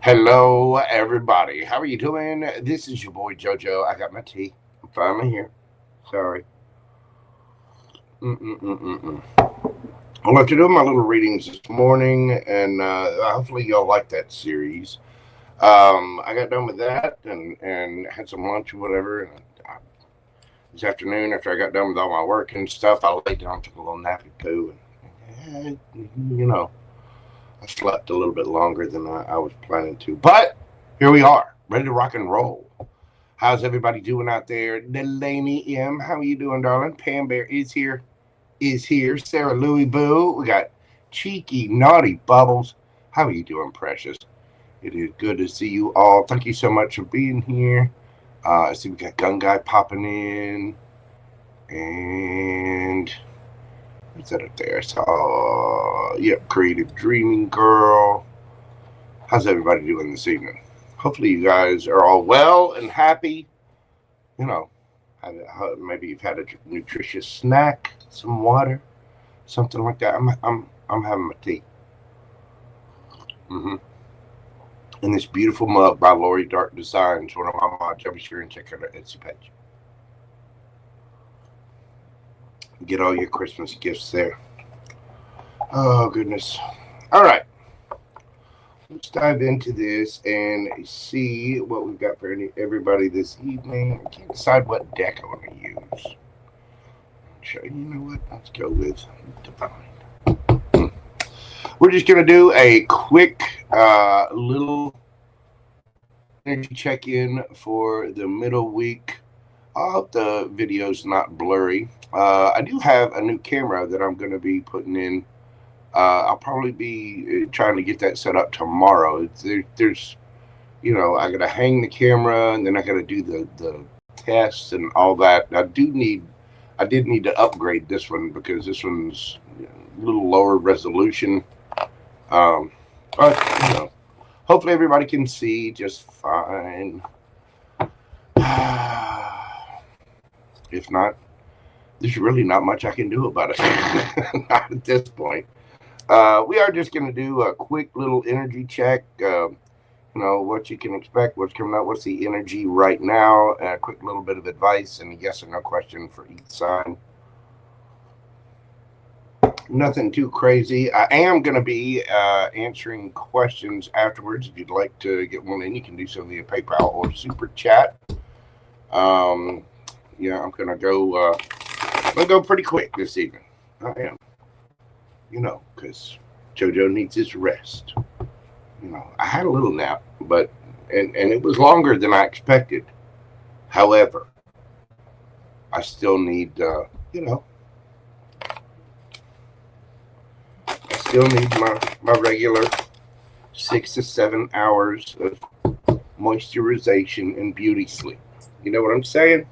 Hello, everybody. How are you doing? This is your boy JoJo. I got my tea. I'm finally here. Sorry. I'm after doing my little readings this morning, and hopefully y'all like that series. I got done with that and had some lunch or whatever. And this afternoon, after I got done with all my work and stuff, I laid down, took a little nappy poo, and I slept a little bit longer than I was planning to. But here we are, ready to rock and roll. How's everybody doing out there? Delaney M, how are you doing, darling? PamBear-IsHere is here. Sarah Louie Boo. We got Cheeky Naughty Bubbles. How are you doing, precious? It is good to see you all. Thank you so much for being here. I see we got Gun Guy popping in. And what's that up there? I saw, creativedreaminggirl. How's everybody doing this evening? Hopefully you guys are all well and happy. Maybe you've had a nutritious snack, some water, something like that. I'm having my tea. And this beautiful mug by Lori Dark Designs, one of my mods. I'll be sure and check out her Etsy page. Get all your Christmas gifts there. Oh, goodness. All right. Let's dive into this and see what we've got for everybody this evening. I can't decide what deck I want to use. You know what? Let's go with Divine. We're just going to do a quick little energy check-in for the middle week. I hope the video's not blurry. I do have a new camera that I'm going to be putting in. I'll probably be trying to get that set up tomorrow. There's, I got to hang the camera, and then I got to do the tests and all that. I did need to upgrade this one because this one's a little lower resolution. But hopefully everybody can see just fine. If not, there's really not much I can do about it. Not at this point. We are just going to do a quick little energy check. What you can expect, what's coming out, what's the energy right now, a quick little bit of advice, and a yes or no question for each sign. Nothing too crazy. I am going to be answering questions afterwards. If you'd like to get one in, you can do so via PayPal or Super Chat. I'm going to go pretty quick this evening. I am. Because JoJo needs his rest. I had a little nap, but and it was longer than I expected. However, I still need, I still need my regular 6 to 7 hours of moisturization and beauty sleep. You know what I'm saying?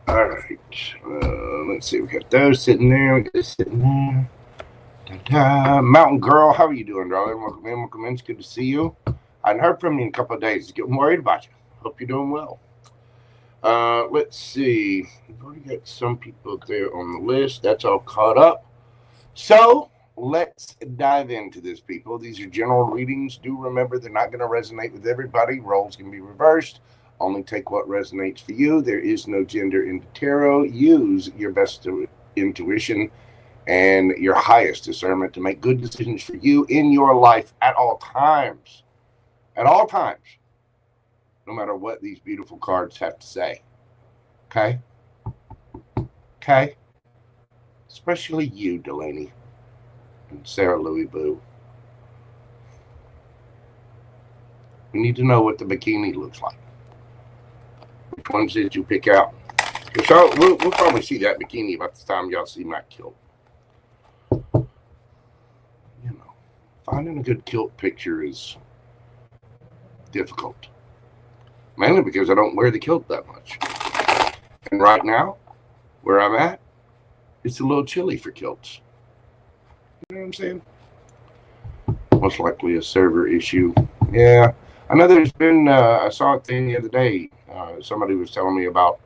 All right, let's see. We got those sitting there. We got this sitting there. Ta-da. Mountain Girl, how are you doing, darling? Welcome in. It's good to see you. I hadn't heard from you in a couple of days. Getting worried about you. Hope you're doing well. Let's see. We've already got some people there on the list. That's all caught up. So let's dive into this, people. These are general readings. Do remember they're not going to resonate with everybody. Roles can be reversed. Only take what resonates for you. There is no gender in the tarot. Use your best intuition and your highest discernment to make good decisions for you in your life at all times. At all times. No matter what these beautiful cards have to say. Okay? Okay? Especially you, Delaney. And Sarah Louie Boo. We need to know what the bikini looks like. Which ones did you pick out? So we'll probably see that bikini about the time y'all see my kilt. Finding a good kilt picture is difficult. Mainly because I don't wear the kilt that much. And right now, where I'm at, it's a little chilly for kilts. You know what I'm saying? Most likely a server issue. Yeah. I know there's been, I saw a thing the other day. Somebody was telling me about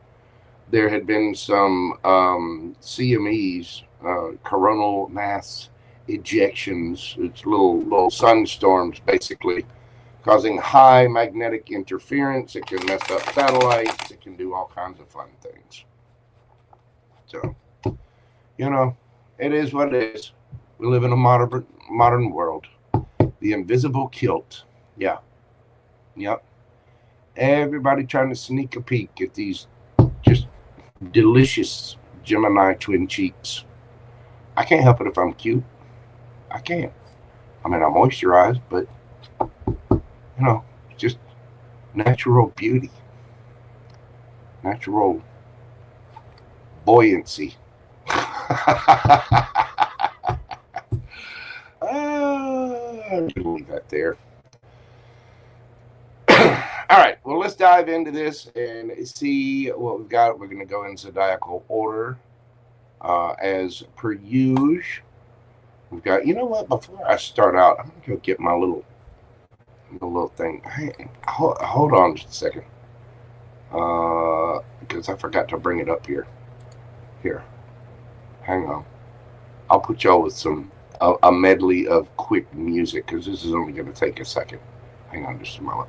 there had been some CMEs, coronal mass ejections. It's little sunstorms, basically, causing high magnetic interference. It can mess up satellites. It can do all kinds of fun things. So, you know, it is what it is. We live in a modern world. The invisible kilt. Yeah. Yep. Everybody trying to sneak a peek at these just delicious Gemini twin cheeks. I can't help it if I'm cute. I can't. I mean, I'm moisturized, but, you know, just natural beauty. Natural buoyancy. I'm going to leave that there. All right, well, let's dive into this and see what we've got. We're going to go in zodiacal order as per usual. We've got, you know what, before I start out, I'm going to go get my little thing. Hey, hold on just a second. Because I forgot to bring it up here. Here. Hang on. I'll put y'all with a medley of quick music because this is only going to take a second. Hang on just a moment.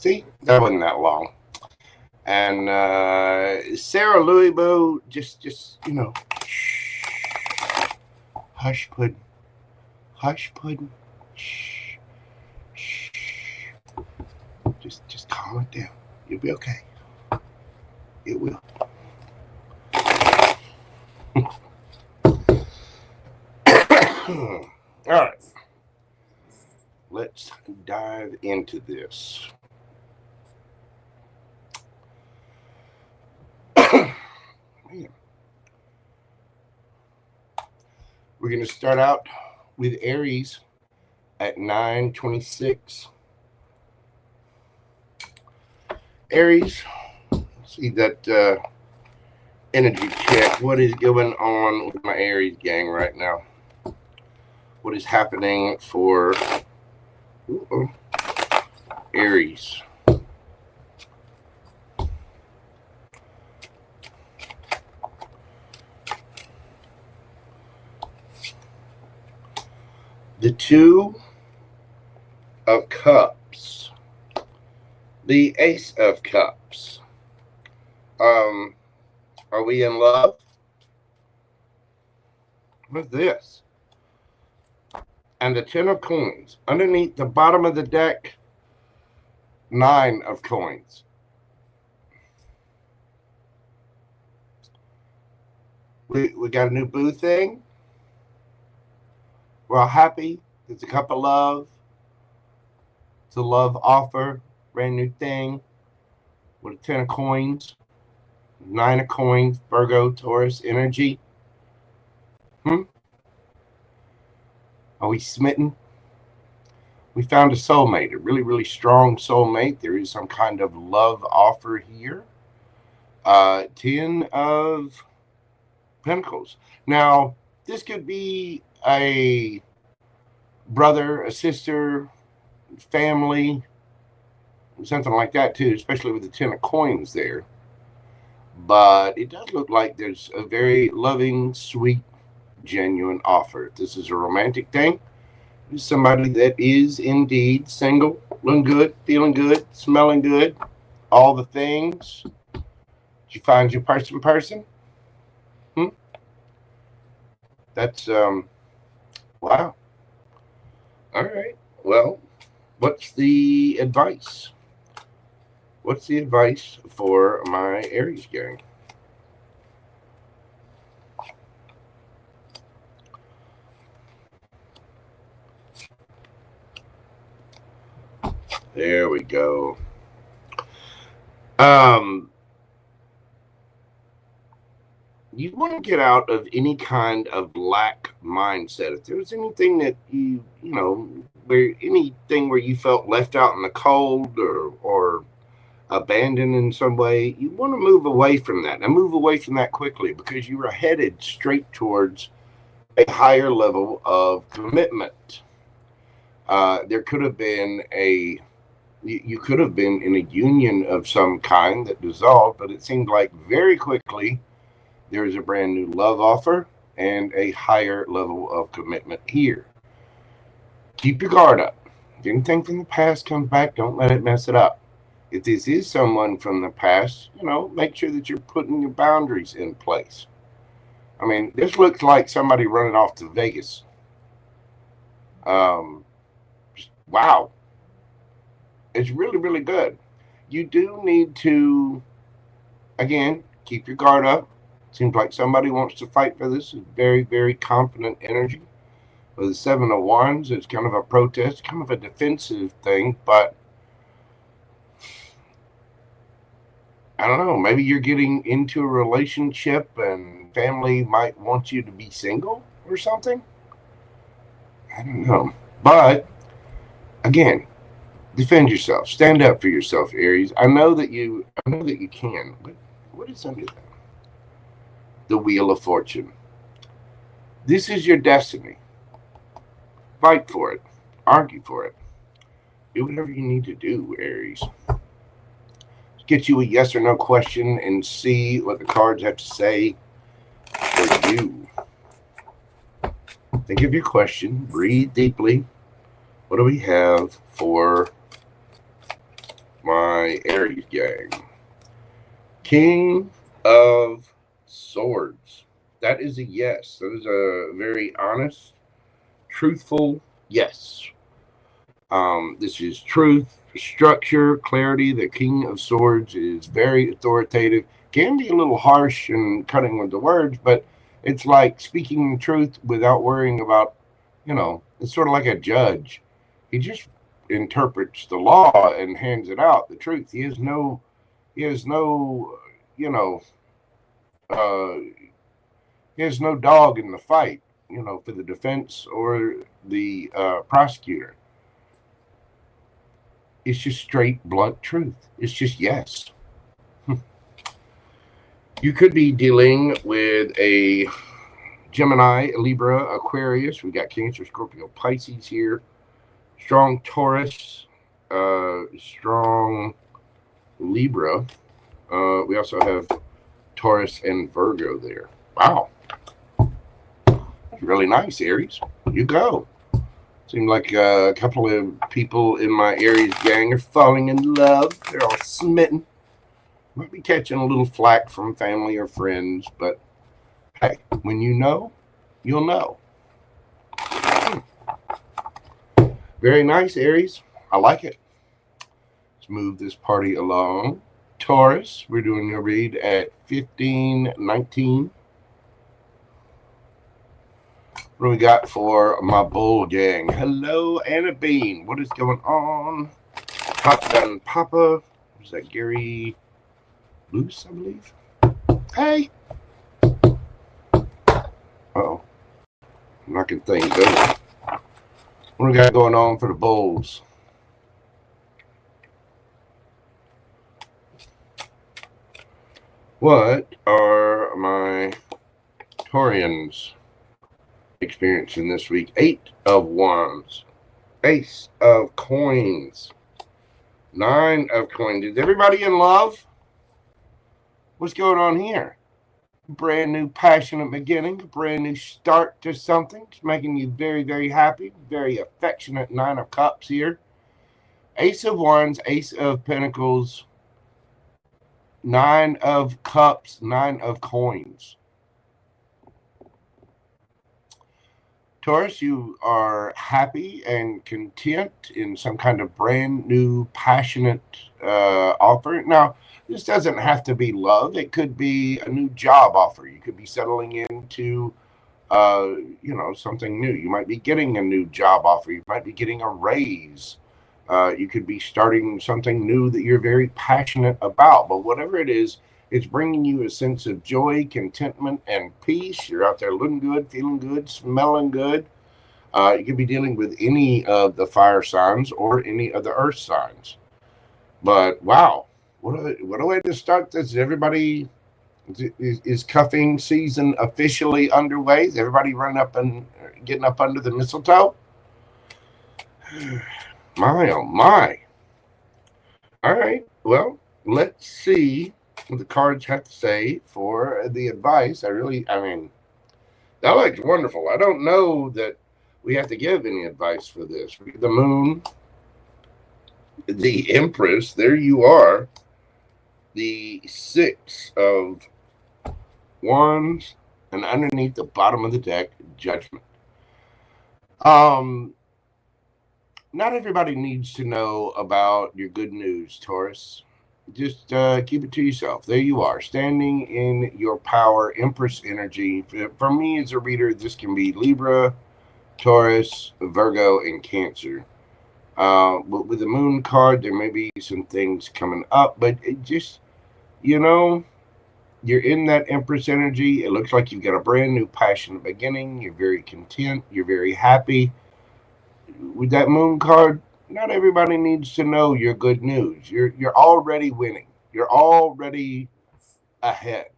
See, that wasn't that long. And Sarah Louisbo, just you know, shh, hush pudding, shh, shh. Just calm it down. You'll be okay. It will. All right, let's dive into this. We're going to start out with Aries at 9:26. Aries, see that energy check. What is going on with my Aries gang right now? What is happening for Aries? The Two of Cups, the Ace of Cups. Are we in love? What's this? And the Ten of Coins. Underneath the bottom of the deck, 9 of Coins. We got a new boo thing. We're all happy. It's a cup of love. It's a love offer. Brand new thing. With a 10 of coins. 9 of coins. Virgo, Taurus energy. Are we smitten? We found a soulmate, a really, really strong soulmate. There is some kind of love offer here. 10 of Pentacles. Now, this could be a brother, a sister, family, something like that too, especially with the 10 of Coins there. But it does look like there's a very loving, sweet, genuine offer. This is a romantic thing. This is somebody that is indeed single, looking good, feeling good, smelling good, all the things. Did you find your person? That's wow. All right. Well, what's the advice? What's the advice for my Aries gang? There we go. You want to get out of any kind of lack mindset. If there was anything that you know, anything where you felt left out in the cold or abandoned in some way, you want to move away from that. And move away from that quickly, because you are headed straight towards a higher level of commitment. There could have been you could have been in a union of some kind that dissolved, but it seemed like very quickly there is a brand new love offer and a higher level of commitment here. Keep your guard up. If anything from the past comes back, don't let it mess it up. If this is someone from the past, make sure that you're putting your boundaries in place. I mean, this looks like somebody running off to Vegas. Wow. It's really, really good. You do need to, again, keep your guard up. Seems like somebody wants to fight for this. It's very, very confident energy. With the 7 of Wands, it's kind of a protest, kind of a defensive thing, but I don't know. Maybe you're getting into a relationship and family might want you to be single or something. I don't know. But again, defend yourself. Stand up for yourself, Aries. I know that you can, but what is under that? The Wheel of Fortune. This is your destiny. Fight for it. Argue for it. Do whatever you need to do, Aries. Let's get you a yes or no question and see what the cards have to say for you. Think of your question. Breathe deeply. What do we have for my Aries gang? King of Swords. That is a yes. That is a very honest, truthful yes. This is truth, structure, clarity. The King of Swords is very authoritative. Can be a little harsh and cutting with the words, but it's like speaking the truth without worrying about, it's sort of like a judge. He just interprets the law and hands it out, the truth. He has no, he has no dog in the fight, for the defense or the prosecutor. It's just straight, blunt truth. It's just yes. You could be dealing with a Gemini, Libra, Aquarius. We got Cancer, Scorpio, Pisces here. Strong Taurus, strong Libra. We also have Taurus and Virgo there. Wow. Really nice, Aries. You go. Seemed like a couple of people in my Aries gang are falling in love. They're all smitten. Might be catching a little flack from family or friends, but hey, when you know, you'll know. Very nice, Aries. I like it. Let's move this party along. Taurus, we're doing your read at 1519. What do we got for my bull gang? Hello, Anna Bean. What is going on? Top Gun Papa. Who's that? Gary Luce, I believe. Hey. Uh-oh. I'm knocking things over. What do we got going on for the bulls? What are my Taurians experiencing this week? 8 of Wands, Ace of Coins, 9 of Coins. Is everybody in love? What's going on here? Brand new passionate beginning, brand new start to something. It's making you very, very happy, very affectionate. 9 of Cups here. Ace of Wands, Ace of Pentacles, 9 of Cups, 9 of Coins. Taurus, you are happy and content in some kind of brand new, passionate offer. Now, this doesn't have to be love. It could be a new job offer. You could be settling into, you know, something new. You might be getting a new job offer. You might be getting a raise. You could be starting something new that you're very passionate about. But whatever it is, it's bringing you a sense of joy, contentment, and peace. You're out there looking good, feeling good, smelling good. You could be dealing with any of the fire signs or any of the earth signs. But wow, what a way to start this. Everybody is cuffing season officially underway. Is everybody running up and getting up under the mistletoe? My, oh my. All right, well, let's see what the cards have to say for the advice. I mean, that looks wonderful. I don't know that we have to give any advice for this. The moon, the Empress, there you are. The 6 of Wands, and underneath the bottom of the deck, Judgment. Not everybody needs to know about your good news, Taurus. Just keep it to yourself. There you are, standing in your power, Empress energy. For me as a reader, this can be Libra, Taurus, Virgo, and Cancer. But with the moon card, there may be some things coming up, but it just, you know, you're in that Empress energy. It looks like you've got a brand new passionate beginning. You're very content. You're very happy. With that moon card, not everybody needs to know your good news. You're already winning. You're already ahead.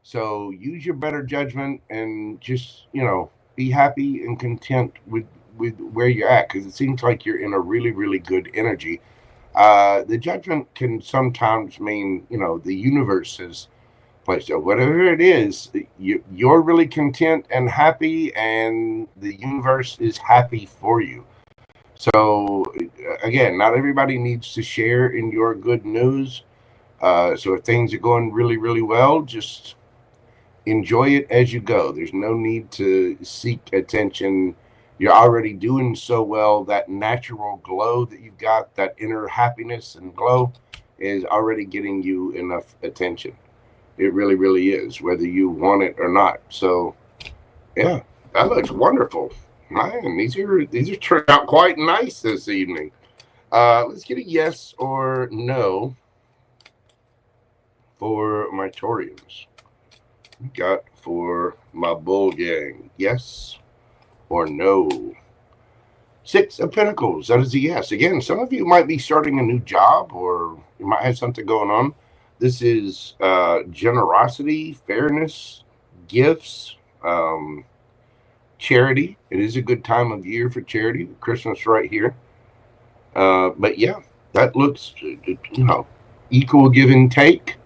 So use your better judgment and just, you know, be happy and content with where you're at, because it seems like you're in a really, really good energy. The judgment can sometimes mean, you know, the universe has placed it. Whatever it is, you're really content and happy, and the universe is happy for you. So again, not everybody needs to share in your good news. So if things are going really, really well, just enjoy it as you go. There's no need to seek attention. You're already doing so well. That natural glow that you've got, that inner happiness and glow, is already getting you enough attention. It really, really is, whether you want it or not. So yeah, that looks wonderful. Man, these are turned out quite nice this evening. Let's get a yes or no for my Taurians. We got for my bull gang, yes or no. 6 of Pentacles, that is a yes. Again, some of you might be starting a new job, or you might have something going on. This is generosity, fairness, gifts, charity. It is a good time of year for charity. Christmas right here. But yeah, that looks, you know, equal give and take.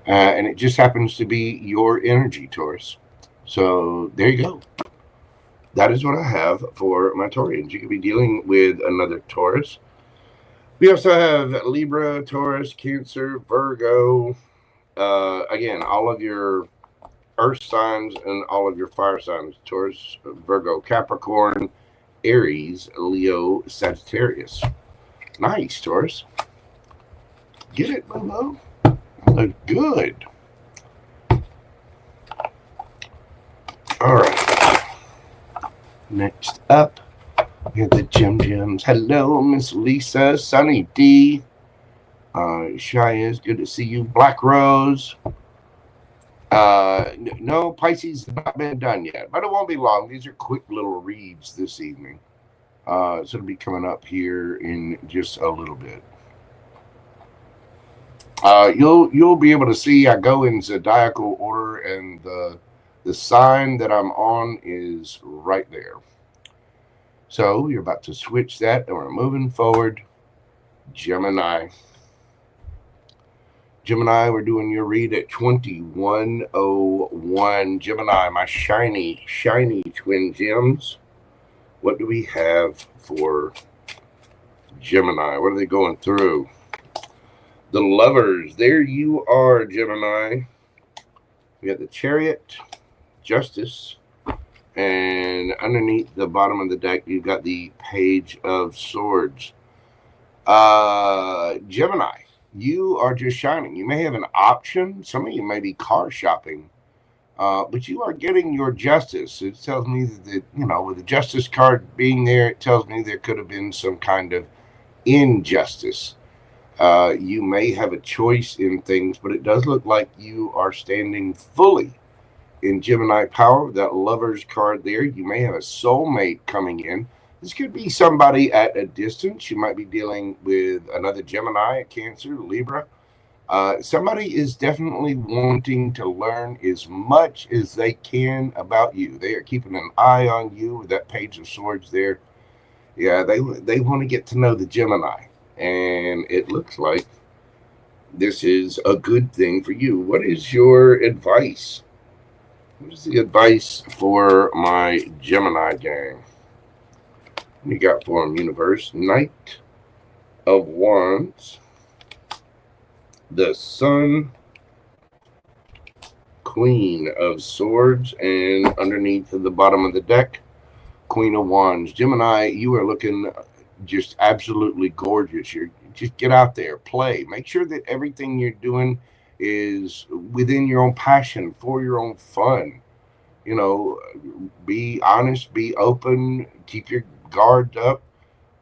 And it just happens to be your energy, Taurus. So there you go. That is what I have for my Taurians. You could be dealing with another Taurus. We also have Libra, Taurus, Cancer, Virgo. Again, all of your earth signs and all of your fire signs: Taurus, Virgo, Capricorn, Aries, Leo, Sagittarius. Nice, Taurus. Get it, Mojo. Look good. All right. Next up, we have the Gem Gems. Hello, Miss Lisa, Sunny D, Shayizz, good to see you. Black Rose. No, Pisces has not been done yet, but it won't be long. These are quick little reads this evening. So it'll be coming up here in just a little bit. You'll be able to see I go in zodiacal order, and the sign that I'm on is right there. So you're about to switch that, and we're moving forward. Gemini. Gemini, we're doing your read at 2101. Gemini, my shiny twin gems. What do we have for Gemini? What are they going through? The Lovers. There you are, Gemini. We got the Chariot, Justice, and underneath the bottom of the deck, you've got the Page of Swords. Gemini, you are just shining. You may have an option. Some of you may be car shopping, but you are getting your justice. It tells me that, with the Justice card being there, it tells me there could have been some kind of injustice. You may have a choice in things, but it does look like you are standing fully in Gemini power. That Lovers card there, you may have a soulmate coming in. This could be somebody at a distance. You might be dealing with another Gemini, a Cancer, Libra. Somebody is definitely wanting to learn as much as they can about you. They are keeping an eye on you with that Page of Swords there. Yeah, they want to get to know the Gemini. And it looks like this is a good thing for you. What is your advice? What is the advice for my Gemini gang? We got for them, universe. Knight of Wands, the Sun, Queen of Swords, and underneath the bottom of the deck, Queen of Wands. Gemini, you are looking just absolutely gorgeous. You just get out there, play. Make sure that everything you're doing is within your own passion, for your own fun. Be honest, be open, keep your guard up.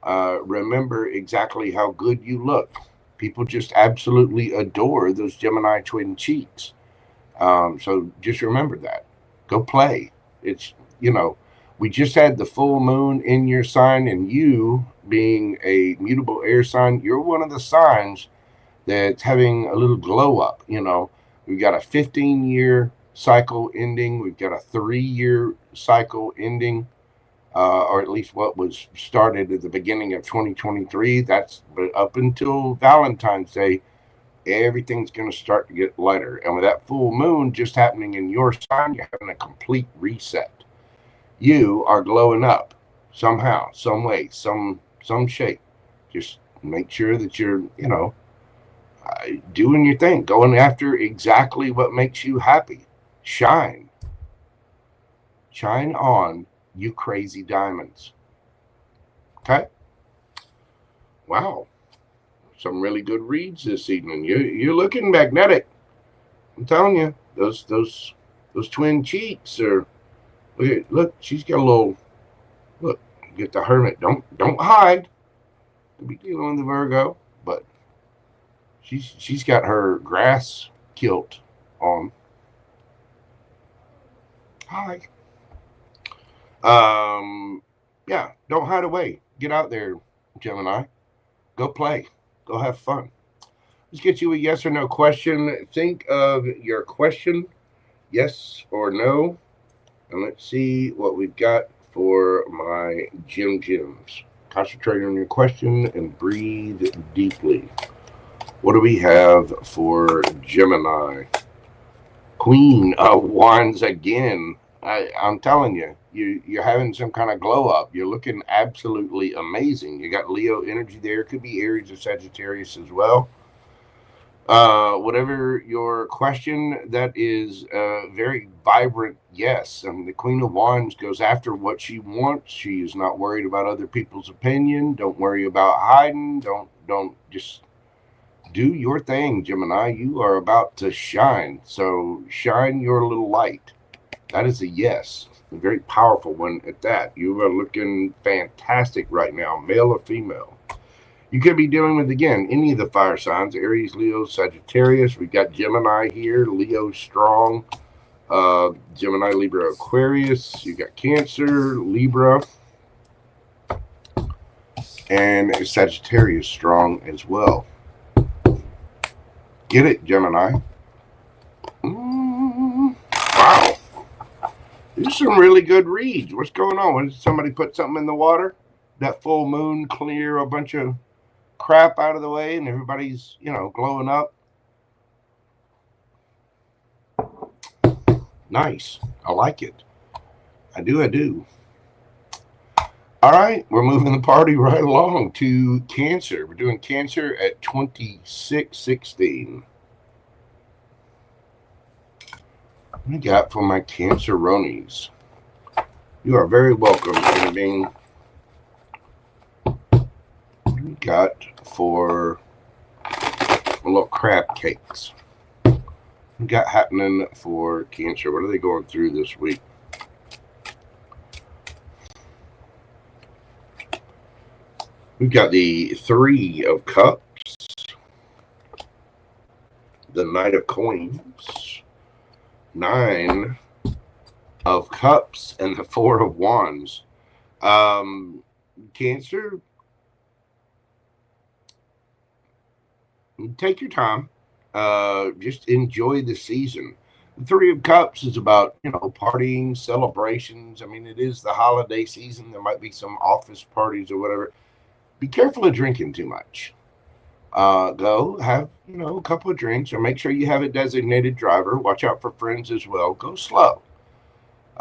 Remember exactly how good you look. People just absolutely adore those Gemini twin cheeks. So just remember that. Go play. It's, we just had the full moon in your sign, and you being a mutable air sign, you're one of the signs that's having a little glow up. We've got a 15-year cycle ending. We've got a 3-year cycle ending, or at least what was started at the beginning of 2023. That's up until Valentine's Day. Everything's going to start to get lighter. And with that full moon just happening in your sign, you're having a complete reset. You are glowing up somehow, some way, some shape. Just make sure that you're, doing your thing, going after exactly what makes you happy. Shine on, you crazy diamonds. Okay. Wow. Some really good reads this evening. You're looking magnetic. I'm telling you, those twin cheeks are. Look, she's got a little. Look, get the Hermit. Don't hide. Don't be dealing with the Virgo, but she's got her grass kilt on. Hi. Yeah, don't hide away. Get out there, Gemini. Go play. Go have fun. Let's get you a yes or no question. Think of your question, yes or no. And let's see what we've got for my gems. Concentrate on your question and breathe deeply. What do we have for Gemini? Queen of Wands again. I'm telling you, you're having some kind of glow up. You're looking absolutely amazing. You got Leo energy there. Could be Aries or Sagittarius as well. Whatever your question, that is very vibrant yes. I mean, the Queen of Wands goes after what she wants. She is not worried about other people's opinion. Don't worry about hiding. Don't just do your thing, Gemini. You are about to shine. So shine your little light. That is a yes. A very powerful one at that. You are looking fantastic right now, male or female. You could be dealing with, again, any of the fire signs, Aries, Leo, Sagittarius. We've got Gemini here, Leo strong, Gemini, Libra, Aquarius. You got Cancer, Libra, And Sagittarius strong as well. Get it, Gemini? Wow. These are some really good reads. What's going on? Did somebody put something in the water? That full moon clear a bunch of crap out of the way and everybody's, you know, glowing up? Nice. I like it. I do. All right, we're moving the party right along to Cancer. We're doing Cancer at 2616. What do you got for my Canceronies? You are very welcome, human being. What do you got for little crab cakes? What you got happening for Cancer? What are they going through this week? We've got the Three of Cups, the Knight of Coins, Nine of Cups, and the Four of Wands. Cancer, take your time. Just enjoy the season. The Three of Cups is about, you know, partying, celebrations. I mean, it is the holiday season. There might be some office parties or whatever. Be careful of drinking too much. Go have, you know, a couple of drinks, or make sure you have a designated driver. Watch out for friends as well. Go slow.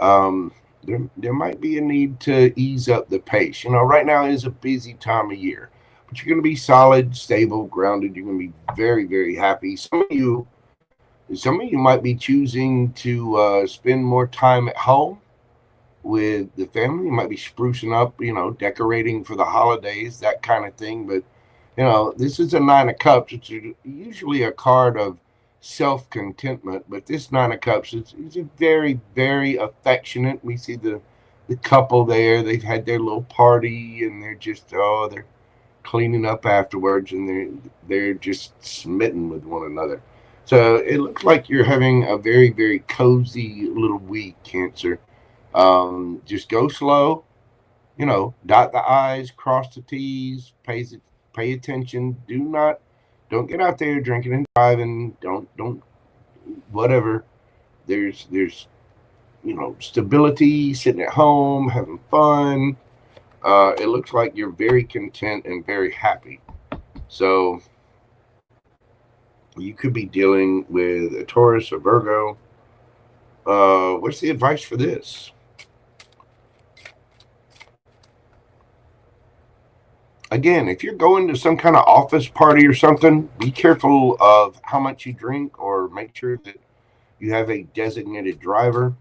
There might be a need to ease up the pace. You know, right now is a busy time of year, but you're going to be solid, stable, grounded. You're going to be very, very happy. Some of you might be choosing to spend more time at home with the family. You might be sprucing up, you know, decorating for the holidays, that kind of thing. But, you know, this is a Nine of Cups. It's usually a card of self-contentment, but this Nine of Cups is a very, very affectionate. We see the couple there. They've had their little party, and they're just, they're cleaning up afterwards, and they're just smitten with one another. So it looks like you're having a very, very cozy little week, Cancer. Just go slow, you know, dot the I's, cross the T's, pay attention. Don't get out there drinking and driving. Don't whatever. There's you know, stability, sitting at home, having fun. It looks like you're very content and very happy. So you could be dealing with a Taurus or Virgo. What's the advice for this? Again, if you're going to some kind of office party or something, be careful of how much you drink, or make sure that you have a designated driver,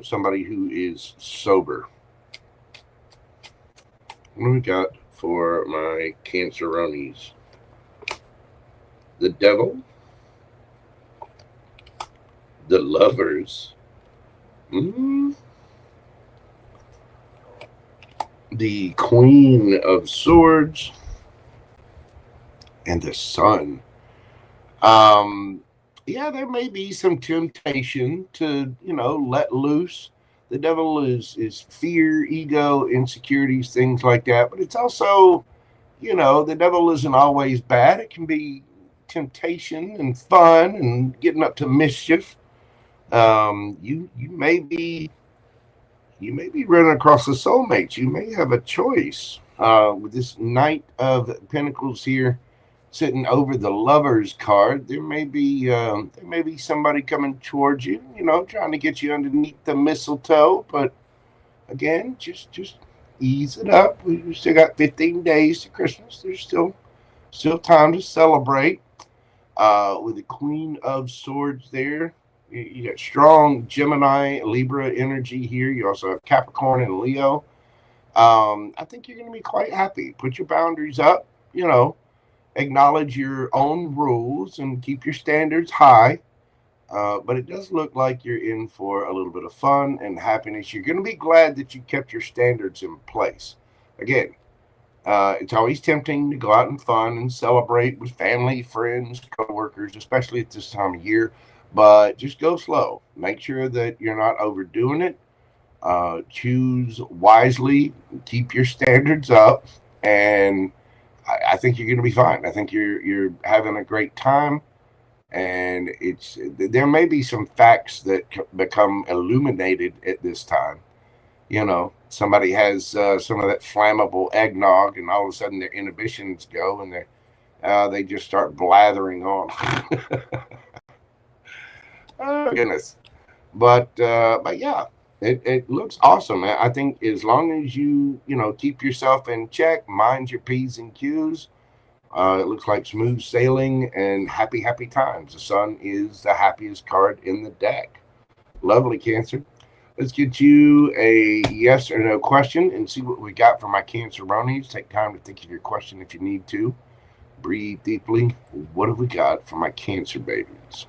somebody who is sober. What do we got for my Canceronies? The Devil, the Lovers, the Queen of Swords, and the Sun. Yeah, there may be some temptation to, you know, let loose. The Devil is fear, ego, insecurities, things like that. But it's also, you know, the Devil isn't always bad. It can be temptation and fun and getting up to mischief. You may be running across a soulmate. You may have a choice with this Knight of Pentacles here sitting over the Lovers card. There may be somebody coming towards you, you know, trying to get you underneath the mistletoe. But again, just ease it up. We still got 15 days to Christmas. There's still time to celebrate. With the Queen of Swords there. You got strong Gemini, Libra energy here. You also have Capricorn and Leo. I think you're going to be quite happy. Put your boundaries up, you know, acknowledge your own rules and keep your standards high. But it does look like you're in for a little bit of fun and happiness. You're going to be glad that you kept your standards in place. Again, it's always tempting to go out and fun and celebrate with family, friends, coworkers, especially at this time of year. But just go slow. Make sure that you're not overdoing it. Choose wisely. Keep your standards up. and I think you're going to be fine. I think you're having a great time, and there may be some facts that become illuminated at this time. You know, somebody has some of that flammable eggnog, and all of a sudden their inhibitions go, and they just start blathering on. Oh goodness! But yeah, it looks awesome, man. I think as long as you keep yourself in check, mind your P's and Q's, it looks like smooth sailing and happy times. The sun is the happiest card in the deck. Lovely, Cancer. Let's get you a yes or no question and see what we got for my Canceronies. Take time to think of your question if you need to. Breathe deeply. What have we got for my Cancer babies?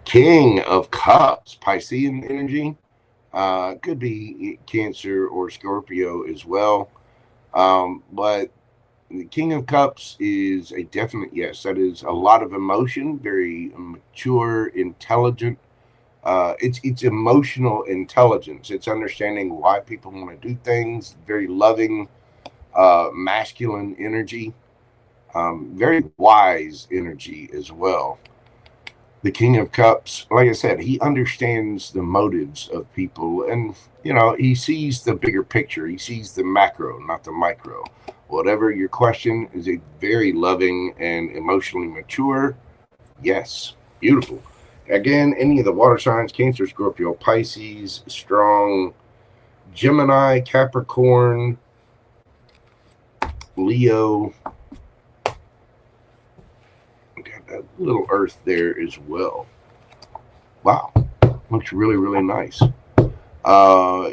King of Cups, Piscean energy. Could be Cancer or Scorpio as well. But the King of Cups is a definite yes. That is a lot of emotion, very mature, intelligent. It's emotional intelligence. It's understanding why people want to do things. Very loving, masculine energy. Very wise energy as well. The King of Cups, like I said, he understands the motives of people, and he sees the bigger picture. He sees the macro, not the micro. Whatever your question is, a very loving and emotionally mature. Yes, beautiful. Again, any of the water signs, Cancer, Scorpio, Pisces, strong, Gemini, Capricorn, Leo. Got that little Earth there as well. Wow, looks really nice.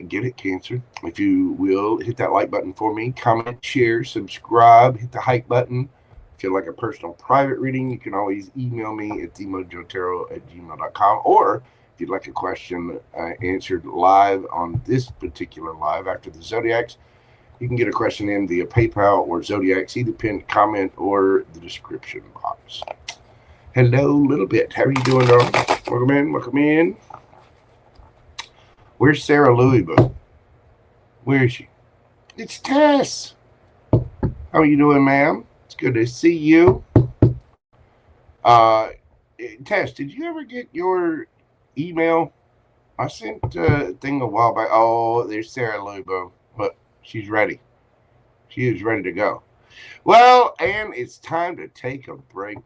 Get it, Cancer. If you will, hit that like button for me. Comment, share, subscribe, hit the hype button. If you'd like a personal private reading, you can always email me at themojotaro@gmail.com. Or if you'd like a question answered live on this particular live after the Zodiacs, you can get a question in via PayPal or Zodiacs, either pinned comment or the description box. Hello, little bit. How are you doing, darling? Welcome in. Welcome in. Where's Sarah Louisville? Where is she? It's Tess. How are you doing, ma'am? It's good to see you. Tess, did you ever get your email? I sent a thing a while back. Oh, there's Sarah Louisville, but she's ready. She is ready to go. Well, and it's time to take a break.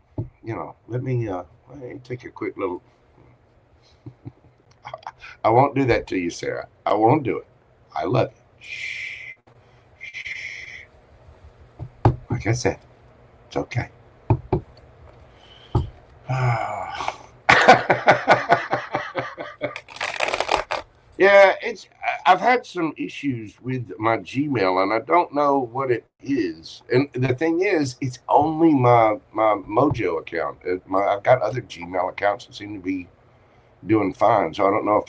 Let me take a quick little. I won't do that to you, Sarah. I won't do it. I love you. Shh. Like I said, it's okay. Yeah, I've had some issues with my Gmail, and I don't know what it is. And the thing is, it's only my Mojo account. I've got other Gmail accounts that seem to be doing fine. So I don't know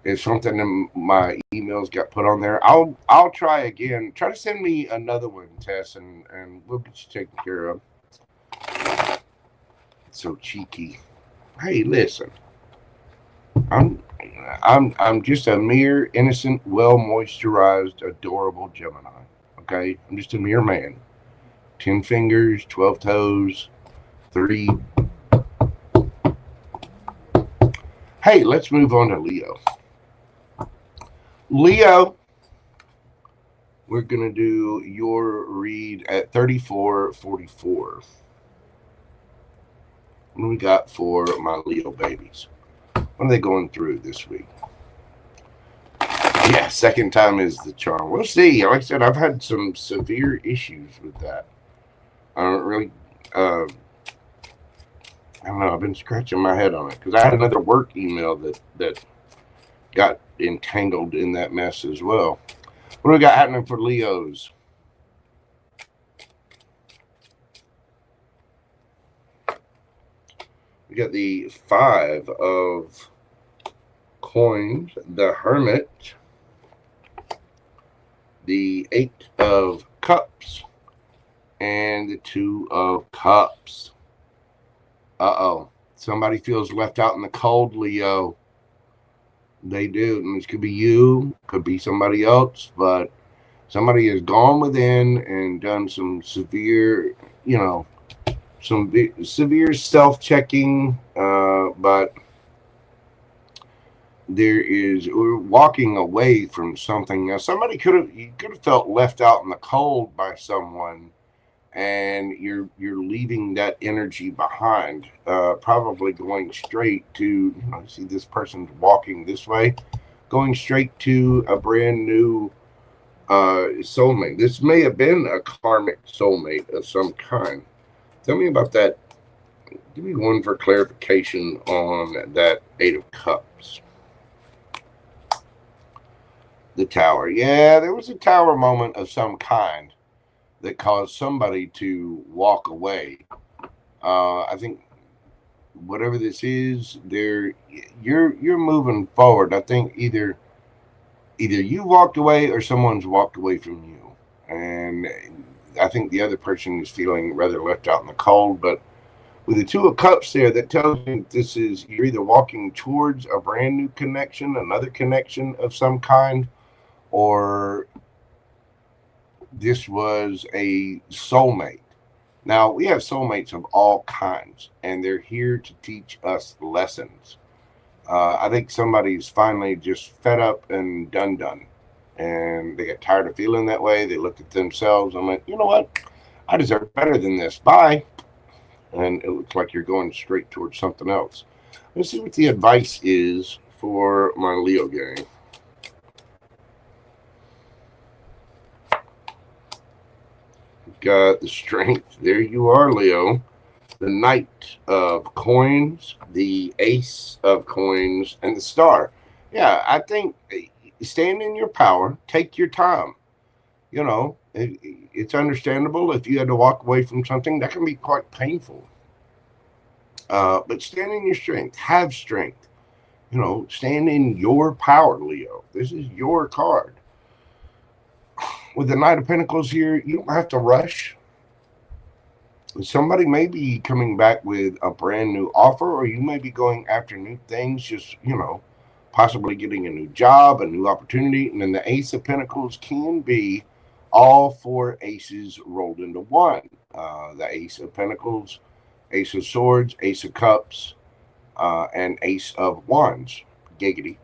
if something in my emails got put on there. I'll try again. Try to send me another one, Tess, and we'll get you taken care of. It's so cheeky. Hey, listen. I'm just a mere innocent, well moisturized, adorable Gemini. Okay? I'm just a mere man. 10 fingers, 12 toes, 3. Hey, let's move on to Leo. Leo, we're going to do your read at 3444. What do we got for my Leo babies? What are they going through this week? Yeah, second time is the charm. We'll see. Like I said, I've had some severe issues with that. I don't really... I don't know. I've been scratching my head on it because I had another work email that got entangled in that mess as well. What do we got happening for Leos? We got the 5 of coins, the Hermit, the 8 of cups, and the 2 of cups. Uh-oh. Somebody feels left out in the cold, Leo. They do. And this could be you, could be somebody else, but Somebody has gone within and done some severe, severe self-checking, but we're walking away from something. Now, somebody you could have felt left out in the cold by someone, and you're leaving that energy behind, probably going straight to, see this person's walking this way, going straight to a brand new soulmate. This may have been a karmic soulmate of some kind. Tell me about that. Give me one for clarification on that Eight of Cups. The Tower. Yeah, there was a Tower moment of some kind that caused somebody to walk away. I think whatever this is, you're moving forward. I think either you walked away or someone's walked away from you, and I think the other person is feeling rather left out in the cold. But with the Two of Cups there, that tells me this is, you're either walking towards a brand new connection, another connection of some kind, or this was a soulmate. Now, we have soulmates of all kinds, and they're here to teach us lessons. I think somebody's finally just fed up and done. And they get tired of feeling that way. They look at themselves and like, you know what? I deserve better than this. Bye. And it looks like you're going straight towards something else. Let's see what the advice is for my Leo gang. Got the Strength. There you are, Leo. The Knight of Coins, the Ace of Coins, and the Star. Yeah, I think stand in your power. Take your time. It's understandable if you had to walk away from something. That can be quite painful. But stand in your strength. Have strength. Stand in your power, Leo. This is your card. With the Knight of Pentacles here, you don't have to rush. Somebody may be coming back with a brand new offer, or you may be going after new things, just, possibly getting a new job, a new opportunity. And then the Ace of Pentacles can be all four aces rolled into one. The Ace of Pentacles, Ace of Swords, Ace of Cups, and Ace of Wands. Giggity.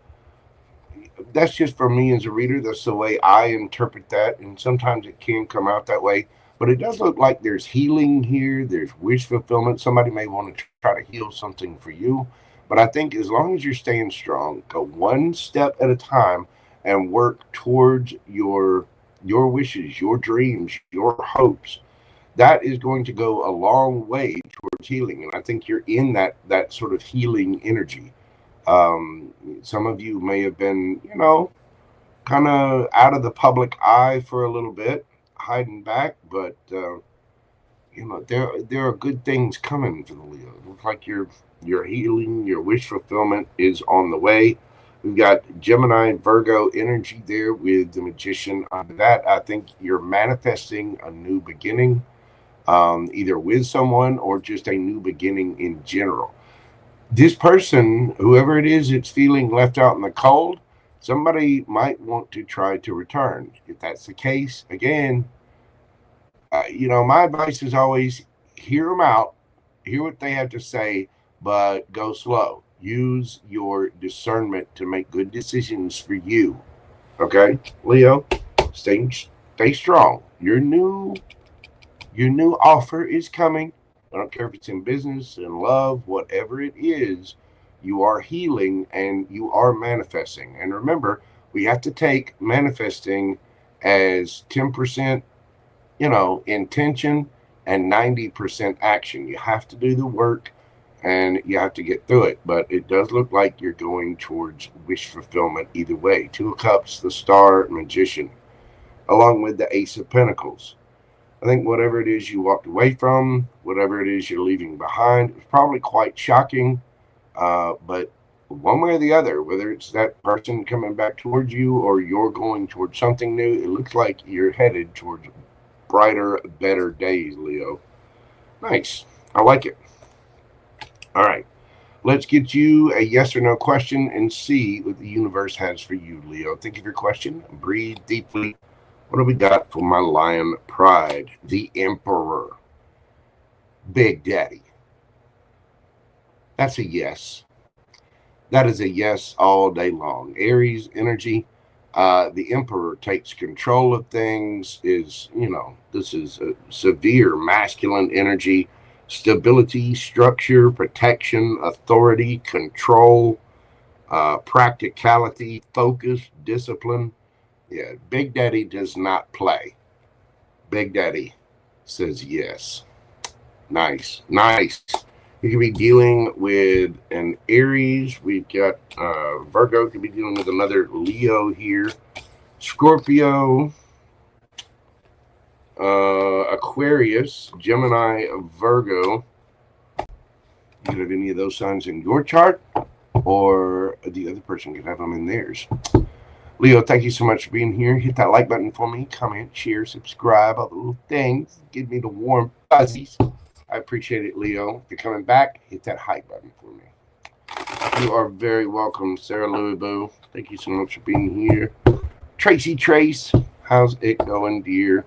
That's just for me as a reader. That's the way I interpret that. And sometimes it can come out that way. But it does look like there's healing here. There's wish fulfillment. Somebody may want to try to heal something for you. But I think as long as you're staying strong, go one step at a time and work towards your wishes, your dreams, your hopes. That is going to go a long way towards healing. And I think you're in that sort of healing energy. Some of you may have been, kind of out of the public eye for a little bit, hiding back, but there are good things coming for the Leo. It looks like your healing, your wish fulfillment is on the way. We've got Gemini, Virgo energy there with the Magician. Under that, I think you're manifesting a new beginning, either with someone or just a new beginning in general. This person, whoever it is, it's feeling left out in the cold, somebody might want to try to return. If that's the case, again, my advice is always hear them out, hear what they have to say, but go slow. Use your discernment to make good decisions for you. Okay, Leo, stay strong. Your new offer is coming. I don't care if it's in business, in love, whatever it is, you are healing and you are manifesting. And remember, we have to take manifesting as 10%, intention and 90% action. You have to do the work and you have to get through it. But it does look like you're going towards wish fulfillment either way. Two of Cups, the Star, Magician, along with the Ace of Pentacles. I think whatever it is you walked away from, whatever it is you're leaving behind, it's probably quite shocking. But one way or the other, whether it's that person coming back towards you or you're going towards something new, it looks like you're headed towards brighter, better days, Leo. Nice. I like it. All right. Let's get you a yes or no question and see what the universe has for you, Leo. Think of your question. Breathe deeply. What do we got for my lion pride? The Emperor. Big Daddy. That's a yes. That is a yes all day long. Aries energy. The Emperor takes control of things. This is a severe masculine energy. Stability, structure, protection, authority, control, practicality, focus, discipline. Yeah, Big Daddy does not play. Big Daddy says yes. Nice, nice. You could be dealing with an Aries. We've got Virgo could be dealing with another Leo here. Scorpio, Aquarius, Gemini, Virgo. You could have any of those signs in your chart, or the other person could have them in theirs. Leo, thank you so much for being here. Hit that like button for me. Comment, share, subscribe, all the little things. Give me the warm fuzzies. I appreciate it, Leo. If you're coming back, hit that hype button for me. You are very welcome, Sarah Louis Boo. Thank you so much for being here. Tracy Trace, how's it going, dear?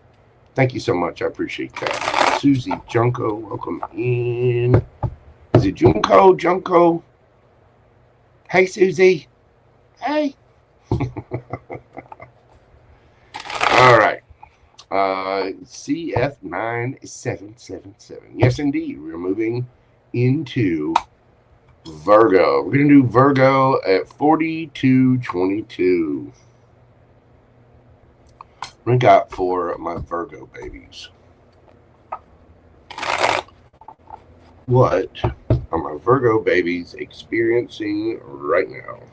Thank you so much. I appreciate that. Susie Junko, welcome in. Is it Junko? Junko? Hey, Susie. Hey. All right. CF9777. Yes, indeed. We're moving into Virgo. We're going to do Virgo at 4222. What do we got for my Virgo babies? What are my Virgo babies experiencing right now?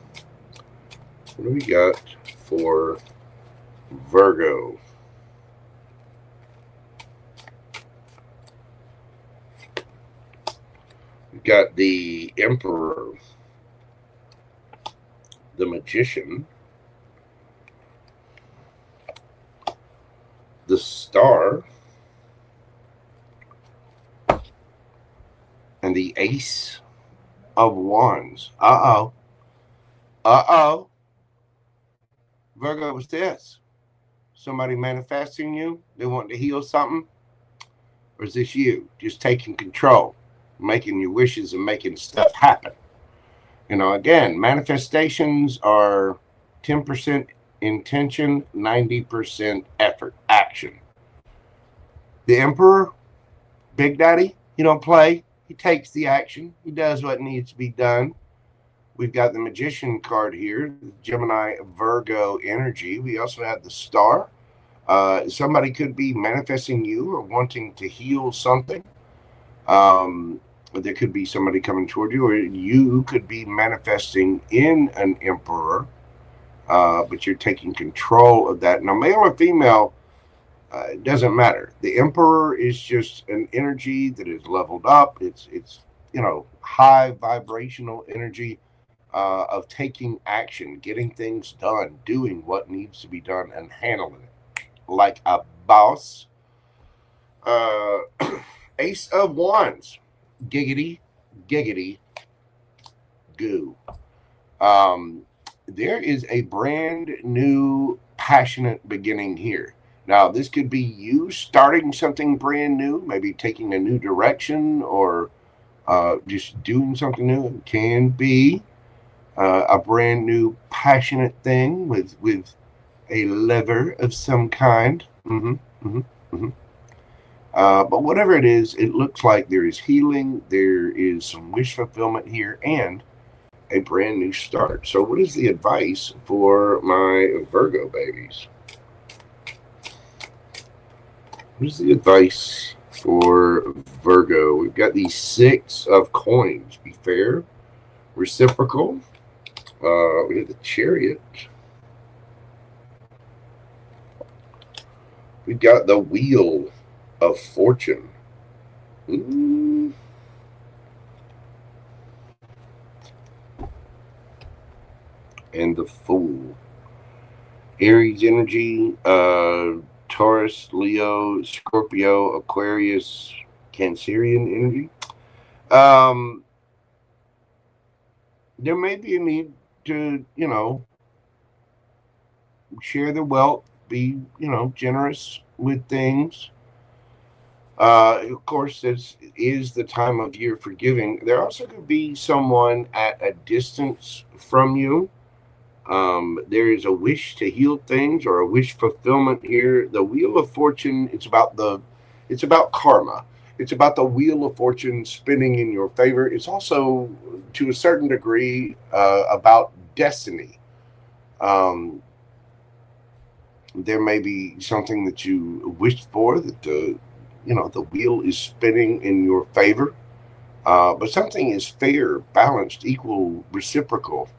What do we got for Virgo? We've got the Emperor, the Magician, the Star, and the Ace of Wands. Uh-oh. Uh-oh. Virgo, what's this? Somebody manifesting you? They want to heal something? Or is this you just taking control, making your wishes and making stuff happen? Again, manifestations are 10% intention, 90% effort, action. The Emperor, Big Daddy, he don't play. He takes the action. He does what needs to be done. We've got the Magician card here, Gemini, Virgo energy. We also have the Star. Somebody could be manifesting you or wanting to heal something. There could be somebody coming toward you, or you could be manifesting in an Emperor, but you're taking control of that. Now, male or female, it doesn't matter. The Emperor is just an energy that is leveled up. It's high vibrational energy of taking action, getting things done, doing what needs to be done, and handling it like a boss. Ace of Wands, giggity, giggity, goo. There is a brand new passionate beginning here. Now, this could be you starting something brand new, maybe taking a new direction, or just doing something new. It can be a brand new passionate thing with a lever of some kind. But whatever it is, it looks like there is healing, there is some wish fulfillment here, and a brand new start. So what is the advice for my Virgo babies? What is the advice for Virgo? We've got the Six of Coins. Be fair, reciprocal. We have the Chariot. We've got the Wheel of Fortune. And the Fool. Aries energy, Taurus, Leo, Scorpio, Aquarius, Cancerian energy. There may be a need to, share the wealth, be, generous with things. Of course, this is the time of year for giving. There also could be someone at a distance from you. There is a wish to heal things or a wish fulfillment here. The Wheel of Fortune, it's about karma. It's about the Wheel of Fortune spinning in your favor. It's also, to a certain degree, about destiny. There may be something that you wished for that the wheel is spinning in your favor. But something is fair, balanced, equal, reciprocal.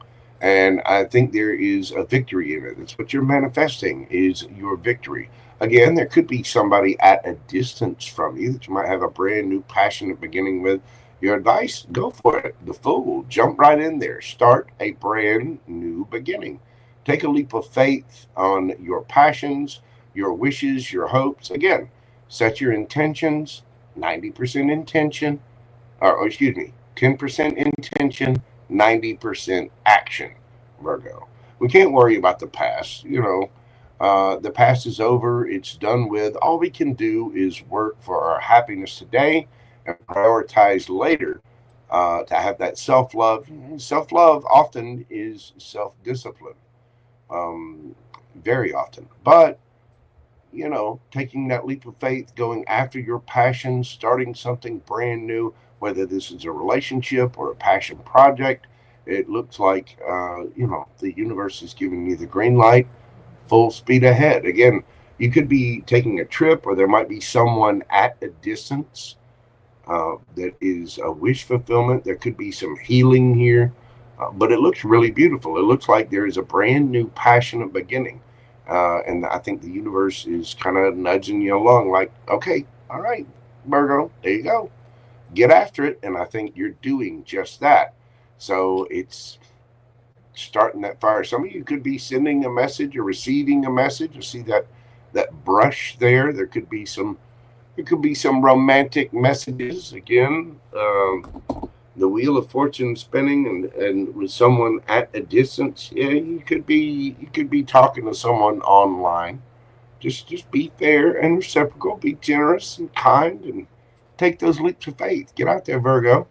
And I think there is a victory in it. That's what you're manifesting, is your victory. Again, there could be somebody at a distance from you that you might have a brand new passionate beginning with. Your advice, go for it. The Fool, jump right in there. Start a brand new beginning. Take a leap of faith on your passions, your wishes, your hopes. Again, set your intentions, 90% intention, or excuse me, 10% intention, 90% action, Virgo. We can't worry about the past. The past is over. It's done with. All we can do is work for our happiness today and prioritize later to have that self-love. Self-love often is self-discipline, very often. But, taking that leap of faith, going after your passions, starting something brand new, whether this is a relationship or a passion project, it looks like, the universe is giving you the green light, full speed ahead. Again, you could be taking a trip, or there might be someone at a distance that is a wish fulfillment. There could be some healing here, but it looks really beautiful. It looks like there is a brand new passionate beginning. And I think the universe is kind of nudging you along like, okay, all right, Virgo, there you go. Get after it. And I think you're doing just that. So it's starting that fire. Some of you could be sending a message or receiving a message. You see that brush there. There could be some romantic messages. Again, the Wheel of Fortune spinning and with someone at a distance. Yeah, you could be talking to someone online. Just be fair and reciprocal. Be generous and kind, and take those leaps of faith. Get out there, Virgo.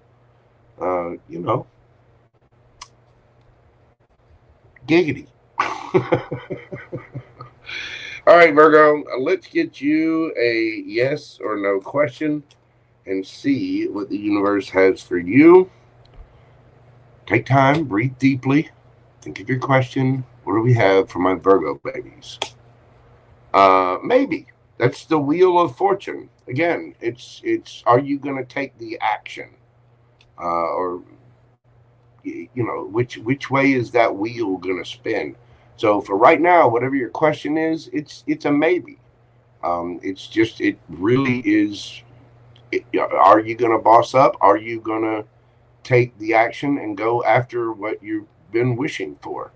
Giggity. All right, Virgo, let's get you a yes or no question and see what the universe has for you. Take time, breathe deeply, think of your question. What do we have for my Virgo babies? Maybe. That's the Wheel of Fortune. Again, it's are you going to take the action? Or which way is that wheel going to spin? So for right now, whatever your question is, it's a maybe. It really is. Are you going to boss up? Are you going to take the action and go after what you've been wishing for?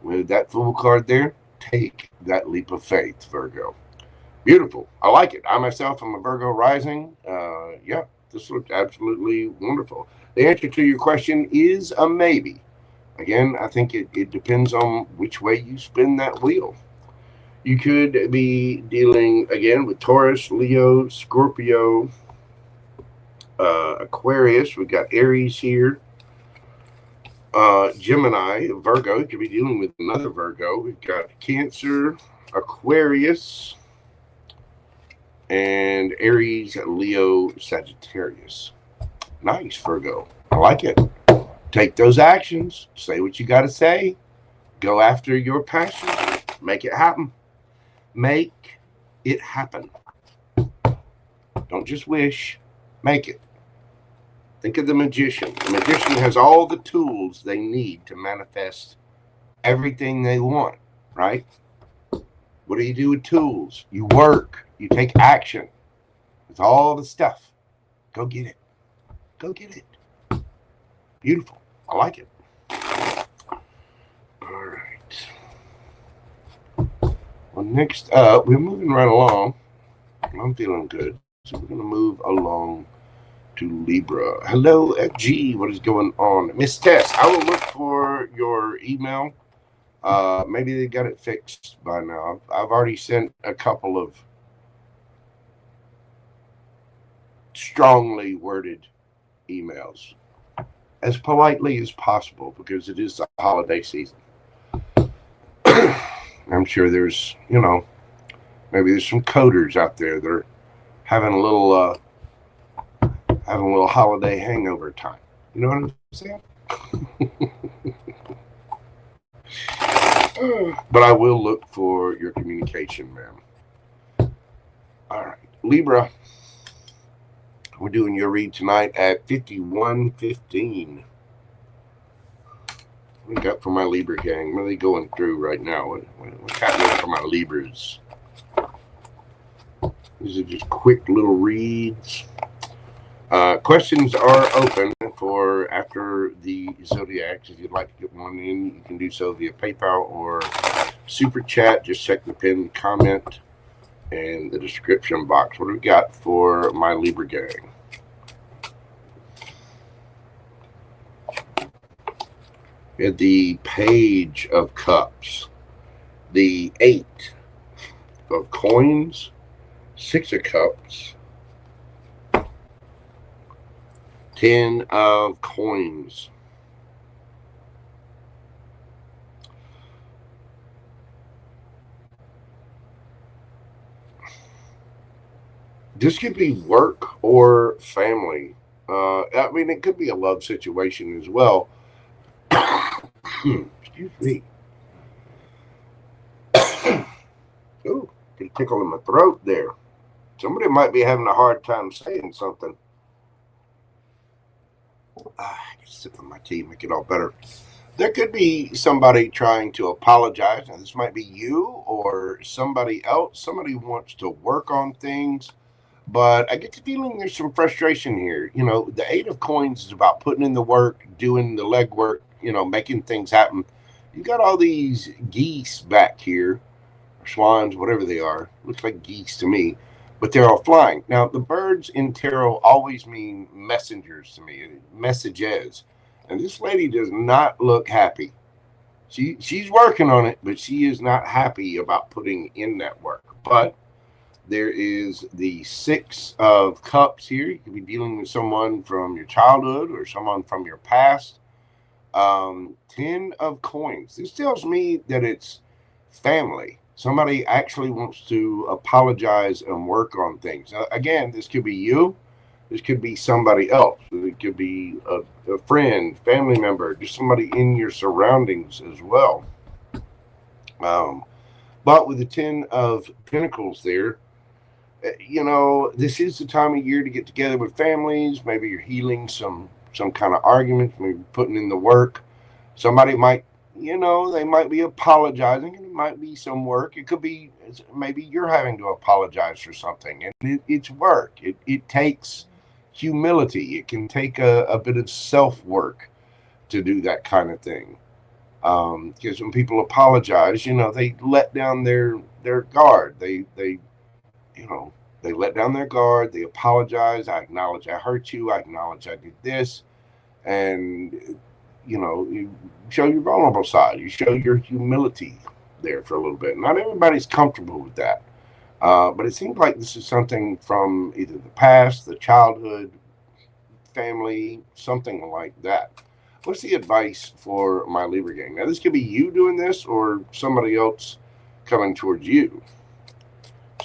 With that Fool card there, take that leap of faith, Virgo. Beautiful. I like it. I myself am a Virgo rising. Yeah, this looks absolutely wonderful. The answer to your question is a maybe. Again, I think it depends on which way you spin that wheel. You could be dealing, again, with Taurus, Leo, Scorpio, Aquarius. We've got Aries here. Gemini, Virgo. You could be dealing with another Virgo. We've got Cancer, Aquarius, and Aries, Leo, Sagittarius. Nice, Virgo. I like it. Take those actions. Say what you got to say. Go after your passion. Make it happen. Make it happen. Don't just wish. Make it. Think of the magician. The magician has all the tools they need to manifest everything they want, right? What do you do with tools? You work. You take action. It's all the stuff. Go get it. Go get it. Beautiful. I like it. All right. Well, next up, we're moving right along. I'm feeling good. So we're going to move along to Libra. Hello, FG. What is going on? Miss Tess, I will look for your email Maybe they got it fixed by now. I've already sent a couple of strongly worded emails as politely as possible because it is the holiday season. I'm sure there's, you know, maybe there's some coders out there that are having a little holiday hangover time. You know what I'm saying? But I will look for your communication, ma'am. All right, Libra. We're doing your read tonight at 51:15. What we got for my Libra gang? What are they going through right now? What's happening for my Libras? These are just quick little reads. Questions are open for after the Zodiacs. If you'd like to get one in, you can do so via PayPal or Super Chat. Just check the pinned comment and the description box. What do we got for my Libra gang? We had the Page of Cups, the 8 of Coins, 6 of Cups, 10 of Coins. This could be work or family. I mean, it could be a love situation as well. Excuse me. Ooh, get a tickle in my throat there. Somebody might be having a hard time saying something. I can sip on my tea, make it all better. There could be somebody trying to apologize. Now, this might be you or somebody else. Somebody wants to work on things, but I get the feeling there's some frustration here. You know, the 8 of Coins is about putting in the work, doing the legwork, you know, making things happen. You got all these geese back here, or swans, whatever they are. Looks like geese to me, but they're all flying. Now, the birds in tarot always mean messengers to me, messages. And this lady does not look happy. She's working on it, but she is not happy about putting in that work. But there is the 6 of Cups here. You could be dealing with someone from your childhood or someone from your past. 10 of Coins. This tells me that it's family. Somebody actually wants to apologize and work on things. Now, again, this could be you. This could be somebody else. It could be a friend, family member, just somebody in your surroundings as well. But with the 10 of Pentacles there, you know, this is the time of year to get together with families. Maybe you're healing some kind of arguments, maybe putting in the work. Somebody might, you know, they might be apologizing, and it might be some work. It could be maybe you're having to apologize for something, and it's work. It takes humility. It can take a bit of self-work to do that kind of thing. Because when people apologize, you know, they let down their guard. They you know, they let down their guard. They apologize. I acknowledge I hurt you. I acknowledge I did this. And, you know, you show your vulnerable side. You show your humility there for a little bit. Not everybody's comfortable with that. But it seems like this is something from either the past, the childhood, family, something like that. What's the advice for my Libra gang? Now, this could be you doing this or somebody else coming towards you.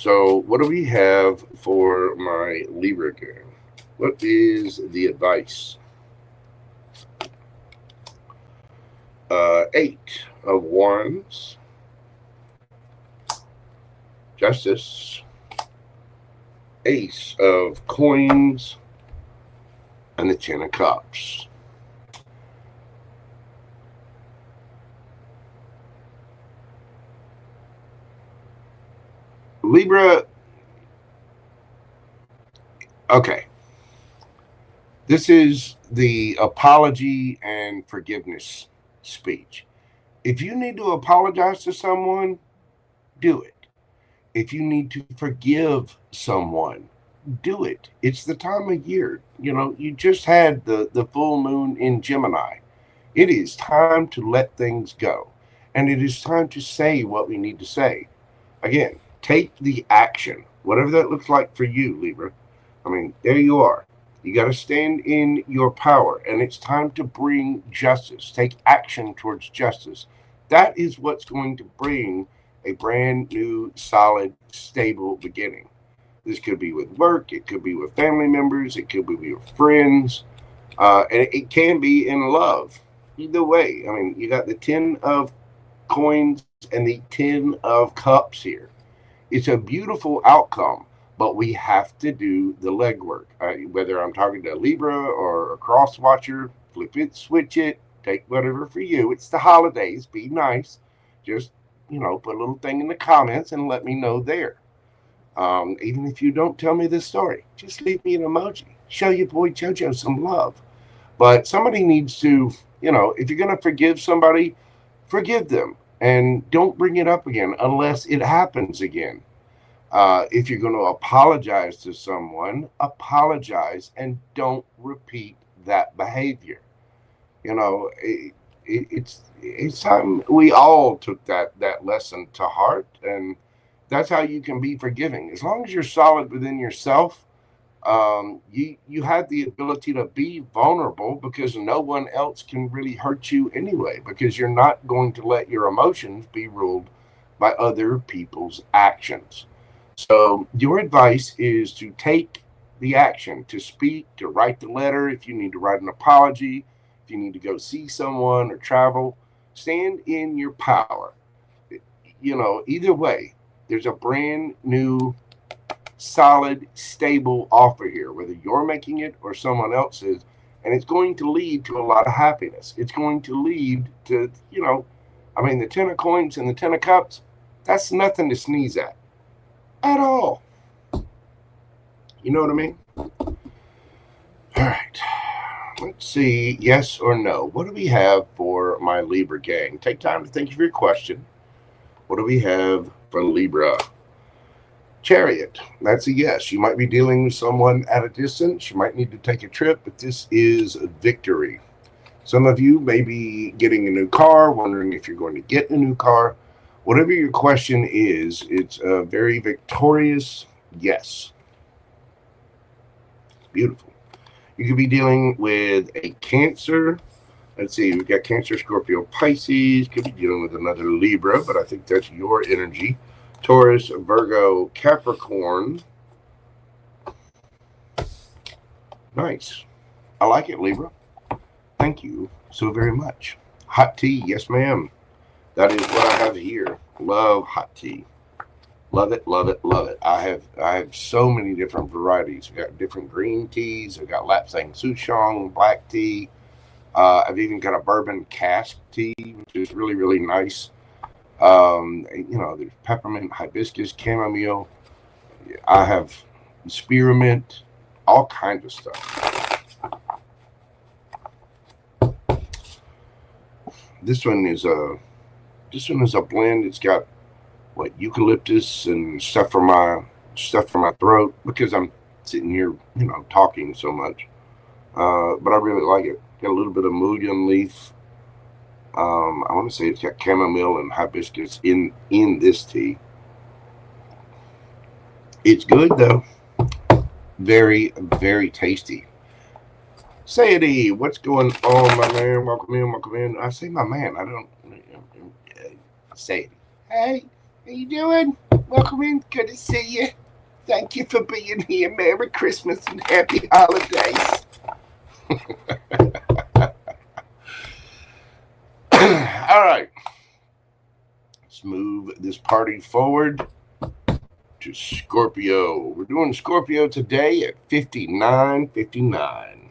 So what do we have for my Libra gang? What is the advice? 8 of Wands. Justice, Ace of Coins, and the 10 of Cups. Libra, okay. This is the apology and forgiveness speech. If you need to apologize to someone, do it. If you need to forgive someone, do it. It's the time of year. You know, you just had the full moon in Gemini. It is time to let things go. and it is time to say what we need to say. Again, take the action, whatever that looks like for you, Libra. I mean, there you are. You got to stand in your power, and it's time to bring justice. Take action towards justice. That is what's going to bring a brand new, solid, stable beginning. This could be with work. It could be with family members. It could be with friends. And it can be in love. Either way. I mean, you got the 10 of coins and the 10 of cups here. It's a beautiful outcome, but we have to do the legwork. Whether I'm talking to a Libra or a cross watcher, flip it, switch it, take whatever for you. It's the holidays. Be nice. Just, put a little thing in the comments and let me know there. Even if you don't tell me this story, just leave me an emoji. Show your boy Jojo some love. But somebody needs to, if you're going to forgive somebody, forgive them. And don't bring it up again unless it happens again. If you're going to apologize to someone, apologize and don't repeat that behavior. It's time we all took that lesson to heart, and that's how you can be forgiving. As long as you're solid within yourself, you have the ability to be vulnerable because no one else can really hurt you anyway, because you're not going to let your emotions be ruled by other people's actions. So your advice is to take the action, to speak, to write the letter. If you need to write an apology, if you need to go see someone or travel, stand in your power. Either way, there's a brand new, solid, stable offer here, whether you're making it or someone else is, and it's going to lead to a lot of happiness. It's going to lead to, the 10 of coins and the 10 of cups, that's nothing to sneeze at all. You know what I mean? All right. Let's see, yes or no. What do we have for my Libra gang? Take time to think of your question. What do we have for Libra? Chariot, that's a yes. You might be dealing with someone at a distance. You might need to take a trip, but this is victory. Some of you may be getting a new car, wondering if you're going to get a new car. Whatever your question is, it's a very victorious yes. It's beautiful. You could be dealing with a Cancer. Let's see, we've got Cancer, Scorpio, Pisces. Could be dealing with another Libra, but I think that's your energy. Taurus, Virgo, Capricorn. Nice. I like it, Libra. Thank you so very much. Hot tea, yes, ma'am. That is what I have here. Love hot tea. Love it, love it, love it. I have so many different varieties. I've got different green teas. I've got Lapsang Souchong, black tea. I've even got a bourbon cask tea, which is really, really nice. There's peppermint, hibiscus, chamomile. I have spearmint, all kinds of stuff. This one is a blend. It's got eucalyptus and stuff for my throat, because I'm sitting here, talking so much. But I really like it. Got a little bit of mullein leaf. I want to say it's got chamomile and hibiscus in this tea. It's good though. Very, very tasty. Sadie, what's going on, my man? Welcome in, welcome in. I say my man. I don't. Sadie. Hey, how you doing? Welcome in. Good to see you. Thank you for being here. Merry Christmas and happy holidays. All right. Let's move this party forward to Scorpio. We're doing Scorpio today at 59:59.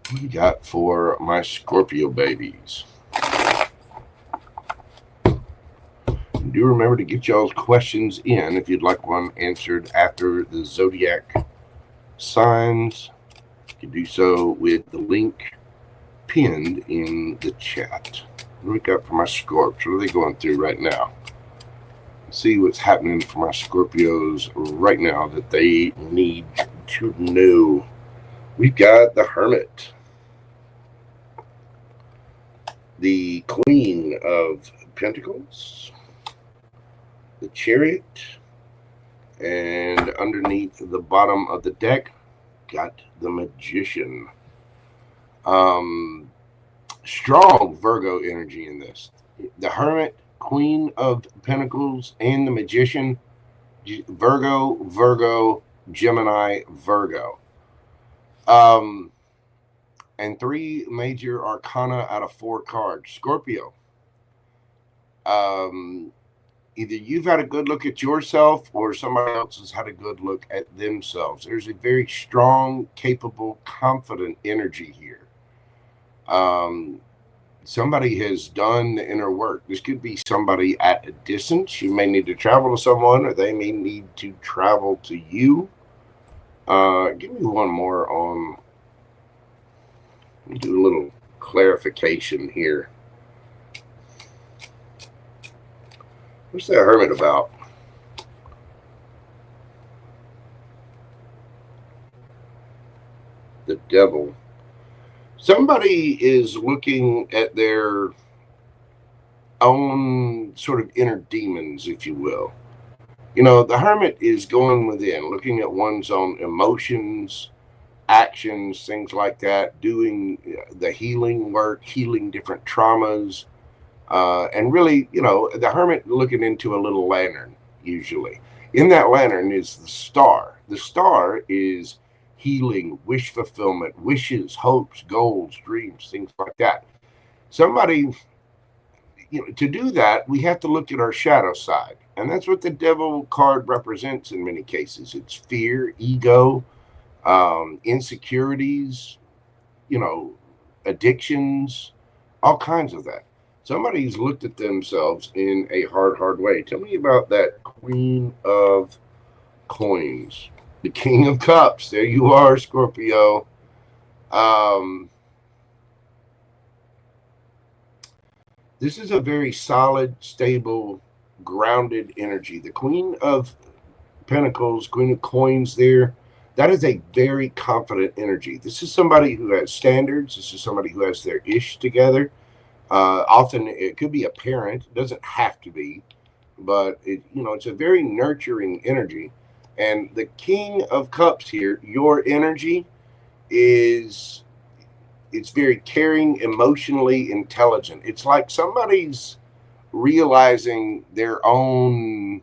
What do we got for my Scorpio babies? And do remember to get y'all's questions in if you'd like one answered after the zodiac signs. You can do so with the link pinned in the chat. What do we got for my Scorps? What are they going through right now? Let's see what's happening for my Scorpios right now that they need to know. We've got the Hermit. the Queen of Pentacles, the Chariot, and underneath the bottom of the deck, got the Magician. Strong Virgo energy in this. The Hermit, Queen of Pentacles, and the Magician. Virgo, Virgo, Gemini, Virgo. And 3 major arcana out of 4 cards. Scorpio. Either you've had a good look at yourself or somebody else has had a good look at themselves. There's a very strong, capable, confident energy here. Somebody has done the inner work. This could be somebody at a distance. You may need to travel to someone, or they may need to travel to you. Give me one more on. Let me do a little clarification here. What's that Hermit about? The Devil. Somebody is looking at their own sort of inner demons, if you will. You know, the Hermit is going within, looking at one's own emotions, actions, things like that, doing the healing work, healing different traumas. And really, you know, the Hermit looking into a little lantern, usually. In that lantern is the star. The star is healing, wish fulfillment, wishes, hopes, goals, dreams, things like that. Somebody, you know, to do that, we have to look at our shadow side. And that's what the Devil card represents in many cases. It's fear, ego, insecurities, you know, addictions, all kinds of that. Somebody's looked at themselves in a hard way. Tell me about that Queen of Coins. The King of Cups. There you are, Scorpio. This is a very solid, stable, grounded energy. The Queen of Pentacles, Queen of Coins there, that is a very confident energy. This is somebody who has standards. This is somebody who has their ish together. Often it could be a parent. It doesn't have to be. But, it's a very nurturing energy. And the King of Cups here, your energy it's very caring, emotionally intelligent. It's like somebody's realizing their own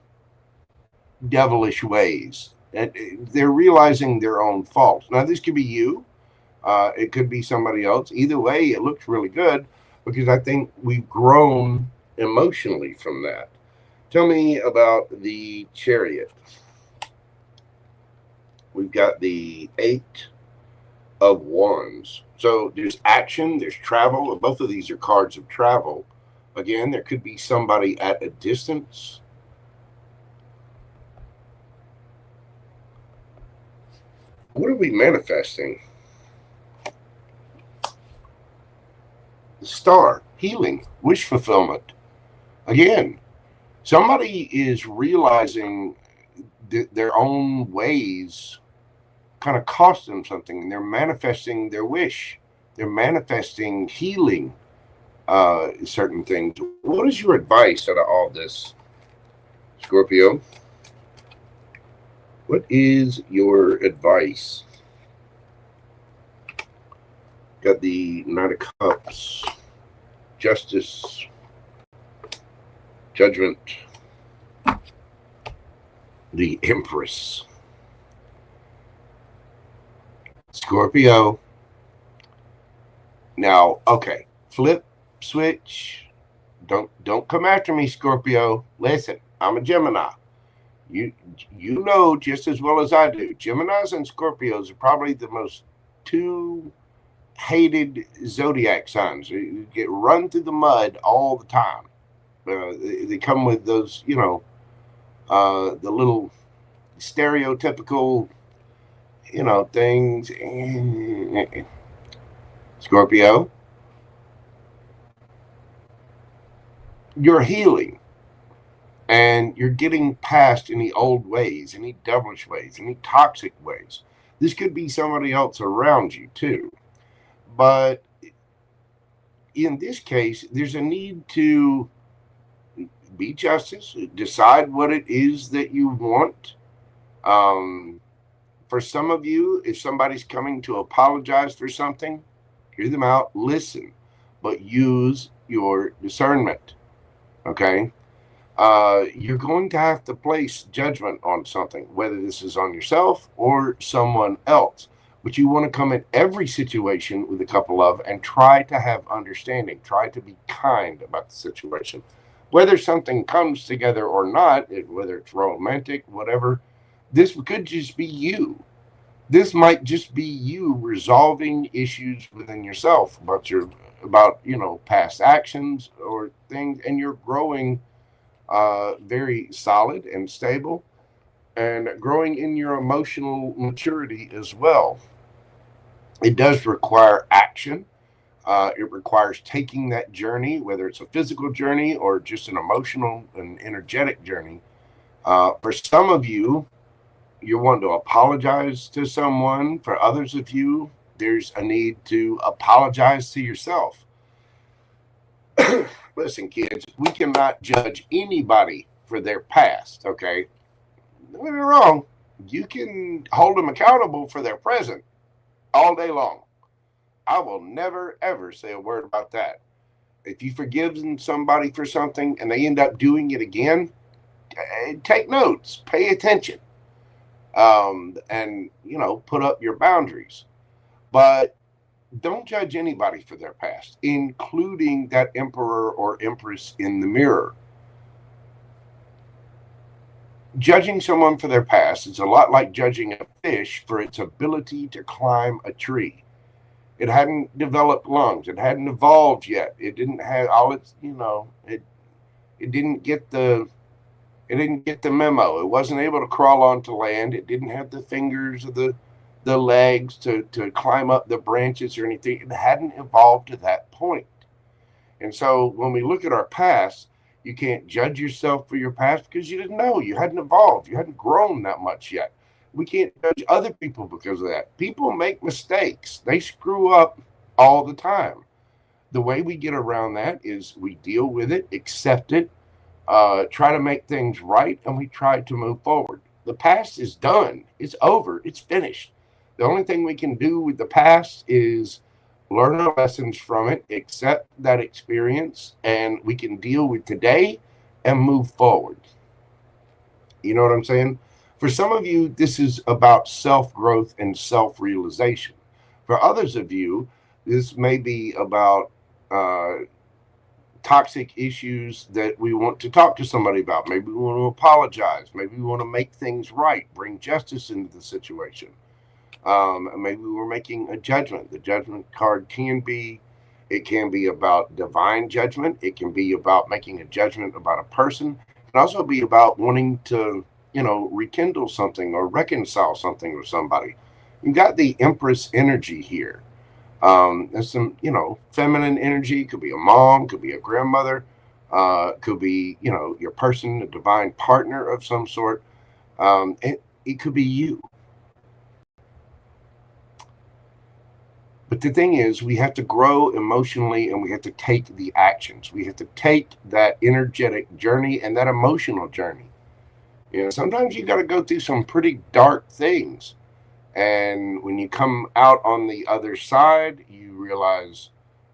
devilish ways. They're realizing their own faults. Now, this could be you. It could be somebody else. Either way, it looks really good because I think we've grown emotionally from that. Tell me about the Chariot. We've got the 8 of Wands. So there's action, there's travel. Both of these are cards of travel. Again, there could be somebody at a distance. What are we manifesting? The Star, healing, wish fulfillment. Again, somebody is realizing their own ways kind of cost them something, and they're manifesting their wish. They're manifesting healing, certain things. What is your advice out of all this, Scorpio? What is your advice? Got the Knight of Cups, Justice, Judgment, the Empress. Scorpio. Now, okay, flip, switch. Don't come after me, Scorpio. Listen, I'm a Gemini. You know just as well as I do. Geminis and Scorpios are probably the most 2 hated zodiac signs. You get run through the mud all the time. They come with those, the little stereotypical, things. Scorpio, you're healing. And you're getting past any old ways, any devilish ways, any toxic ways. This could be somebody else around you too. But in this case, there's a need to be justice, decide what it is that you want. For some of you, if somebody's coming to apologize for something, hear them out, listen, but use your discernment, okay? You're going to have to place judgment on something, whether this is on yourself or someone else. But you want to come at every situation with a couple of and try to have understanding, try to be kind about the situation. Whether something comes together or not, whether it's romantic, whatever, this could just be you. This might just be you resolving issues within yourself about past actions or things, and you're growing very solid and stable, and growing in your emotional maturity as well. It does require action. It requires taking that journey, whether it's a physical journey or just an emotional and energetic journey. For some of you, you want to apologize to someone. For others of you, there's a need to apologize to yourself. Listen, kids, we cannot judge anybody for their past, okay? Don't get me wrong. You can hold them accountable for their present all day long. I will never, ever say a word about that. If you forgive somebody for something and they end up doing it again, take notes, pay attention, and, put up your boundaries. But don't judge anybody for their past, including that emperor or empress in the mirror. Judging someone for their past is a lot like judging a fish for its ability to climb a tree. It hadn't developed lungs. It hadn't evolved yet. It didn't have all its, it didn't get the memo. It wasn't able to crawl onto land. It didn't have the fingers or the legs to climb up the branches or anything. It hadn't evolved to that point. And so when we look at our past, you can't judge yourself for your past because you didn't know. You hadn't evolved. You hadn't grown that much yet. We can't judge other people because of that. People make mistakes. They screw up all the time. The way we get around that is we deal with it, accept it, try to make things right, and we try to move forward. The past is done. It's over. It's finished. The only thing we can do with the past is learn our lessons from it, accept that experience, and we can deal with today and move forward. You know what I'm saying? For some of you, this is about self-growth and self-realization. For others of you, this may be about toxic issues that we want to talk to somebody about. Maybe we want to apologize. Maybe we want to make things right, bring justice into the situation. Maybe we're making a judgment. The judgment card can be about divine judgment. It can be about making a judgment about a person. It can also be about wanting to, rekindle something or reconcile something with somebody. You've got the Empress energy here. There's some, feminine energy. Could be a mom, could be a grandmother, could be, your person, a divine partner of some sort. It could be you. But the thing is, we have to grow emotionally and we have to take the actions. We have to take that energetic journey and that emotional journey. Sometimes you got to go through some pretty dark things. And when you come out on the other side, you realize,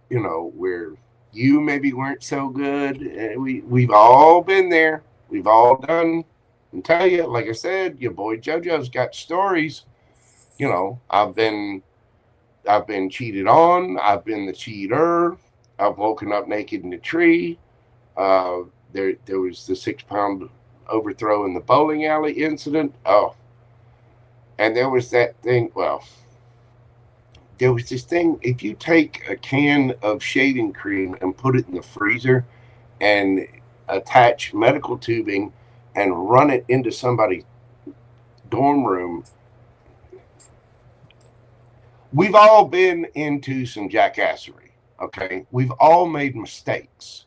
where you maybe weren't so good. We've all been there. We've all done. And tell you, like I said, your boy JoJo's got stories. I've been cheated on. I've been the cheater. I've woken up naked in a tree. There was the 6-pound overthrow in the bowling alley incident. Oh, and there was that thing. Well, there was this thing. If you take a can of shaving cream and put it in the freezer and attach medical tubing and run it into somebody's dorm room, we've all been into some jackassery, okay? We've all made mistakes.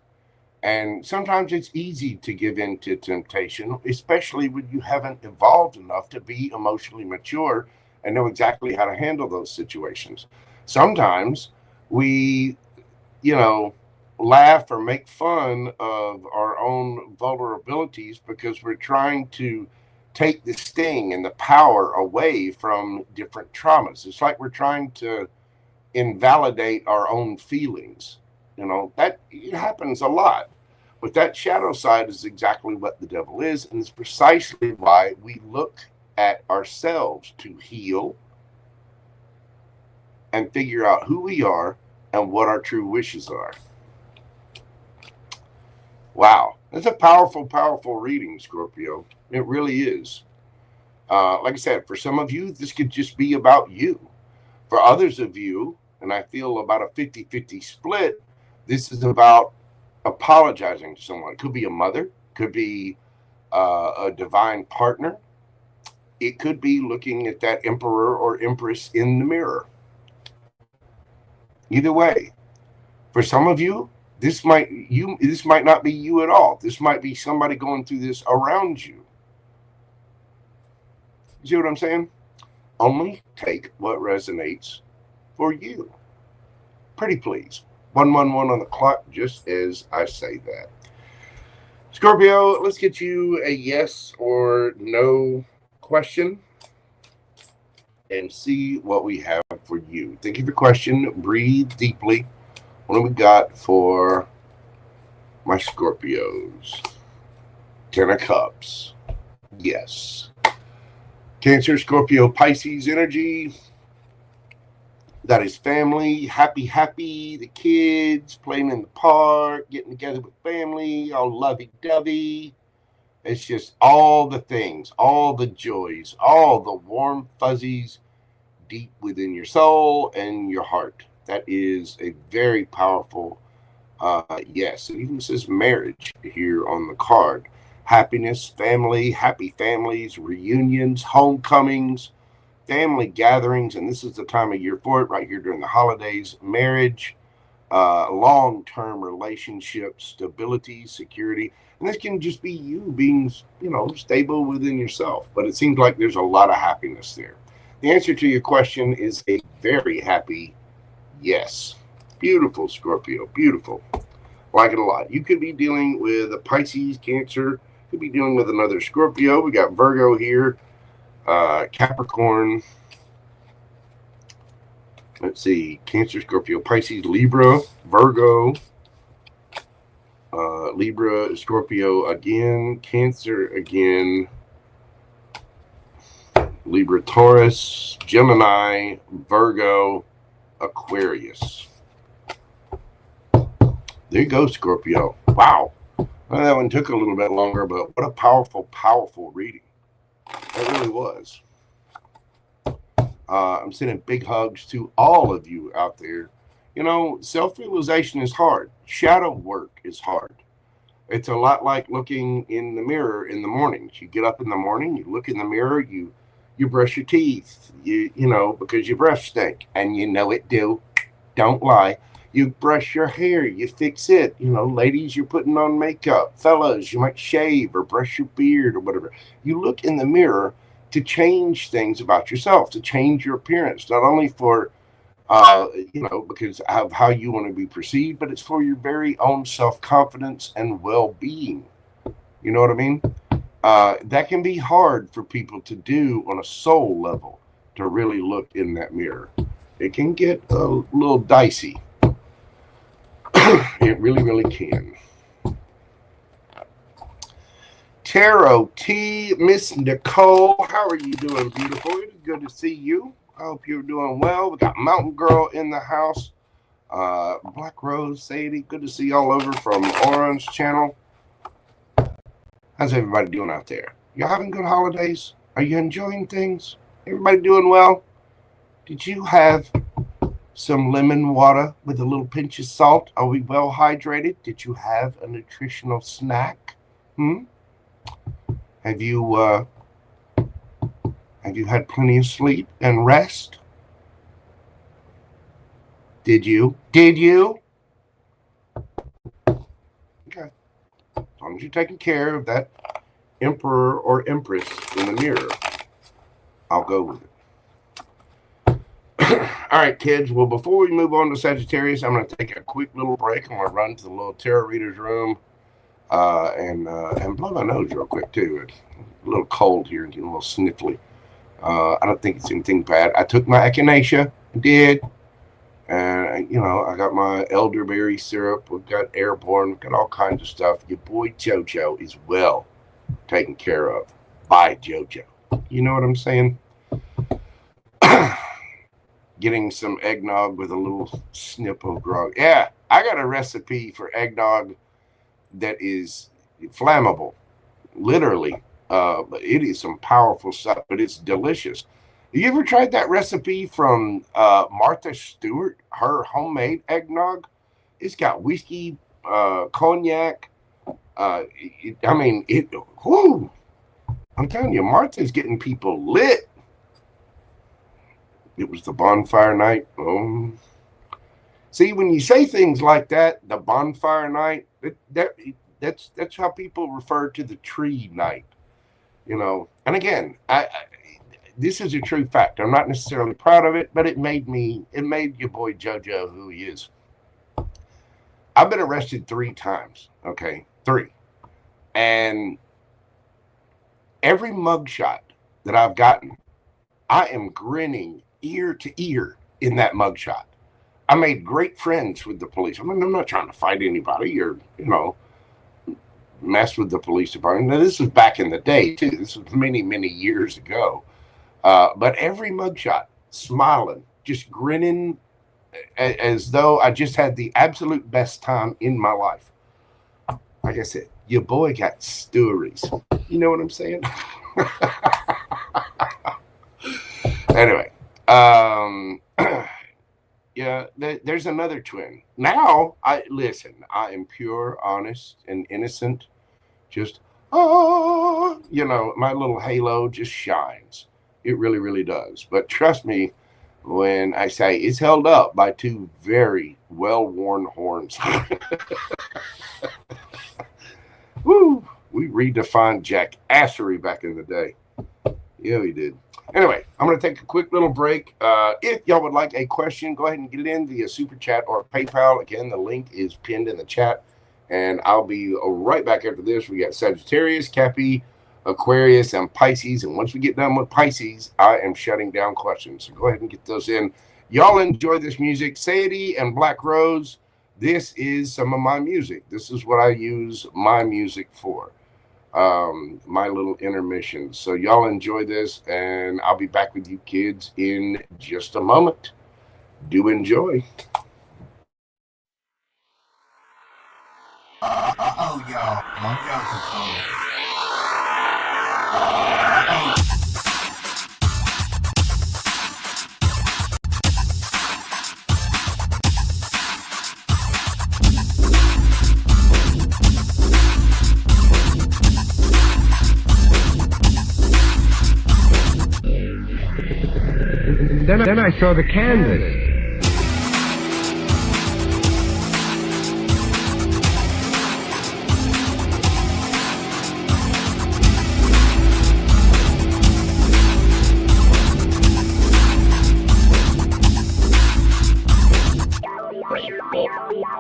And sometimes it's easy to give in to temptation, especially when you haven't evolved enough to be emotionally mature and know exactly how to handle those situations. Sometimes we you know, laugh or make fun of our own vulnerabilities because we're trying to take the sting and the power away from different traumas. It's like we're trying to invalidate our own feelings. You know, that it happens a lot. But that shadow side is exactly what the devil is, and it's precisely why we look at ourselves to heal and figure out who we are and what our true wishes are. Wow, that's a powerful, powerful reading, Scorpio. It really is. Like I said, for some of you, this could just be about you. For others of you, and I feel about a 50-50 split, this is about apologizing to someone. It could be a mother, could be a divine partner. It could be looking at that emperor or empress in the mirror. Either way, for some of you, this might not be you at all. This might be somebody going through this around you. You see what I'm saying? Only take what resonates for you. Pretty please. 111 on the clock, just as I say that. Scorpio, let's get you a yes or no question and see what we have for you. Think of your question. Breathe deeply. What do we got for my Scorpios? 10 of Cups. Yes. Cancer, Scorpio, Pisces energy. That is family, happy, the kids playing in the park, getting together with family, all lovey-dovey. It's just all the things, all the joys, all the warm fuzzies deep within your soul and your heart. That is a very powerful yes. It even says marriage here on the card. Happiness, family, happy families, reunions, homecomings, family gatherings, and this is the time of year for it right here during the holidays. Marriage, long-term relationships, stability, security, and this can just be you being, stable within yourself. But it seems like there's a lot of happiness there. The answer to your question is a very happy yes. Beautiful, Scorpio, beautiful. Like it a lot. You could be dealing with a Pisces, Cancer, could be dealing with another Scorpio. We got Virgo here. Capricorn, let's see, Cancer, Scorpio, Pisces, Libra, Virgo, Libra, Scorpio again, Cancer again, Libra, Taurus, Gemini, Virgo, Aquarius. There you go, Scorpio. Wow. Well, that one took a little bit longer, but what a powerful, powerful reading. It really was. I'm sending big hugs to all of you out there. Self-realization is hard. Shadow work is hard. It's a lot like looking in the mirror in the mornings. You get up in the morning, you look in the mirror, you brush your teeth, because your breath stink, and it do. Don't lie. You brush your hair, you fix it. Ladies, you're putting on makeup. Fellas, you might shave or brush your beard or whatever. You look in the mirror to change things about yourself, to change your appearance, not only for, because of how you want to be perceived, but it's for your very own self-confidence and well-being. You know what I mean? That can be hard for people to do on a soul level, to really look in that mirror. It can get a little dicey. It really, really can. Tarot T, Miss Nicole, how are you doing, beautiful? It's good to see you. I hope you're doing well. We got Mountain Girl in the house. Black Rose, Sadie, good to see you all over from Orange Channel. How's everybody doing out there? You having good holidays? Are you enjoying things? Everybody doing well? Did you have some lemon water with a little pinch of salt? Are we well hydrated? Did you have a nutritional snack? Have you had plenty of sleep and rest? Did you? Okay. As long as you're taking care of that emperor or empress in the mirror, I'll go with it. All right, kids. Well, before we move on to Sagittarius, I'm going to take a quick little break. I'm going to run to the little tarot reader's room and blow my nose real quick, too. It's a little cold here and getting a little sniffly. I don't think it's anything bad. I took my echinacea. I did. And, you know, I got my elderberry syrup. We've got airborne. We've got all kinds of stuff. Your boy JoJo is well taken care of by JoJo. You know what I'm saying? Getting some eggnog with a little snip of grog. Yeah, I got a recipe for eggnog that is flammable. Literally. It is some powerful stuff, but it's delicious. You ever tried that recipe from Martha Stewart, her homemade eggnog? It's got whiskey, cognac. Whoo! I'm telling you, Martha's getting people lit. It was the bonfire night. Oh. See, when you say things like that, the bonfire night, that's how people refer to the tree night. You know, and again, this is a true fact. I'm not necessarily proud of it, but it made your boy JoJo who he is. I've been arrested 3 times. Okay, 3. And every mugshot that I've gotten, I am grinning ear to ear in that mugshot. I made great friends with the police. I mean, I'm not trying to fight anybody or, you know, mess with the police department. Now, this was back in the day, too. This was many, many years ago. But every mugshot, smiling, just grinning as though I just had the absolute best time in my life. Like I said, your boy got stories. You know what I'm saying? Anyway, yeah, there's another twin. Now, listen, I am pure, honest, and innocent. Just, you know, my little halo just shines. It really, really does. But trust me when I say it's held up by 2 very well-worn horns. Woo! We redefined jackassery back in the day. Yeah, we did. Anyway, I'm going to take a quick little break. If y'all would like a question, go ahead and get it in via Super Chat or PayPal. Again, the link is pinned in the chat. And I'll be right back after this. We got Sagittarius, Cappy, Aquarius, and Pisces. And once we get done with Pisces, I am shutting down questions. So go ahead and get those in. Y'all enjoy this music. Sadie and Black Rose, this is some of my music. This is what I use my music for. My little intermission. So y'all enjoy this, and I'll be back with you kids in just a moment. Do enjoy. Oh, y'all. Mojo control. Then I saw the canvas.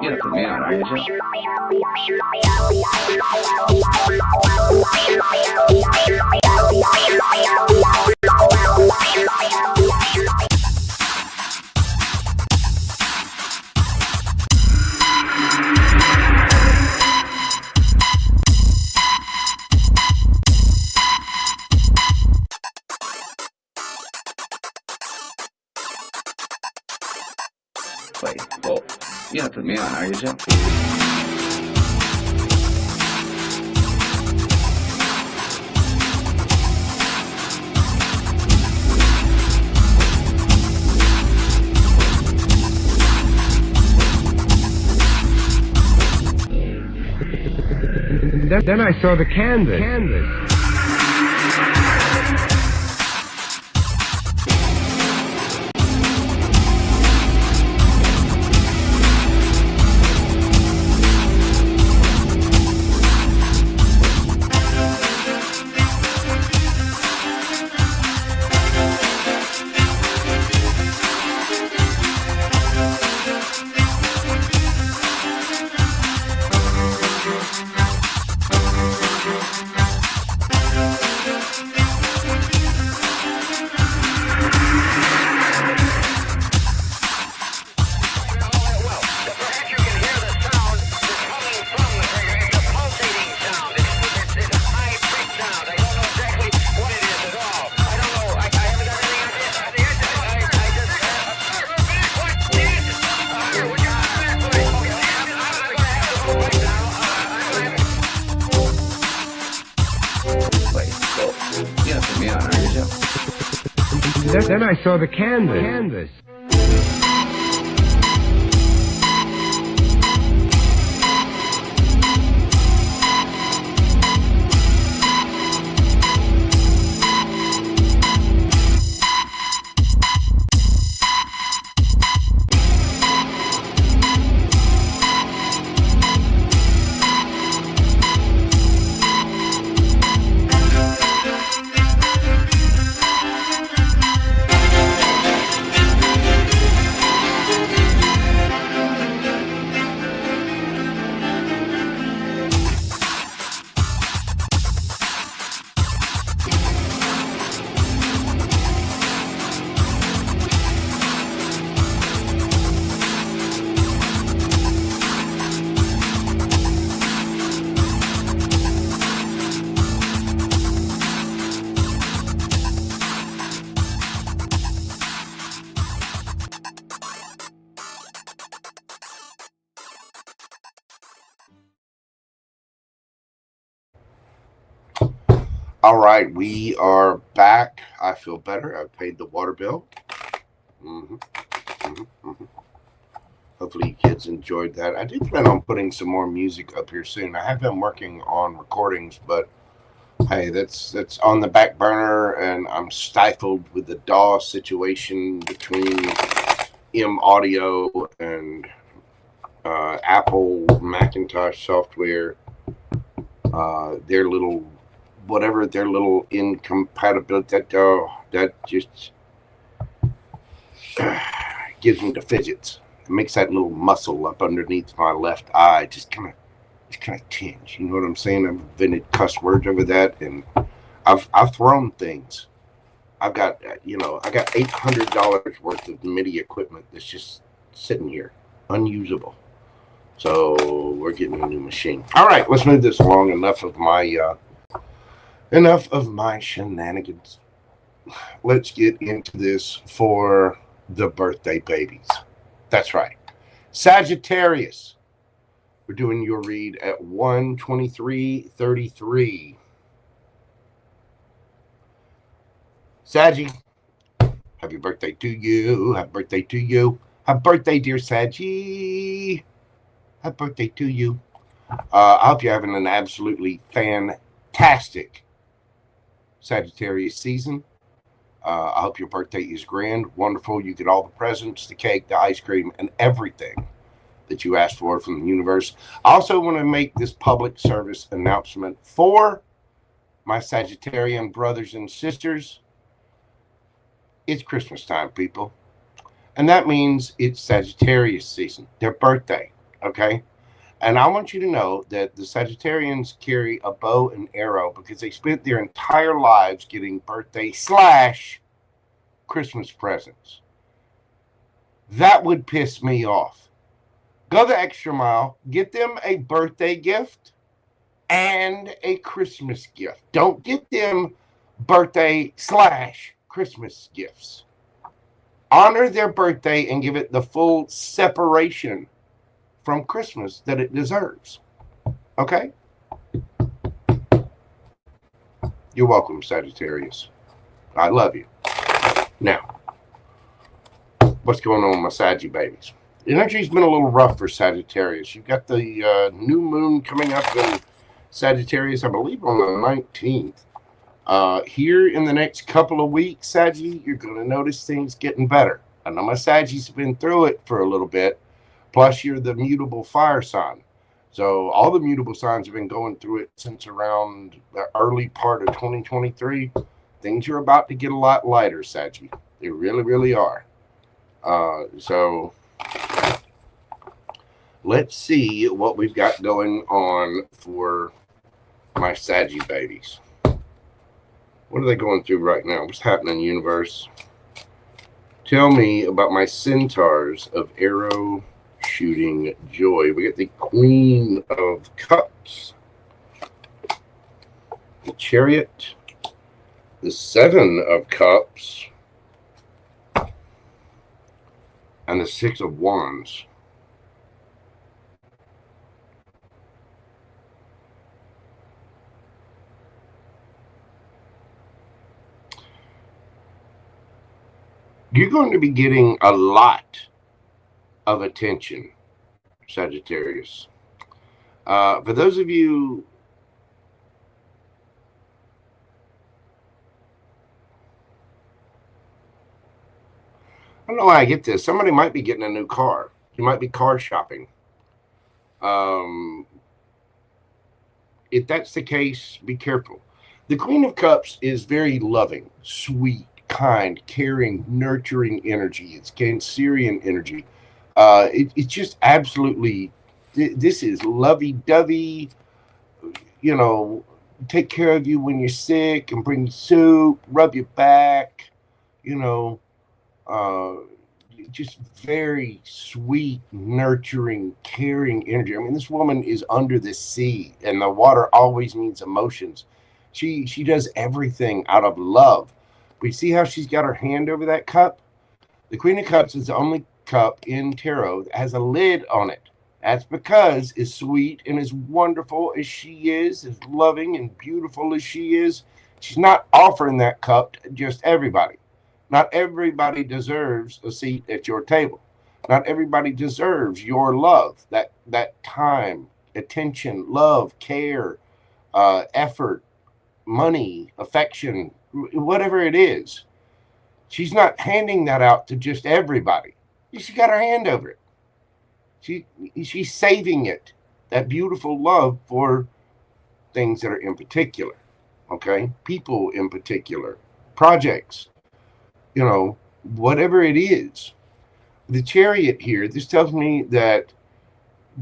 You're the man, are you? Wait, well, you're not the man, are you, Joe? Then I saw the canvas. Then I saw the canvas. All right, we are back. I feel better. I've paid the water bill. Hopefully you kids enjoyed that. I do plan on putting some more music up here soon. I have been working on recordings, but hey, that's on the back burner, and I'm stifled with the DAW situation between M Audio and Apple Macintosh software. Their little whatever, their little incompatibility, that just gives me the fidgets. It makes that little muscle up underneath my left eye just kind of tinge. You know what I'm saying? I've invented cuss words over that, and I've thrown things. I've got I got $800 worth of MIDI equipment that's just sitting here, unusable. So we're getting a new machine. All right, let's move this along. Enough of my shenanigans. Let's get into this for the birthday babies. That's right. Sagittarius. We're doing your read at 1:23:33. Saggy, happy birthday to you. Happy birthday to you. Happy birthday, dear Saggy. Happy birthday to you. I hope you're having an absolutely fantastic Sagittarius season. I hope your birthday is grand, wonderful. You get all the presents, the cake, the ice cream, and everything that you asked for from the universe. I also want to make this public service announcement for my Sagittarian brothers and sisters. It's Christmas time, people. And that means it's Sagittarius season, their birthday, okay? And I want you to know that the Sagittarians carry a bow and arrow because they spent their entire lives getting birthday / Christmas presents. That would piss me off. Go the extra mile. Get them a birthday gift and a Christmas gift. Don't get them birthday / Christmas gifts. Honor their birthday and give it the full separation from Christmas that it deserves. Okay? You're welcome, Sagittarius. I love you. Now, what's going on with my Saggy babies? The energy's been a little rough for Sagittarius. You've got the new moon coming up in Sagittarius, I believe, on the 19th. Here in the next couple of weeks, Saggy, you're going to notice things getting better. I know my Saggies have been through it for a little bit. Plus, you're the mutable fire sign. So all the mutable signs have been going through it since around the early part of 2023. Things are about to get a lot lighter, Saggy. They really, really are. So let's see what we've got going on for my Saggy babies. What are they going through right now? What's happening, universe? Tell me about my centaurs of arrow shooting joy. We got the Queen of Cups, the Chariot, the Seven of Cups, and the Six of Wands. you're going to be getting a lot of attention, Sagittarius. For those of you I don't know why I get this. Somebody might be getting a new car. You might be car shopping. If that's the case, be careful. The Queen of Cups is very loving, sweet, kind, caring, nurturing energy. It's Cancerian energy. It's just absolutely, this is lovey-dovey, you know, take care of you when you're sick and bring you soup, rub your back, you know, just very sweet, nurturing, caring energy. I mean, this woman is under the sea, and the water always means emotions. She does everything out of love. But you see how she's got her hand over that cup? The Queen of Cups is the only cup in tarot that has a lid on it. That's because as sweet and as wonderful as she is, as loving and beautiful as she is, she's not offering that cup to just everybody. Not everybody deserves a seat at your table. Not everybody deserves your love, that time, attention, love, care, effort, money, affection, whatever it is. She's not handing that out to just everybody. She got her hand over it. She's saving it, that beautiful love, for things that are in particular, okay? People in particular, projects, you know, whatever it is. The Chariot here, this tells me that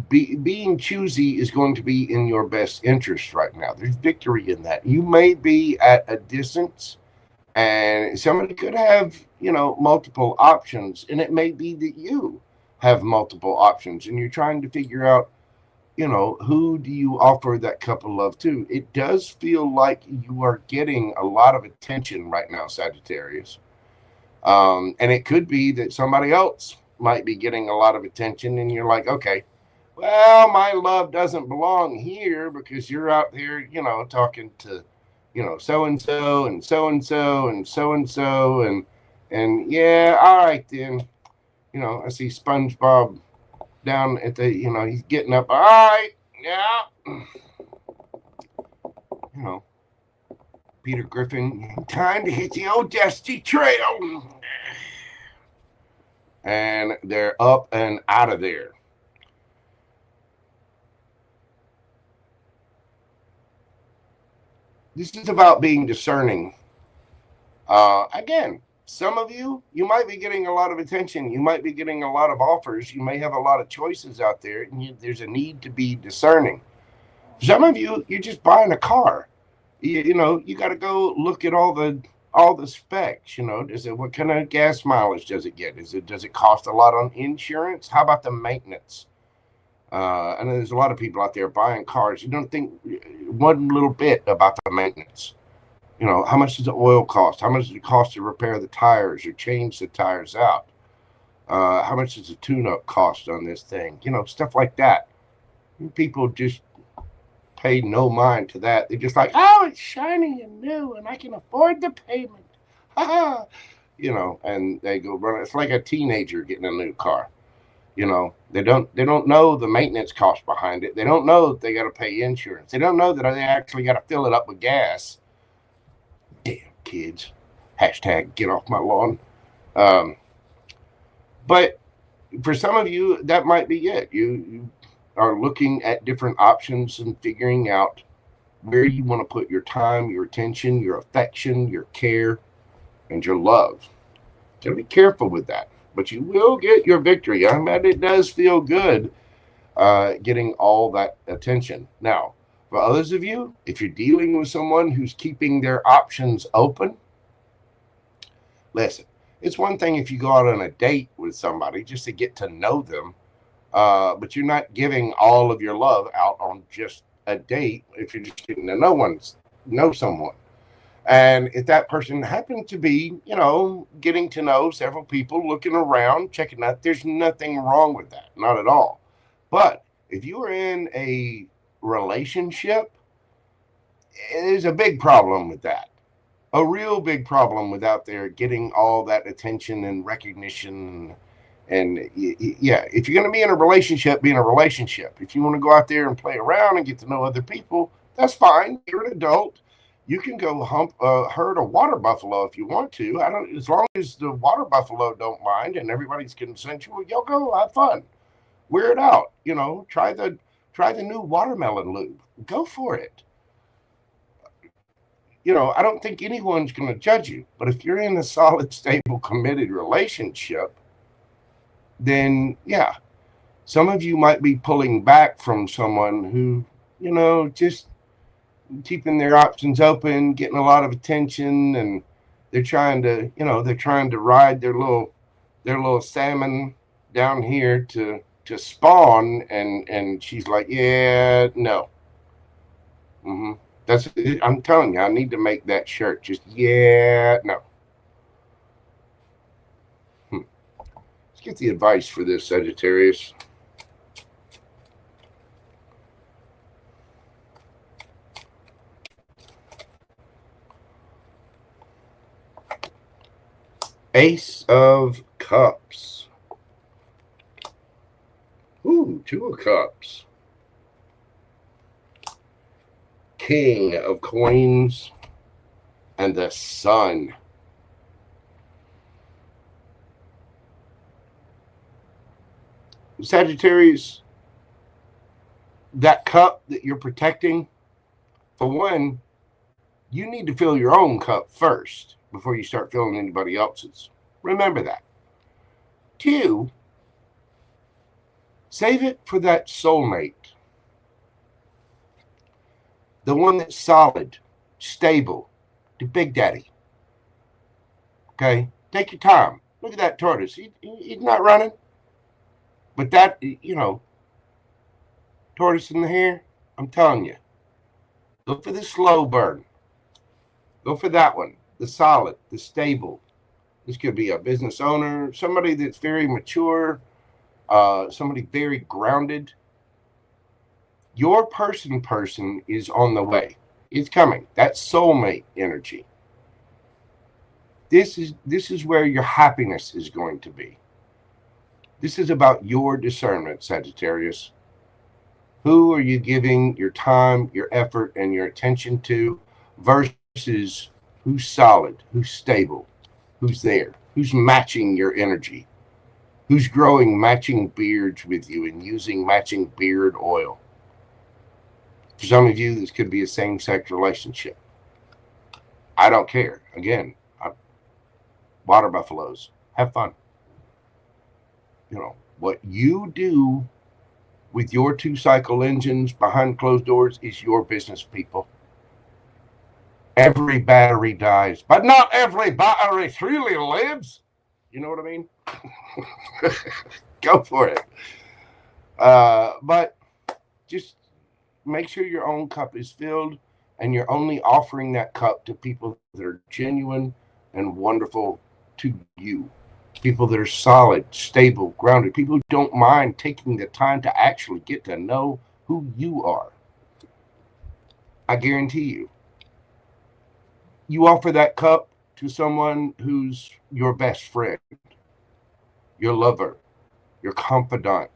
being choosy is going to be in your best interest right now. There's victory in that. You may be at a distance, and somebody could have, you know, multiple options, and it may be that you have multiple options, and you're trying to figure out, you know, who do you offer that cup of love to? It does feel like you are getting a lot of attention right now, Sagittarius. And it could be that somebody else might be getting a lot of attention, and you're like, okay, well, my love doesn't belong here because you're out there, you know, talking to, you know, so-and-so and so-and-so and so-and-so. And yeah, all right then. You know, I see SpongeBob down at the, you know, he's getting up. All right, yeah. You know, Peter Griffin, time to hit the old dusty trail. And they're up and out of there. This is about being discerning. Again, some of you might be getting a lot of attention. You might be getting a lot of offers. You may have a lot of choices out there, and there's a need to be discerning. Some of you, you're just buying a car. You know, you got to go look at all the specs. You know, what kind of gas mileage does it get? Does it cost a lot on insurance? How about the maintenance? I know there's a lot of people out there buying cars. You don't think one little bit about the maintenance. You know, how much does the oil cost? How much does it cost to repair the tires or change the tires out? How much does a tune-up cost on this thing? You know, stuff like that. People just pay no mind to that. They're just like, oh, it's shiny and new, and I can afford the payment. You know, and they go run. It's like a teenager getting a new car. You know, they don't know the maintenance cost behind it. They don't know that they got to pay insurance. They don't know that they actually got to fill it up with gas. Damn kids. Hashtag get off my lawn. But for some of you, that might be it. You are looking at different options and figuring out where you want to put your time, your attention, your affection, your care, and your love. So be careful with that. But you will get your victory. I mean, it does feel good getting all that attention. Now, for others of you, if you're dealing with someone who's keeping their options open, listen, it's one thing if you go out on a date with somebody just to get to know them, but you're not giving all of your love out on just a date if you're just getting to know someone. And if that person happened to be, you know, getting to know several people, looking around, checking out, there's nothing wrong with that. Not at all. But if you are in a relationship, there's a big problem with that. a real big problem with out there getting all that attention and recognition. And yeah, if you're going to be in a relationship, be in a relationship. If you want to go out there and play around and get to know other people, that's fine. You're an adult. You can go herd a water buffalo if you want to. I don't, as long as the water buffalo don't mind and everybody's consensual, y'all go have fun. Wear it out. You know, try the new watermelon lube. Go for it. You know, I don't think anyone's going to judge you. But if you're in a solid, stable, committed relationship, then yeah, some of you might be pulling back from someone who, you know, just keeping their options open, getting a lot of attention, and they're trying to, you know, they're trying to ride their little salmon down here to spawn, and she's like, yeah, no. That's, I'm telling you, I need to make that shirt. Just, yeah, no. Let's get the advice for this, Sagittarius. Ace of Cups. Ooh, Two of Cups. King of Coins. And the Sun. Sagittarius, that cup that you're protecting, for one, you need to fill your own cup first before you start filling anybody else's. Remember that. Two, save it for that soulmate. The one that's solid, stable, the Big Daddy. Okay? Take your time. Look at that tortoise. He's not running. But that, you know, tortoise in the hair, I'm telling you, look for the slow burn. Go for that one. The solid, the stable. This could be a business owner, somebody that's very mature, somebody very grounded. Your person is on the way. It's coming. That's soulmate energy. This is where your happiness is going to be. This is about your discernment, Sagittarius. Who are you giving your time, your effort, and your attention to versus who's solid, who's stable, who's there, who's matching your energy, who's growing matching beards with you and using matching beard oil. For some of you, this could be a same-sex relationship. I don't care. Again, water buffaloes. Have fun. You know, what you do with your 2-cycle engines behind closed doors is your business, people. Every battery dies, but not every battery truly lives. You know what I mean? Go for it. But just make sure your own cup is filled, and you're only offering that cup to people that are genuine and wonderful to you. People that are solid, stable, grounded. People who don't mind taking the time to actually get to know who you are. I guarantee you. You offer that cup to someone who's your best friend, your lover, your confidant.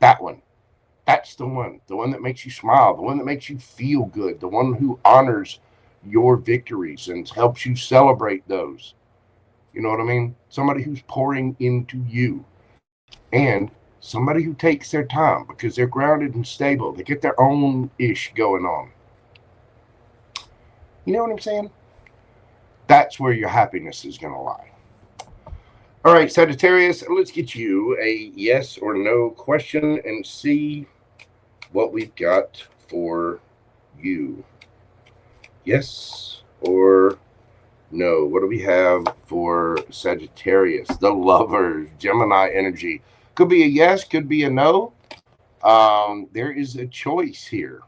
That one. That's the one that makes you smile, the one that makes you feel good, the one who honors your victories and helps you celebrate those. You know what I mean? Somebody who's pouring into you, and somebody who takes their time because they're grounded and stable. They get their own ish going on. You know what I'm saying? That's where your happiness is going to lie. All right, Sagittarius, let's get you a yes or no question and see what we've got for you. Yes or no? What do we have for Sagittarius? The lovers, Gemini energy. Could be a yes, could be a no. There is a choice here,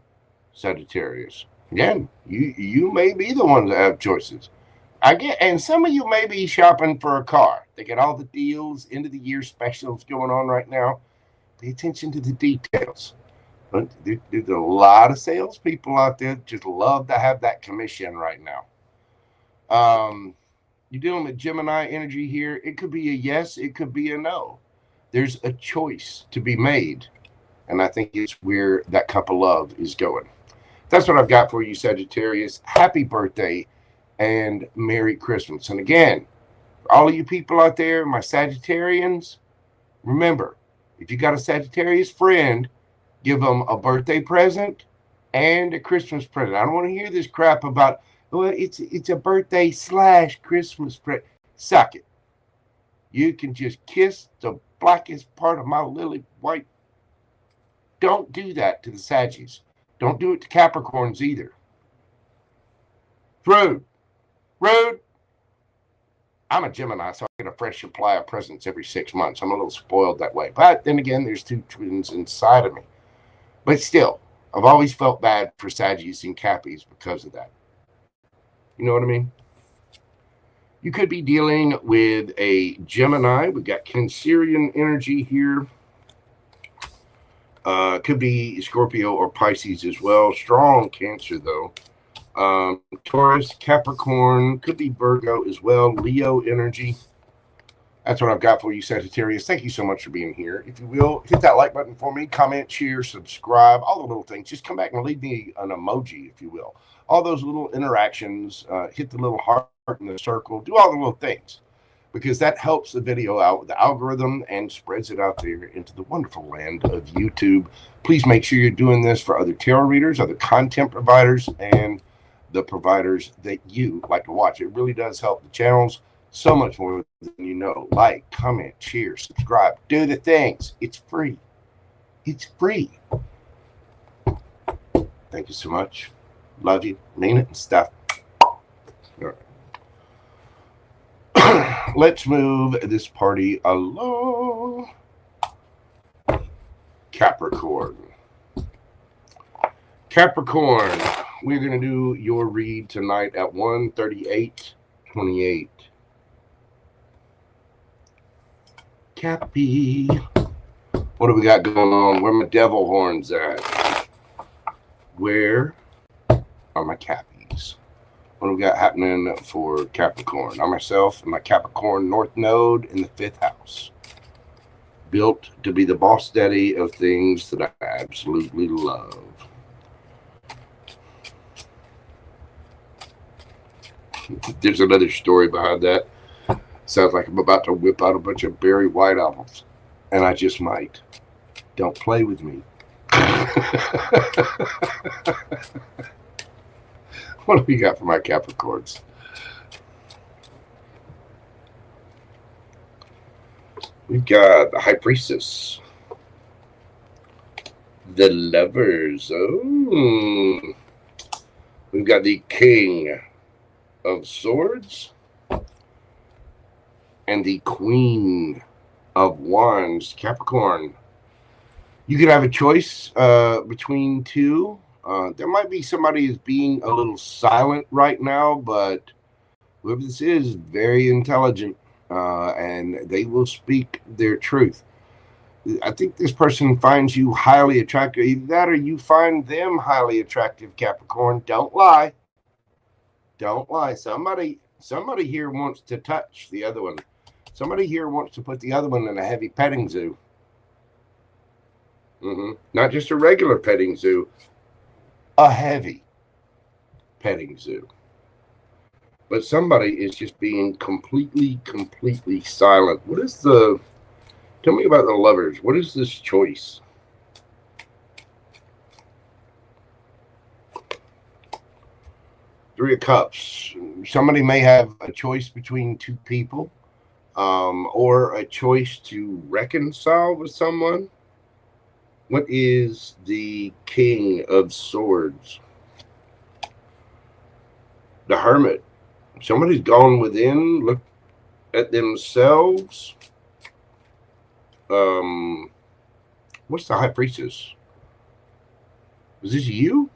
Sagittarius. Again, you may be the ones that have choices. And some of you may be shopping for a car. They get all the deals, end of the year specials going on right now. Pay attention to the details. There's a lot of salespeople out there that just love to have that commission right now. You're dealing with Gemini energy here. It could be a yes, it could be a no. There's a choice to be made. And I think it's where that cup of love is going. That's what I've got for you, Sagittarius. Happy birthday and Merry Christmas. And again, for all of you people out there, my Sagittarians, remember, if you got a Sagittarius friend, give them a birthday present and a Christmas present. I don't want to hear this crap about, well, it's a birthday / Christmas present. Suck it. You can just kiss the blackest part of my lily white. Don't do that to the Saggies. Don't do it to Capricorns either. Rude. I'm a Gemini, so I get a fresh supply of presents every 6 months. I'm a little spoiled that way. But then again, there's 2 twins inside of me. But still, I've always felt bad for Saggies and Cappies because of that. You know what I mean? You could be dealing with a Gemini. We've got Cancerian energy here. Could be Scorpio or Pisces as well. Strong Cancer, though. Taurus, Capricorn, could be Virgo as well. Leo energy. That's what I've got for you, Sagittarius. Thank you so much for being here. If you will, hit that like button for me. Comment, share, subscribe, all the little things. Just come back and leave me an emoji, if you will. All those little interactions. Hit the little heart in the circle. Do all the little things, because that helps the video out with the algorithm and spreads it out there into the wonderful land of YouTube. Please make sure you're doing this for other tarot readers, other content providers, and the providers that you like to watch. It really does help the channels so much more than you know. Like, comment, share, subscribe, do the things. It's free. It's free. Thank you so much. Love you. Mean it and stuff. All right. Let's move this party along. Capricorn. Capricorn, we're going to do your read tonight at 1:38:28. Cappy. What do we got going on? Where are my devil horns at? Where are my Cappies? What do we got happening for Capricorn? I myself and my Capricorn North Node in the 5th house. Built to be the boss daddy of things that I absolutely love. There's another story behind that. Sounds like I'm about to whip out a bunch of Barry White albums. And I just might. Don't play with me. What do we got for my Capricorns? We've got the High Priestess. The Lovers. Oh. We've got the King of Swords. And the Queen of Wands. Capricorn. You could have a choice between two. There might be somebody who's being a little silent right now, but whoever this is very intelligent, and they will speak their truth. I think this person finds you highly attractive. Either that or you find them highly attractive, Capricorn. Don't lie. Don't lie. Somebody here wants to touch the other one. Somebody here wants to put the other one in a heavy petting zoo. Not just a regular petting zoo. A heavy petting zoo. But somebody is just being completely silent. What is the... Tell me about the Lovers. What is this choice? Three of Cups. Somebody may have a choice between two people, or a choice to reconcile with someone. What is the King of Swords? The Hermit. Somebody's gone within, looked at themselves. What's the High Priestess? Is this you?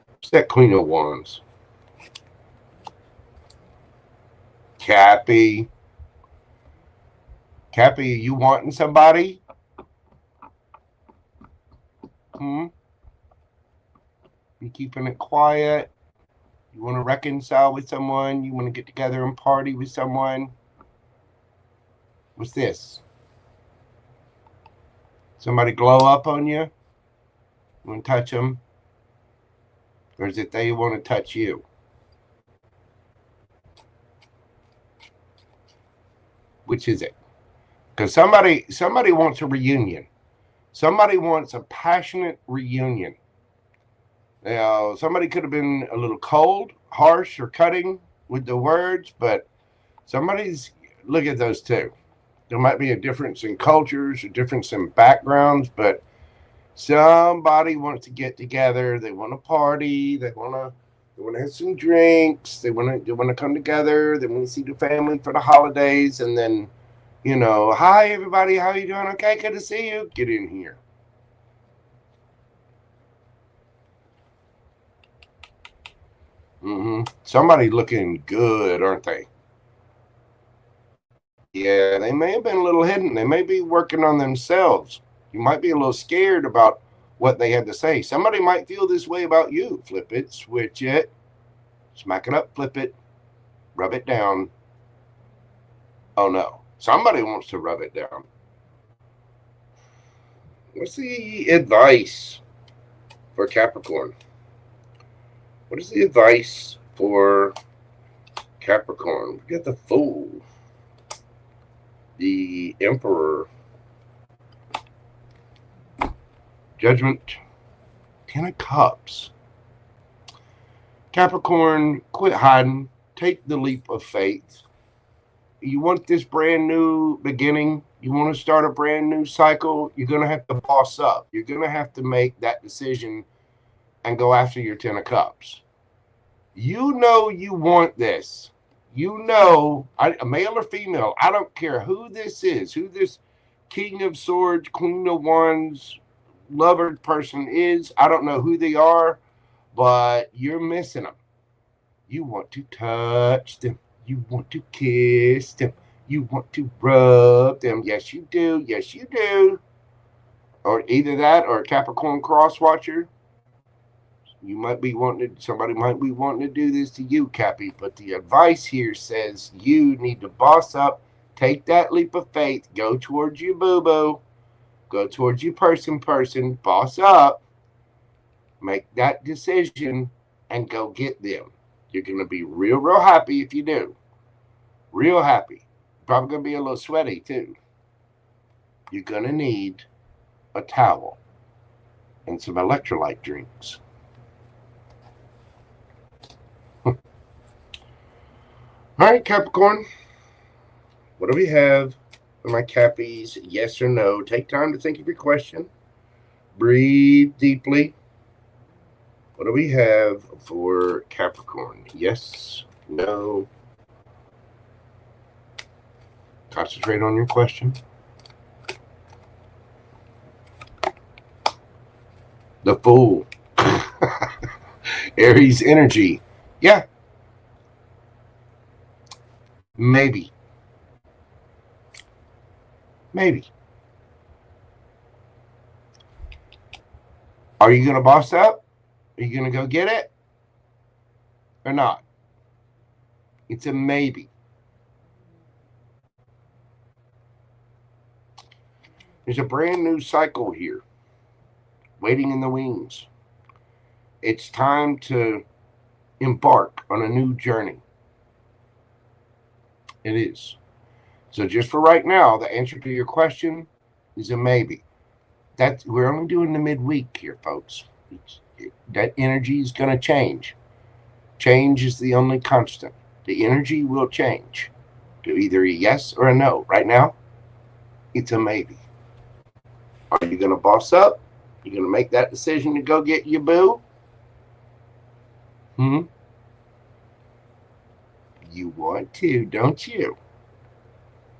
What's that Queen of Wands? Cappy. Cappy, are you wanting somebody? You keeping it quiet? You want to reconcile with someone? You want to get together and party with someone? What's this? Somebody glow up on you? You want to touch them? Or is it they want to touch you? Which is it? Because somebody wants a reunion. Somebody wants a passionate reunion. Now, somebody could have been a little cold, harsh, or cutting with the words, but somebody's, look at those two. There might be a difference in cultures, a difference in backgrounds, but somebody wants to get together. They want to party. They want to have some drinks. They want to come together. They want to see the family for the holidays, and then, you know, hi everybody, how you doing? Okay, good to see you. Get in here. Somebody looking good, aren't they? Yeah, they may have been a little hidden. They may be working on themselves. You might be a little scared about what they had to say. Somebody might feel this way about you. Flip it, switch it, smack it up, flip it, rub it down. Oh no, somebody wants to rub it down. What's the advice for Capricorn? What is the advice for Capricorn? We got the Fool, the Emperor, Judgment, Ten of Cups. Capricorn, quit hiding. Take the leap of faith. You want this brand new beginning. You want to start a brand new cycle. You're going to have to boss up. You're going to have to make that decision and go after your Ten of Cups. You know you want this. You know, male or female, I don't care who this is, who this King of Swords, Queen of Wands, lover person is. I don't know who they are, but you're missing them. You want to touch them. You want to kiss them. You want to rub them. Yes, you do. Yes, you do. Or either that or a Capricorn cross watcher. You might be wanting to, somebody might be wanting to do this to you, Cappy, but the advice here says you need to boss up, take that leap of faith, go towards your boo-boo, go towards your person, boss up, make that decision, and go get them. You're going to be real happy if you do. Real happy. Probably going to be a little sweaty, too. You're going to need a towel and some electrolyte drinks. All right, Capricorn. What do we have for my Cappies? Yes or no? Take time to think of your question. Breathe deeply. What do we have for Capricorn? Yes, no. Concentrate on your question. The Fool. Aries energy. Yeah. Maybe. Are you going to boss up? Are you going to go get it? Or not? It's a maybe. There's a brand new cycle here, waiting in the wings. It's time to embark on a new journey. It is. So just for right now, the answer to your question is a maybe. We're only doing the midweek here, folks. That energy is going to change. Change is the only constant. The energy will change to either a yes or a no. Right now, it's a maybe. Are you going to boss up? You going to make that decision to go get your boo? You want to, don't you?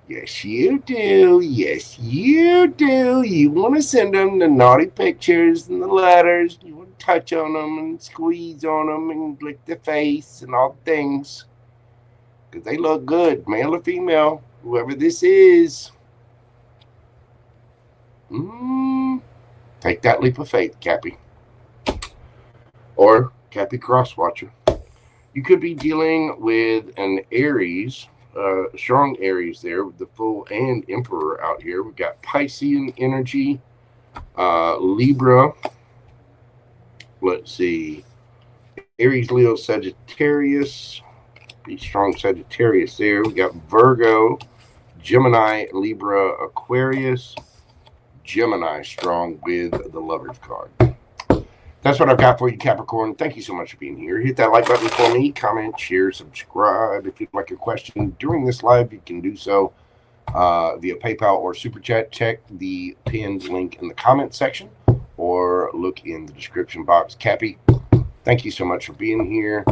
Yes, you do. Yes, you do. You want to send them the naughty pictures and the letters. You want to touch on them and squeeze on them and lick their face and all the things. Because they look good, male or female, whoever this is. Take that leap of faith, Cappy. Or Cappy Crosswatcher. You could be dealing with an Aries, strong Aries there, with the Fool and Emperor out here. We've got Piscean energy, Libra. Let's see. Aries, Leo, Sagittarius. Be strong Sagittarius there. We got Virgo, Gemini, Libra, Aquarius. Gemini strong with the Lovers card. That's what I've got for you, Capricorn. Thank you so much for being here. Hit that like button for me. Comment, share, subscribe. If you'd like a question during this live, you can do so via PayPal or Super Chat. Check the pinned link in the comment section or look in the description box. Cappy, thank you so much for being here,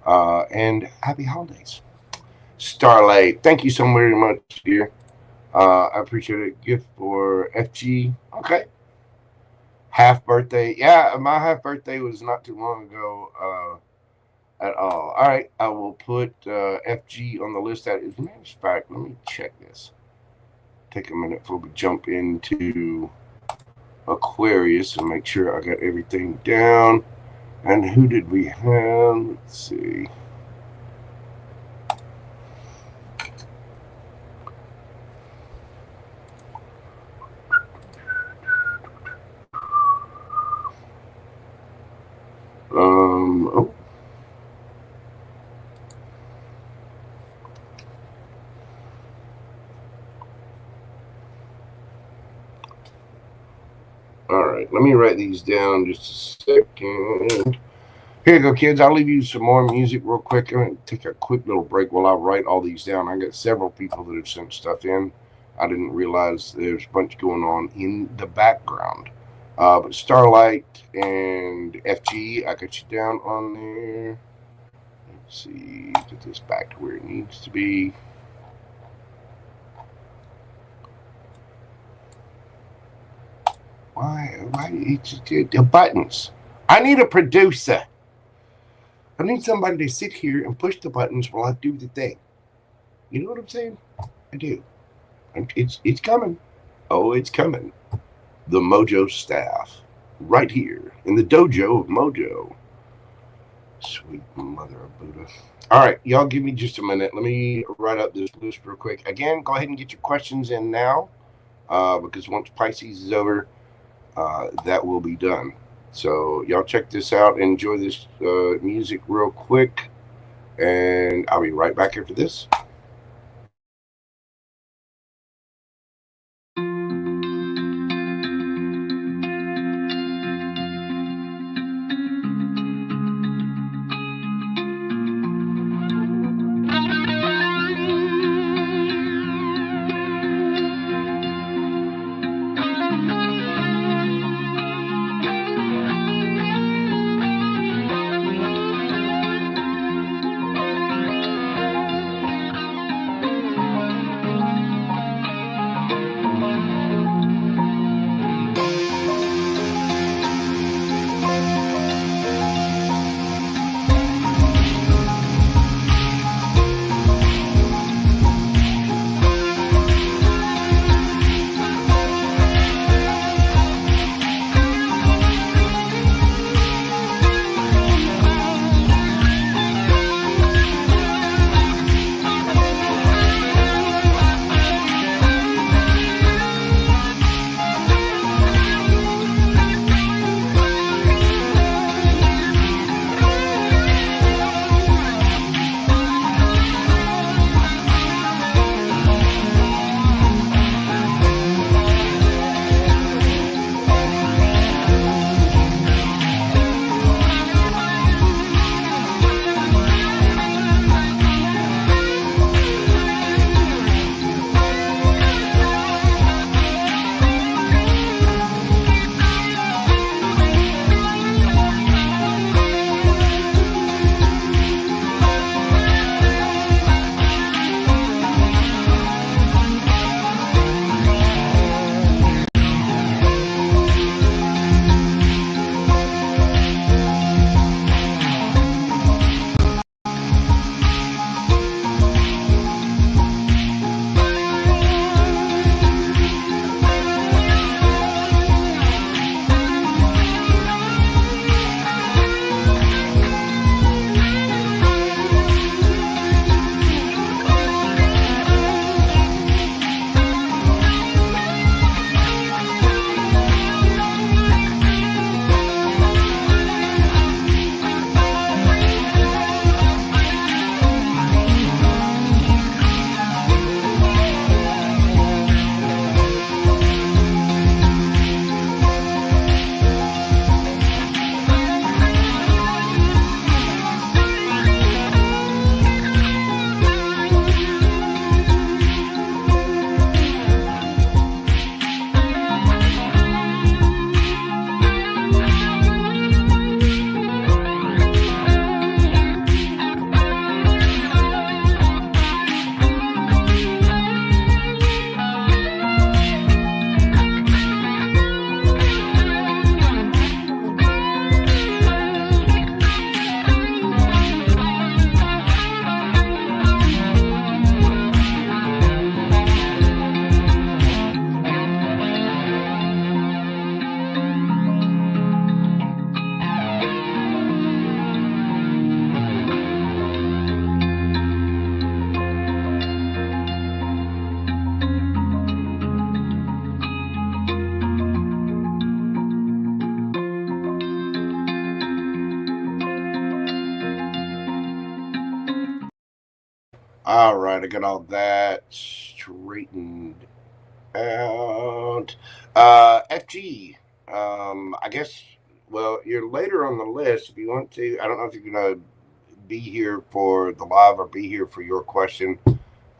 and happy holidays. StarLight, thank you so very much, dear. I appreciate it. Gift for FG. Okay. Half birthday. Yeah, my half birthday was not too long ago at all. All right, I will put FG on the list. That is, matter of fact, let me check this. Take a minute before we jump into Aquarius and make sure I got everything down. And who did we have? Let's see. Oh. All right, let me write these down just a second. Here you go, kids. I'll leave you some more music real quick. I'm going to take a quick little break while I write all these down. I got several people that have sent stuff in. I didn't realize there's a bunch going on in the background. But StarLight and FG, I got you down on there. Let's see, get this back to where it needs to be. Why it's the buttons? I need a producer. I need somebody to sit here and push the buttons while I do the thing. You know what I'm saying? I do. It's coming. Oh, it's coming. The Mojo staff, right here in the dojo of Mojo. Sweet mother of Buddha. All right, y'all give me just a minute. Let me write up this list real quick. Again, go ahead and get your questions in now, because once Pisces is over, that will be done. So y'all check this out. Enjoy this music real quick, and I'll be right back after this. All right, I got all that straightened out. FG, I guess, well, you're later on the list. If you want to, I don't know if you're going to be here for the live or be here for your question.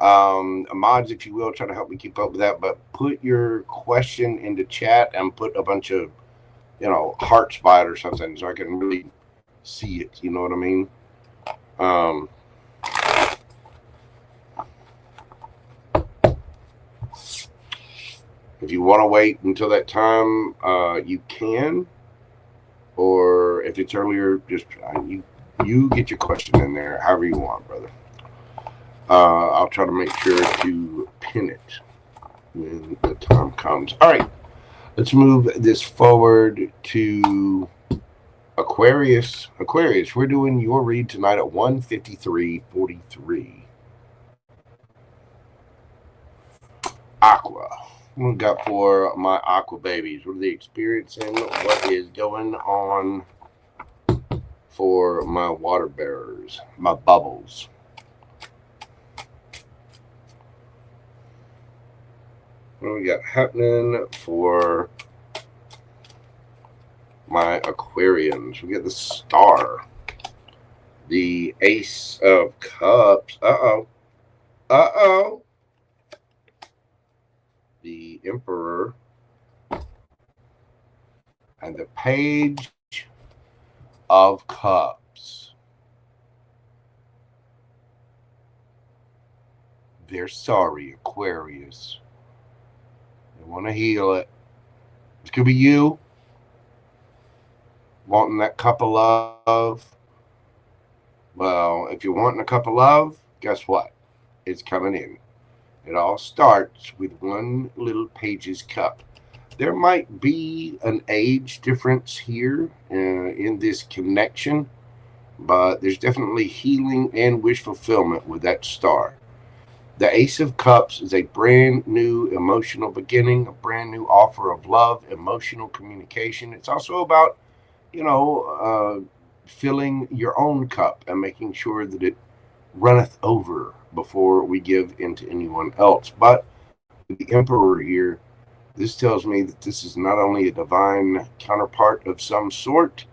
Mods, if you will, try to help me keep up with that, but put your question into chat and put a bunch of, hearts by it or something so I can really see it. You know what I mean? If you want to wait until that time, you can. Or if it's earlier, just you get your question in there however you want, brother. I'll try to make sure to pin it when the time comes. All right, let's move this forward to Aquarius. Aquarius, we're doing your read tonight at 1:53:43. Aqua. What we got for my aqua babies? What are they experiencing? What is going on for my water bearers, my bubbles? What do we got happening for my Aquarians? We get the Star, the Ace of Cups. Uh-oh. The Emperor, and the Page of Cups. They're sorry, Aquarius. They want to heal it. It could be you wanting that cup of love. Well, if you're wanting a cup of love, guess what? It's coming in. It all starts with one little Page's cup. There might be an age difference here in this connection, but there's definitely healing and wish fulfillment with that Star. The Ace of Cups is a brand new emotional beginning, a brand new offer of love, emotional communication. It's also about, filling your own cup and making sure that it runneth over before we give into anyone else. But the Emperor here, this tells me that this is not only a divine counterpart of some sort,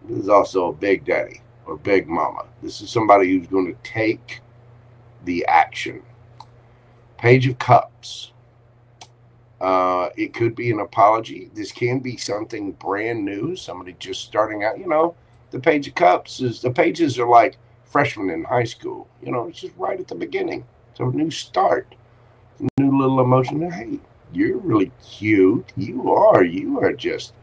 this is also a big daddy or big mama. This is somebody who's going to take the action. Page of Cups. It could be an apology. This can be something brand new, somebody just starting out. The Page of Cups the pages are like freshmen in high school. It's just right at the beginning. It's a new start, new little emotion. Hey, you're really cute. You are just,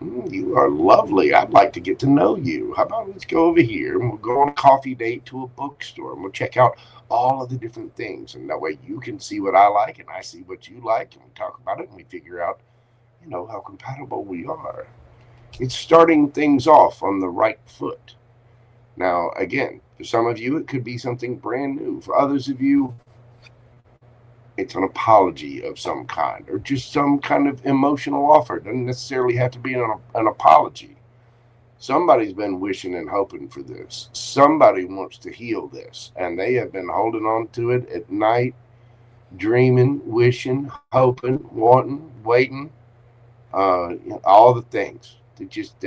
you are lovely. I'd like to get to know you. How about let's go over here and we'll go on a coffee date to a bookstore and we'll check out all of the different things. And that way you can see what I like and I see what you like and we talk about it and we figure out, how compatible we are. It's starting things off on the right foot. Now, again, for some of you, it could be something brand new. For others of you, it's an apology of some kind or just some kind of emotional offer. It doesn't necessarily have to be an apology. Somebody's been wishing and hoping for this. Somebody wants to heal this, and they have been holding on to it at night, dreaming, wishing, hoping, wanting, waiting, all the things. They're just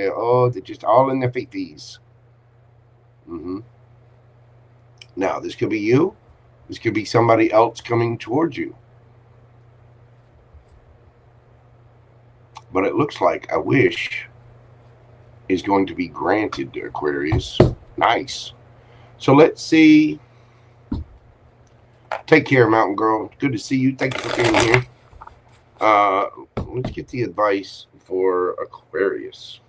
all in their feet. Now, this could be you. This could be somebody else coming towards you. But it looks like a wish is going to be granted to Aquarius. Nice. So let's see. Take care, Mountain Girl. Good to see you. Thank you for being here. Let's get the advice for Aquarius.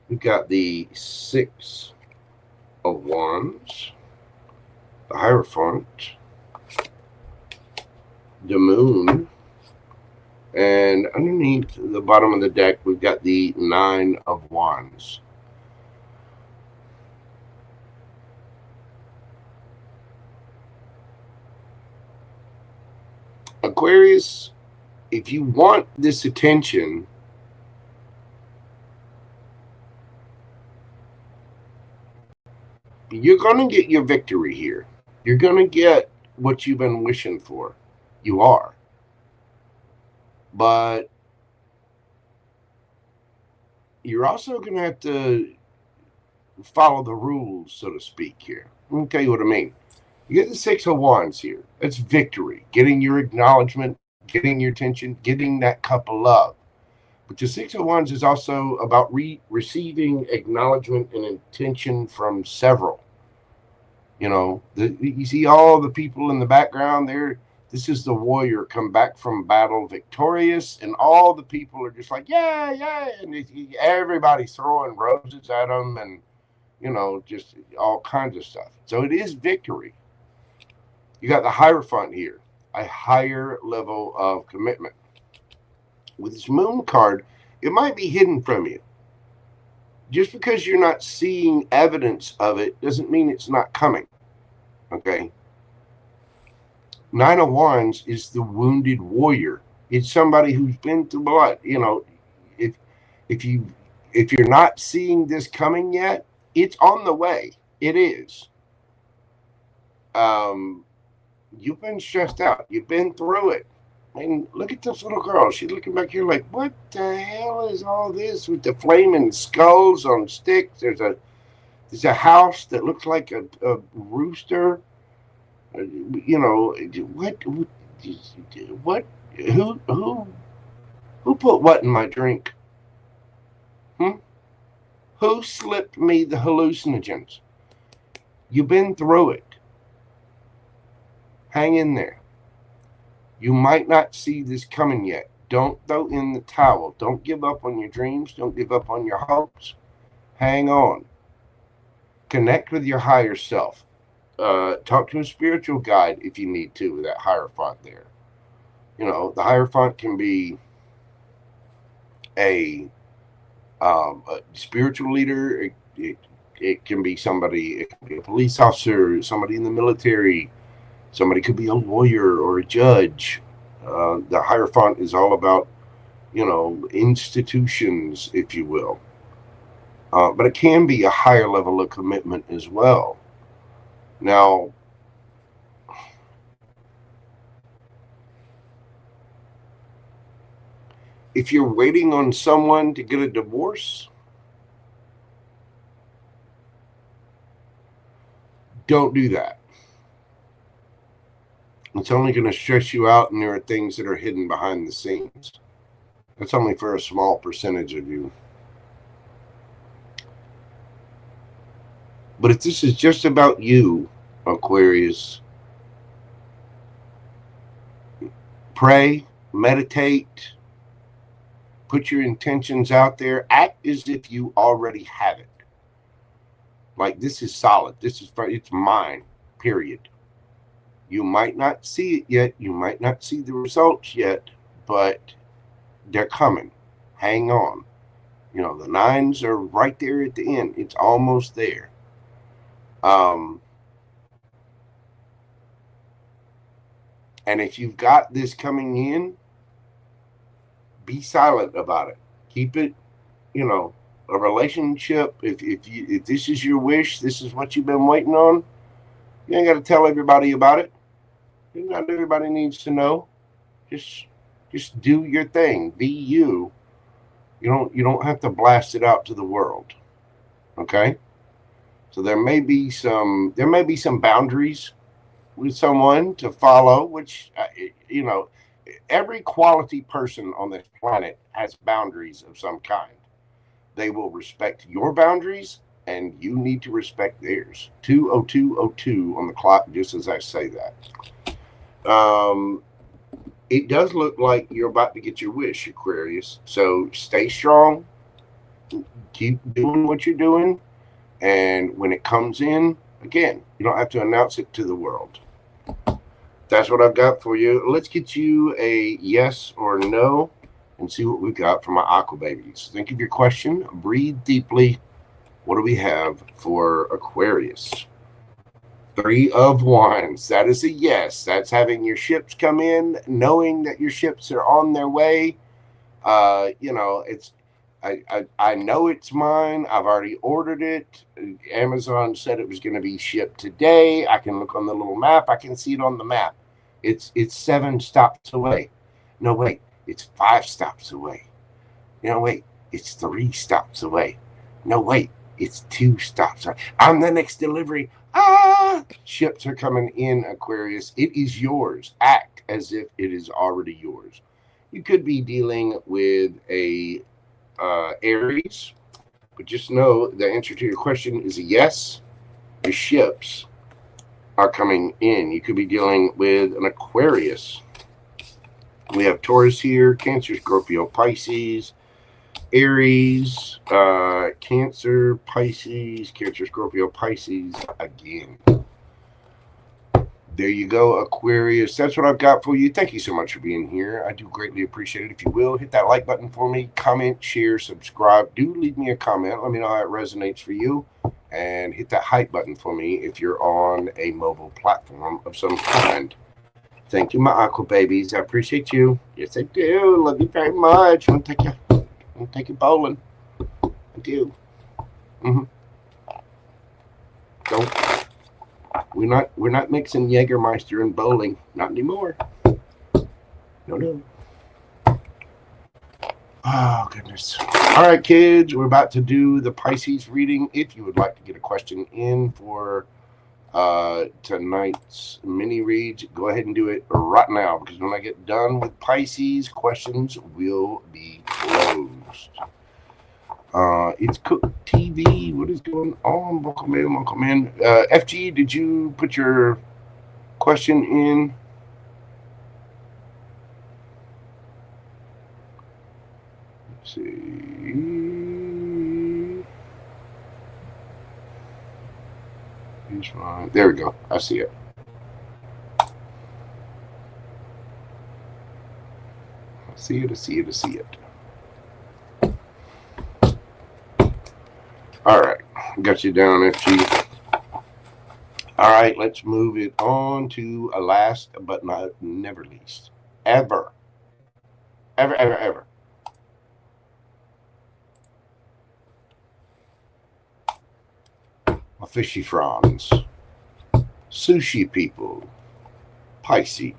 We've got the Six of Wands, the Hierophant, the Moon, and underneath the bottom of the deck, we've got the Nine of Wands. Aquarius, if you want this attention, you're going to get your victory here. You're going to get what you've been wishing for. You are. But you're also going to have to follow the rules, so to speak, here. Let me tell you what I mean. You get the Six of Wands here. That's victory. Getting your acknowledgement, getting your attention, getting that cup of love. But the Six of Wands is also about receiving acknowledgement and attention from several. You know, you see all the people in the background there. This is the warrior come back from battle victorious, and all the people are just like, yeah, yeah. And everybody's throwing roses at them and, you know, just all kinds of stuff. So it is victory. You got the Hierophant here, a higher level of commitment. With this Moon card, it might be hidden from you. Just because you're not seeing evidence of it doesn't mean it's not coming. Okay? Nine of Wands is the wounded warrior. It's somebody who's been through blood. You know, if you're not seeing this coming yet, it's on the way. It is. You've been stressed out. You've been through it. And look at this little girl. She's looking back here like, what the hell is all this with the flaming skulls on sticks? There's a house that looks like a rooster. You know, what? Who put what in my drink? Who slipped me the hallucinogens? You've been through it. Hang in there. You might not see this coming yet. Don't throw in the towel. Don't give up on your dreams. Don't give up on your hopes. Hang on. Connect with your higher self. Talk to a spiritual guide if you need to with that Hierophant there. You know, the Hierophant can be a spiritual leader. It can be somebody, it can be a police officer, somebody in the military. Somebody could be a lawyer or a judge. The Hierophant is all about, you know, institutions, if you will. But it can be a higher level of commitment as well. Now, if you're waiting on someone to get a divorce, don't do that. It's only going to stress you out, and there are things that are hidden behind the scenes. That's only for a small percentage of you. But if this is just about you, Aquarius, pray, meditate, put your intentions out there, act as if you already have it. Like, this is solid. It's mine, period. You might not see it yet. You might not see the results yet, but they're coming. Hang on. You know, the nines are right there at the end. It's almost there. And if you've got this coming in, be silent about it. Keep it, you know, a relationship. If this is your wish, this is what you've been waiting on, you ain't got to tell everybody about it. Not everybody needs to know. Just do your thing. Be you. You don't have to blast it out to the world. Okay? So there may be some boundaries with someone to follow, which you know, every quality person on this planet has boundaries of some kind. They will respect your boundaries, and you need to respect theirs. 2:02:02 on the clock, just as I say that. It does look like you're about to get your wish, Aquarius. So stay strong. Keep doing what you're doing. And when it comes in, again, you don't have to announce it to the world. That's what I've got for you. Let's get you a yes or no and see what we've got for my aqua babies. Think of your question. Breathe deeply. What do we have for Aquarius? 3 of Wands. That is a yes. That's having your ships come in, knowing that your ships are on their way. You know, I know it's mine. I've already ordered it. Amazon said it was going to be shipped today. I can look on the little map. I can see it on the map. It's 7 stops away. No, wait. It's 5 stops away. No, wait. It's 3 stops away. No, wait. It's 2 stops away. I'm the next delivery. Ships are coming in, Aquarius. It is yours. Act as if it is already yours. You could be dealing with a Aries, but just know the answer to your question is a yes. Your ships are coming in. You could be dealing with an Aquarius. We have Taurus here, Cancer, Scorpio, Pisces, Aries, Cancer, Pisces, Cancer, Scorpio, Pisces again. There you go, Aquarius. That's what I've got for you. Thank you so much for being here. I do greatly appreciate it. If you will, hit that like button for me. Comment, share, subscribe. Do leave me a comment. Let me know how it resonates for you. And hit that hype button for me if you're on a mobile platform of some kind. Thank you, my aqua babies. I appreciate you. Yes, I do. Love you very much. I want to take you bowling. I do. Don't. We're not mixing Jägermeister and bowling. Not anymore. No. Oh, goodness. All right, kids. We're about to do the Pisces reading. If you would like to get a question in for tonight's mini reads, go ahead and do it right now, because when I get done with Pisces, questions will be closed. It's Cook TV. What is going on? Welcome in. FG, did you put your question in? Let's see. He's fine. There we go. I see it. I see it. All right, got you down, FG. All right, let's move it on to a last but not never least. Ever. My fishy fronds. Sushi people. Pisces.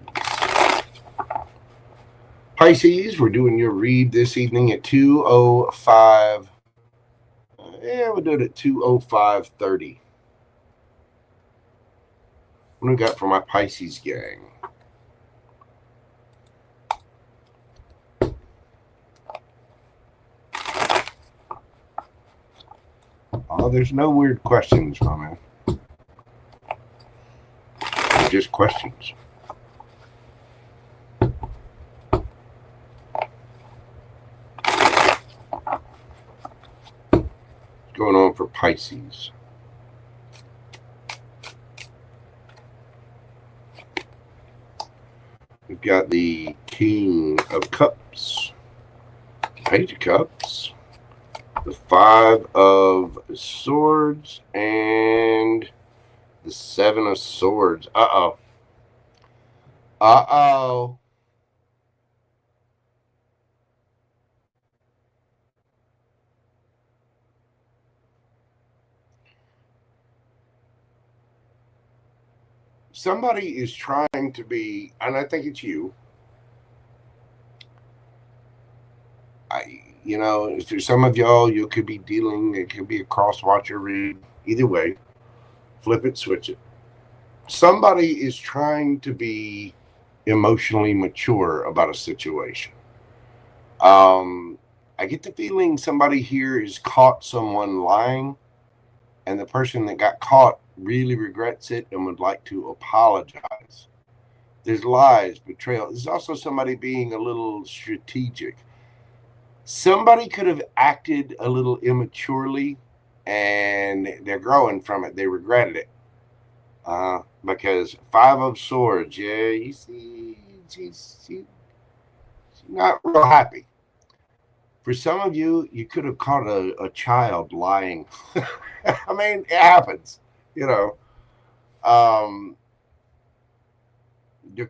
Pisces, we're doing your read this evening at 2:05. Yeah, we'll do it at 2:05:30. What do we got for my Pisces gang? Oh, there's no weird questions, my man. They're just questions. What's going on for Pisces? We've got the King of Cups, Page of Cups, the 5 of Swords, and the 7 of Swords. Uh-oh. Somebody is trying to be, and I think it's you. For some of y'all, you could be dealing, it could be a cross-watcher read. Either way, flip it, switch it. Somebody is trying to be emotionally mature about a situation. I get the feeling somebody here has caught someone lying, and the person that got caught really regrets it and would like to apologize. There's lies, betrayal. There's also somebody being a little strategic. Somebody could have acted a little immaturely, and they're growing from it. They regretted it. Because 5 of Swords, yeah, you see, she's not real happy. For some of you, you could have caught a child lying. I mean, it happens, There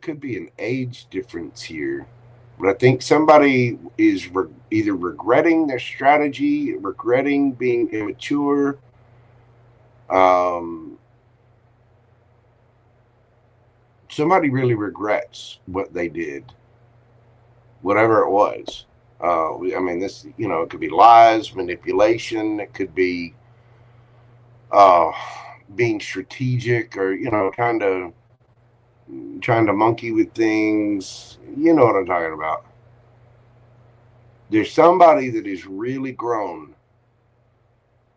could be an age difference here But I think somebody is either regretting their strategy, regretting being immature. Somebody really regrets what they did, whatever it was. I mean, this, it could be lies, manipulation. It could be being strategic, or, trying to monkey with things. You know what I'm talking about. There's somebody that is really grown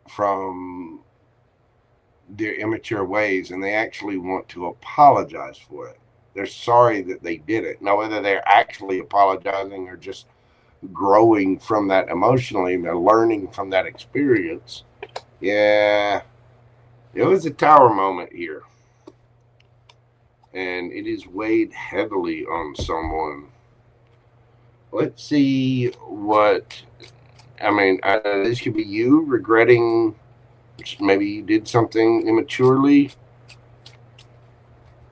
from their immature ways, and they actually want to apologize for it. They're sorry that they did it. Now, whether they're actually apologizing or just growing from that emotionally, and they're learning from that experience. Yeah, it was a tower moment here, and it is weighed heavily on someone. Let's see what, this could be you regretting, maybe you did something immaturely.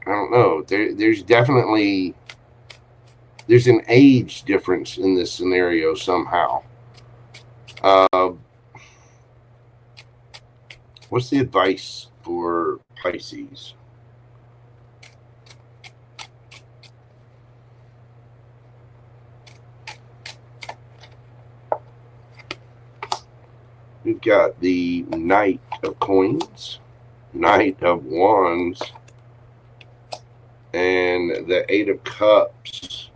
I don't know. There's definitely, there's an age difference in this scenario somehow. What's the advice for Pisces? We've got the Knight of Coins, Knight of Wands, and the Eight of Cups.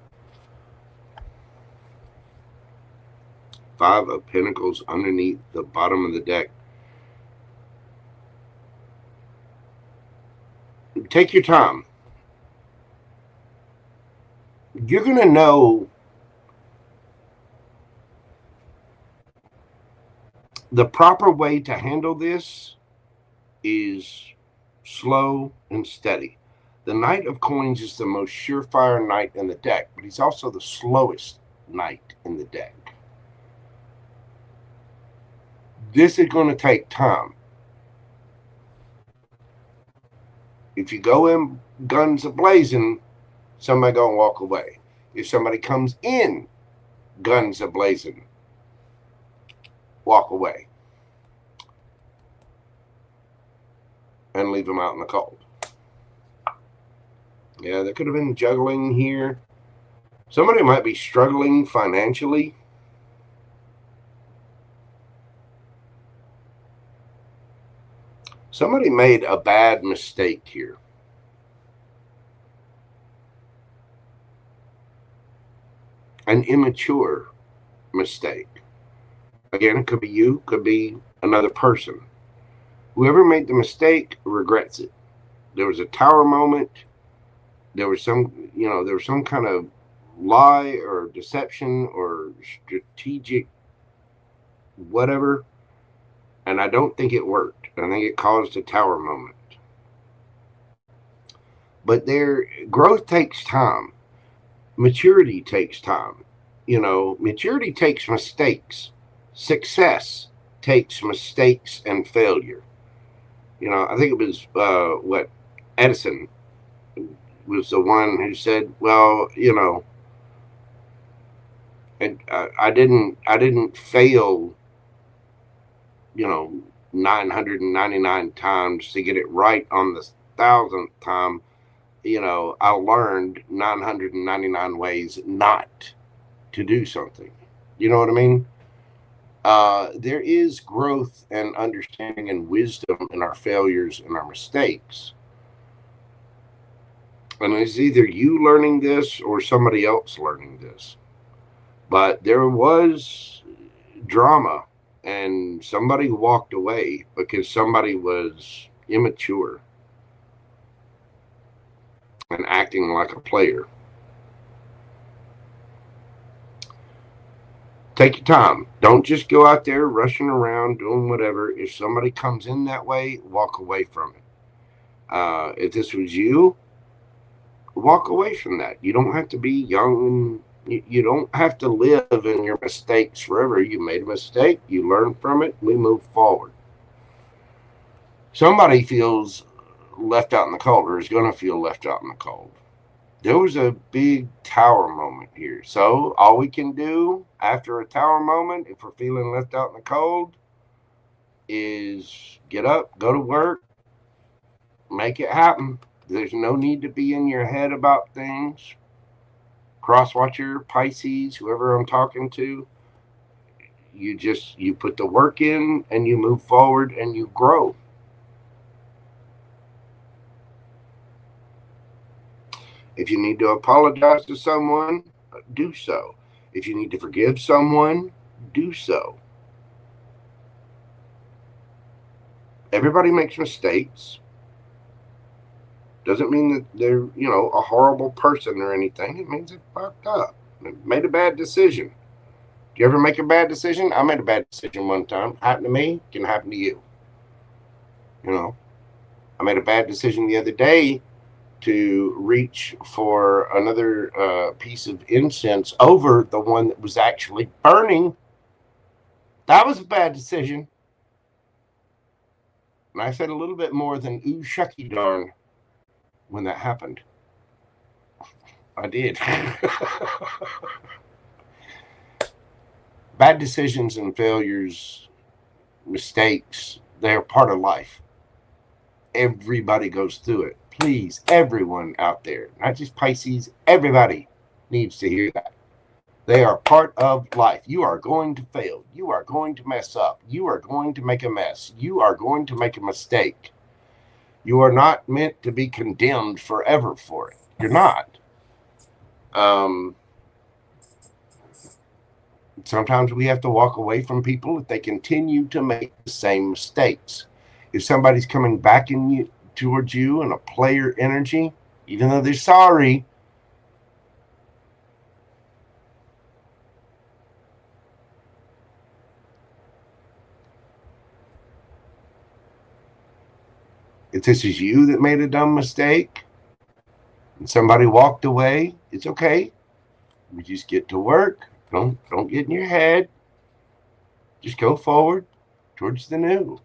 Five of Pentacles underneath the bottom of the deck. Take your time. You're going to know the proper way to handle this is slow and steady. The Knight of Coins is the most surefire knight in the deck, but he's also the slowest knight in the deck. This is going to take time. If you go in guns a-blazing, somebody going to walk away. If somebody comes in guns a-blazing, walk away and leave them out in the cold. Yeah, there could have been juggling here. Somebody might be struggling financially. Somebody made a bad mistake here. An immature mistake. Again, it could be you, could be another person. Whoever made the mistake regrets it. There was a tower moment. There was some kind of lie or deception or strategic whatever. And I don't think it worked. I think it caused a tower moment. But growth takes time. Maturity takes time. Maturity takes mistakes. Success takes mistakes and failure. I think it was Edison was the one who said, well, and I didn't fail 999 times to get it right on the 1,000th time. I learned 999 ways not to do something. You know what I mean? There is growth and understanding and wisdom in our failures and our mistakes. And it's either you learning this or somebody else learning this. But there was drama, and somebody walked away because somebody was immature and acting like a player. Take your time. Don't just go out there rushing around doing whatever. If somebody comes in that way, walk away from it. If this was you, walk away from that. You don't have to be young. You don't have to live in your mistakes forever. You made a mistake. You learn from it. We move forward. Somebody feels left out in the cold, or is going to feel left out in the cold. there was a big tower moment here. So all we can do after a tower moment, if we're feeling left out in the cold, is get up, go to work, make it happen. There's no need to be in your head about things. Cross-watcher, Pisces, whoever I'm talking to, you put the work in and you move forward and you grow. If you need to apologize to someone, do so. If you need to forgive someone, do so. Everybody makes mistakes. Doesn't mean that they're, a horrible person or anything. It means they fucked up. They made a bad decision. Do you ever make a bad decision? I made a bad decision one time. Happened to me, can happen to you. I made a bad decision the other day to reach for another piece of incense over the one that was actually burning. That was a bad decision. And I said a little bit more than ooh shucky darn when that happened. I did. Bad decisions and failures, mistakes, they're part of life. Everybody goes through it. Please, everyone out there, not just Pisces, everybody needs to hear that. They are part of life. You are going to fail. You are going to mess up. You are going to make a mess. You are going to make a mistake. You are not meant to be condemned forever for it. You're not. Sometimes we have to walk away from people if they continue to make the same mistakes. If somebody's coming back towards you in a player energy, even though they're sorry, if this is you that made a dumb mistake and somebody walked away, it's okay. We just get to work. Don't get in your head. Just go forward towards the new.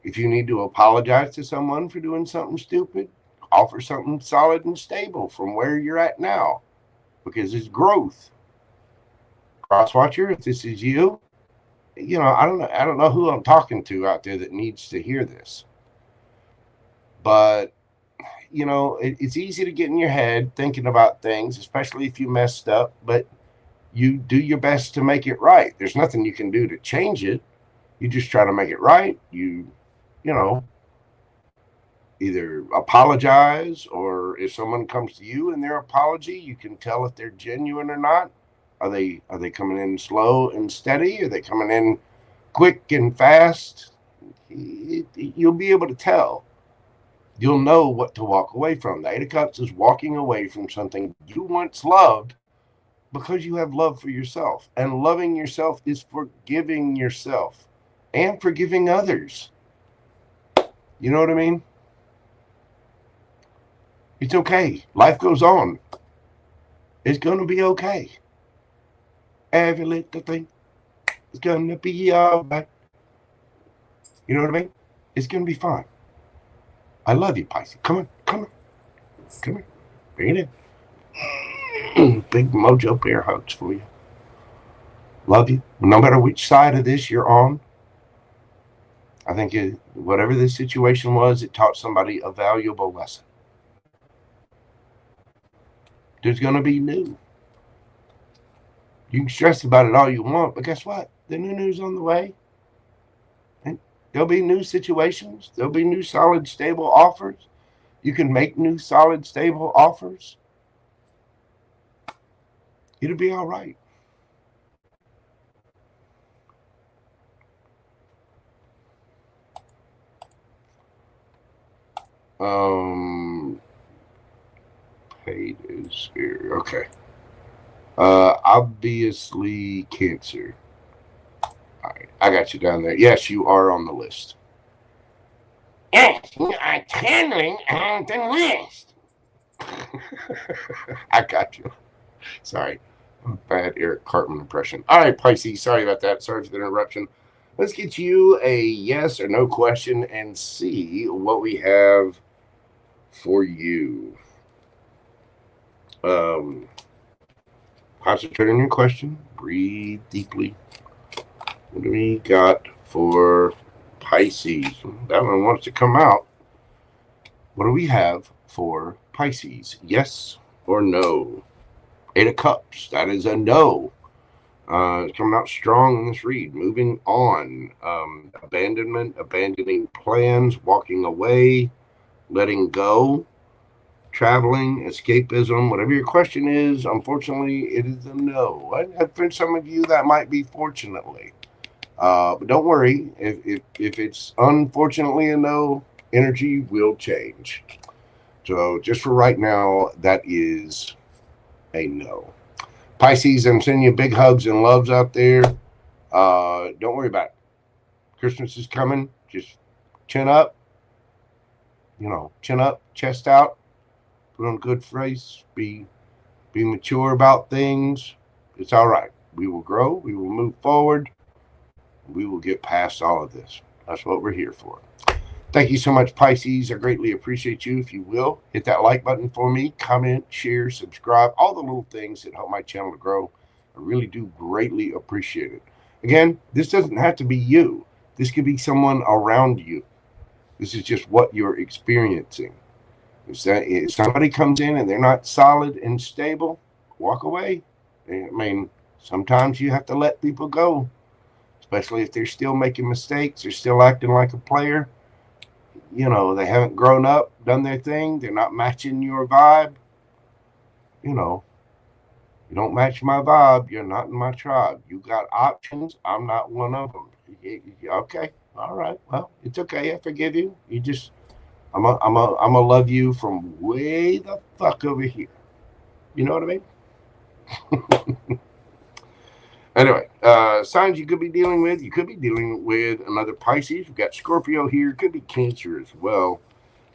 If you need to apologize to someone for doing something stupid, offer something solid and stable from where you're at now, because it's growth. Crosswatcher, if this is you, I don't know who I'm talking to out there that needs to hear this. But, it's easy to get in your head thinking about things, especially if you messed up, but you do your best to make it right. There's nothing you can do to change it. You just try to make it right. You either apologize, or if someone comes to you in their apology, you can tell if they're genuine or not. Are they coming in slow and steady? Are they coming in quick and fast? You'll be able to tell. You'll know what to walk away from. The Eight of Cups is walking away from something you once loved because you have love for yourself. And loving yourself is forgiving yourself and forgiving others. You know what I mean? It's okay. Life goes on. It's going to be okay. Every little thing is going to be all right. You know what I mean? It's going to be fine. I love you, Pisces. Come on. Bring it in. Big Mojo bear hugs for you. Love you. No matter which side of this you're on, I think whatever this situation was, it taught somebody a valuable lesson. There's going to be new. You can stress about it all you want, but guess what? The new news on the way. And there'll be new situations. There'll be new solid, stable offers. You can make new solid, stable offers. It'll be all right. Paid is here. Okay. Obviously Cancer. All right, I got you down there. Yes, you are on the list. Yes, you are channeling on the list. I got you. Sorry. Bad Eric Cartman impression. All right, Pisces. Sorry about that. Sorry for the interruption. Let's get you a yes or no question and see what we have for you. Concentrate on your question. Breathe deeply. What do we got for Pisces? That one wants to come out. What do we have for Pisces? Yes or no? 8 of Cups. That is a no. It's coming out strong in this read. Moving on. Abandonment, abandoning plans, walking away, letting go, traveling, escapism, whatever your question is. Unfortunately, it is a no. For some of you, that might be fortunately. But don't worry. If it's unfortunately a no, energy will change. So just for right now, that is a no. Pisces, I'm sending you big hugs and loves out there. Don't worry about it. Christmas is coming. Just chin up. Chin up, chest out. Put on a good face. Be mature about things. It's all right. We will grow. We will move forward. We will get past all of this. That's what we're here for. Thank you so much, Pisces. I greatly appreciate you. If you will, hit that like button for me. Comment, share, subscribe. All the little things that help my channel to grow. I really do greatly appreciate it. Again, this doesn't have to be you. This could be someone around you. This is just what you're experiencing. If somebody comes in and they're not solid and stable, walk away. I mean, sometimes you have to let people go, especially if they're still making mistakes. They're still acting like a player. They haven't grown up, done their thing. They're not matching your vibe. You don't match my vibe. You're not in my tribe. You got options. I'm not one of them. Okay. All right. Well, it's okay. I forgive you. I'm a love you from way the fuck over here. You know what I mean? Anyway, signs you could be dealing with. You could be dealing with another Pisces. We've got Scorpio here. Could be Cancer as well.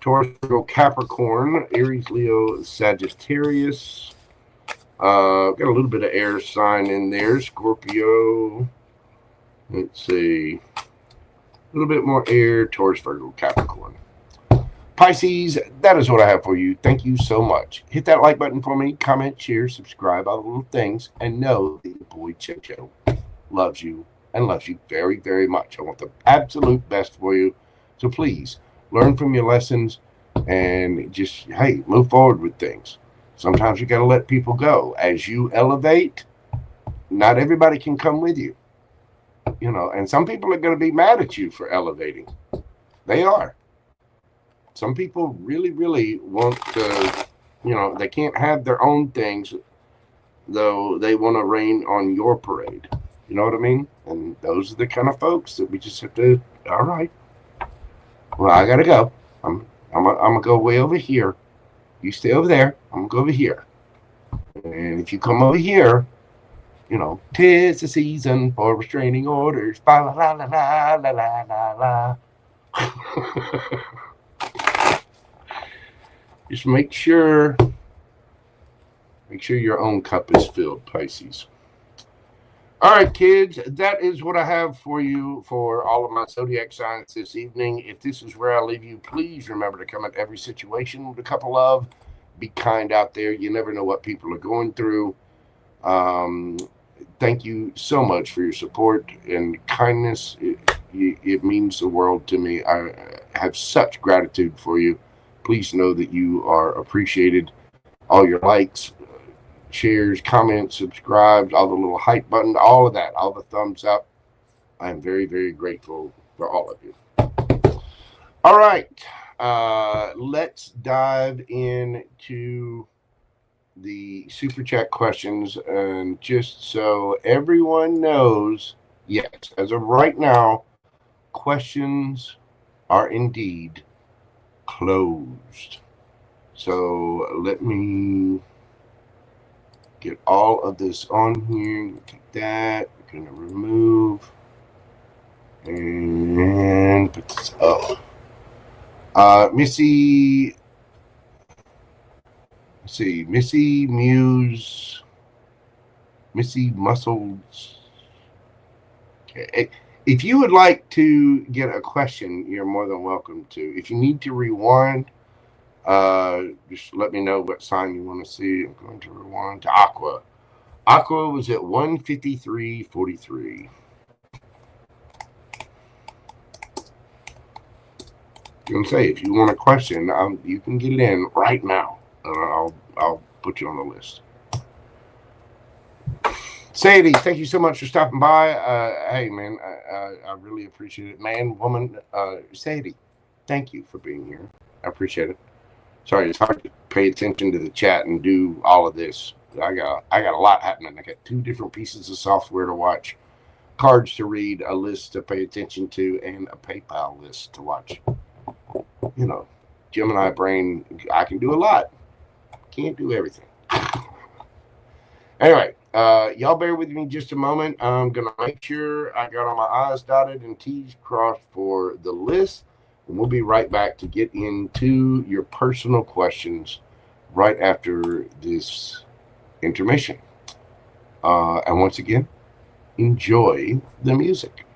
Taurus, Virgo, Capricorn, Aries, Leo, Sagittarius. Got a little bit of air sign in there. Scorpio. Let's see. A little bit more air. Taurus, Virgo, Capricorn. Pisces, that is what I have for you. Thank you so much. Hit that like button for me. Comment, share, subscribe, all the little things. And know that your boy Chocho loves you and loves you very, very much. I want the absolute best for you. So please, learn from your lessons and just, hey, move forward with things. Sometimes you got to let people go. As you elevate, not everybody can come with you. And some people are going to be mad at you for elevating. They are. Some people really, really want to, they can't have their own things, though they want to rain on your parade. You know what I mean? And those are the kind of folks that we just have to, all right. Well, I got to go. I'm going to go way over here. You stay over there. I'm going to go over here. And if you come over here, 'tis the season for restraining orders. Ba la la la la la la la. Just make sure your own cup is filled, Pisces. All right, kids, that is what I have for you for all of my zodiac signs this evening. If this is where I leave you, please remember to come at every situation with a cup of love. Be kind out there. You never know what people are going through. Thank you so much for your support and kindness. It means the world to me. I have such gratitude for you. Please know that you are appreciated. All your likes, shares, comments, subscribes, all the little hype button, all of that, all the thumbs up. I'm very, very grateful for all of you. All right. Let's dive into the super chat questions. And just so everyone knows, yes, as of right now, questions are indeed closed. So let me get all of this on here. Take that. We're going to remove and put this up. Missy, let's see, Missy Muse, Missy Muscles. Okay. If you would like to get a question, you're more than welcome to. If you need to rewind, Just let me know what sign you want to see. I'm going to rewind to Aqua. Aqua was at 153.43. You can say if you want a question, you can get it in right now. I'll put you on the list. Sadie, thank you so much for stopping by. Hey, man, I really appreciate it. Man, woman, Sadie, thank you for being here. I appreciate it. Sorry, it's hard to pay attention to the chat and do all of this. I got a lot happening. I got 2 different pieces of software to watch, cards to read, a list to pay attention to, and a PayPal list to watch. You know, Gemini brain, I can do a lot. Can't do everything. Anyway, y'all bear with me just a moment. I'm going to make sure I got all my I's dotted and T's crossed for the list. And we'll be right back to get into your personal questions right after this intermission. And once again, enjoy the music.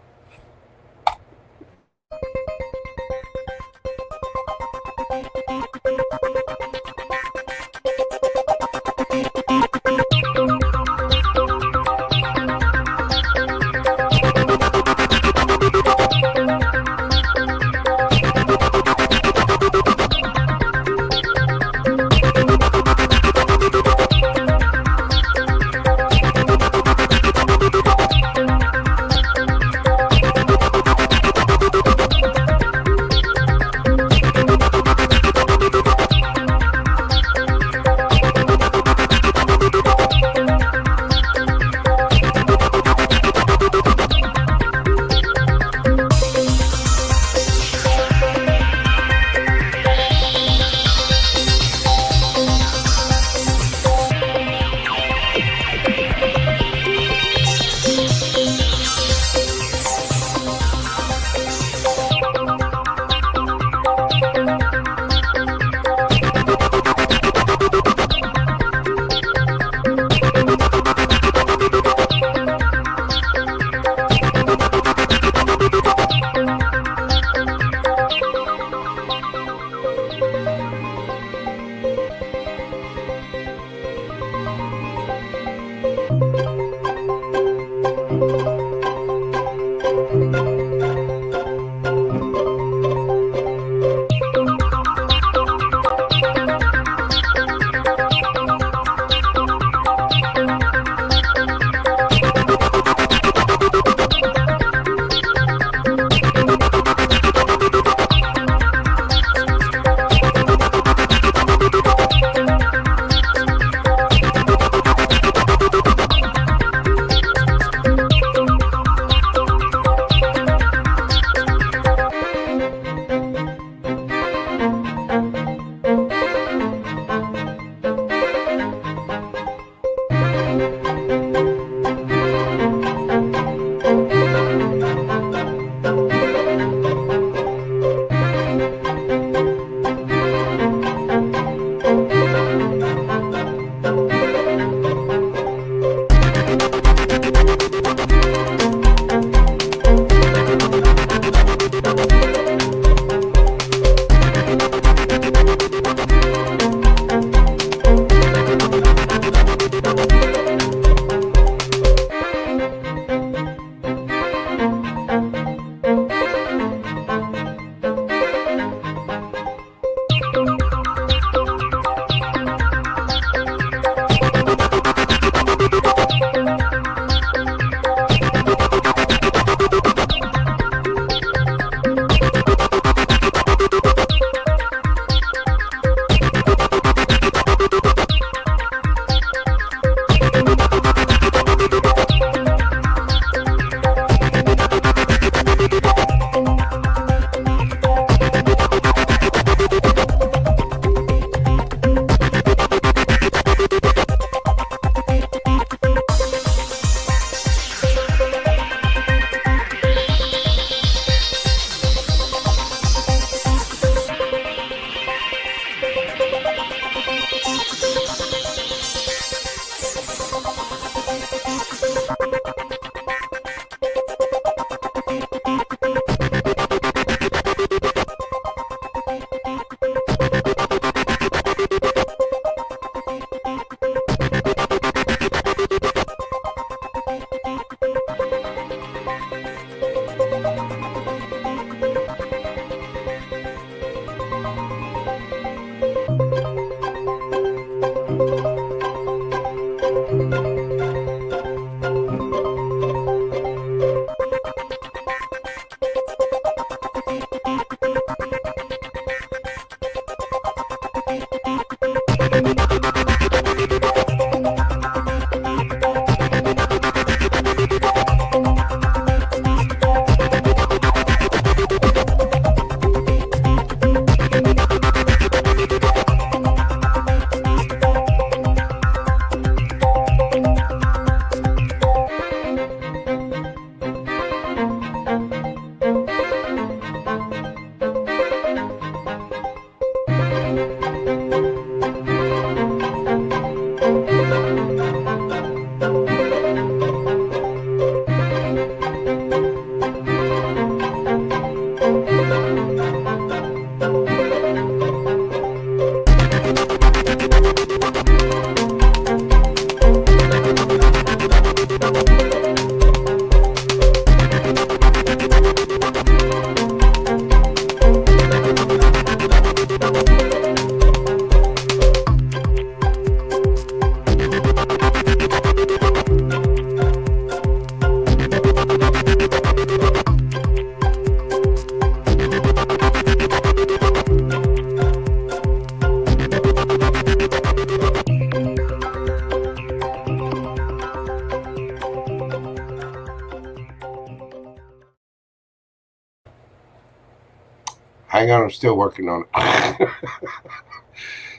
Hang on, I'm still working on it.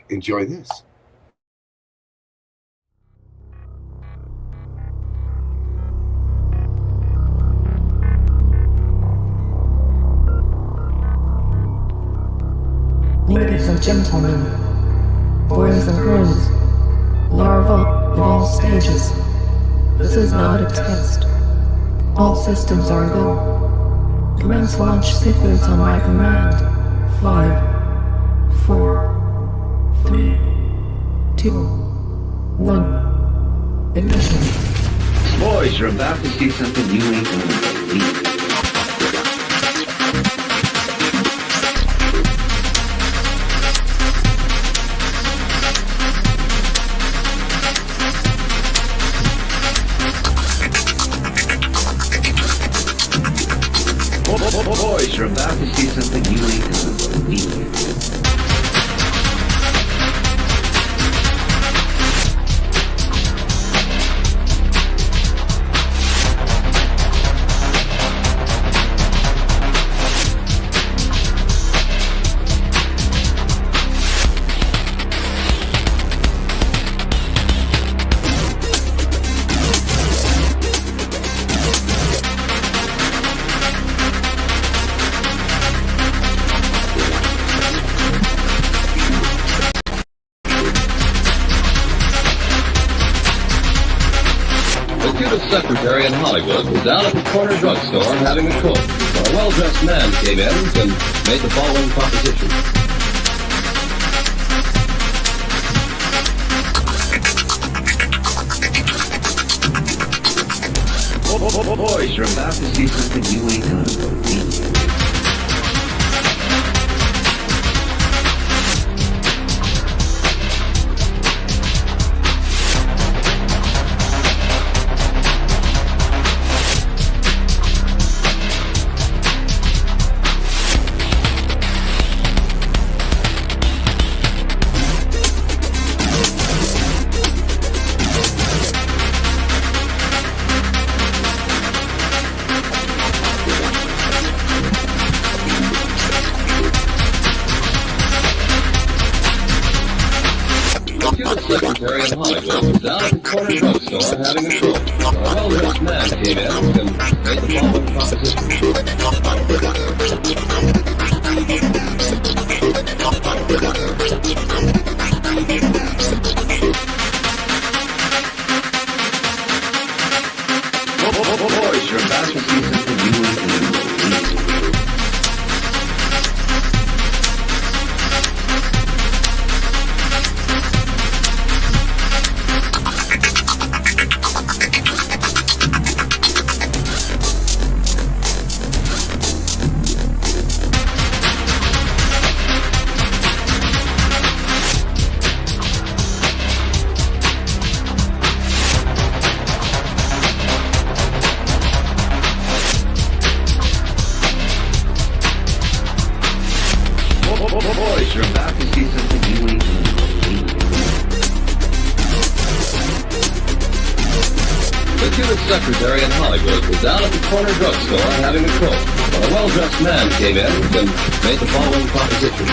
Enjoy this. Ladies and gentlemen, boys and girls, larvae of all stages, this is not a test. All systems are go. Commence launch sequence on my command. 5, 4, 3, 2, 1. Ignition. Boys, you're about to see something you ain't gonna believe. Boys, you're about to see something you ain't gonna believe. Secretary in Hollywood was down at the corner drugstore having a coke. A well-dressed man came in and made the following proposition. Boys, you're about to see something you ain't gonna believe. Secretary in Hollywood was down at the corner drugstore having a coke. A well-dressed man came in and made the following proposition. Boys, you're about to see something you ain't gonna believe. Boys, you're about to see something you ain't gonna believe. The Cuban secretary in Hollywood was down at the corner drugstore having a coke. A well-dressed man came in and made the following proposition.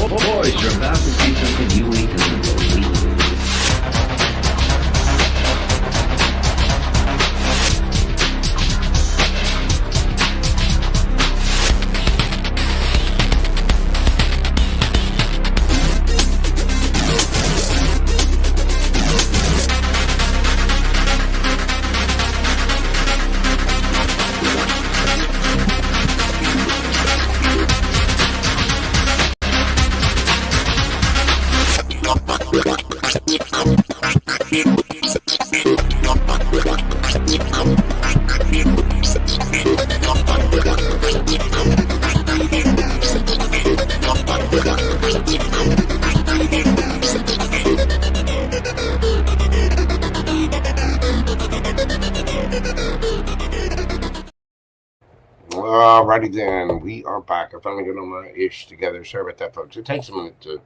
Boys, you're about to see something you ain't gonna believe. Alrighty then, we are back. I finally got all my ish together. Sorry about that, folks. It takes a minute to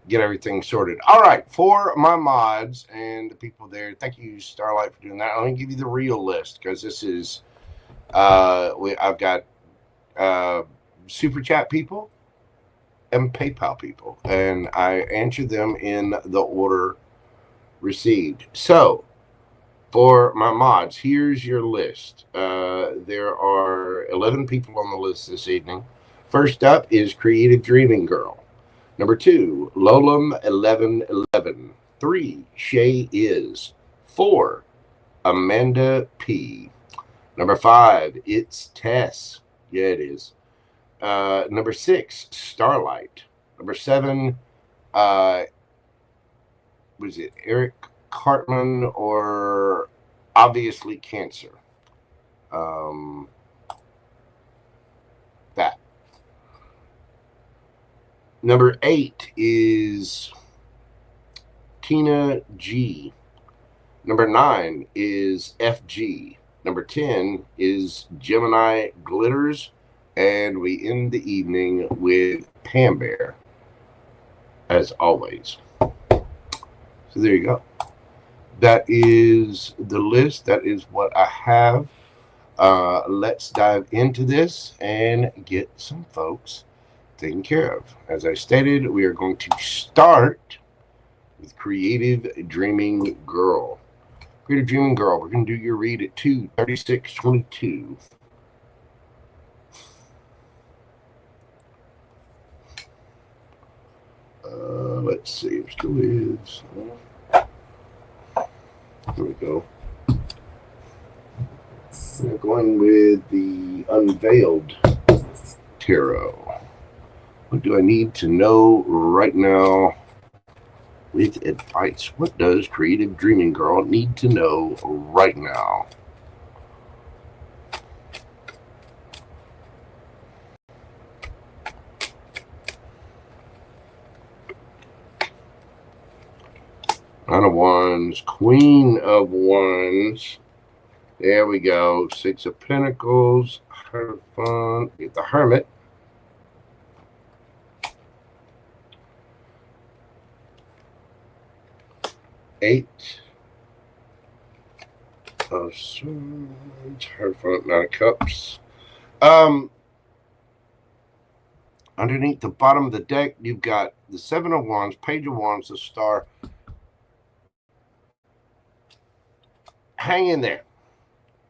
get everything sorted. All right, for my mods and the people there, thank you, StarLight, for doing that. Let me give you the real list, because this is I've got super chat people and PayPal people, and I answer them in the order received. So for my mods, here's your list. There are 11 people on the list this evening. First up is creativedreaminggirl. Number 2, Lolum1111. 3, Shayizz. 4, Amanda P. Number 5, ItsTesssss. Yeah, it is. Number 6, StarLight. Number 7, was it Eric Cartman or obviouslycancer? That. Number 8 is teenaG. Number 9 is FG. Number 10 is GeminiGlitters. And we end the evening with PamBear, as always. So there you go. That is the list. That is what I have. Let's dive into this and get some folks taken care of. As I stated, we are going to start with Creative Dreaming Girl. Creative Dreaming Girl, we're going to do your read at 2:36:22. Let's see, it still is. Here we go. We're going with the Unveiled Tarot. What do I need to know right now with advice? What does Creative Dreaming Girl need to know right now? Nine of Wands, Queen of Wands. There we go. 6 of Pentacles. Have fun. Get the Hermit. Eight of Swords. Have fun. 9 of Cups. Underneath the bottom of the deck, you've got the 7 of Wands, Page of Wands, the Star. Hang in there.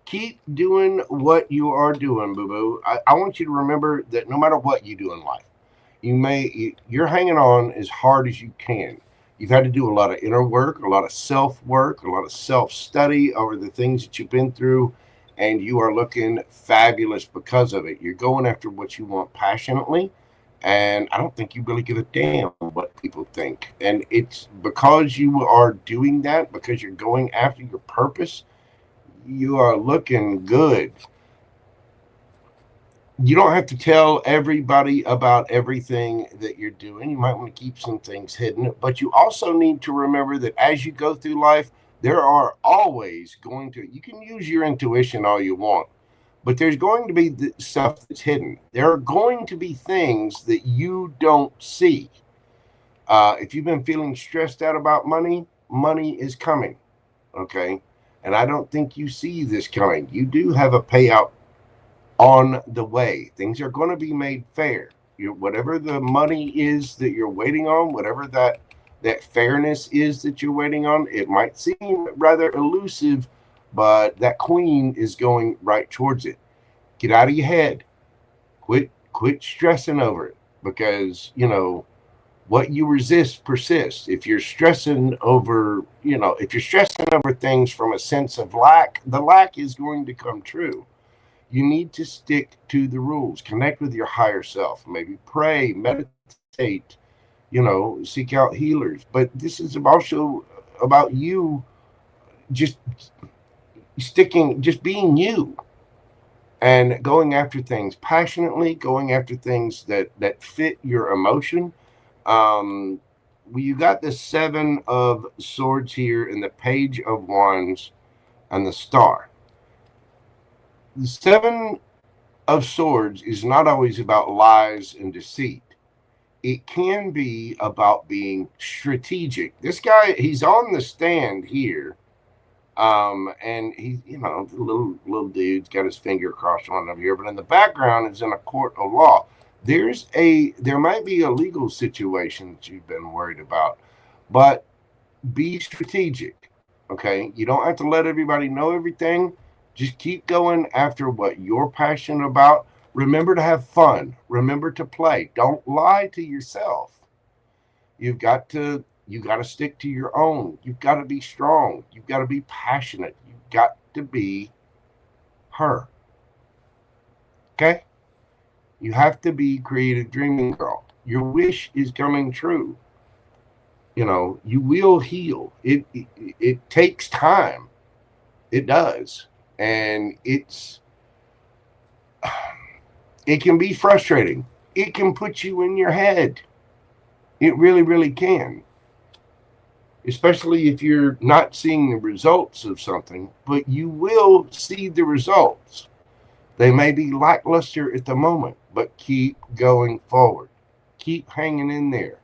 Keep doing what you are doing, boo-boo. I want you to remember that no matter what you do in life, you're hanging on as hard as you can. You've had to do a lot of inner work, a lot of self-work, a lot of self-study over the things that you've been through, and you are looking fabulous because of it. You're going after what you want passionately, and I don't think you really give a damn what people think. And it's because you are doing that, because you're going after your purpose, you are looking good. You don't have to tell everybody about everything that you're doing. You might want to keep some things hidden, but you also need to remember that as you go through life, there are always going to, you can use your intuition all you want, but there's going to be the stuff that's hidden. There are going to be things that you don't see. If you've been feeling stressed out about money, money is coming, okay? And I don't think you see this coming. You do have a payout on the way. Things are going to be made fair. Whatever the money is that you're waiting on, whatever that fairness is that you're waiting on, it might seem rather elusive, but that queen is going right towards it. Get out of your head. Quit stressing over it, because, you know, what you resist persists. If you're stressing over, if you're stressing over things from a sense of lack, the lack is going to come true. You need to stick to the rules. Connect with your higher self. Maybe pray, meditate, seek out healers. But this is also about you just being you and going after things passionately, going after things that fit your emotion. You got the 7 of Swords here and the Page of Wands and the Star. The 7 of Swords is not always about lies and deceit. It can be about being strategic. This guy, he's on the stand here, and he's, you know, the little dude's got his finger crossed on over here, but in the background is in a court of law. There might be a legal situation that you've been worried about, but be strategic. Okay, you don't have to let everybody know everything. Just keep going after what you're passionate about. Remember to have fun. Remember to play. Don't lie to yourself. You got to stick to your own. You've got to be strong. You've got to be passionate. You've got to be her. Okay? You have to be creative dreaming girl. Your wish is coming true. You know, you will heal. It takes time. It does. And it can be frustrating. It can put you in your head. It really, really can. Especially if you're not seeing the results of something, but you will see the results. They may be lackluster at the moment, but keep going forward. Keep hanging in there.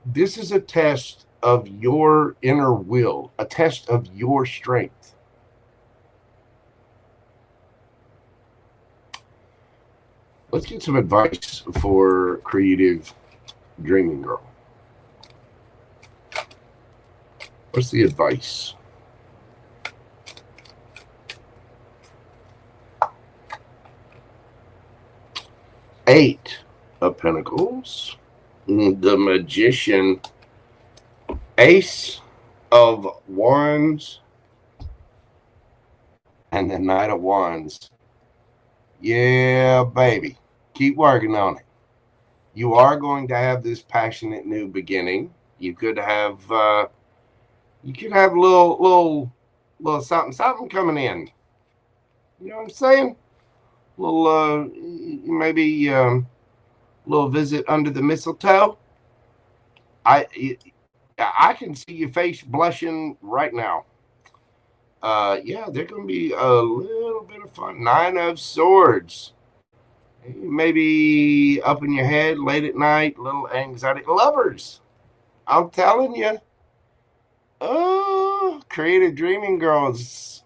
This is a test of your inner will, a test of your strength. Let's get some advice for creative dreaming girl. What's the advice? Eight of Pentacles, the Magician, Ace of Wands, and the Knight of Wands. Yeah, baby. Keep working on it. You are going to have this passionate new beginning. You could have a little something coming in. You know what I'm saying? Little maybe little visit under the mistletoe. I can see your face blushing right now. Yeah, they're going to be a little bit of fun. Nine of Swords. Maybe up in your head late at night, little anxiety. Lovers. I'm telling you. Oh, creative dreaming girls.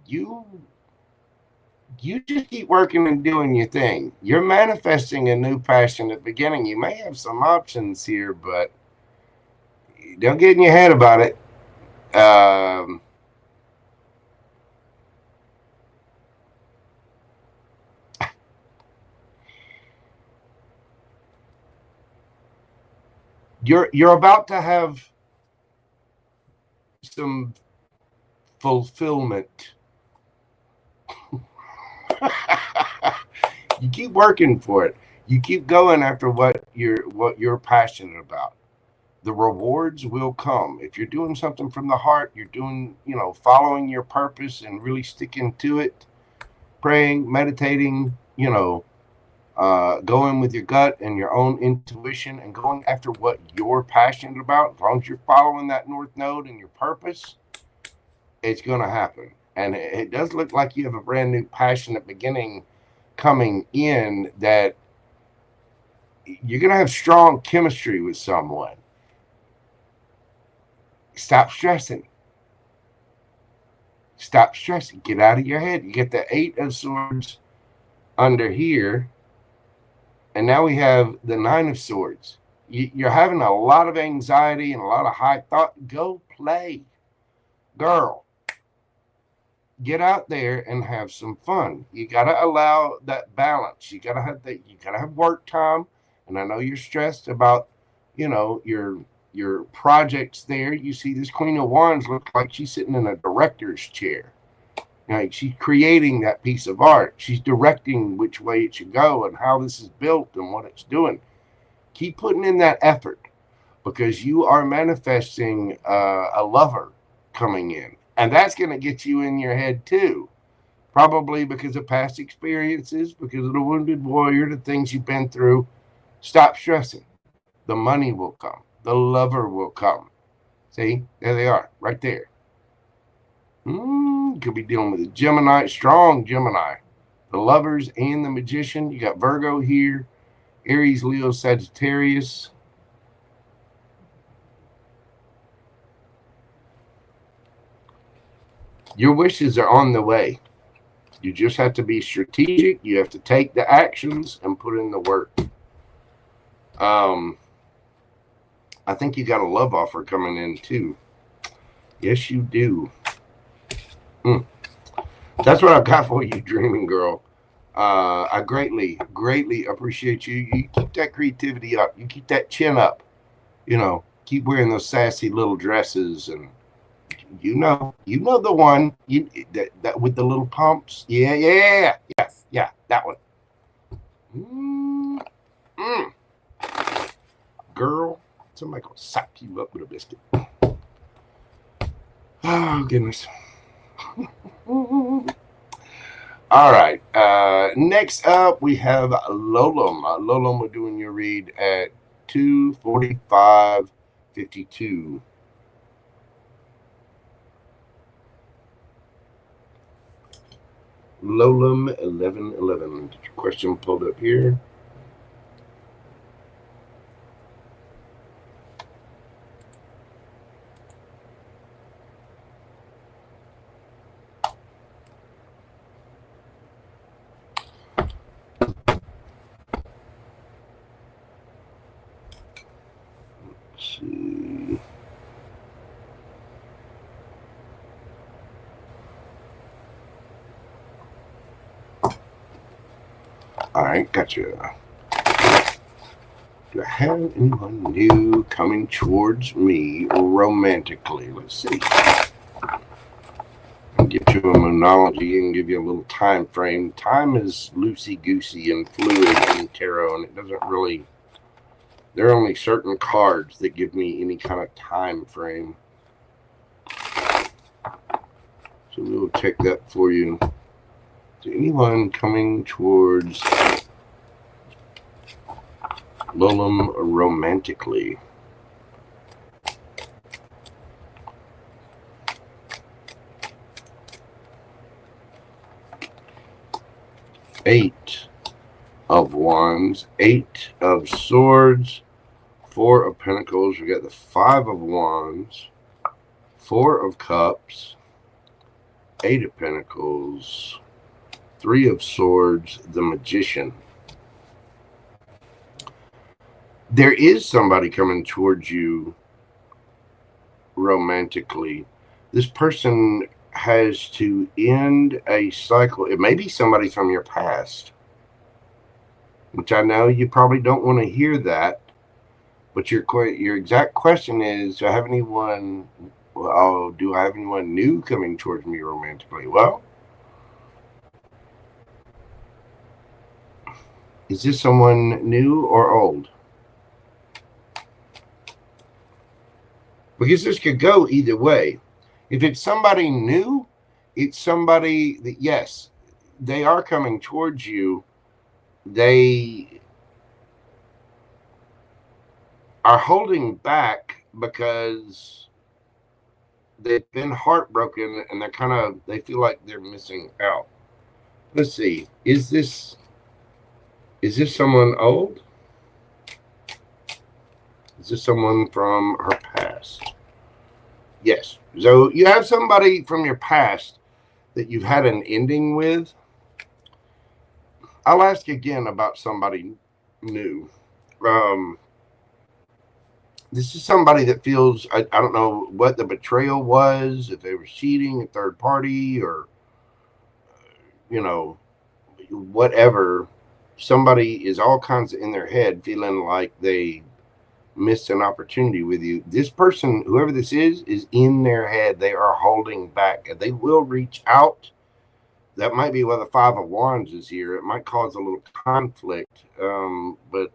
You just keep working and doing your thing. You're manifesting a new passionate beginning. You may have some options here, but don't get in your head about it. You're about to have some fulfillment. You keep working for it. You keep going after what you're passionate about. The rewards will come. If you're doing something from the heart, you're doing, following your purpose and really sticking to it, praying, meditating, going with your gut and your own intuition and going after what you're passionate about. As long as you're following that North Node and your purpose, it's going to happen. And it does look like you have a brand new passionate beginning coming in, that you're going to have strong chemistry with someone. Stop stressing. Stop stressing. Get out of your head. You get the Eight of Swords under here. And now we have the Nine of Swords. You're having a lot of anxiety and a lot of high thought. Go play. Girl. Get out there and have some fun. You got to allow that balance. You got to have work time. And I know you're stressed about, your projects there. You see this Queen of Wands looks like she's sitting in a director's chair. Like she's creating that piece of art. She's directing which way it should go and how this is built and what it's doing. Keep putting in that effort, because you are manifesting a lover coming in. And that's going to get you in your head too. Probably because of past experiences, because of the wounded warrior, the things you've been through. Stop stressing. The money will come. The lover will come. See, there they are, right there. Could be dealing with a Gemini, strong Gemini. The Lovers and the Magician. You got Virgo here. Aries, Leo, Sagittarius. Your wishes are on the way. You just have to be strategic. You have to take the actions and put in the work. I think you got a love offer coming in too. Yes, you do. That's what I've got for you, dreaming girl. I greatly appreciate you. You keep that creativity up. You keep that chin up. You know, keep wearing those sassy little dresses, and you know the one that with the little pumps. Yeah, that one. Girl, somebody gonna sock you up with a biscuit. Oh goodness. All right. Next up, we have Lolum. Lolum, we're doing your read at 2:45:52. Lolum 1111. Get your question pulled up here. See. All right, gotcha. Do I have anyone new coming towards me romantically? Let's see. I'll get you a monology and give you a little time frame. Time is loosey-goosey and fluid in tarot, and it doesn't really... There are only certain cards that give me any kind of time frame. So we'll check that for you. Is anyone coming towards Lolum romantically? Eight of Wands, Eight of Swords, Four of Pentacles. We got the Five of Wands, Four of Cups, Eight of Pentacles, Three of Swords, the Magician. There is somebody coming towards you romantically. This person has to end a cycle. It may be somebody from your past, which I know you probably don't want to hear that, but your exact question is, do I have anyone new coming towards me romantically? Well, is this someone new or old? Because this could go either way. If it's somebody new, it's somebody that, yes, they are coming towards you. They are holding back because they've been heartbroken and they feel like they're missing out. Let's see. Is this someone old? Is this someone from her past? Yes. So you have somebody from your past that you've had an ending with. I'll ask again about somebody new. This is somebody that feels, I don't know what the betrayal was, if they were cheating, a third party, or, you know, whatever. Somebody is all kinds of in their head feeling like they missed an opportunity with you. This person, whoever this is in their head. They are holding back, and they will reach out. That might be why the Five of Wands is here. It might cause a little conflict, but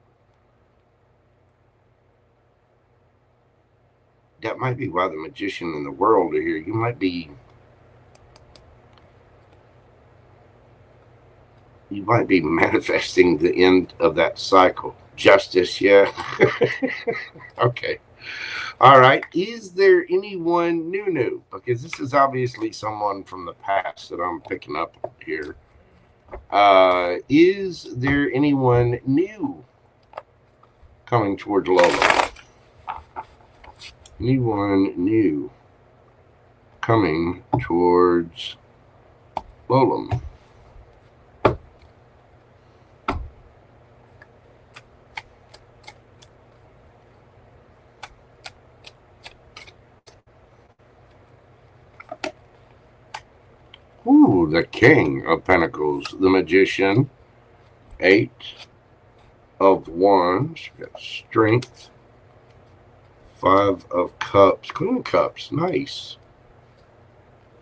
that might be why the Magician and the World are here. You might be manifesting the end of that cycle. Justice, yeah. Okay. All right. Is there anyone new? Because this is obviously someone from the past that I'm picking up here. Is there anyone new coming towards Lola? Anyone new coming towards Lola? Ooh, the King of Pentacles, the Magician, 8 of Wands, got Strength, 5 of Cups, Queen of Cups, nice,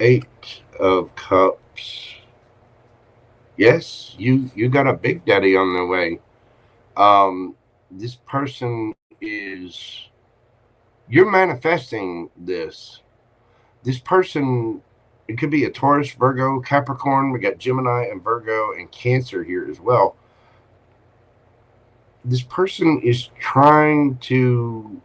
8 of Cups. Yes, you got a big daddy on the way. This person is, you're manifesting this. This person, it could be a Taurus, Virgo, Capricorn. We got Gemini and Virgo and Cancer here as well. This person is trying to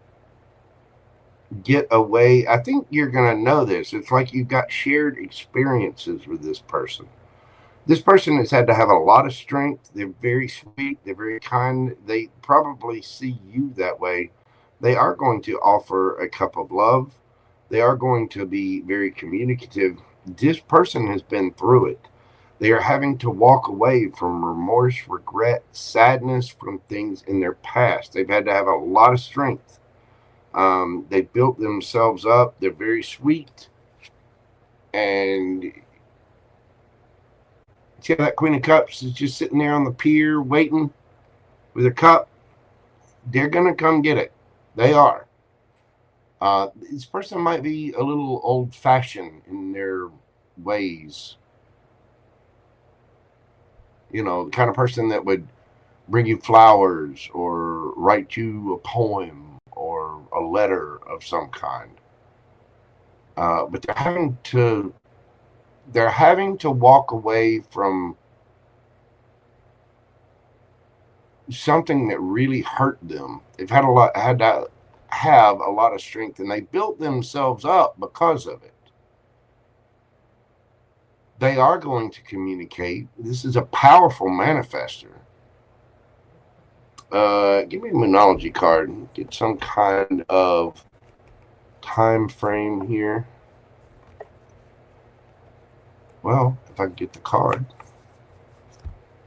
get away. I think you're going to know this. It's like you've got shared experiences with this person. This person has had to have a lot of strength. They're very sweet. They're very kind. They probably see you that way. They are going to offer a cup of love. They are going to be very communicative. This person has been through it. They are having to walk away from remorse, regret, sadness from things in their past. They've had to have a lot of strength. They built themselves up. They're very sweet. And see how that Queen of Cups is just sitting there on the pier waiting with a cup? They're going to come get it. They are. This person might be a little old-fashioned in their ways. You know, the kind of person that would bring you flowers or write you a poem or a letter of some kind. But they're having to walk away from something that really hurt them. They've had to have a lot of strength, and they built themselves up because of it. They are going to communicate. This is a powerful manifester. Give me a Moonology card. Get some kind of time frame here. Well, if I can get the card.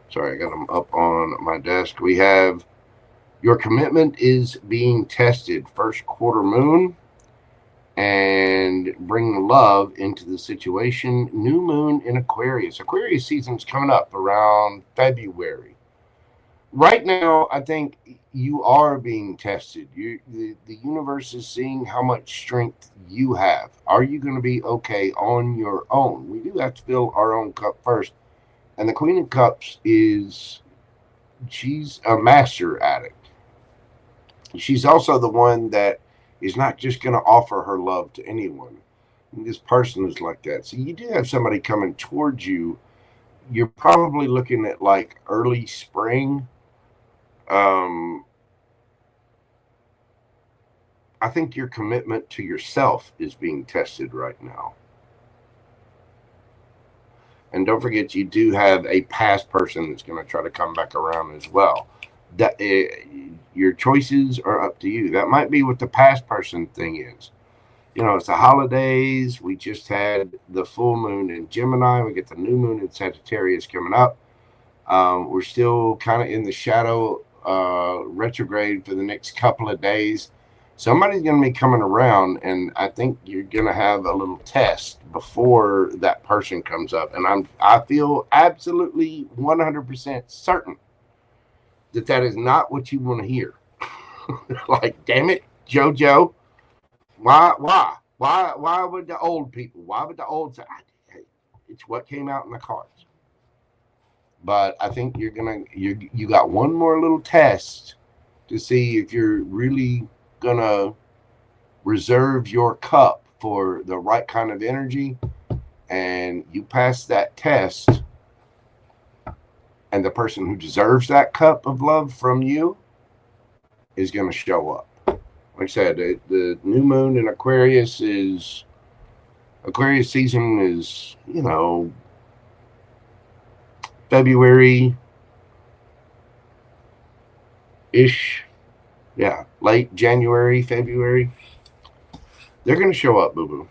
Sorry, I got them up on my desk. We have your commitment is being tested. First quarter moon. And bring love into the situation. New moon in Aquarius. Aquarius season's coming up around February. Right now, I think you are being tested. The universe is seeing how much strength you have. Are you going to be okay on your own? We do have to fill our own cup first. And the Queen of Cups she's a master addict. She's also the one that is not just going to offer her love to anyone. And this person is like that. So you do have somebody coming towards you. You're probably looking at like early spring. I think your commitment to yourself is being tested right now. And don't forget, you do have a past person that's going to try to come back around as well. That your choices are up to you. That might be what the past person thing is. You know, it's the holidays. We just had the full moon in Gemini. We get the new moon in Sagittarius coming up. We're still kind of in the shadow retrograde for the next couple of days. Somebody's going to be coming around, and I think you're going to have a little test before that person comes up. And I feel absolutely 100% certain that that is not what you want to hear. Like, damn it, JoJo. Why would the old people, why would the old say, hey, it's what came out in the cards. But I think you got one more little test to see if you're really gonna reserve your cup for the right kind of energy, and you pass that test, and the person who deserves that cup of love from you is going to show up. like I said, the new moon in Aquarius season is, you know, February-ish. Yeah, late January, February. They're going to show up, boo-boo.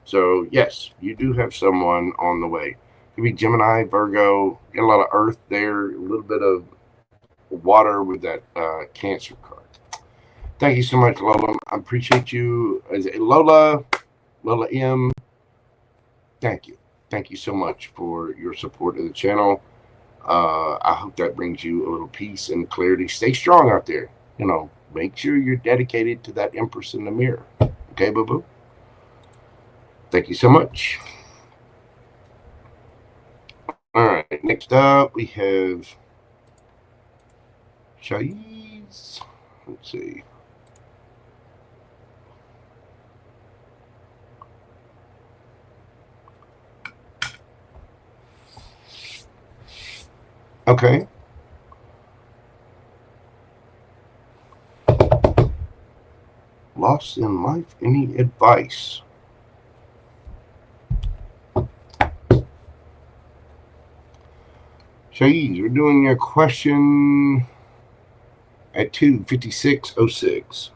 So, yes, you do have someone on the way. Could be Gemini, Virgo, get a lot of earth there, a little bit of water with that Cancer card. Thank you so much, Lola. I appreciate you. Lola M, thank you. Thank you so much for your support of the channel. I hope that brings you a little peace and clarity. Stay strong out there. You know, make sure you're dedicated to that Empress in the mirror. Okay, boo-boo? Thank you so much. All right, next up we have Shayizz. Let's see. Okay. Lost in life, any advice? Shayizz, we're doing your question at 2:56:06.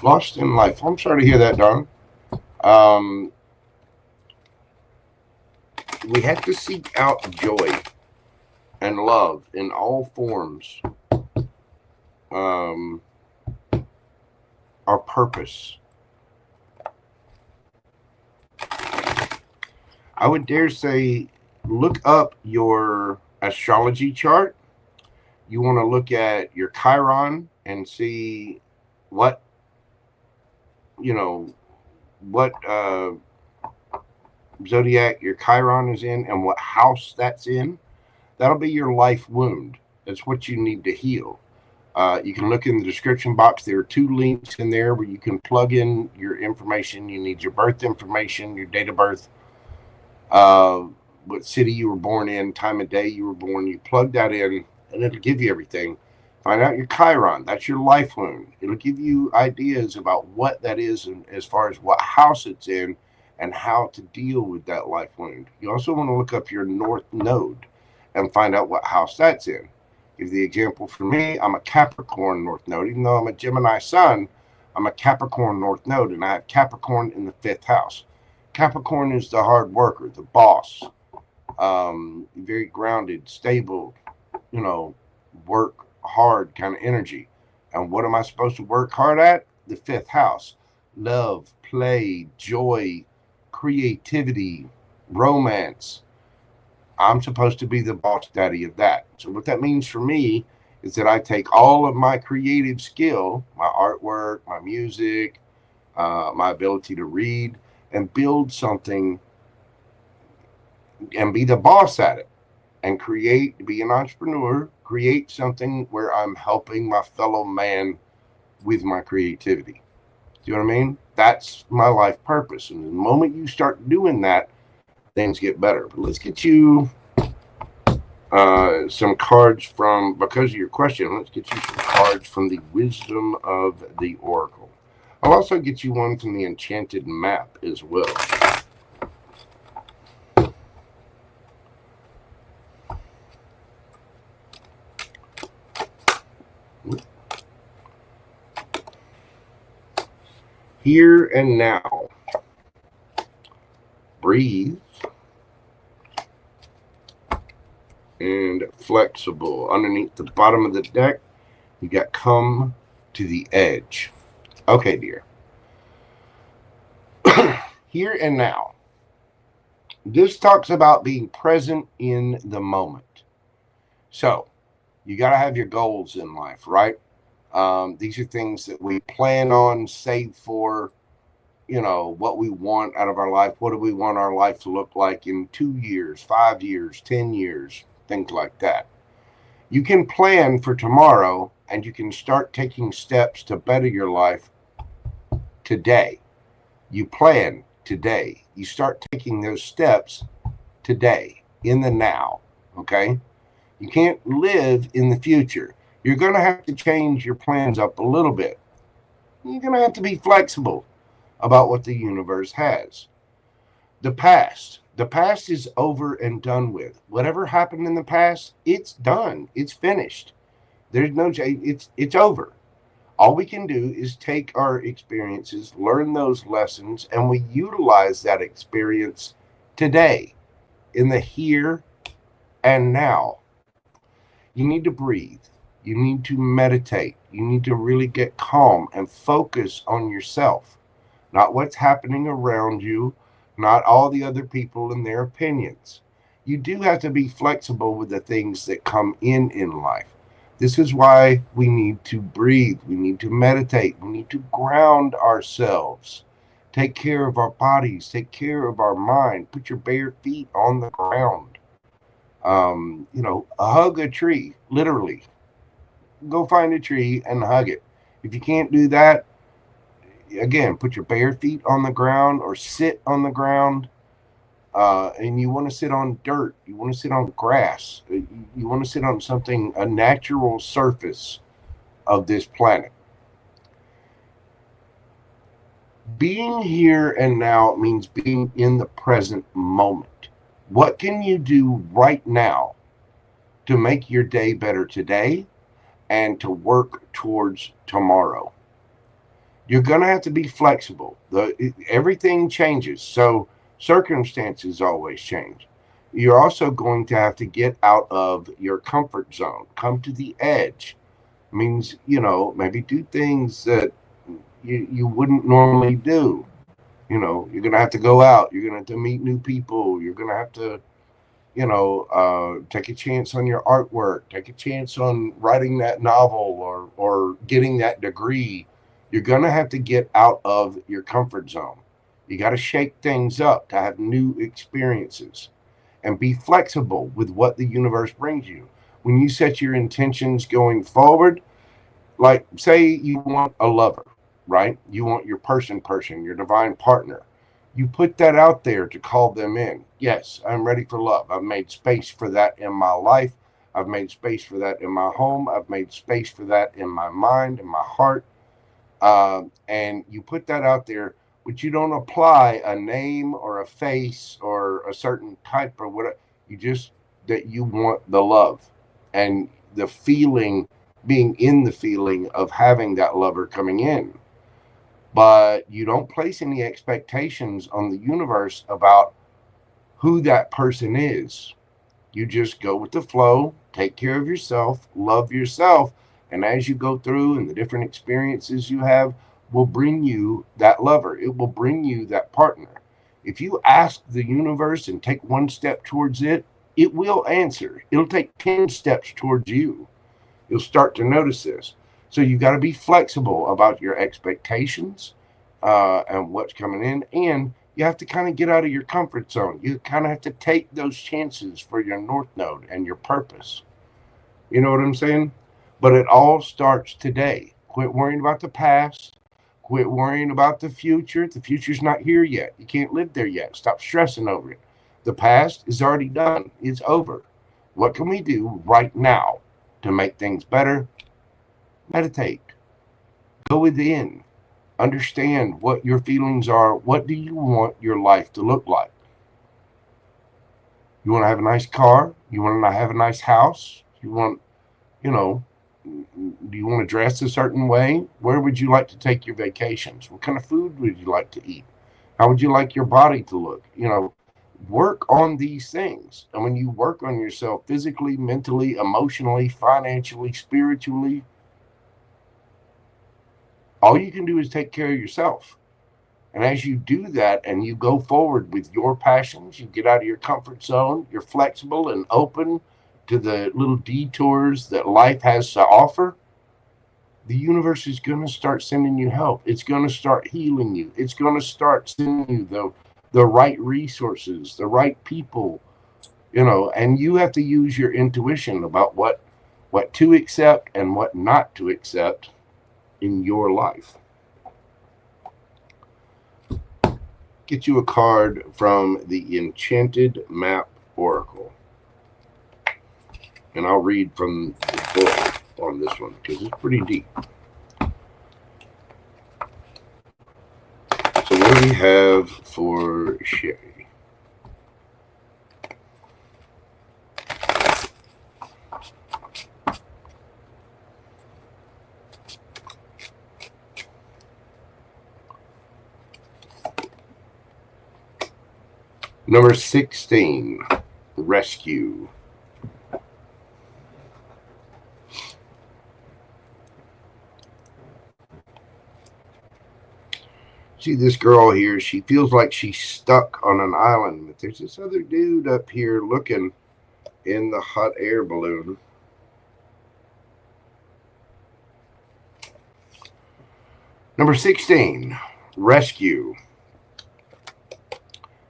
Lost in life. I'm sorry to hear that, Don. We have to seek out joy and love in all forms. Our purpose. I would dare say, look up your astrology chart. You want to look at your Chiron and see what, you know, what zodiac your Chiron is in and what house that's in. That'll be your life wound. That's what you need to heal. You can look in the description box. There are 2 links in there where you can plug in your information. You need your birth information, your date of birth, what city you were born in, time of day you were born. You plug that in and it'll give you everything. Find out your Chiron. That's your life wound. It'll give you ideas about what that is and as far as what house it's in and how to deal with that life wound. You also want to look up your North Node and find out what house that's in. Give the example for me, I'm a Capricorn North Node. Even though I'm a Gemini Sun, I'm a Capricorn North Node, and I have Capricorn in the 5th house. Capricorn is the hard worker, the boss, very grounded, stable, you know, work hard kind of energy. And what am I supposed to work hard at? The 5th house. Love, play, joy, creativity, romance. I'm supposed to be the boss daddy of that. So what that means for me is that I take all of my creative skill, my artwork, my music, my ability to read, and build something and be the boss at it and create, be an entrepreneur, create something where I'm helping my fellow man with my creativity. Do you know what I mean? That's my life purpose. And the moment you start doing that, things get better. But let's get you some cards from, because of your question, let's get you some cards from the Wisdom of the Oracle. I'll also get you one from the Enchanted Map as well. Here and now. Breathe. And flexible. Underneath the bottom of the deck, you got come to the edge. Okay, dear. Here and now. This talks about being present in the moment. So, you got to have your goals in life, right? These are things that we plan on, save for, you know, what we want out of our life. What do we want our life to look like in 2 years, 5 years, 10 years, things like that. You can plan for tomorrow and you can start taking steps to better your life today. You plan today. You start taking those steps today, in the now, okay? You can't live in the future. You're going to have to change your plans up a little bit. You're going to have to be flexible about what the universe has. The past is over and done with. Whatever happened in the past, it's done. It's finished. There's no change. It's over. All we can do is take our experiences, learn those lessons, and we utilize that experience today, in the here and now. You need to breathe. You need to meditate. You need to really get calm and focus on yourself, not what's happening around you, not all the other people and their opinions. You do have to be flexible with the things that come in life. This is why we need to breathe. We need to meditate. We need to ground ourselves. Take care of our bodies. Take care of our mind. Put your bare feet on the ground. Hug a tree, literally. Go find a tree and hug it. If you can't do that, again, put your bare feet on the ground or sit on the ground. And you want to sit on dirt. You want to sit on grass. You want to sit on something, a natural surface of this planet. Being here and now means being in the present moment. What can you do right now to make your day better today and to work towards tomorrow? You're going to have to be flexible. Everything changes. So circumstances always change. You're also going to have to get out of your comfort zone. Come to the edge. It means, maybe do things that you wouldn't normally do. You're going to have to go out. You're going to have to meet new people. You're going to have to, take a chance on your artwork. Take a chance on writing that novel or getting that degree. You're going to have to get out of your comfort zone. You got to shake things up to have new experiences and be flexible with what the universe brings you. When you set your intentions going forward, like say you want a lover, right? You want your person, your divine partner. You put that out there to call them in. Yes, I'm ready for love. I've made space for that in my life. I've made space for that in my home. I've made space for that in my mind, in my heart. And you put that out there, but you don't apply a name or a face or a certain type or whatever. You just, that you want the love and the feeling, being in the feeling of having that lover coming in. But you don't place any expectations on the universe about who that person is. You just go with the flow, take care of yourself, love yourself. And as you go through and the different experiences you have will bring you that lover. It will bring you that partner. If you ask the universe and take one step towards it, it will answer. It'll take 10 steps towards you. You'll start to notice this. So you got to be flexible about your expectations and what's coming in. And you have to kind of get out of your comfort zone. You kind of have to take those chances for your North Node and your purpose. You know what I'm saying? But it all starts today. Quit worrying about the past. Quit worrying about the future. The future's not here yet. You can't live there yet. Stop stressing over it. The past is already done. It's over. What can we do right now to make things better? Meditate. Go within. Understand what your feelings are. What do you want your life to look like? You want to have a nice car? You want to have a nice house? You want, do you want to dress a certain way? Where would you like to take your vacations? What kind of food would you like to eat? How would you like your body to look? Work on these things. And when you work on yourself physically, mentally, emotionally, financially, spiritually, all you can do is take care of yourself. And as you do that and you go forward with your passions, you get out of your comfort zone, you're flexible and open to the little detours that life has to offer, the universe is going to start sending you help. It's going to start healing you. It's going to start sending you the right resources, the right people, and you have to use your intuition about what to accept and what not to accept in your life. Get you a card from the Enchanted Map Oracle. And I'll read from the book. on this one because it's pretty deep. So what do we have for Shay? Number 16, rescue. See this girl here, she feels like she's stuck on an island, but there's this other dude up here looking in the hot air balloon. Number 16, rescue.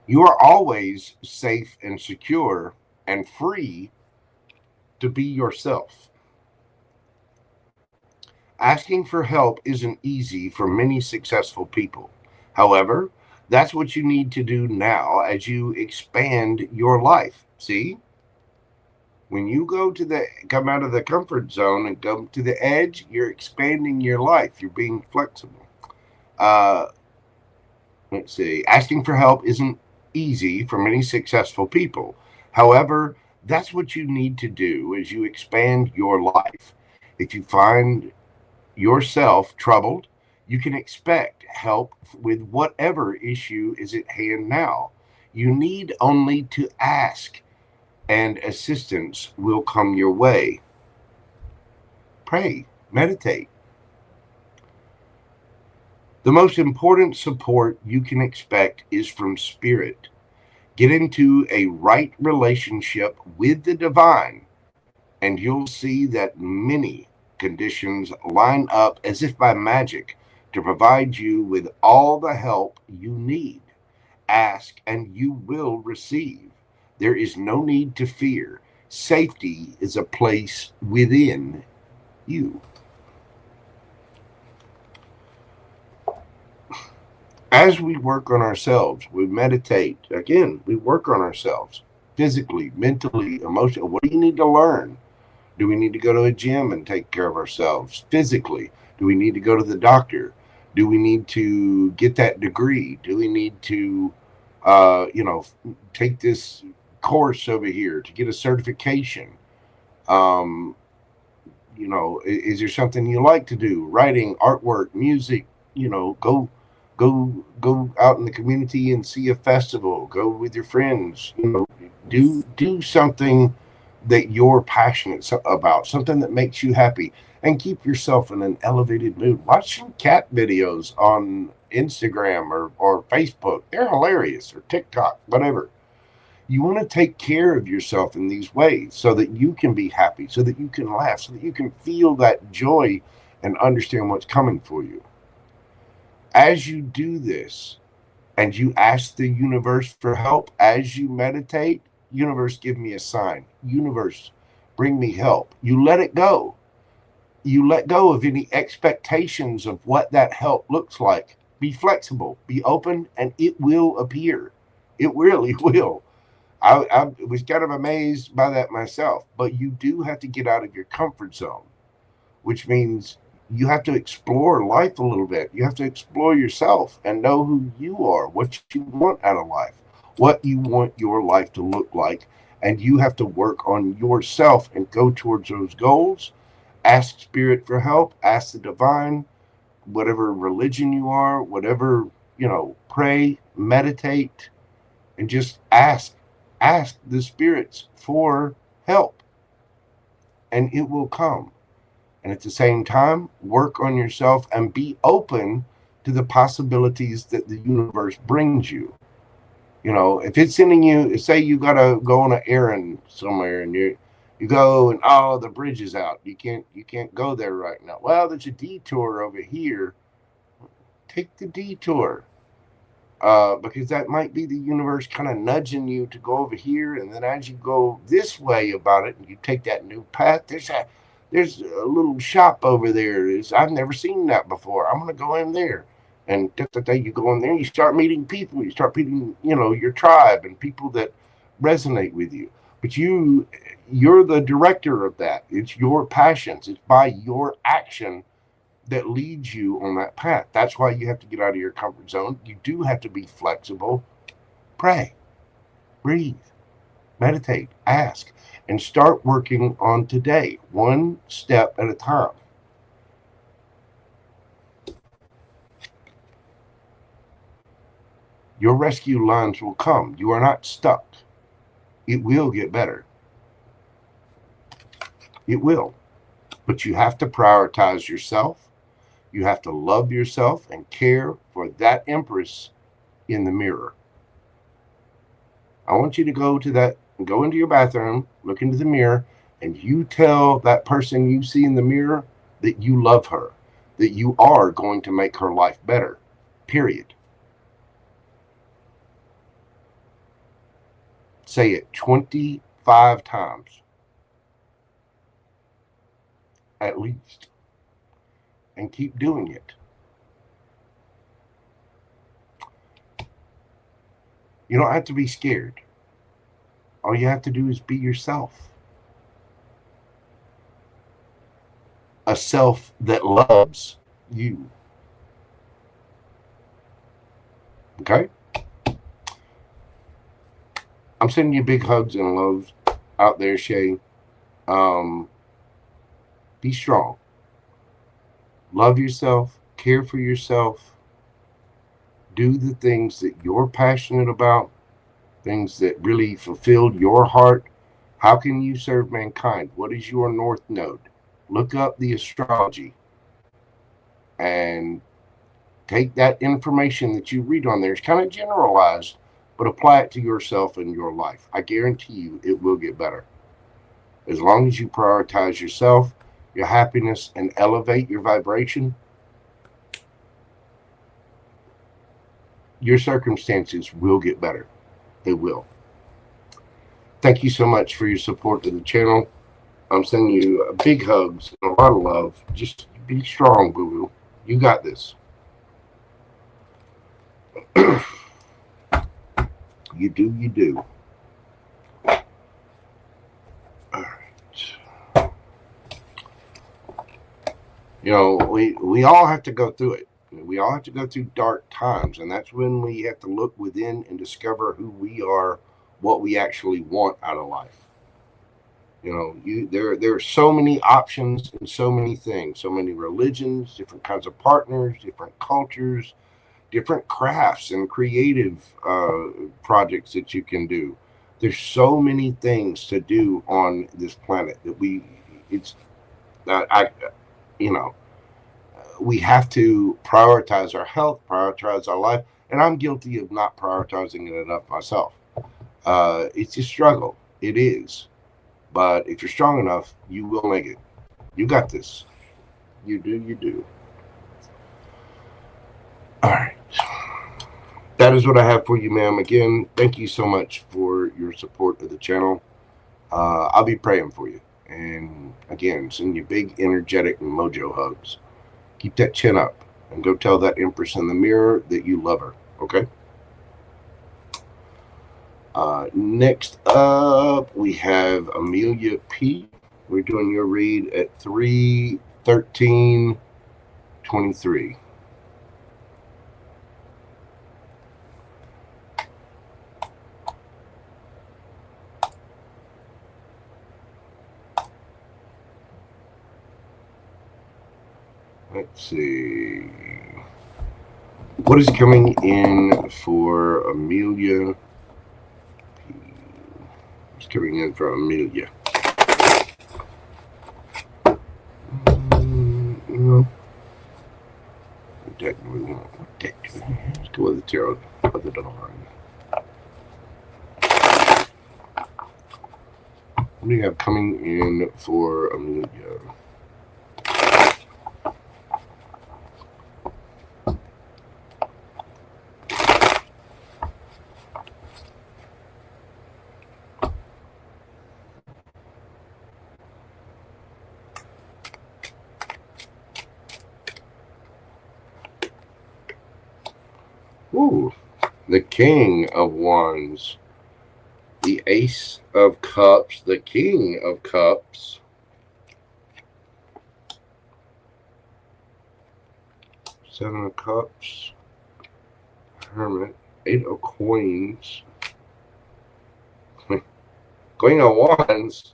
You are always safe and secure and free to be yourself. Asking for help isn't easy for many successful people. However, that's what you need to do now as you expand your life. See? When you come out of the comfort zone and go to the edge, you're expanding your life. You're being flexible. Let's see. Asking for help isn't easy for many successful people. However, that's what you need to do as you expand your life. If you find yourself troubled, you can expect help with whatever issue is at hand now. You need only to ask, and assistance will come your way. Pray, meditate. The most important support you can expect is from spirit. Get into a right relationship with the divine, and you'll see that many conditions line up as if by magic to provide you with all the help you need. Ask and you will receive. There is no need to fear. Safety is a place within you. As we work on ourselves, we meditate. Again, we work on ourselves physically, mentally, emotionally. What do you need to learn? Do we need to go to a gym and take care of ourselves physically? Do we need to go to the doctor? Do we need to get that degree? Do we need to, take this course over here to get a certification? Is there something you like to do? Writing, artwork, music, go out in the community and see a festival. Go with your friends. Do something that you're passionate about, something that makes you happy, and keep yourself in an elevated mood. Watch some cat videos on Instagram or Facebook. They're hilarious, or TikTok, whatever. You want to take care of yourself in these ways so that you can be happy, so that you can laugh, so that you can feel that joy and understand what's coming for you. As you do this and you ask the universe for help, as you meditate, universe, give me a sign. Universe, bring me help. You let it go. You let go of any expectations of what that help looks like. Be flexible, be open, and it will appear. It really will. I was kind of amazed by that myself, but you do have to get out of your comfort zone, which means you have to explore life a little bit. You have to explore yourself and know who you are, what you want out of life, what you want your life to look like. And you have to work on yourself and go towards those goals. Ask spirit for help, ask the divine, whatever religion you are, whatever, pray, meditate, and just ask the spirits for help, and it will come. And at the same time, work on yourself and be open to the possibilities that the universe brings you. If it's sending you, say you got to go on an errand somewhere and you go and, the bridge is out. You can't go there right now. Well, there's a detour over here. Take the detour. Because that might be the universe kind of nudging you to go over here. And then as you go this way about it and you take that new path, there's a little shop over there. I've never seen that before. I'm going to go in there. And you go in there, you start meeting people. You start meeting, your tribe and people that resonate with you. But you're the director of that. It's your passions. It's by your action that leads you on that path. That's why you have to get out of your comfort zone. You do have to be flexible. Pray, breathe, meditate, ask, and start working on today, one step at a time. Your rescue lines will come. You are not stuck. It will get better. It will. But you have to prioritize yourself. You have to love yourself and care for that empress in the mirror. I want you to go into your bathroom, look into the mirror, and you tell that person you see in the mirror that you love her, that you are going to make her life better, period. Say it 25 times, at least, and keep doing it. You don't have to be scared. All you have to do is be yourself. A self that loves you. Okay? I'm sending you big hugs and loves out there, Shay. Be strong. Love yourself. Care for yourself. Do the things that you're passionate about. Things that really fulfill your heart. How can you serve mankind? What is your North Node? Look up the astrology and take that information that you read on there. It's kind of generalized, but apply it to yourself and your life. I guarantee you it will get better. As long as you prioritize yourself, your happiness, and elevate your vibration, your circumstances will get better. They will. Thank you so much for your support of the channel. I'm sending you big hugs and a lot of love. Just be strong, boo-boo. You got this. You do, you do. All right. You know, we all have to go through it. We all have to go through dark times, and that's when we have to look within and discover who we are, what we actually want out of life. You know, there are so many options and so many things, so many religions, different kinds of partners, different cultures, different crafts and creative projects that you can do. There's so many things to do on this planet that we have to prioritize our health, prioritize our life, and I'm guilty of not prioritizing it enough myself. It's a struggle. It is. But if you're strong enough, you will make it. You got this. You do, you do. All right. That is what I have for you, ma'am. Again, thank you so much for your support of the channel. I'll be praying for you. And again, send you big, energetic, Mojo hugs. Keep that chin up and go tell that Empress in the mirror that you love her. Okay? Next up, we have Amelia P. We're doing your read at 3/13/23. Let's see. What is coming in for Amelia? What's coming in for Amelia? No. What deck do we want? What deck do we want? Let's go with the tarot of the divine. What do you have coming in for Amelia? Ooh, the King of Wands. the Ace of Cups, the King of Cups, Seven of Cups, Hermit, Eight of Coins, Queen of Wands,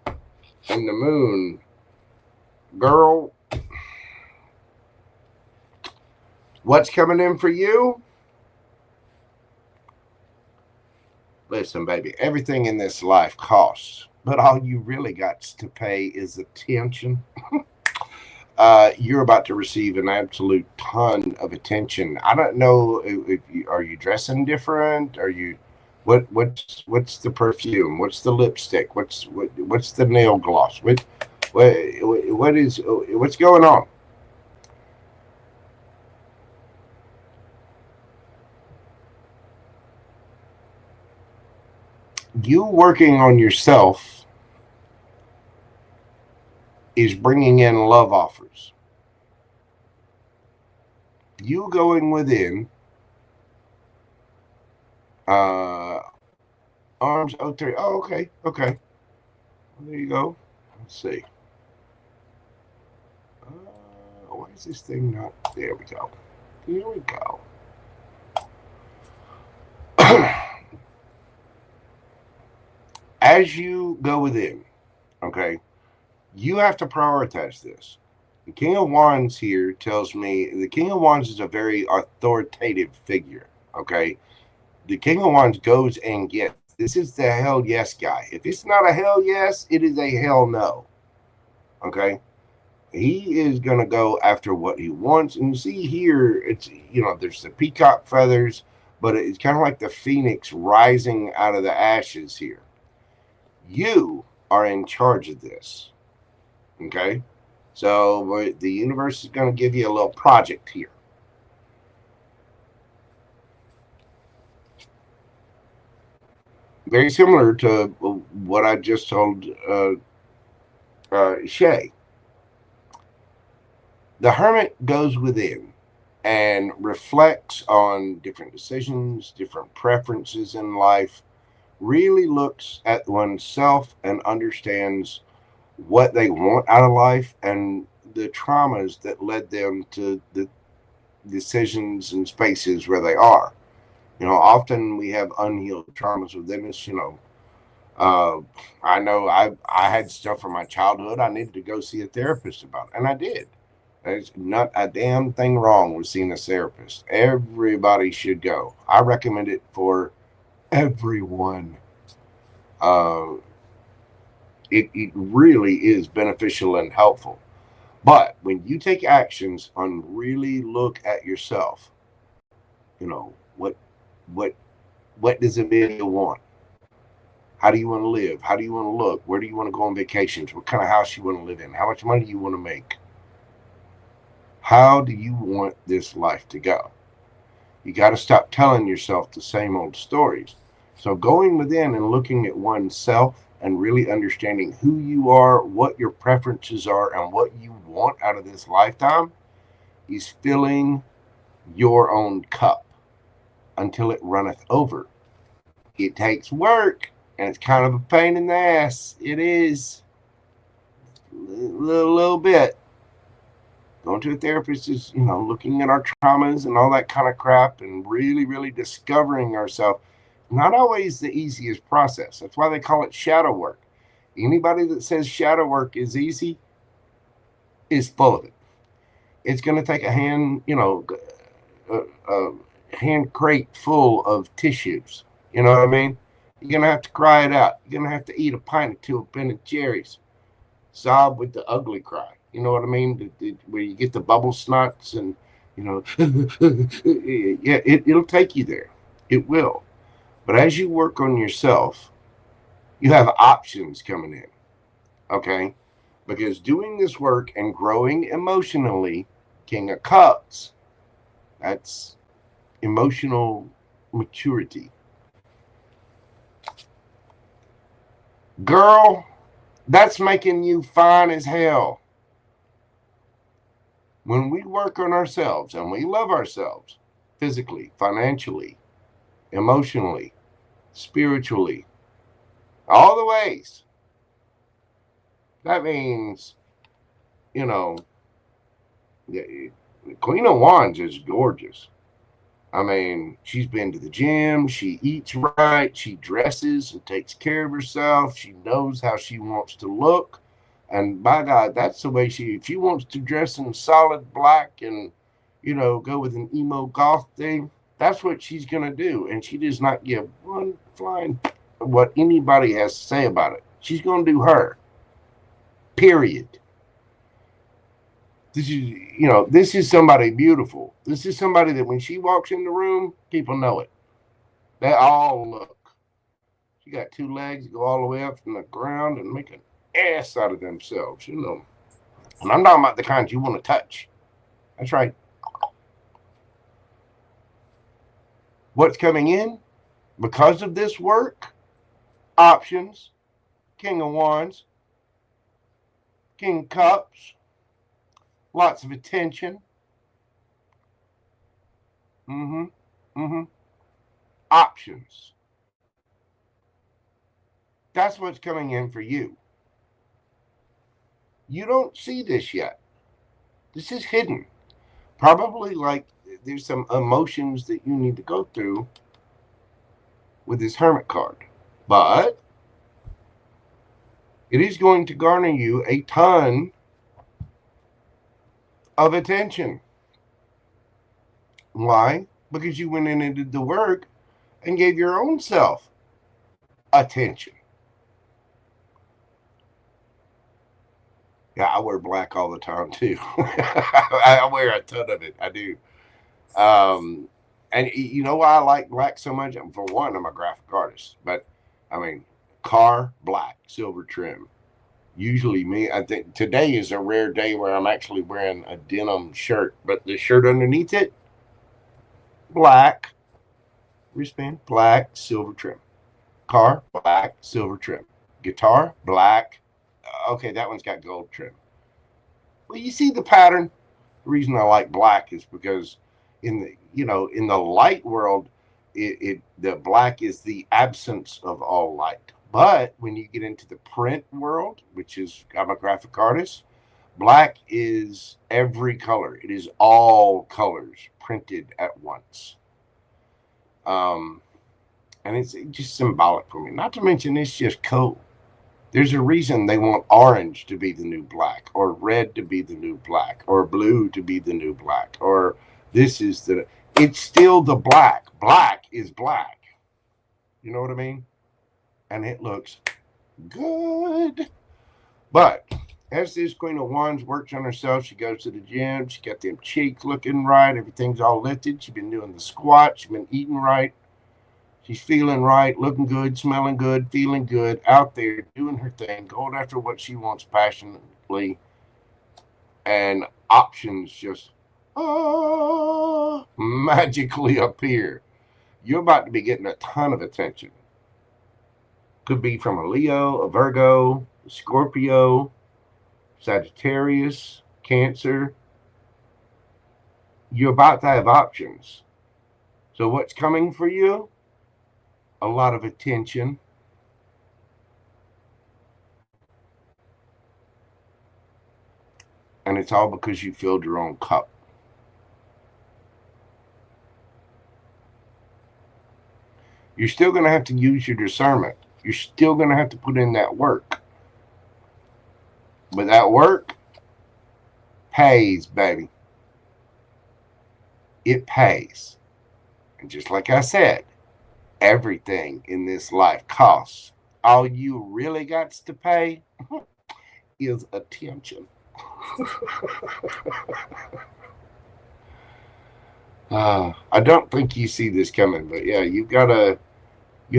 and the Moon. Girl, what's coming in for you? Listen, baby, everything in this life costs, but all you really got to pay is attention. You're about to receive an absolute ton of attention. I don't know if you, are you dressing different? Are you what's the perfume? What's the lipstick? What's the nail gloss? What's going on? You working on yourself is bringing in love offers. You going within, arms, oh, three. Oh, okay. There you go. Let's see. Why is this thing not? There we go. Here we go. As you go within, okay, you have to prioritize this. The King of Wands here tells me the King of Wands is a very authoritative figure, okay? The King of Wands goes and gets. This is the hell yes guy. If it's not a hell yes, it is a hell no, okay? He is going to go after what he wants. And you see here, it's, you know, there's the peacock feathers, but it's kind of like the phoenix rising out of the ashes here. You are in charge of this, okay? So the universe is going to give you a little project here. Very similar to what I just told Shay. The Hermit goes within and reflects on different decisions, different preferences in life, really looks at oneself and understands what they want out of life and the traumas that led them to the decisions and spaces where they are. You know, often we have unhealed traumas within us. You know, I know I had stuff from my childhood I needed to go see a therapist about, and I did. There's not a damn thing wrong with seeing a therapist. Everybody should go. I recommend it for everyone. It really is beneficial and helpful. But when you take actions on really look at yourself, you know, what does Amelia want? How do you want to live? How do you want to look? Where do you want to go on vacations? What kind of house you want to live in? How much money do you want to make? How do you want this life to go? You got to stop telling yourself the same old stories. So going within and looking at oneself and really understanding who you are, what your preferences are, and what you want out of this lifetime is filling your own cup until it runneth over. It takes work, and it's kind of a pain in the ass. It is. A little bit. Going to a therapist is, you know, looking at our traumas and all that kind of crap and really, really discovering ourselves. Not always the easiest process. That's why they call it shadow work. Anybody that says shadow work is easy is full of it. It's going to take a hand, you know, a hand crate full of tissues. You know what I mean? You're going to have to cry it out. You're going to have to eat a pint or two of Ben & Jerry's. Sob with the ugly cry. You know what I mean? Where you get the bubble snots and, you know, yeah, it'll take you there. It will. But as you work on yourself, you have options coming in, okay? Because doing this work and growing emotionally, King of Cups, that's emotional maturity. Girl, that's making you fine as hell. When we work on ourselves and we love ourselves, physically, financially, emotionally, spiritually, all the ways. That means, you know, the Queen of Wands is gorgeous. I mean, she's been to the gym, she eats right, she dresses and takes care of herself, she knows how she wants to look. And by God, that's the way if she wants to dress in solid black and, you know, go with an emo goth thing, that's what she's going to do. And she does not give one flying what anybody has to say about it. She's going to do her. Period. This is, you know, this is somebody beautiful. This is somebody that when she walks in the room, people know it. They all look. She got two legs that go all the way up from the ground and make an ass out of themselves, you know. And I'm talking about the kinds you want to touch. That's right. What's coming in because of this work? Options, King of Wands, King of Cups, lots of attention. Options. That's what's coming in for you. You don't see this yet. This is hidden. Probably like there's some emotions that you need to go through with this Hermit card. But it is going to garner you a ton of attention. Why? Because you went in and did the work and gave your own self attention. Yeah, I wear black all the time too. I wear a ton of it. I do. And you know why I like black so much? For one, I'm a graphic artist. But, I mean, car, black, silver trim. Usually me, I think today is a rare day where I'm actually wearing a denim shirt. But the shirt underneath it, black. Wristband, black, silver trim. Car, black, silver trim. Guitar, black. Okay, that one's got gold trim. Well, you see the pattern. The reason I like black is because in the, you know, in the light world, the black is the absence of all light. But when you get into the print world, which is, I'm a graphic artist, black is every color. It is all colors printed at once. And it's just symbolic for me. Not to mention, it's just cool. There's a reason they want orange to be the new black, or red to be the new black, or blue to be the new black, or this is the, it's still the black. Black is black. You know what I mean? And it looks good. But as this Queen of Wands works on herself, she goes to the gym, she got them cheeks looking right, everything's all lifted, she's been doing the squat, she's been eating right. She's feeling right, looking good, smelling good, feeling good, out there doing her thing, going after what she wants passionately. And options just magically appear. You're about to be getting a ton of attention. Could be from a Leo, a Virgo, a Scorpio, Sagittarius, Cancer. You're about to have options. So what's coming for you? A lot of attention. And it's all because you filled your own cup. You're still going to have to use your discernment. You're still going to have to put in that work. But that work pays, baby. It pays. And just like I said, everything in this life costs. All you really got to pay is attention. I don't think you see this coming, but yeah, you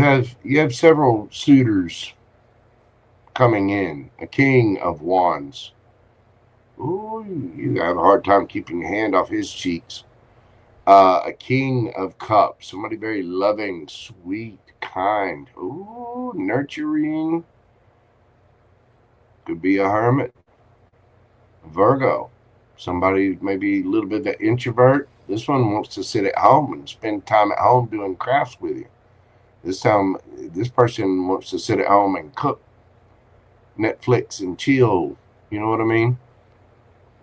have several suitors coming in. A King of Wands. Ooh, you have a hard time keeping your hand off his cheeks. A King of Cups, somebody very loving, sweet, kind, ooh, nurturing. Could be a hermit. Virgo, somebody maybe a little bit of an introvert This one wants to sit at home and spend time at home doing crafts with you. This person wants to sit at home and cook, Netflix and chill. You know what I mean?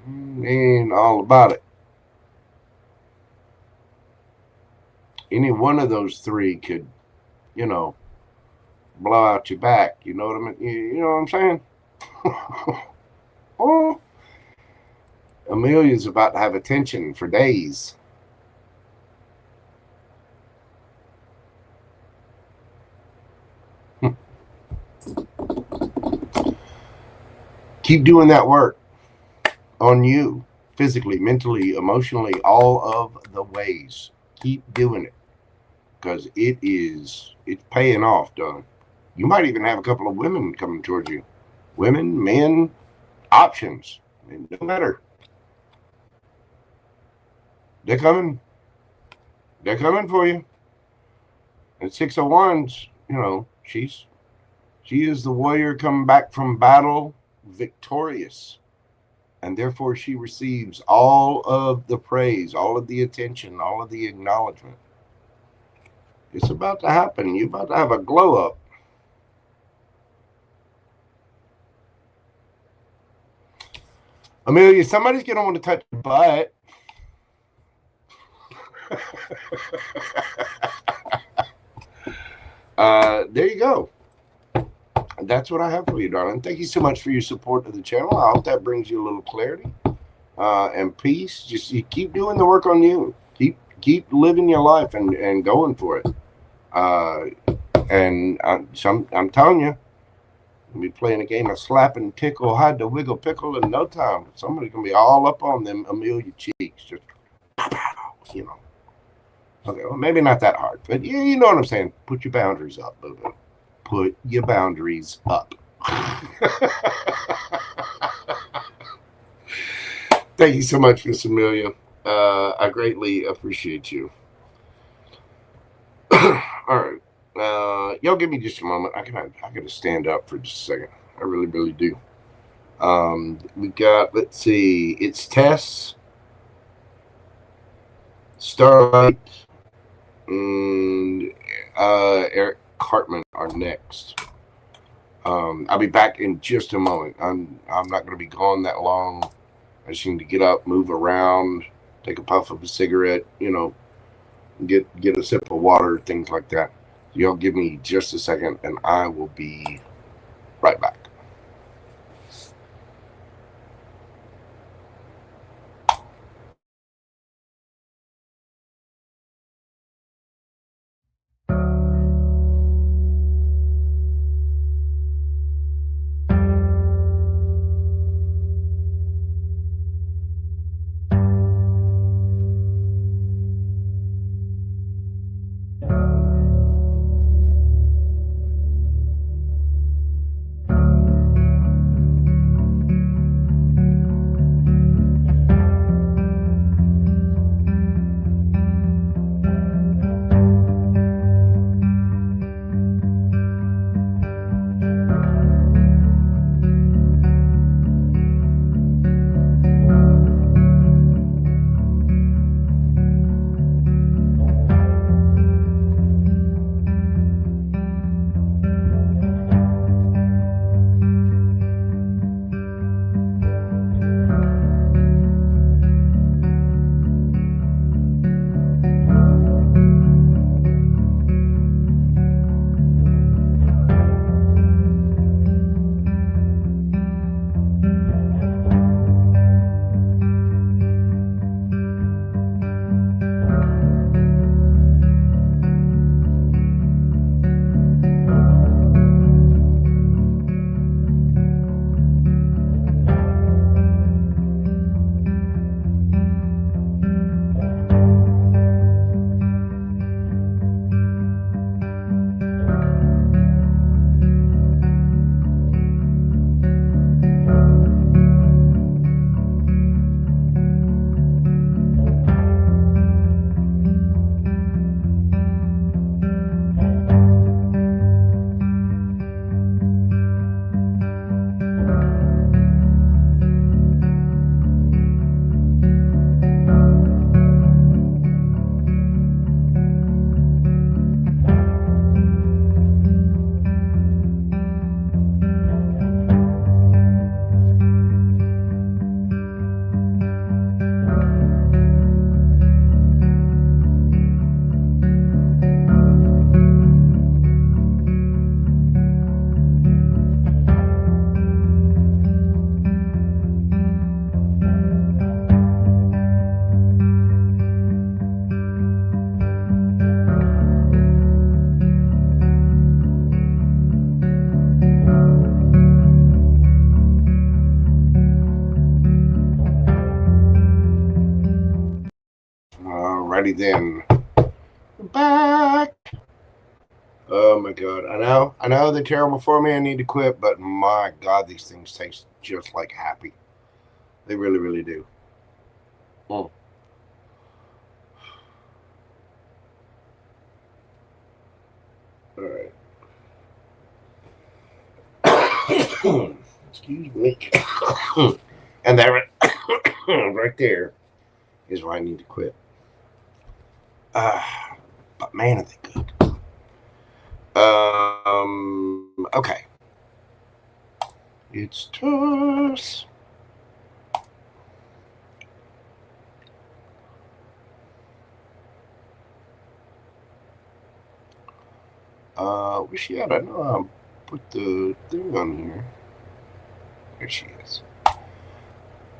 And all about it. Any one of those three could, you know, blow out your back. You know what I mean? You know what I'm saying? Oh, Amelia's about to have attention for days. Keep doing that work on you, physically, mentally, emotionally, all of the ways. Keep doing it, because it's paying off, dog. You might even have a couple of women coming towards you. Women, men, options. It doesn't matter. They're coming. They're coming for you. And 6 of Wands, you know, she is the warrior coming back from battle victorious. And therefore she receives all of the praise, all of the attention, all of the acknowledgement. It's about to happen. You're about to have a glow up. Amelia, somebody's going to want to touch your butt. There you go. That's what I have for you, darling. Thank you so much for your support of the channel. I hope that brings you a little clarity and peace. Just you keep doing the work on you. Keep living your life and going for it. And I'm telling you, we'll be playing a game of slap and tickle, hide the wiggle pickle in no time. Somebody's gonna be all up on them Amelia cheeks, just you know. Okay, well, maybe not that hard, but yeah, you know what I'm saying. Put your boundaries up, boo boo. Put your boundaries up. Thank you so much, Miss Amelia. I greatly appreciate you. All right. Y'all give me just a moment. I gotta stand up for just a second. I really, really do. We got, let's see, ItsTesssss, StarLight, and Eric Cartman are next. I'll be back in just a moment. I'm not going to be gone that long. I just need to get up, move around, take a puff of a cigarette, you know, get a sip of water, things like that. Y'all give me just a second, and I will be right back. Alrighty then. We're back. Oh my god. I know they're terrible for me. I need to quit, but my god, these things taste just like happy. They really, really do. Mm. Alright. Excuse me. And that right there is why I need to quit. But man, are they good. Okay. ItsTesssss. Where's she at? I know I put the thing on here. There she is.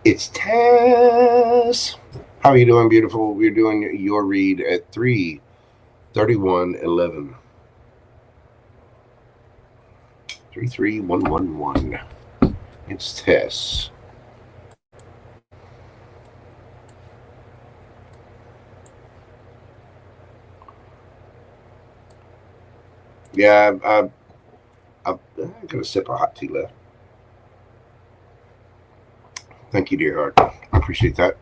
ItsTesssss. How are you doing, beautiful? We're doing your read at 3/31/11. 33111. ItsTesssss. Yeah, I've got a sip of hot tea left. Thank you, dear heart. I appreciate that.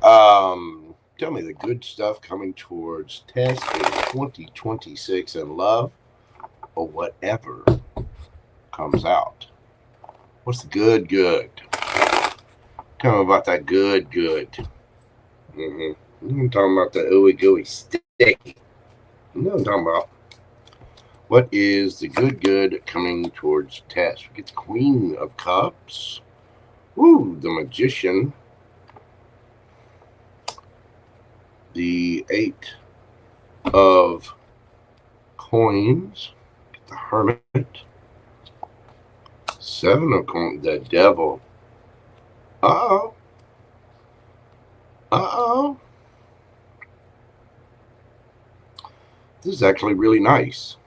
Tell me the good stuff coming towards Tess in 2026 in love or whatever comes out. What's the good? Tell me about that good. I'm talking about the ooey gooey sticky. You know what I'm talking about. What is the good coming towards Tess? We get the Queen of Cups. Ooh, the Magician. The 8 of Coins. The Hermit. 7 of Coins. The Devil. Uh-oh. This is actually really nice.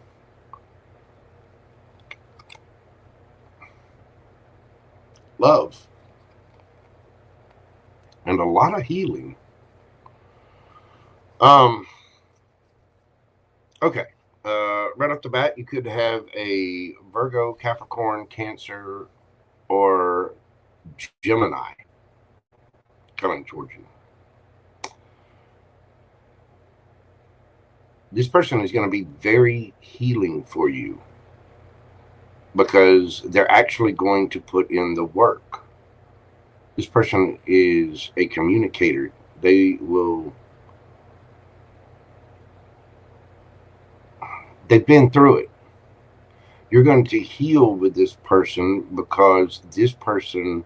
Love. And a lot of healing. Okay. Right off the bat, you could have a Virgo, Capricorn, Cancer, or Gemini coming towards you. This person is going to be very healing for you because they're actually going to put in the work. This person is a communicator. They've been through it. You're going to heal with this person because this person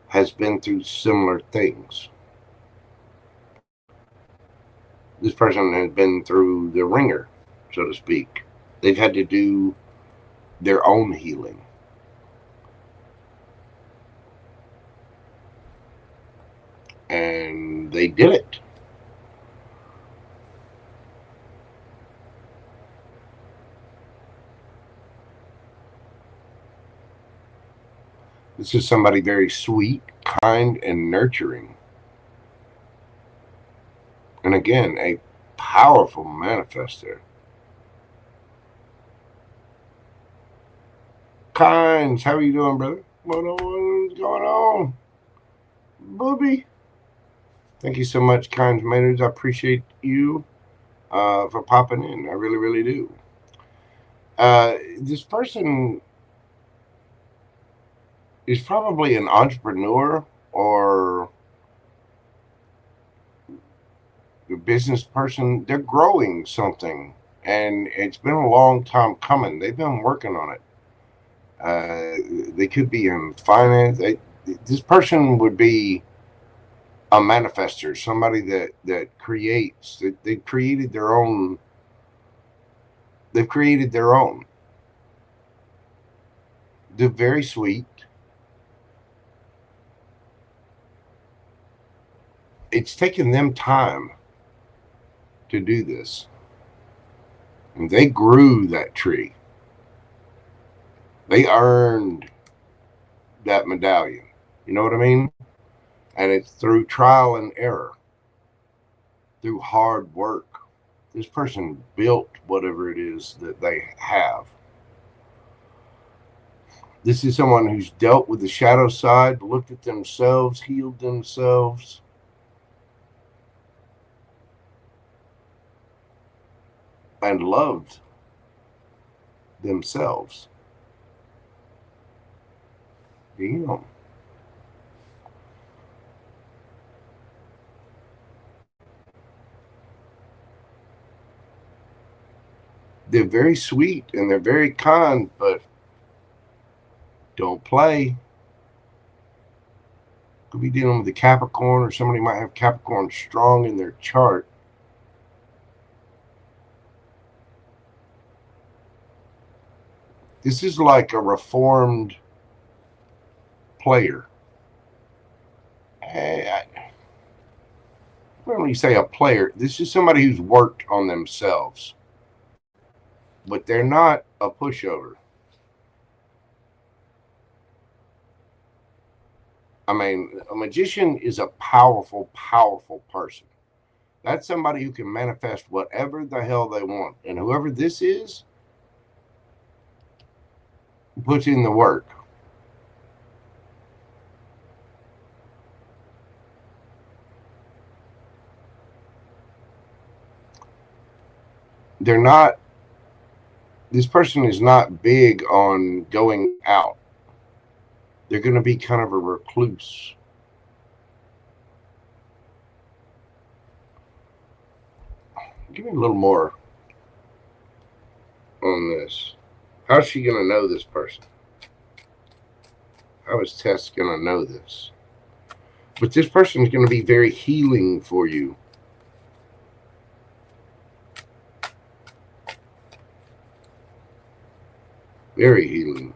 has been through similar things. This person has been through the ringer, so to speak. They've had to do their own healing. And they did it. This is somebody very sweet, kind, and nurturing. And again, a powerful manifester. Kinds, how are you doing, brother? What's going on? Booby. Thank you so much, Kinds Maynards. I appreciate you for popping in. I really, really do. This person is probably an entrepreneur or a business person. They're growing something, and it's been a long time coming. They've been working on it. They could be in finance. This person would be a manifester, somebody that creates. They've created their own. They've created their own. They're very sweet. It's taken them time to do this. And they grew that tree. They earned that medallion. You know what I mean? And it's through trial and error. through hard work. This person built whatever it is that they have. This is someone who's dealt with the shadow side, looked at themselves, healed themselves. And loved themselves. Damn. They're very sweet and they're very kind, but don't play. Could be dealing with a Capricorn, or somebody might have Capricorn strong in their chart. This is like a reformed player. When you say a player, this is somebody who's worked on themselves. But they're not a pushover. I mean, a magician is a powerful, powerful person. That's somebody who can manifest whatever the hell they want. And whoever this is, puts in the work. They're not, this person is not big on going out. They're going to be kind of a recluse. Give me a little more on this. How's she going to know this person? How is Tess going to know this? But this person is going to be very healing for you. Very healing.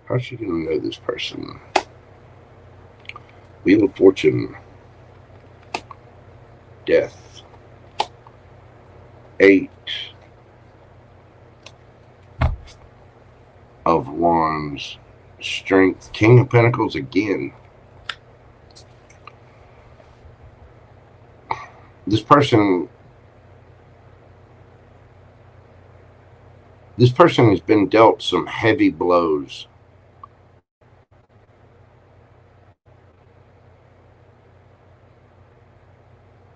How's she going to know this person? Wheel of Fortune. Death. 8 of Wands. Strength. King of Pentacles again. This person has been dealt some heavy blows.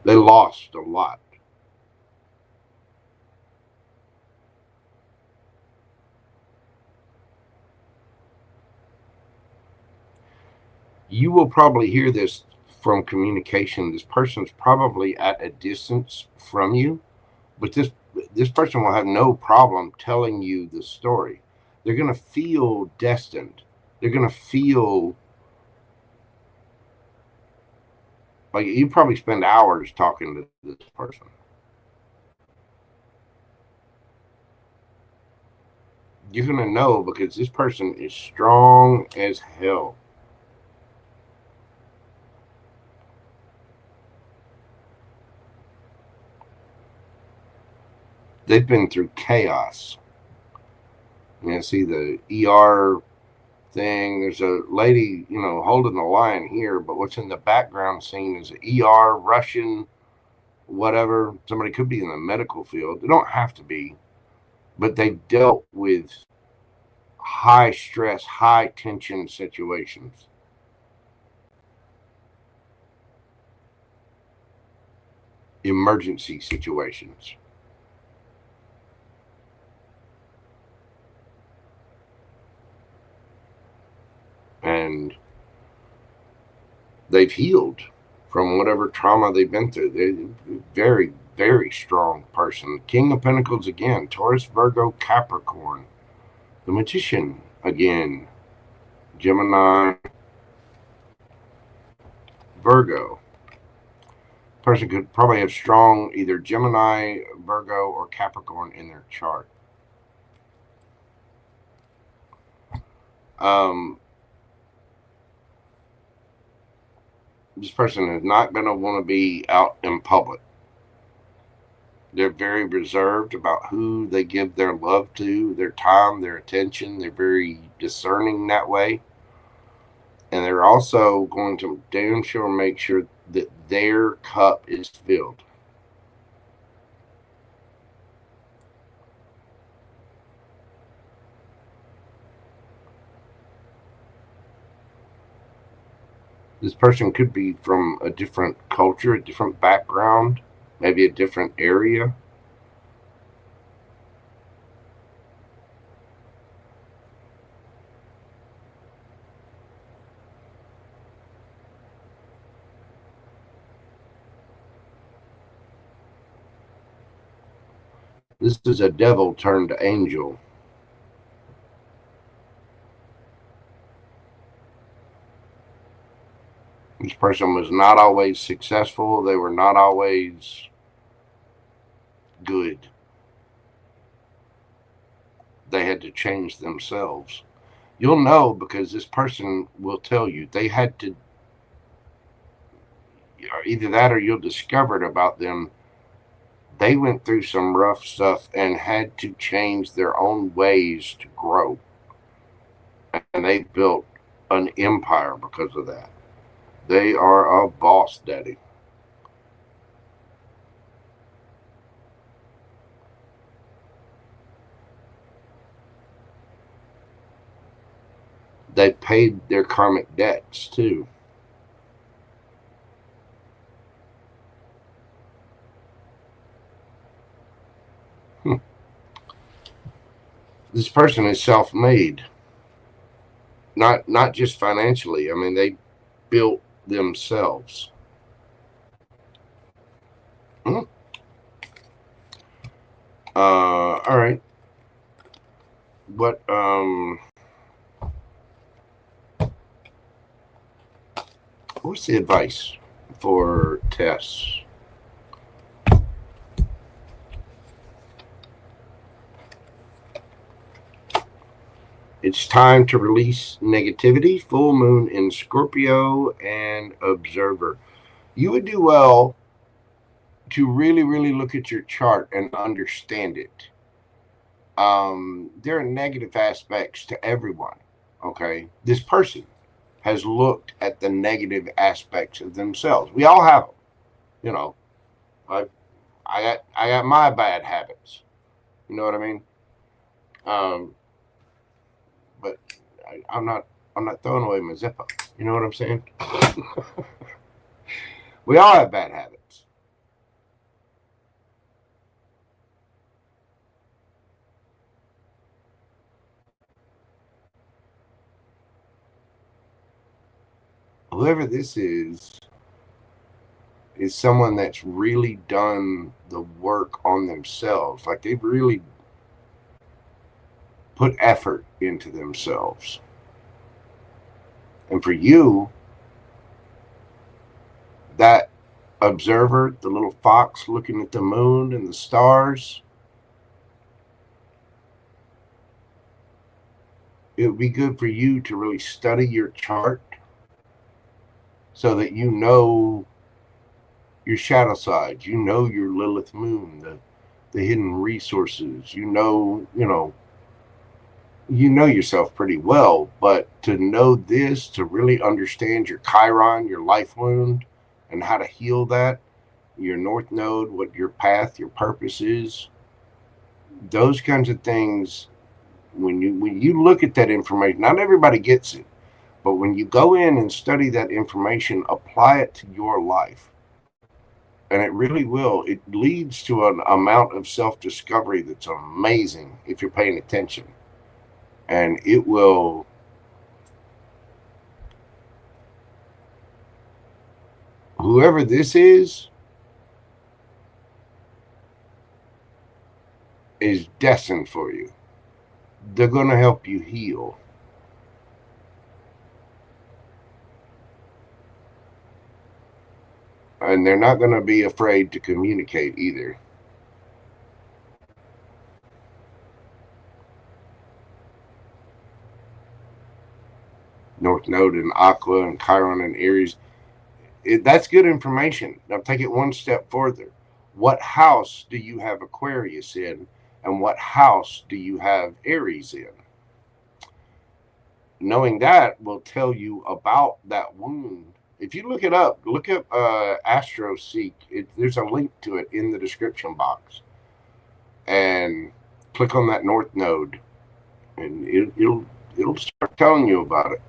They lost a lot. You will probably hear this from communication. This person's probably at a distance from you, but this person will have no problem telling you the story. They're going to feel destined. They're going to feel like you probably spend hours talking to this person. You're going to know because this person is strong as hell. They've been through chaos. You see the ER thing. There's a lady, holding the line here, but what's in the background scene is an ER, Russian, whatever. Somebody could be in the medical field. They don't have to be, but they've dealt with high stress, high tension situations. Emergency situations. And they've healed from whatever trauma they've been through. They're a very, very strong person. King of Pentacles again. Taurus, Virgo, Capricorn. The Magician again. Gemini, Virgo. Person could probably have strong either Gemini, Virgo, or Capricorn in their chart. This person is not going to want to be out in public. They're very reserved about who they give their love to, their time, their attention. They're very discerning that way. And they're also going to damn sure make sure that their cup is filled. This person could be from a different culture, a different background, maybe a different area. This is a devil turned angel. This person was not always successful. They were not always good. They had to change themselves. You'll know because this person will tell you. They had to, either that or you'll discover it about them. They went through some rough stuff and had to change their own ways to grow. And they built an empire because of that. They are a boss daddy. They paid their karmic debts too. This person is self-made. Not just financially. I mean, they built themselves. All right. What's the advice for Tess? It's time to release negativity. Full moon in Scorpio and Observer. You would do well to really, really look at your chart and understand it. There are negative aspects to everyone. Okay, this person has looked at the negative aspects of themselves. We all have them. You know, I got my bad habits. You know what I mean? But I'm not throwing away my Zippo. You know what I'm saying? We all have bad habits. Whoever this is someone that's really done the work on themselves. Like they've really put effort into themselves. And for you, that observer, the little fox looking at the moon and the stars, it would be good for you to really study your chart so that you know your shadow sides, you know your Lilith moon, the hidden resources, you know yourself pretty well, but to know this, to really understand your Chiron, your life wound, and how to heal that, your North Node, what your path, your purpose is, those kinds of things, when you look at that information, not everybody gets it, but when you go in and study that information, apply it to your life, and it really will. It leads to an amount of self-discovery that's amazing if you're paying attention. And it will, whoever this is destined for you. They're going to help you heal. And they're not going to be afraid to communicate either. North Node and Aqua and Chiron and Aries. That's good information. Now take it one step further. what house do you have Aquarius in, and what house do you have Aries in? Knowing that will tell you about that wound. If you look it up, look up AstroSeek. There's a link to it in the description box, and click on that North Node, and it'll start telling you about it.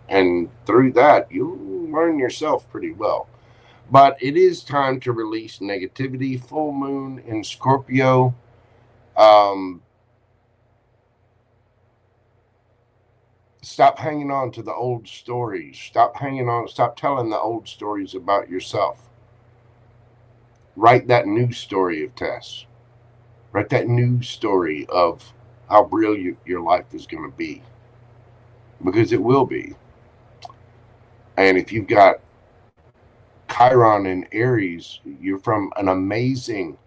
And through that, you'll learn yourself pretty well. But it is time to release negativity. Full moon in Scorpio. Stop hanging on to the old stories. Stop telling the old stories about yourself. Write that new story of Tess. Write that new story of how brilliant your life is going to be. Because it will be. And if you've got Chiron and Aries, you're from an amazing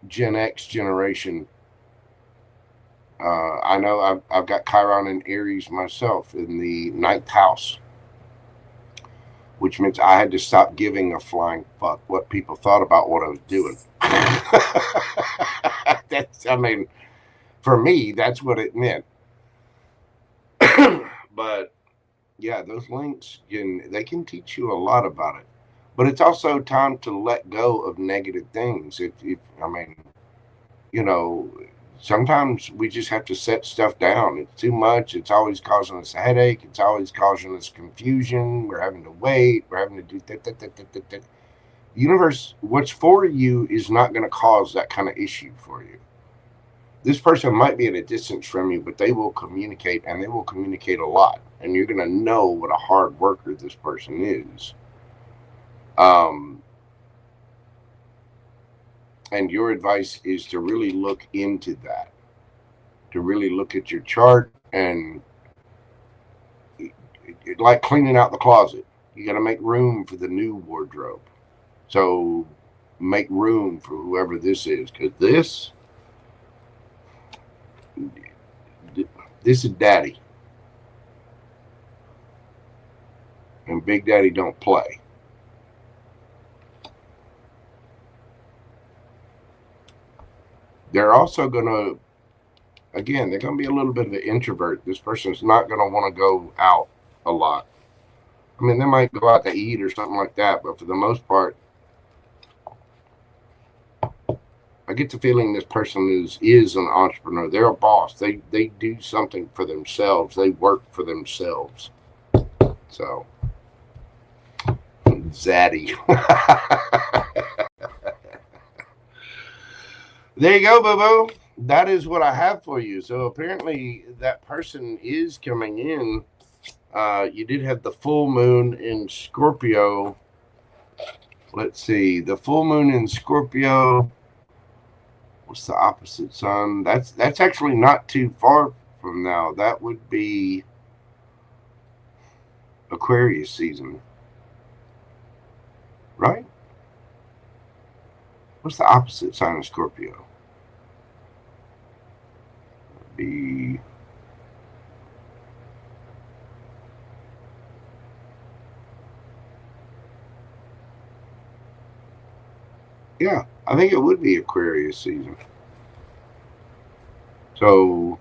Gen X generation. I know I've got Chiron and Aries myself in the 9th house, which means I had to stop giving a flying fuck what people thought about what I was doing. For me, that's what it meant. But yeah, those links they can teach you a lot about it. But it's also time to let go of negative things. Sometimes we just have to set stuff down. It's too much. It's always causing us a headache. It's always causing us confusion. We're having to wait. We're having to do that. Universe, what's for you is not going to cause that kind of issue for you. This person might be at a distance from you, but they will communicate, and they will communicate a lot. And you're going to know what a hard worker this person is. And your advice is to really look into that, to really look at your chart, and like cleaning out the closet. You got to make room for the new wardrobe. So make room for whoever this is, because this is daddy. And Big Daddy don't play. They're also going to, again, they're going to be a little bit of an introvert. This person's not going to want to go out a lot. I mean, they might go out to eat or something like that, but for the most part, I get the feeling this person is an entrepreneur. They're a boss. They do something for themselves. They work for themselves. So, Zaddy. There you go, boo-boo. That is what I have for you. So apparently that person is coming in. You did have the full moon in Scorpio. Let's see. The full moon in Scorpio. What's the opposite sun? That's actually not too far from now. That would be Aquarius season. Right? What's the opposite sign of Scorpio? That'd be yeah, I think it would be Aquarius season. So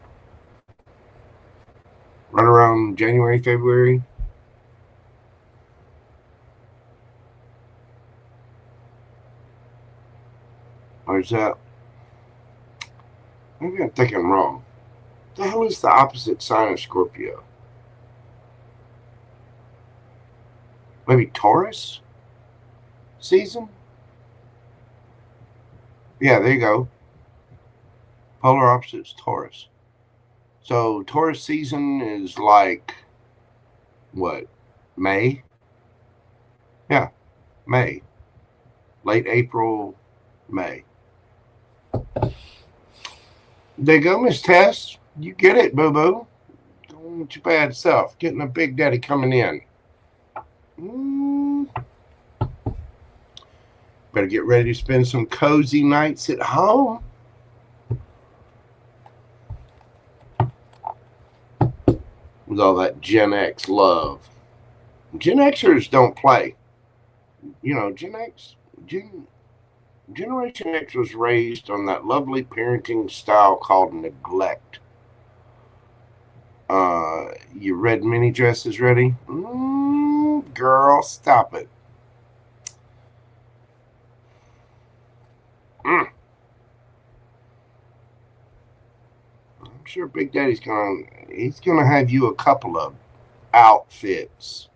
right around January, February. Or is that? Maybe I'm thinking wrong. The hell is the opposite sign of Scorpio? Maybe Taurus season? Yeah, there you go. Polar opposites, Taurus. So Taurus season is like what? May? Yeah, May. Late April, May. There you go, Miss Tess. You get it, boo-boo. Don't want your bad self. Getting a Big Daddy coming in. Better get ready to spend some cozy nights at home. With all that Gen X love. Gen Xers don't play. You know, Gen Generation X was raised on that lovely parenting style called neglect. You red mini dress is ready? Girl, stop it. I'm sure Big Daddy's gonna have you a couple of outfits.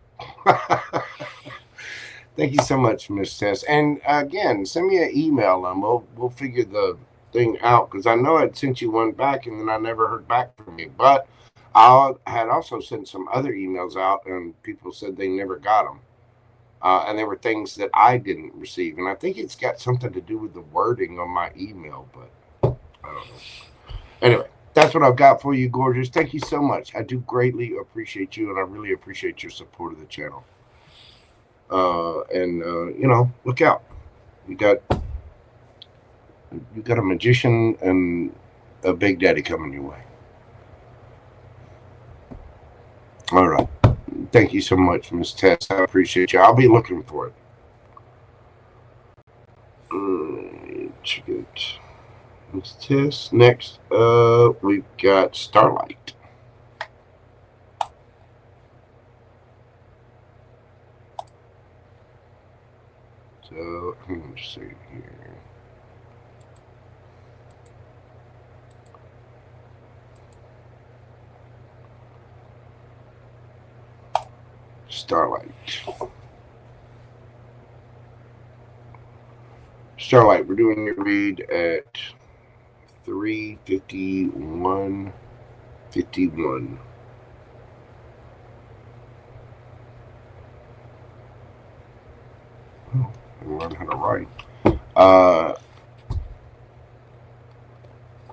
Thank you so much, Miss Tess. And again, send me an email and we'll figure the thing out, because I know I'd sent you one back and then I never heard back from you. But I had also sent some other emails out and people said they never got them. And there were things that I didn't receive. And I think it's got something to do with the wording on my email, but I don't know. Anyway, that's what I've got for you, gorgeous. Thank you so much. I do greatly appreciate you, and I really appreciate your support of the channel. You know, look out. You got a magician and a Big Daddy coming your way. All right. Thank you so much, Miss Tess. I appreciate you. I'll be looking for it. Check it. Miss Tess. Next, we've got StarLight. So, let's see here. StarLight. StarLight, we're doing your read at 3:51:51. Oh, I learned how to write.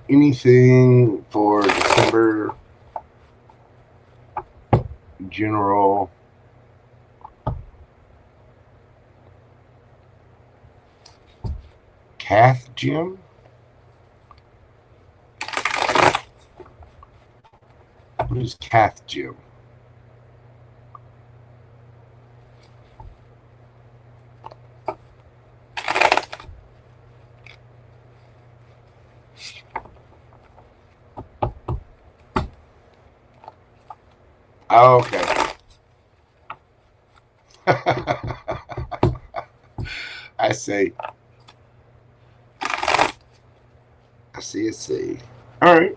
Anything for December general Cath Gem? What is Cath Gem? Oh, okay. I see. I see. All right.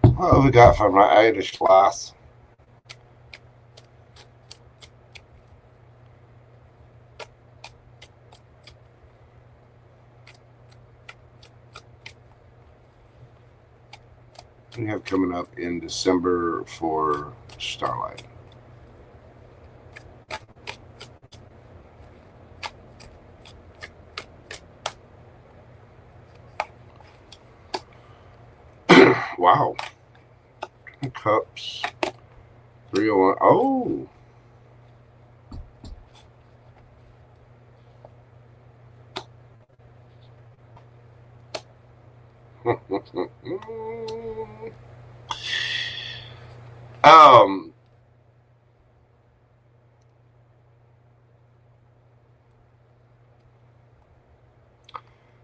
What have we got for my Irish class? We have coming up in December for StarLight. Wow. Cups. 301. Oh.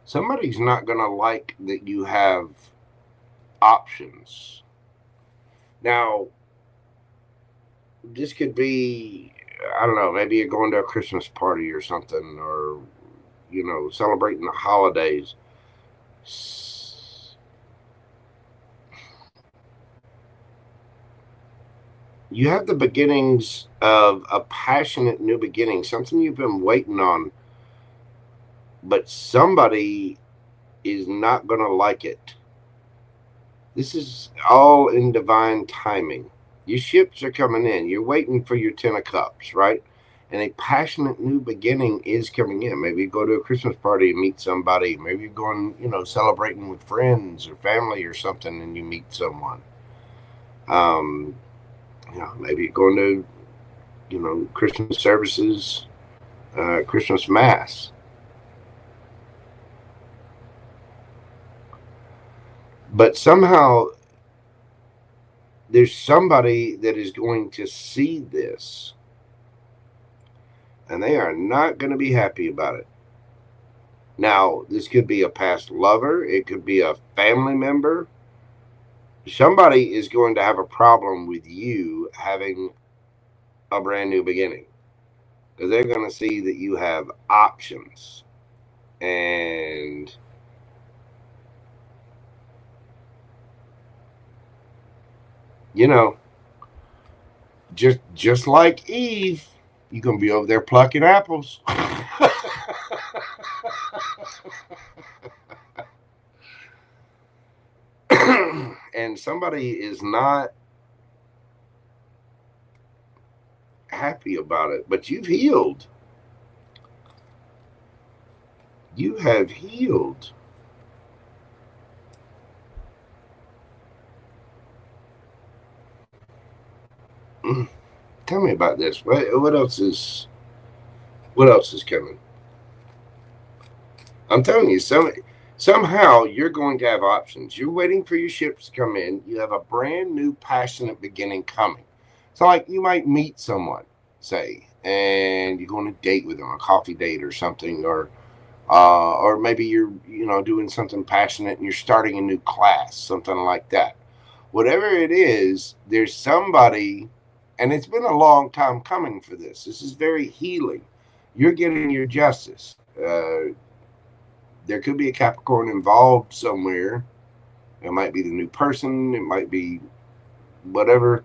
Somebody's not going to like that you have options. Now, this could be, I don't know, maybe you're going to a Christmas party or something, or, you know, celebrating the holidays. You have the beginnings of a passionate new beginning, something you've been waiting on, but somebody is not going to like it. This is all in divine timing. Your ships are coming in. You're waiting for your 10 of Cups, right? And a passionate new beginning is coming in. Maybe you go to a Christmas party and meet somebody. Maybe you're going, you know, celebrating with friends or family or something, and you meet someone. You know, maybe you're going to, you know, Christmas services, Christmas Mass. But somehow there's somebody that is going to see this And they are not going to be happy about it. Now, this could be a past lover. It could be a family member. Somebody is going to have a problem with you having a brand new beginning. Because they're going to see that you have options. And you know, just like Eve, you're going to be over there plucking apples. And somebody is not happy about it, but you've healed. You have healed. Tell me about this. What else is coming? I'm telling you, somehow you're going to have options. You're waiting for your ships to come in. You have a brand new passionate beginning coming. So like you might meet someone, say, and you're going to date with them, a coffee date or something, or maybe you're doing something passionate and you're starting a new class, something like that. Whatever it is, there's somebody, and it's been a long time coming for this. This is very healing. You're getting your justice. There could be a Capricorn involved somewhere. It might be the new person. It might be whatever.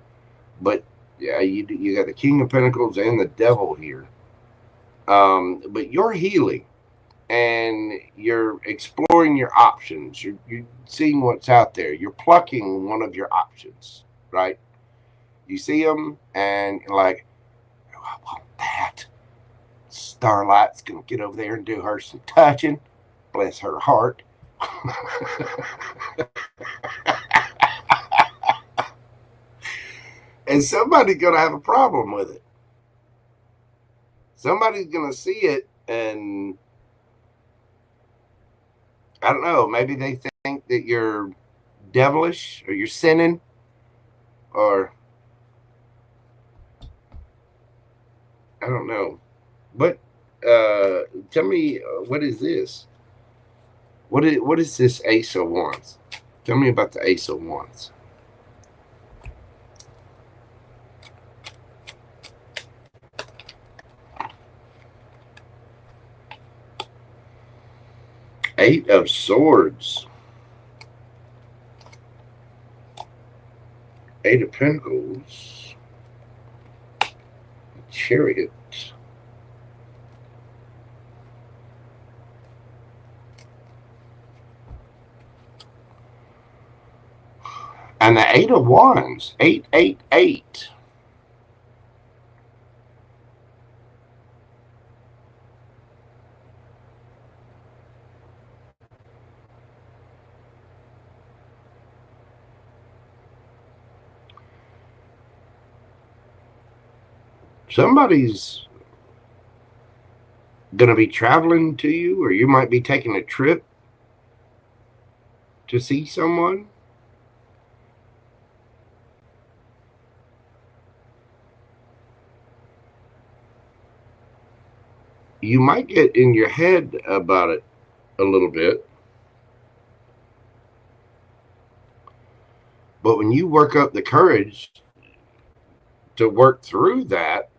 But yeah, you got the King of Pentacles and the Devil here. But you're healing. And you're exploring your options. You're seeing what's out there. You're plucking one of your options, right? You see them and you're like, oh, I want that. StarLight's going to get over there and do her some touching. Bless her heart. And somebody's going to have a problem with it. Somebody's going to see it and I don't know, maybe they think that you're devilish or you're sinning or I don't know. But tell me, what is this? What is this Ace of Wands? Tell me about the Ace of Wands. Eight of Swords. Eight of Pentacles. Chariot. And the Eight of Wands. 888. Somebody's going to be traveling to you, or you might be taking a trip to see someone. You might get in your head about it a little bit. But when you work up the courage to work through that,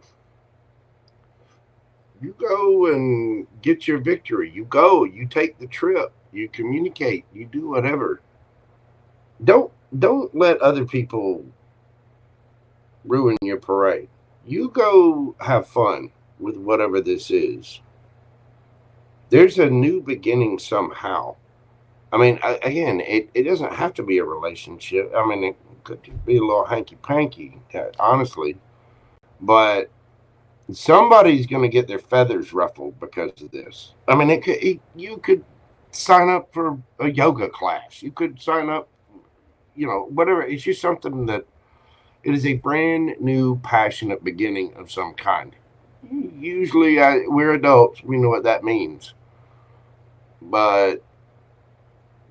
you go and get your victory. You go, you take the trip, you communicate, you do whatever. Don't let other people ruin your parade. You go have fun with whatever this is. There's a new beginning somehow. I mean, again, it doesn't have to be a relationship. I mean, it could be a little hanky-panky, honestly. But somebody's going to get their feathers ruffled because of this. I mean, you could sign up for a yoga class. You could sign up, whatever. It's just something that it is a brand new, passionate beginning of some kind. Usually, we're adults. We know what that means. But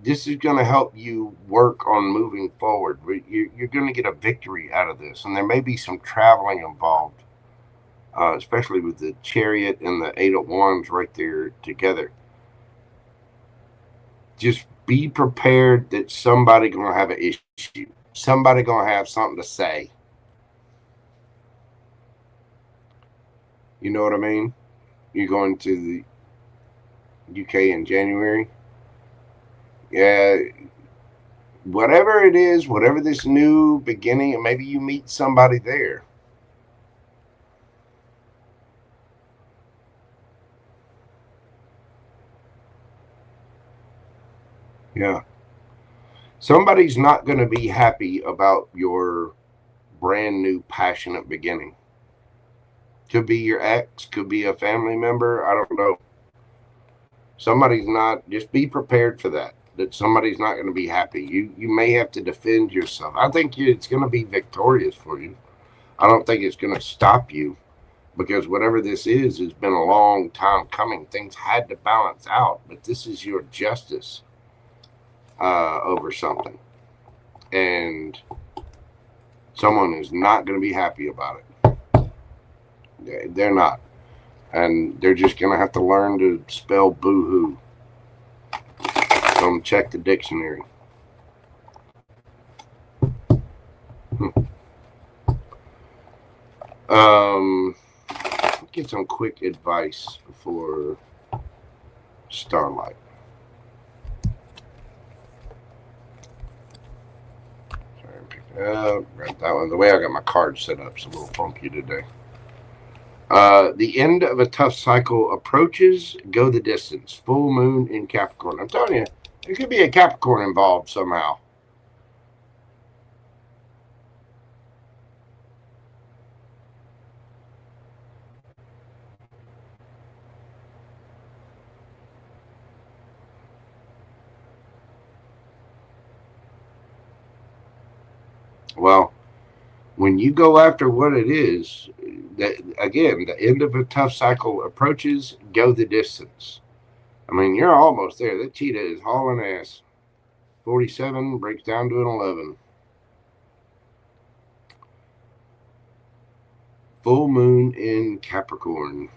this is going to help you work on moving forward. You're going to get a victory out of this. And there may be some traveling involved. especially with the Chariot and the Eight of Wands right there together. Just be prepared that somebody going to have an issue. Somebody going to have something to say. You know what I mean? You're going to the UK in January. Yeah. Whatever it is, whatever this new beginning, and maybe you meet somebody there. Yeah. Somebody's not going to be happy about your brand new passionate beginning. Could be your ex, could be a family member. I don't know. Somebody's not, just be prepared for that somebody's not going to be happy. You may have to defend yourself. I think it's going to be victorious for you. I don't think it's going to stop you, because whatever this is has been a long time coming. Things had to balance out, but this is your justice over something. And someone is not going to be happy about it. They're not. And they're just going to have to learn to spell boo-hoo. Check the dictionary. Get some quick advice for StarLight. Sorry, pick it up. Right, that one. The way I got my card set up is a little funky today. The end of a tough cycle approaches. Go the distance. Full moon in Capricorn. I'm telling you, there could be a Capricorn involved somehow. Well, when you go after what it is, that again, the end of a tough cycle approaches. Go the distance. I mean, you're almost there. That cheetah is hauling ass. 47 breaks down to an 11. Full moon in Capricorn.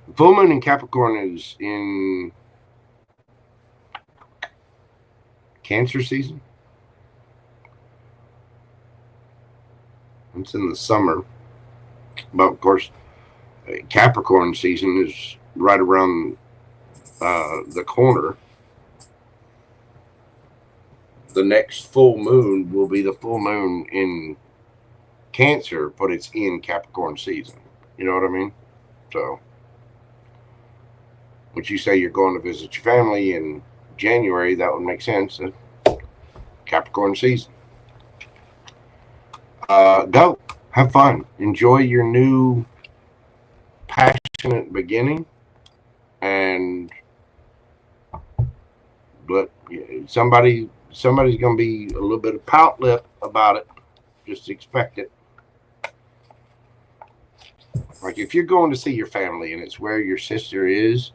The full moon in Capricorn is in Cancer season. It's in the summer. But of course, Capricorn season is right around the corner. The next full moon will be the full moon in Cancer, but it's in Capricorn season. You know what I mean? So, would you say you're going to visit your family in January? That would make sense. Capricorn season. Go. Have fun. Enjoy your new passionate beginning, and but somebody's gonna be a little bit of pout lip about it. Just expect it. Like if you're going to see your family and it's where your sister is,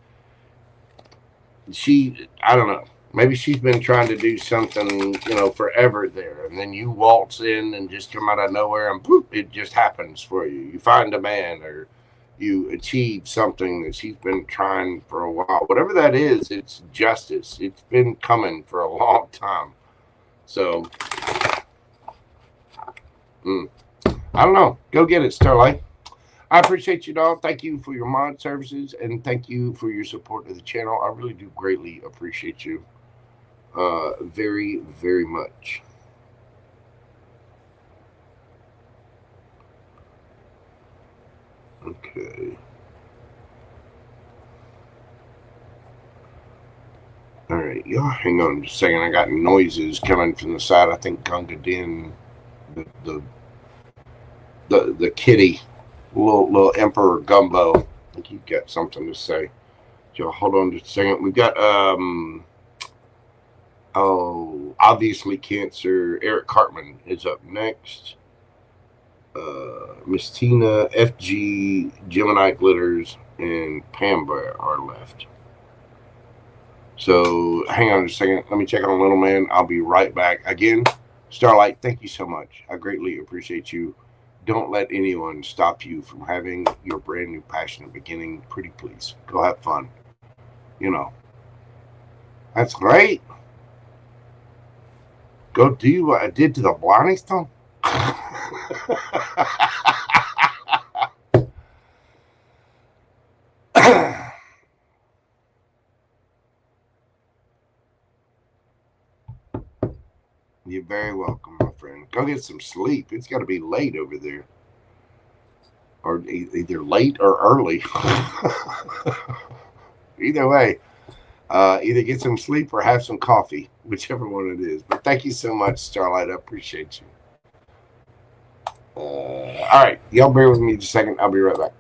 I don't know, maybe she's been trying to do something, forever there, and then you waltz in and just come out of nowhere and poof, it just happens for you. You find a man, or you achieve something that she's been trying for a while. Whatever that is, it's justice. It's been coming for a long time. So, I don't know. Go get it, StarLight. I appreciate you, dog. Thank you for your mod services, and thank you for your support of the channel. I really do greatly appreciate you very, very much. Okay. All right, y'all hang on just a second. I got noises coming from the side. I think Gunga Din, the kitty, little Emperor Gumbo. I think you've got something to say. Y'all hold on just a second. We've got obviously Cancer. Eric Cartman is up next. Miss Tina, FG, GeminiGlitters, and PamBear are left. So hang on just a second. Let me check on Little Man. I'll be right back. Again, StarLight, thank you so much. I greatly appreciate you. don't let anyone stop you from having your brand new passionate beginning. Pretty please. Go have fun. You know. That's great. Go do what I did to the Blarney Stone. You're very welcome, my friend. Go get some sleep. It's got to be late over there. Or either late or early. Either way. Either get some sleep or have some coffee. Whichever one it is. But thank you so much, StarLight. I appreciate you. All right. Y'all bear with me just a second. I'll be right back.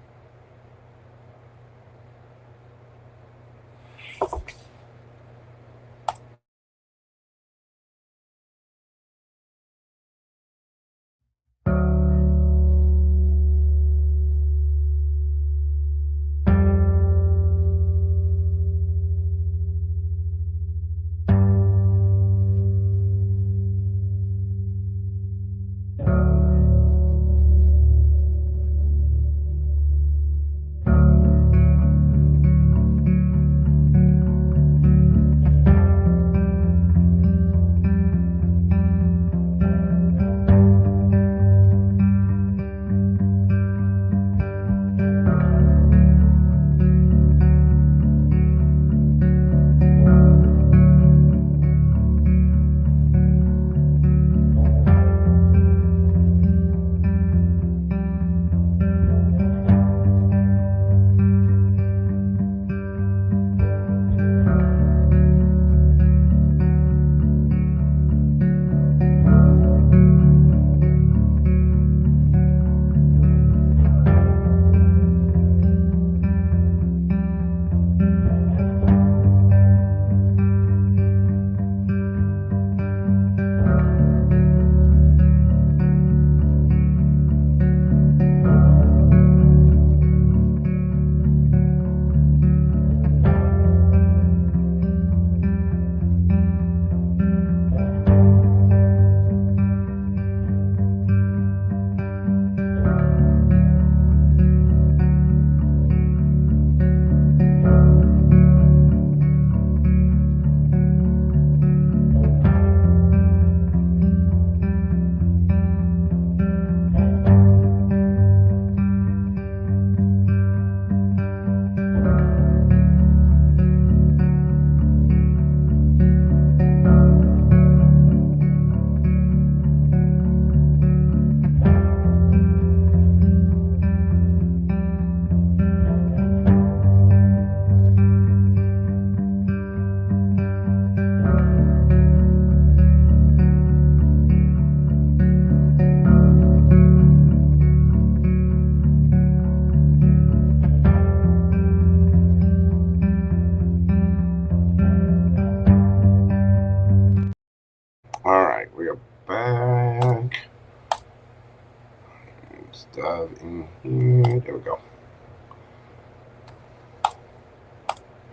Dive in here. There we go.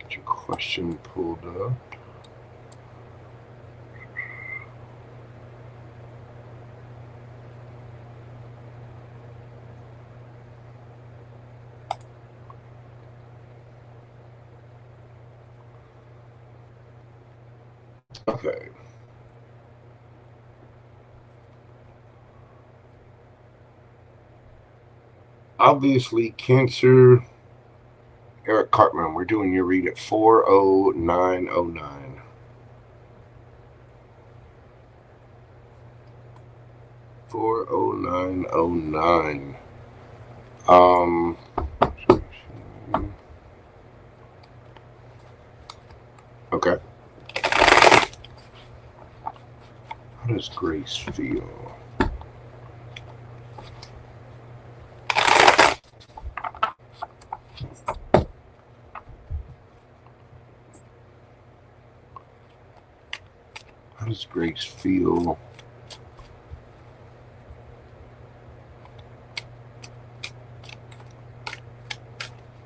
Get your question pulled up. Okay. Obviously, Cancer. Eric Cartman, we're doing your read at 40909. 40909. Okay. How does Grace feel? How does Grace feel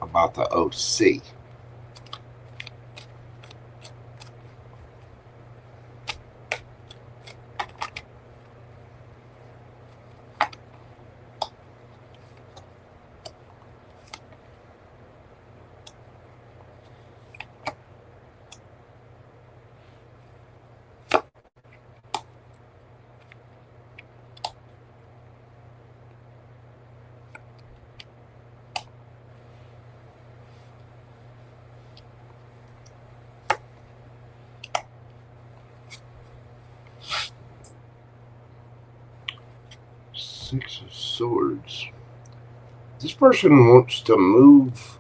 about the OC? Six of Swords. This person wants to move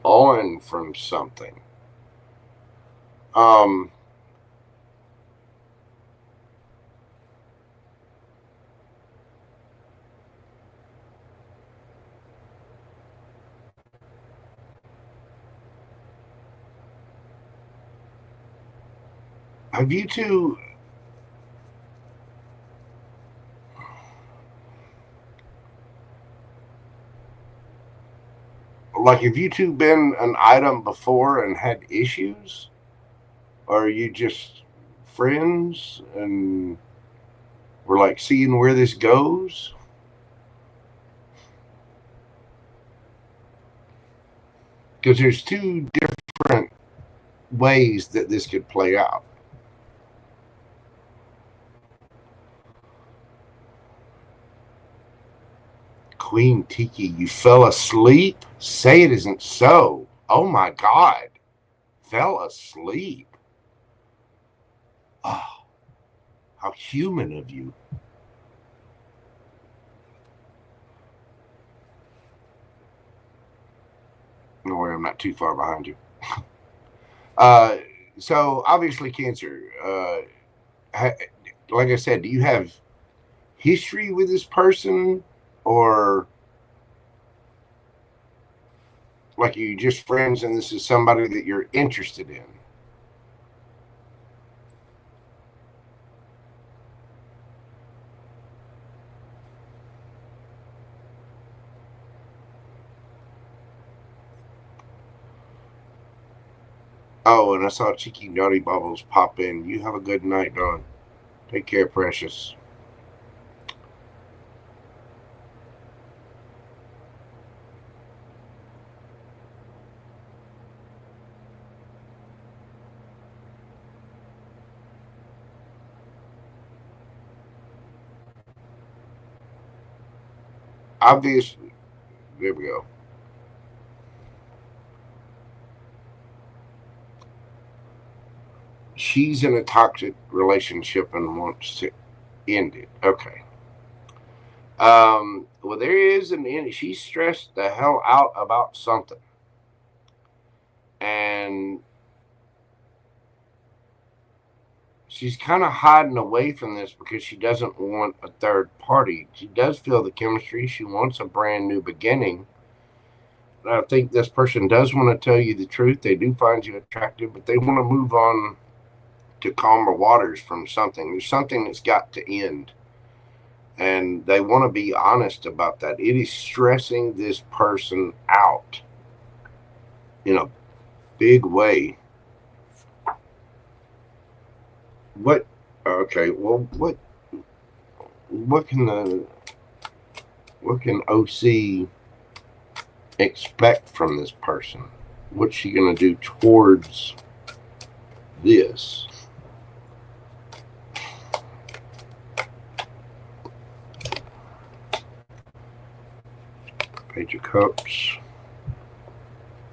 on from something. Have you two... Like, have you two been an item before and had issues? Or are you just friends and we're like seeing where this goes? Because there's two different ways that this could play out. Queen Tiki, you fell asleep? Say it isn't so. Oh my God. Fell asleep. Oh, how human of you. Don't worry, I'm not too far behind you. So obviously Cancer, like I said, do you have history with this person, or like are you just friends and this is somebody that you're interested in? Oh, and I saw Cheeky Naughty Bubbles pop in. You have a good night, Dawn. Take care, precious. Obviously, there we go. She's in a toxic relationship and wants to end it. Okay. Well, there is an end. She's stressed the hell out about something. And she's kind of hiding away from this because she doesn't want a third party. She does feel the chemistry. She wants a brand new beginning. I think this person does want to tell you the truth. They do find you attractive, but they want to move on to calmer waters from something. There's something that's got to end. And they want to be honest about that. It is stressing this person out in a big way. What? Okay, well, what can OC expect from this person? What's she going to do towards this? Page of Cups,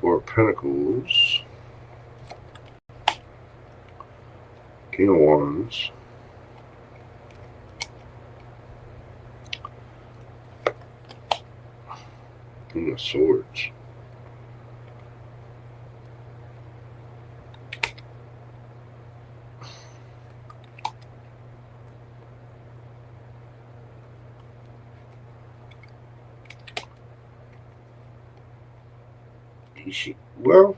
Four of Pentacles, King of Wands, King of Swords. Well,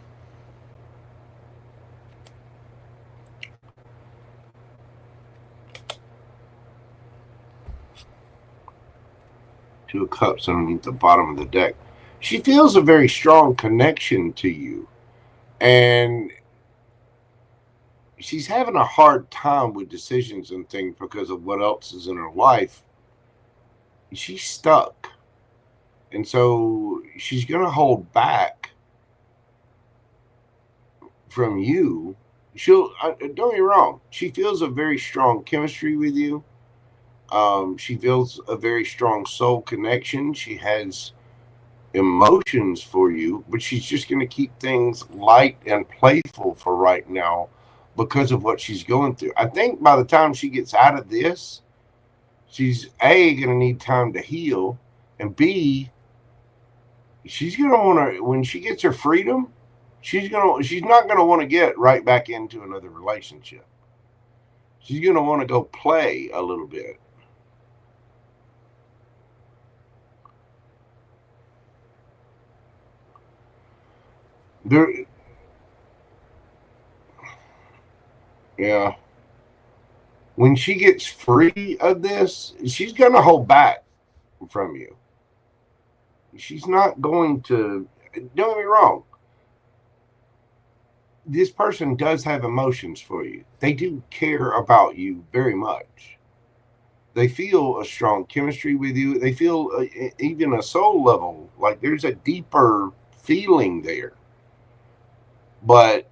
Two of Cups underneath the bottom of the deck. She feels a very strong connection to you, and she's having a hard time with decisions and things because of what else is in her life. She's stuck, and so she's going to hold back from you. She'll, don't get me wrong, she feels a very strong chemistry with you. She feels a very strong soul connection. She has emotions for you, but she's just going to keep things light and playful for right now because of what she's going through. I think by the time she gets out of this, she's A, going to need time to heal, and B, she's going to want to, when she gets her freedom, she's not going to want to get right back into another relationship. She's going to want to go play a little bit. Yeah. When she gets free of this, she's going to hold back from you. She's not going to, don't get me wrong. This person does have emotions for you. They do care about you very much. They feel a strong chemistry with you. They feel even a soul level, like there's a deeper feeling there. But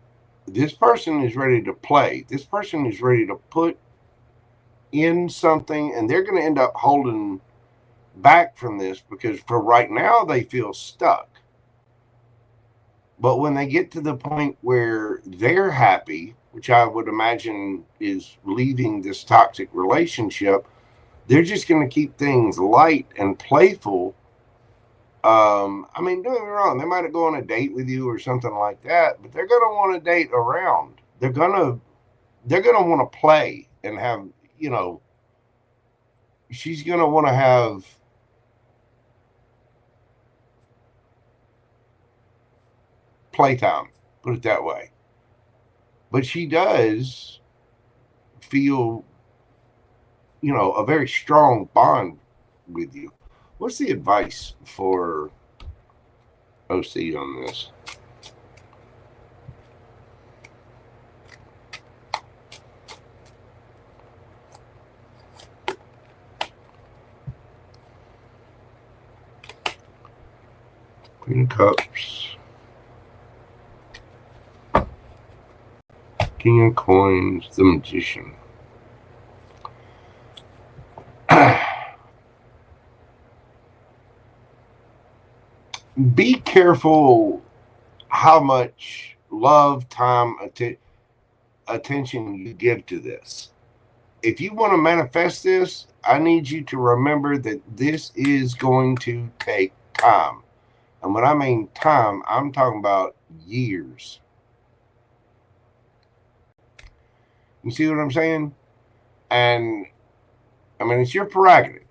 this person is ready to play. This person is ready to put in something, and they're going to end up holding back from this because for right now they feel stuck. But when they get to the point where they're happy, which I would imagine is leaving this toxic relationship, they're just going to keep things light and playful. I mean, don't get me wrong, they might go on a date with you or something like that, but they're going to want to date around. They're going to want to play and have, you know, she's going to want to have playtime, put it that way. But she does feel, you know, a very strong bond with you. What's the advice for OC on this? Queen of Cups, King of Coins, the Magician. Be careful how much love, time, attention you give to this. If you want to manifest this, I need you to remember that this is going to take time. And when I mean time, I'm talking about years. You see what I'm saying? And I mean, it's your prerogative.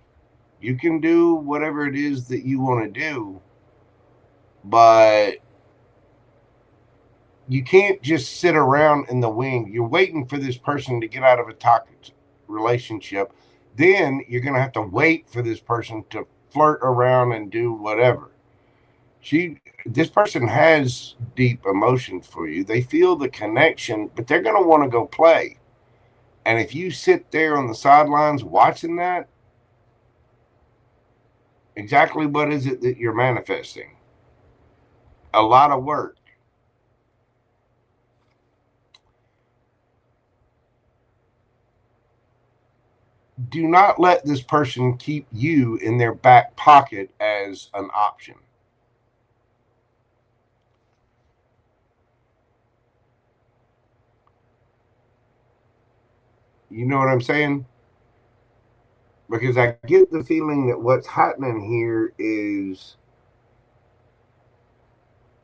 You can do whatever it is that you want to do, but you can't just sit around in the wing. You're waiting for this person to get out of a toxic relationship. Then you're going to have to wait for this person to flirt around and do whatever. This person has deep emotions for you. They feel the connection, but they're going to want to go play. And if you sit there on the sidelines watching that, exactly what is it that you're manifesting? A lot of work. Do not let this person keep you in their back pocket as an option. You know what I'm saying? Because I get the feeling that what's happening here is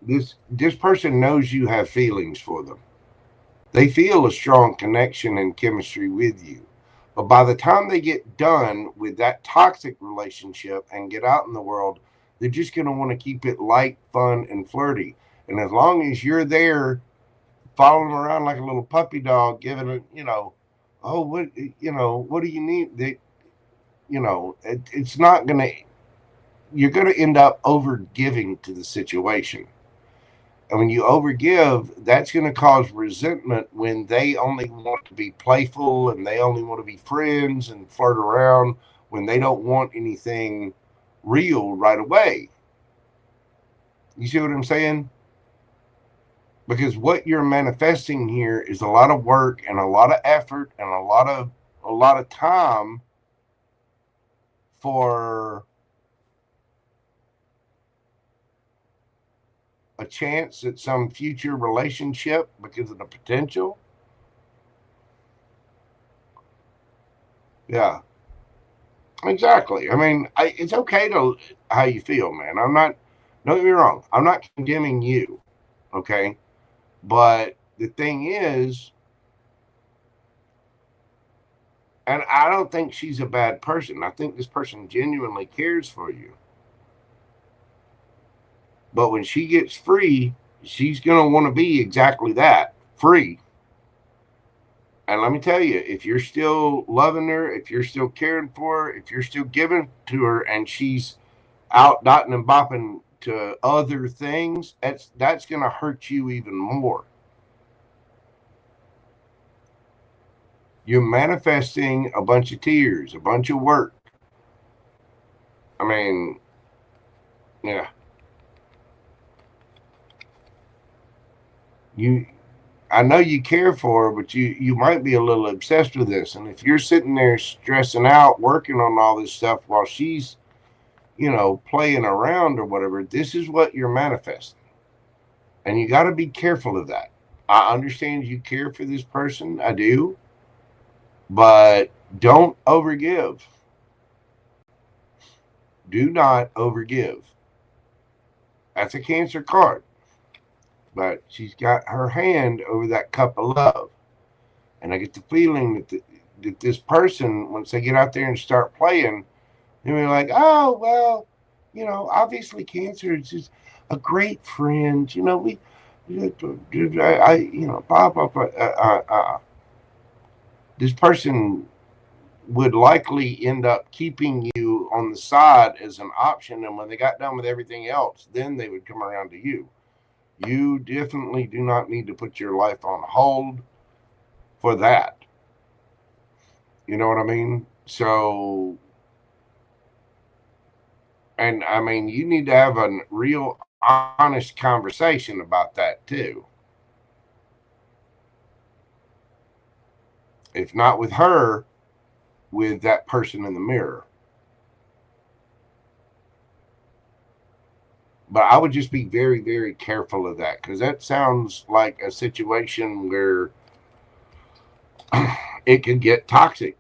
this person knows you have feelings for them. They feel a strong connection and chemistry with you. But by the time they get done with that toxic relationship and get out in the world, they're just going to want to keep it light, fun, and flirty. And as long as you're there following them around like a little puppy dog, giving it, you know, oh, what do you need? It's not going to, you're going to end up over giving to the situation. And when you overgive, that's going to cause resentment when they only want to be playful and they only want to be friends and flirt around when they don't want anything real right away. You see what I'm saying? Because what you're manifesting here is a lot of work and a lot of effort and a lot of time for a chance at some future relationship because of the potential. Yeah. Exactly. I mean, it's okay to how you feel, man. I'm not, don't get me wrong, I'm not condemning you, okay? But the thing is, and I don't think she's a bad person. I think this person genuinely cares for you. But when she gets free, she's going to want to be exactly that, free. And let me tell you, if you're still loving her, if you're still caring for her, if you're still giving to her, and she's out dotting and bopping to other things, that's going to hurt you even more. You're manifesting a bunch of tears, a bunch of work. I mean, yeah. I know you care for her, but you might be a little obsessed with this. And if you're sitting there stressing out, working on all this stuff while she's, playing around or whatever, this is what you're manifesting. And you got to be careful of that. I understand you care for this person. I do. But don't overgive. Do not overgive. That's a Cancer card. But she's got her hand over that cup of love. And I get the feeling that this person, once they get out there and start playing, they'll be like, oh, well, obviously Cancer is just a great friend. Blah, blah, blah. This person would likely end up keeping you on the side as an option. And when they got done with everything else, then they would come around to you. You definitely do not need to put your life on hold for that. You know what I mean? So, and I mean, you need to have a real honest conversation about that too. If not with her, with that person in the mirror. But I would just be very, very careful of that, because that sounds like a situation where it could get toxic.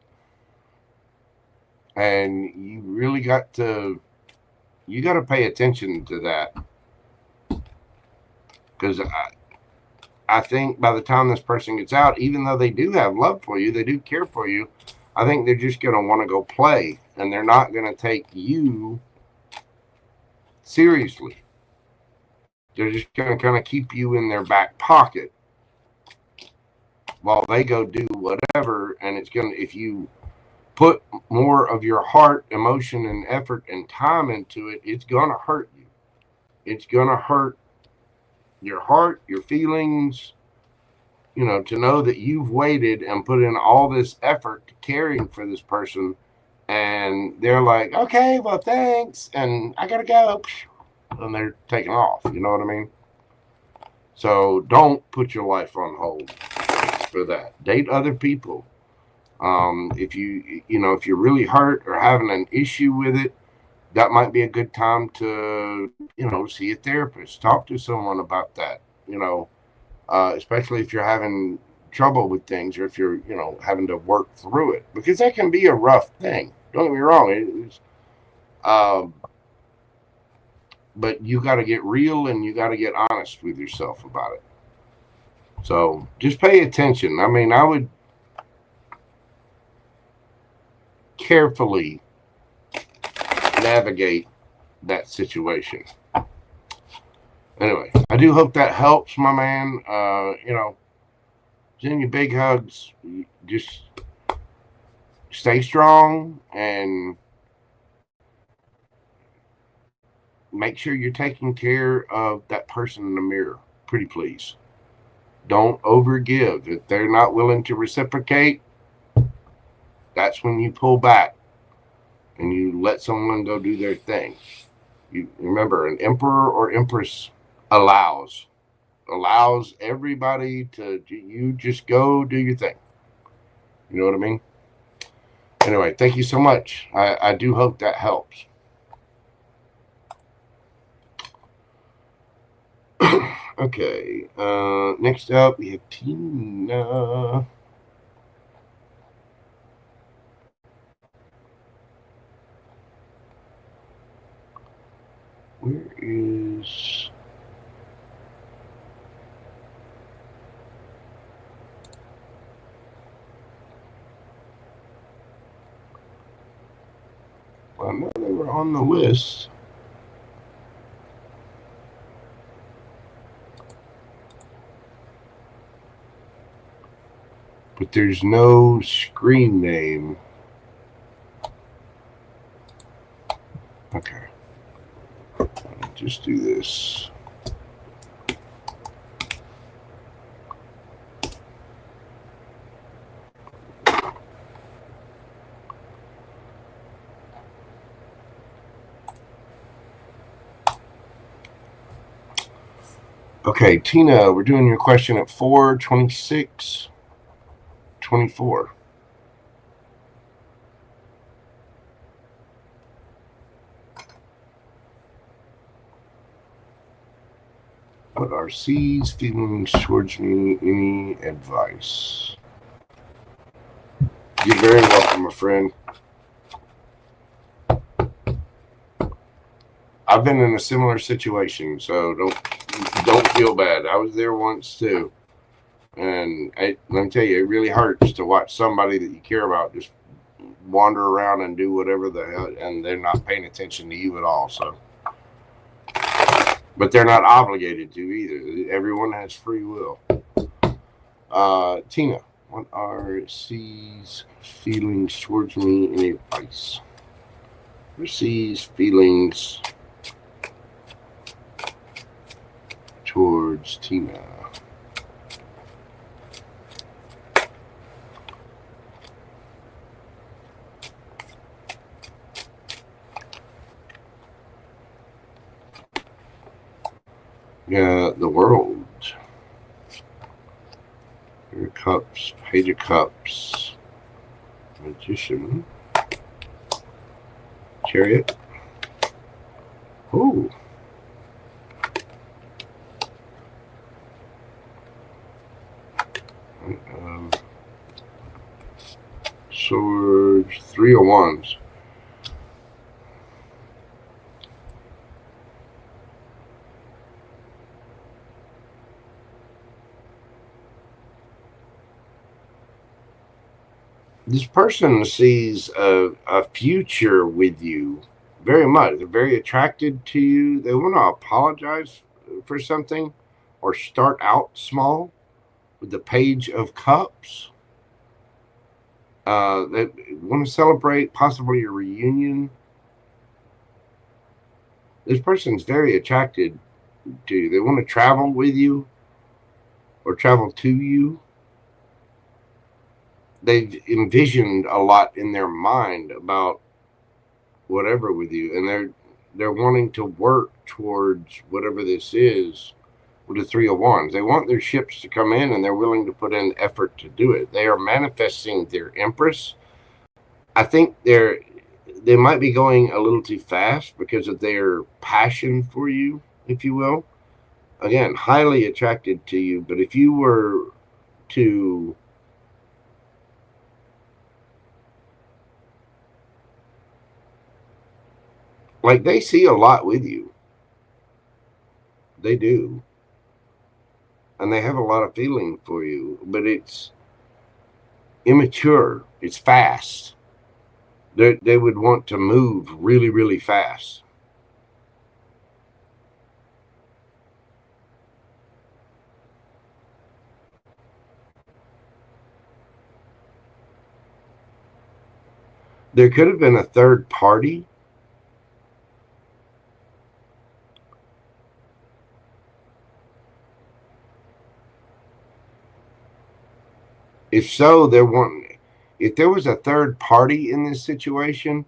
And you really got to pay attention to that. Because I think by the time this person gets out, even though they do have love for you, they do care for you, I think they're just going to want to go play. And they're not going to take you seriously. They're just going to kind of keep you in their back pocket while they go do whatever. And it's going to, if you put more of your heart, emotion, and effort and time into it, it's going to hurt you. It's going to hurt your heart, your feelings, to know that you've waited and put in all this effort to caring for this person. And they're like, okay, well, thanks. And I got to go. And they're taking off. You know what I mean? So don't put your life on hold for that. Date other people. If you're really hurt or having an issue with it, that might be a good time to, see a therapist, talk to someone about that, especially if you're having trouble with things, or if you're, having to work through it, because that can be a rough thing. Don't get me wrong. But you got to get real, and you got to get honest with yourself about it. So just pay attention. I mean, I would carefully navigate that situation. Anyway, I do hope that helps, my man. Send you big hugs. Just stay strong and make sure you're taking care of that person in the mirror. Pretty please. Don't overgive. If they're not willing to reciprocate, that's when you pull back and you let someone go do their thing. You remember, an emperor or empress allows everybody to, you just go do your thing. You know what I mean? Anyway, thank you so much. I do hope that helps. Okay, next up we have Tina. Where is... Well, I know they were on the list. But there's no screen name. Okay. Just do this. Okay, Tina, we're doing your question at 4:26:24. What are C's feelings towards me? Any advice? You're very welcome, my friend. I've been in a similar situation, so don't feel bad. I was there once too, and let me tell you, it really hurts to watch somebody that you care about just wander around and do whatever the hell, and they're not paying attention to you at all. So, but they're not obligated to either. Everyone has free will. Tina, what are C's feelings towards me? Any advice? What are C's feelings towards Tina? Yeah, the world. Here are cups, page of cups, magician, chariot. Oh. Swords, 3 of Wands. This person sees a future with you very much. They're very attracted to you. They want to apologize for something or start out small with the Page of Cups. They want to celebrate possibly a reunion. This person's very attracted to you. They want to travel with you or travel to you. They've envisioned a lot in their mind about whatever with you, and they're wanting to work towards whatever this is with the 3 of Wands. They want their ships to come in, and they're willing to put in effort to do it. They are manifesting their Empress. I think they might be going a little too fast because of their passion for you, if you will. Again, highly attracted to you, but if you were to like, they see a lot with you. They do. And they have a lot of feeling for you, but it's immature. It's fast. They would want to move really, really fast. There could have been a third party. If so, if there was a third party in this situation,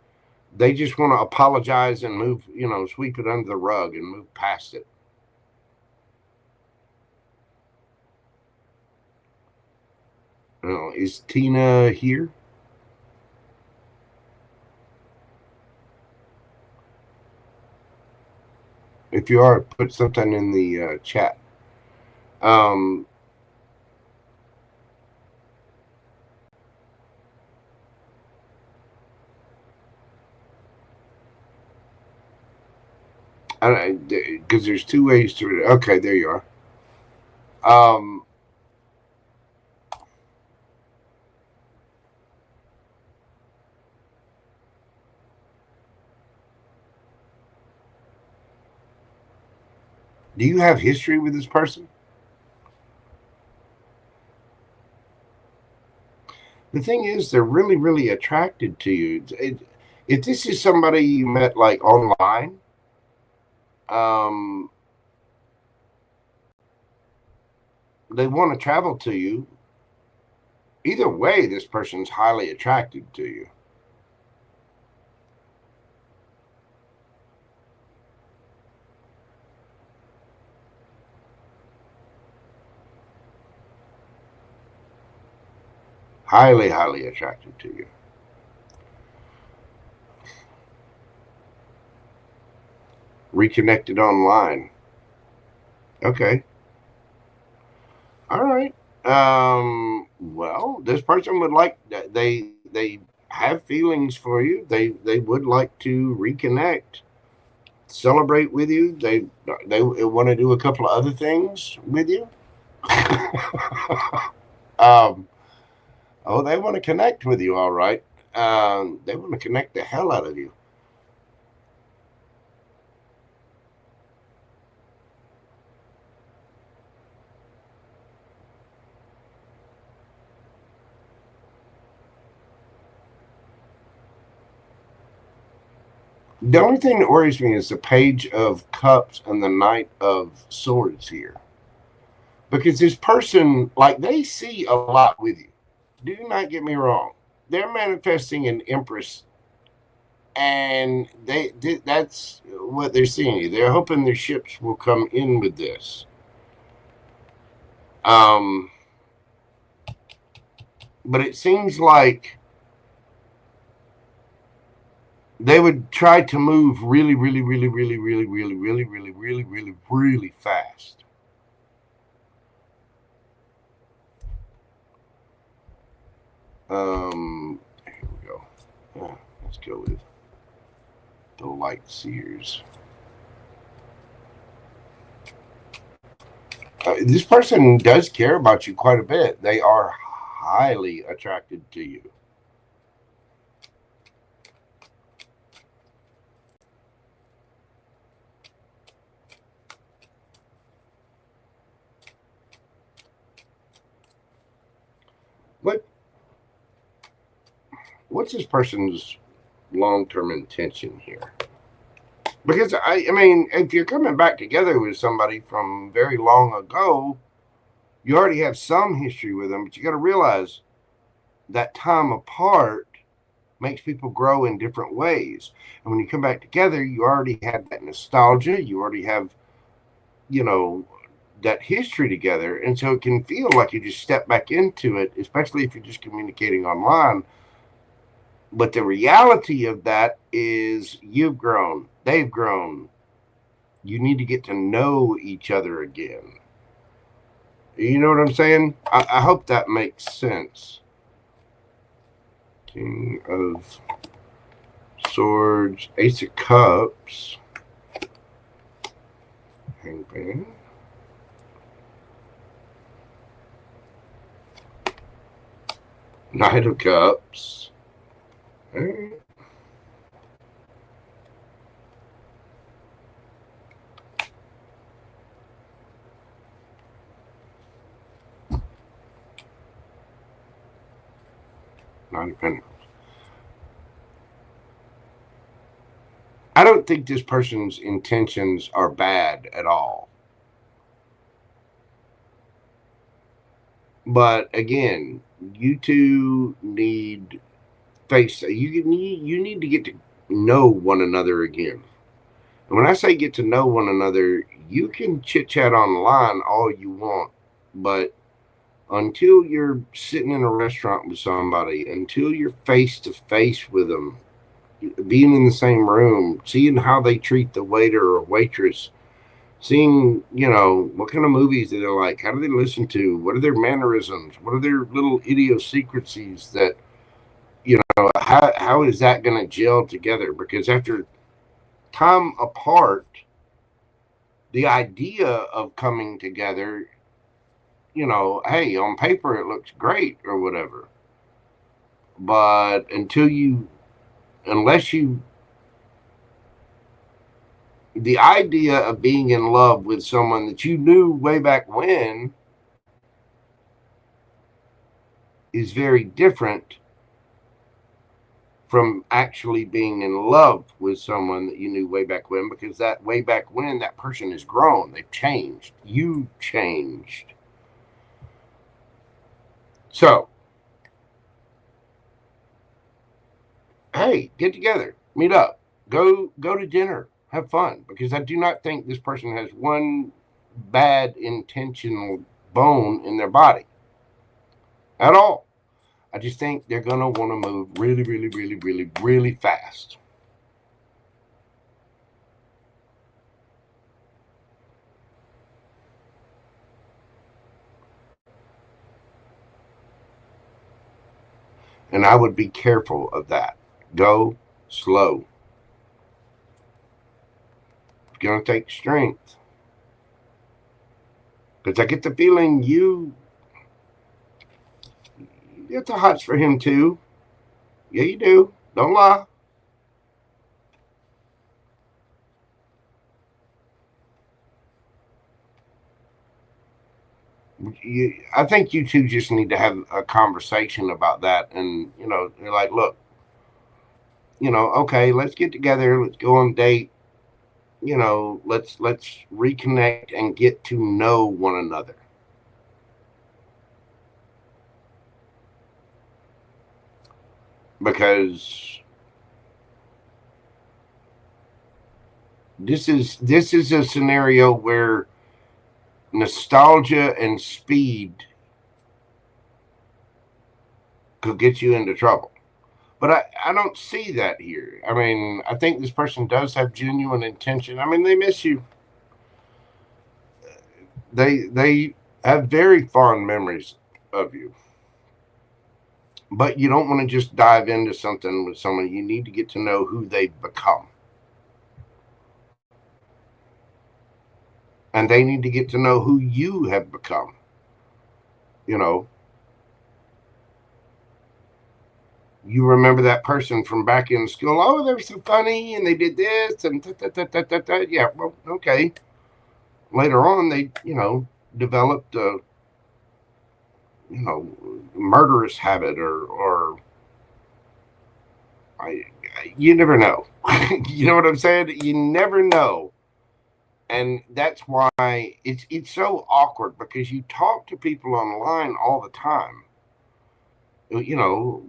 they just want to apologize and move, sweep it under the rug and move past it. Is Tina here? If you are, put something in the chat. Because there's two ways to it. Okay, there you are. Do you have history with this person? The thing is, they're really, really attracted to you. If this is somebody you met like online, they want to travel to you. Either way, this person's highly attracted to you. Highly, highly attracted to you. Reconnected online. Okay. All right. Well, this person would like that. They have feelings for you. They would like to reconnect, celebrate with you. They want to do a couple of other things with you. Oh, they want to connect with you, all right. They want to connect the hell out of you. The only thing that worries me is the Page of Cups and the Knight of Swords here. Because this person, like, they see a lot with you. Do not get me wrong. They're manifesting an Empress, and that's what they're seeing. They're hoping their ships will come in with this. But it seems like they would try to move really, really, really, really, really, really, really, really, really, really, really fast. Here we go. Yeah, let's go with the Light Seers. This person does care about you quite a bit. They are highly attracted to you. What's this person's long-term intention here? Because, I mean, if you're coming back together with somebody from very long ago, you already have some history with them, but you got to realize that time apart makes people grow in different ways. And when you come back together, you already have that nostalgia. You already have, you know, that history together. And so it can feel like you just step back into it, especially if you're just communicating online. But the reality of that is you've grown, they've grown. You need to get to know each other again. You know what I'm saying? I hope that makes sense. King of Swords, Ace of Cups, Hangman, Knight of Cups. Right. Nine of Pentacles. I don't think this person's intentions are bad at all. But again, you two need you need to get to know one another again. And when I say get to know one another, you can chit chat online all you want, but until you're sitting in a restaurant with somebody, until you're face to face with them, being in the same room, seeing how they treat the waiter or waitress, seeing, you know, what kind of movies do they like, how do they listen to, what are their mannerisms, what are their little idiosyncrasies that, you know, how is that going to gel together? Because after time apart, the idea of coming together, you know, hey, on paper it looks great or whatever. But the idea of being in love with someone that you knew way back when is very different from actually being in love with someone that you knew way back when, because that way back when, that person is grown. They've changed. You changed. So, hey, get together, meet up, go to dinner, have fun, because I do not think this person has one bad intentional bone in their body at all. I just think they're going to want to move really, really, really, really, really fast. And I would be careful of that. Go slow. It's going to take strength. Because I get the feeling you get the hots for him too. Yeah, you do. Don't lie. I think you two just need to have a conversation about that. And, you know, you're like, look, you know, okay, let's get together. Let's go on a date. You know, let's reconnect and get to know one another. Because this is a scenario where nostalgia and speed could get you into trouble. But I don't see that here. I mean, I think this person does have genuine intention. I mean, they miss you. They have very fond memories of you. But you don't want to just dive into something with someone. You need to get to know who they've become. And they need to get to know who you have become. You know, you remember that person from back in school. Oh, they were so funny and they did this and yeah, well, okay. Later on, they, you know, developed a, you know, murderous habit or you never know. You know what I'm saying? You never know. And that's why it's so awkward, because you talk to people online all the time. You know,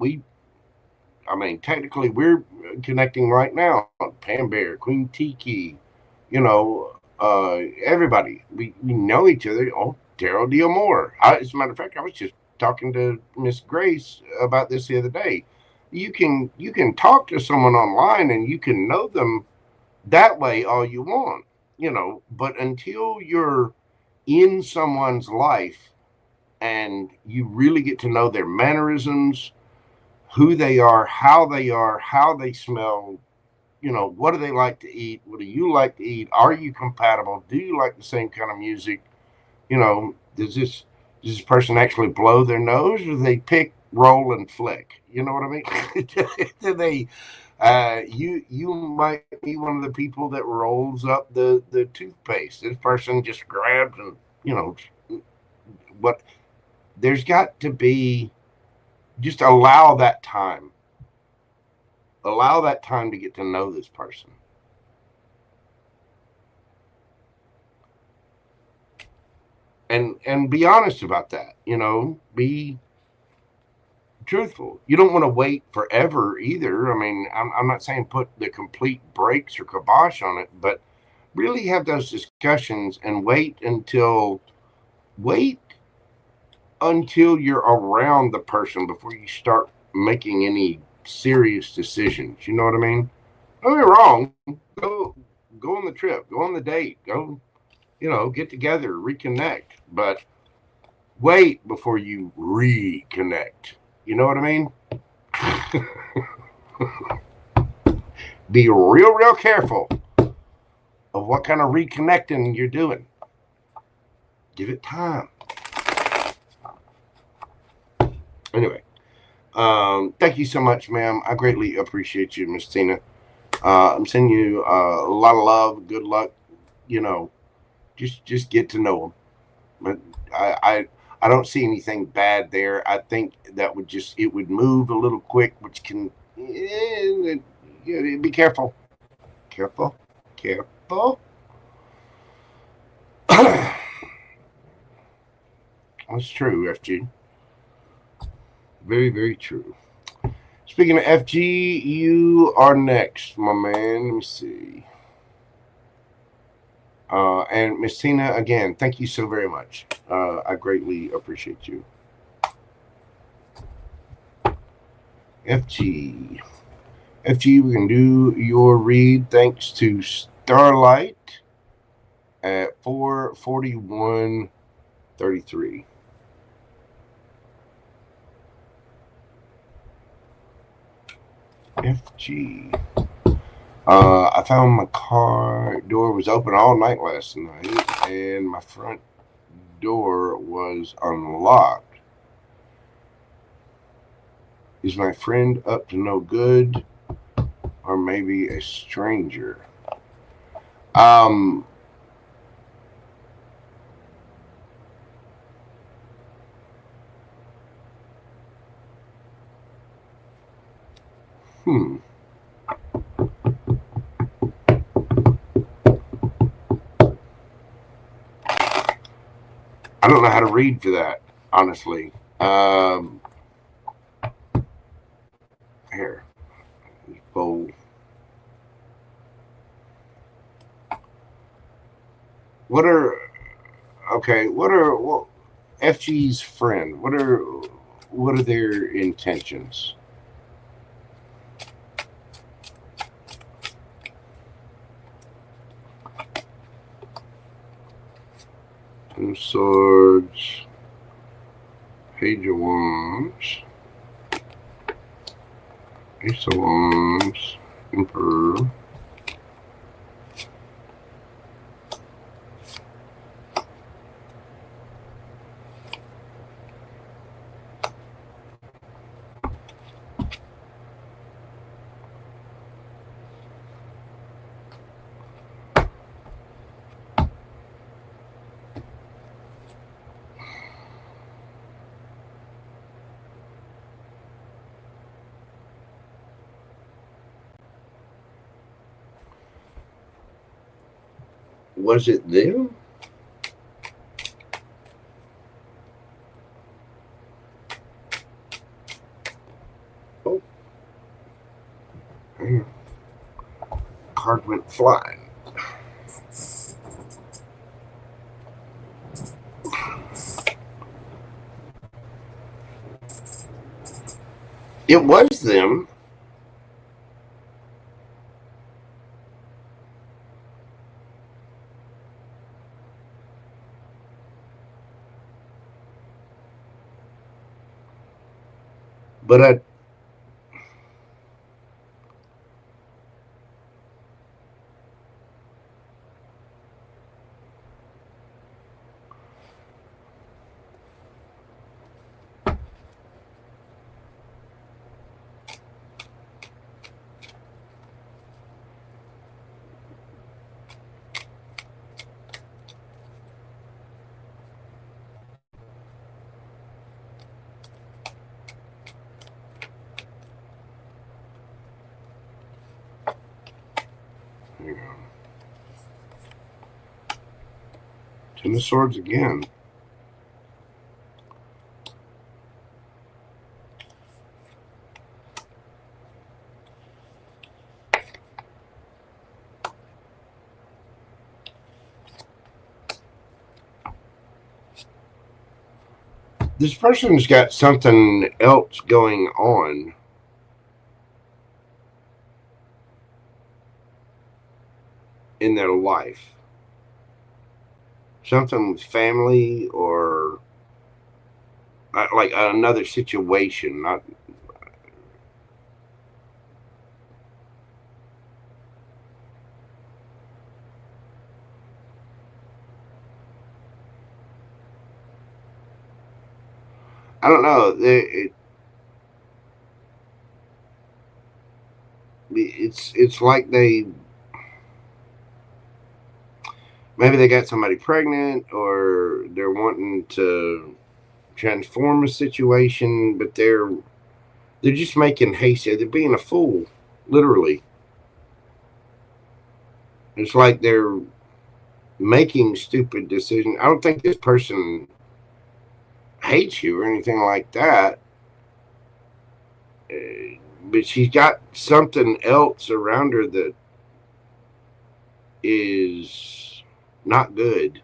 I mean, technically we're connecting right now. PamBear, Queen Tiki, you know, everybody. We know each other. Oh, Daryl Diamore. As a matter of fact, I was just talking to Miss Grace about this the other day. You can talk to someone online and you can know them that way all you want, you know, but until you're in someone's life and you really get to know their mannerisms, who they are, how they smell, you know, what do they like to eat? What do you like to eat? Are you compatible? Do you like the same kind of music? You know, does this person actually blow their nose, or do they pick, roll, and flick? You know what I mean? Do they, you might be one of the people that rolls up the toothpaste. This person just grabs and, you know, what, there's got to be, just allow that time. Allow that time to get to know this person. And be honest about that, you know, be truthful. You don't want to wait forever either. I mean, I'm not saying put the complete brakes or kibosh on it, but really have those discussions and wait until you're around the person before you start making any serious decisions. You know what I mean? Don't get me wrong. Go on the trip, go on the date, go, you know, get together, reconnect, but wait before you reconnect. You know what I mean? Be real careful of what kind of reconnecting you're doing. Give it time. Anyway, thank you so much, ma'am. I greatly appreciate you, Miss Tina. I'm sending you a lot of love, good luck. You know, just get to know them. But I don't see anything bad there. I think that it would move a little quick, which can be careful. Careful. That's true, FG. Very, very true. Speaking of FG, you are next, my man. Let me see. And Miss Tina, again, thank you so very much. I greatly appreciate you. FG, we can do your read thanks to StarLight at 441.33. FG. I found my car door was open all night last night, and my front door was unlocked. Is my friend up to no good, or maybe a stranger? I don't know how to read for that, honestly. Here. Bold. What are FG's friend? What are their intentions? Two swords, page of wands, ace of wands, emperor. Was it them? Oh. Card went flying. It was them. But hang on. Ten of Swords again. This person's got something else going on. In their life. Something with family or like another situation. Not I don't know. It's like maybe they got somebody pregnant, or they're wanting to transform a situation, but they're just making haste. They're being a fool, literally. It's like they're making stupid decisions. I don't think this person hates you or anything like that, but she's got something else around her that is not good.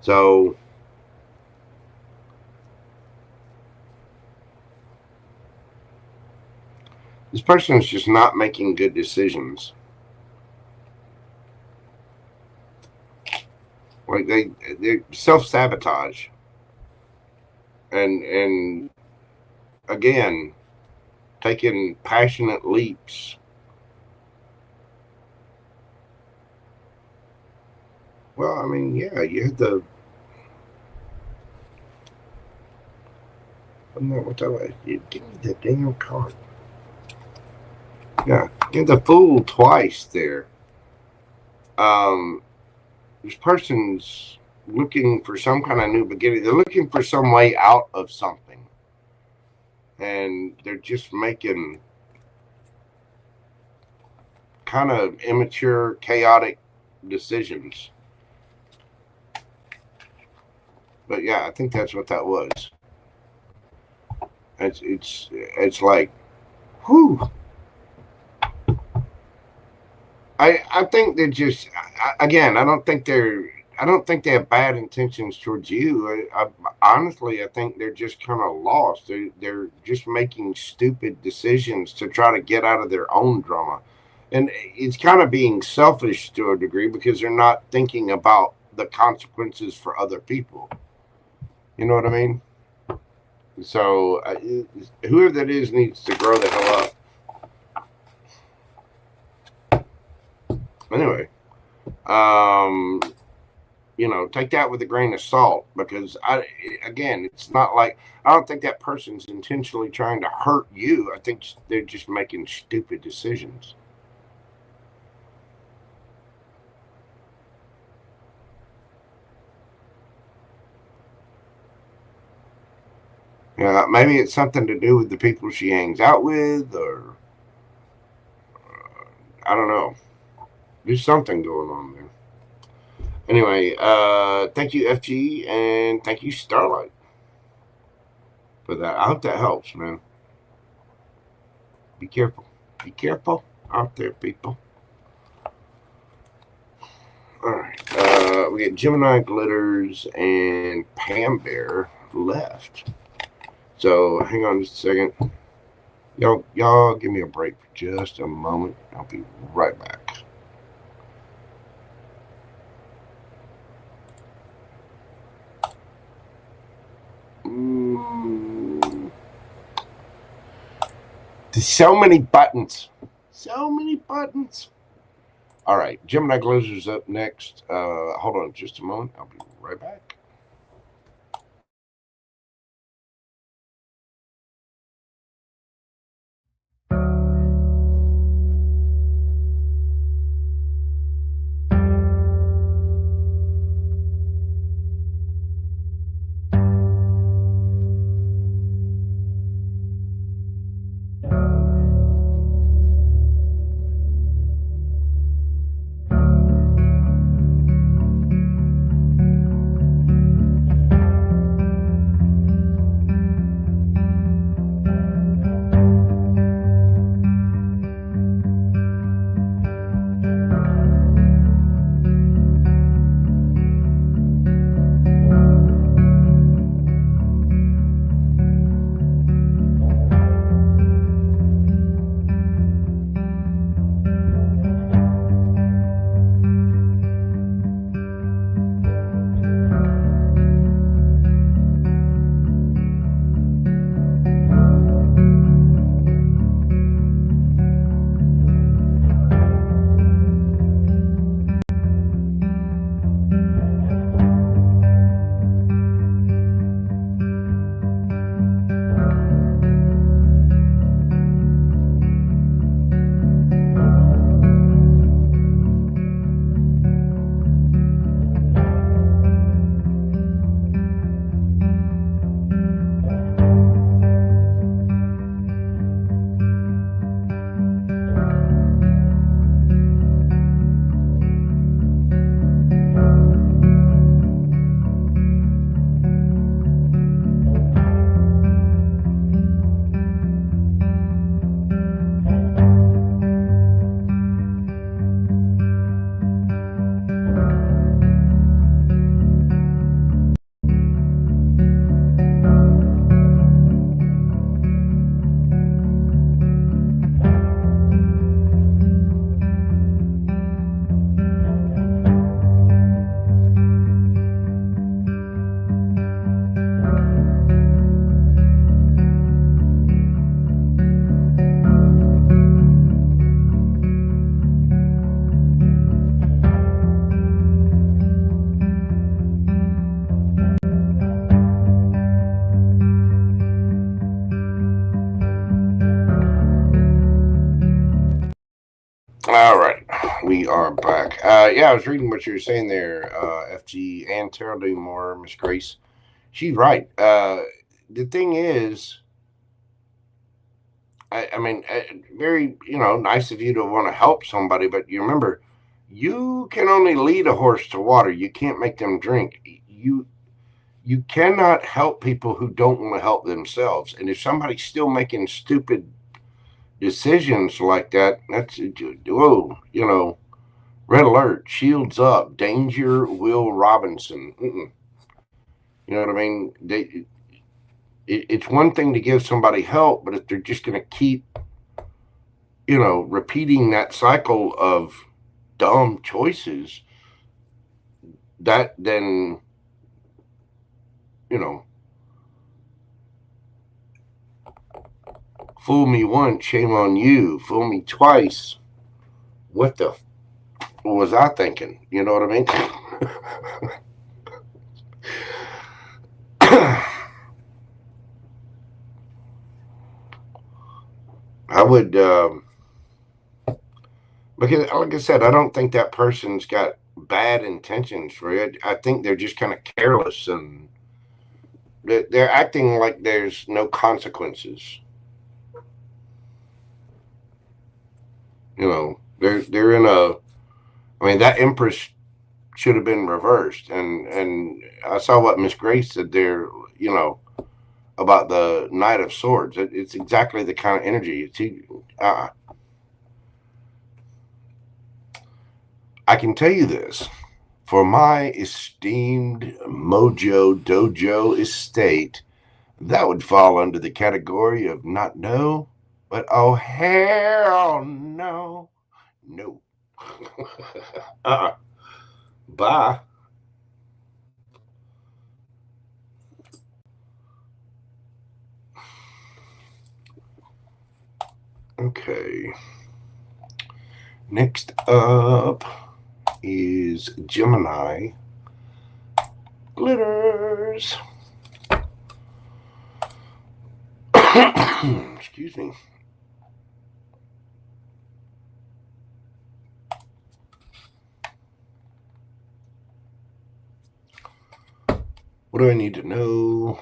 So this person is just not making good decisions. Like they self-sabotage. And again, taking passionate leaps. Well, I mean, yeah, you had the... What that? You give me the damn card. Yeah, you had the fool twice there. This person's looking for some kind of new beginning. They're looking for some way out of something. And they're just making kind of immature, chaotic decisions. But yeah, I think that's what that was. It's like, whew. I think they're just, again, I don't think they have bad intentions towards you. Honestly, I think they're just kind of lost. They're just making stupid decisions to try to get out of their own drama. And it's kind of being selfish to a degree, because they're not thinking about the consequences for other people. You know what I mean? So whoever that is needs to grow the hell up. Anyway, you know, take that with a grain of salt, because again, it's not like, I don't think that person's intentionally trying to hurt you. I think they're just making stupid decisions. Yeah, maybe it's something to do with the people she hangs out with, or I don't know. There's something going on there. Anyway, thank you, FG, and thank you, StarLight, for that. I hope that helps, man. Be careful. Be careful out there, people. All right. We get GeminiGlitters and PamBear left. So hang on just a second. Y'all give me a break for just a moment. I'll be right back. There's so many buttons. So many buttons. All right. GeminiGlitters up next. Hold on just a moment. I'll be right back. we are back. Yeah, I was reading what you were saying there, FG and Terrell doing more, Miss Grace. She's right. The thing is, I mean, very, nice of you to want to help somebody, but you remember, you can only lead a horse to water. You can't make them drink. You cannot help people who don't want to help themselves. And if somebody's still making stupid decisions like that, that's, whoa, red alert, shields up, danger, Will Robinson. You know what I mean? It's one thing to give somebody help, but if they're just going to keep, repeating that cycle of dumb choices, that then, fool me once, shame on you. Fool me twice. What the was I thinking? You know what I mean? I would, because like I said, I don't think that person's got bad intentions for it. I think they're just kind of careless, and they're acting like there's no consequences. They're in a, I mean, that Empress should have been reversed. And I saw what Miss Grace said there, about the Knight of Swords. It's exactly the kind of energy. I can tell you this. For my esteemed Mojo Dojo estate, that would fall under the category of not no, but oh, hell no. No. Bye. Okay. Next up is Gemini Glitters. Excuse me. What do I need to know?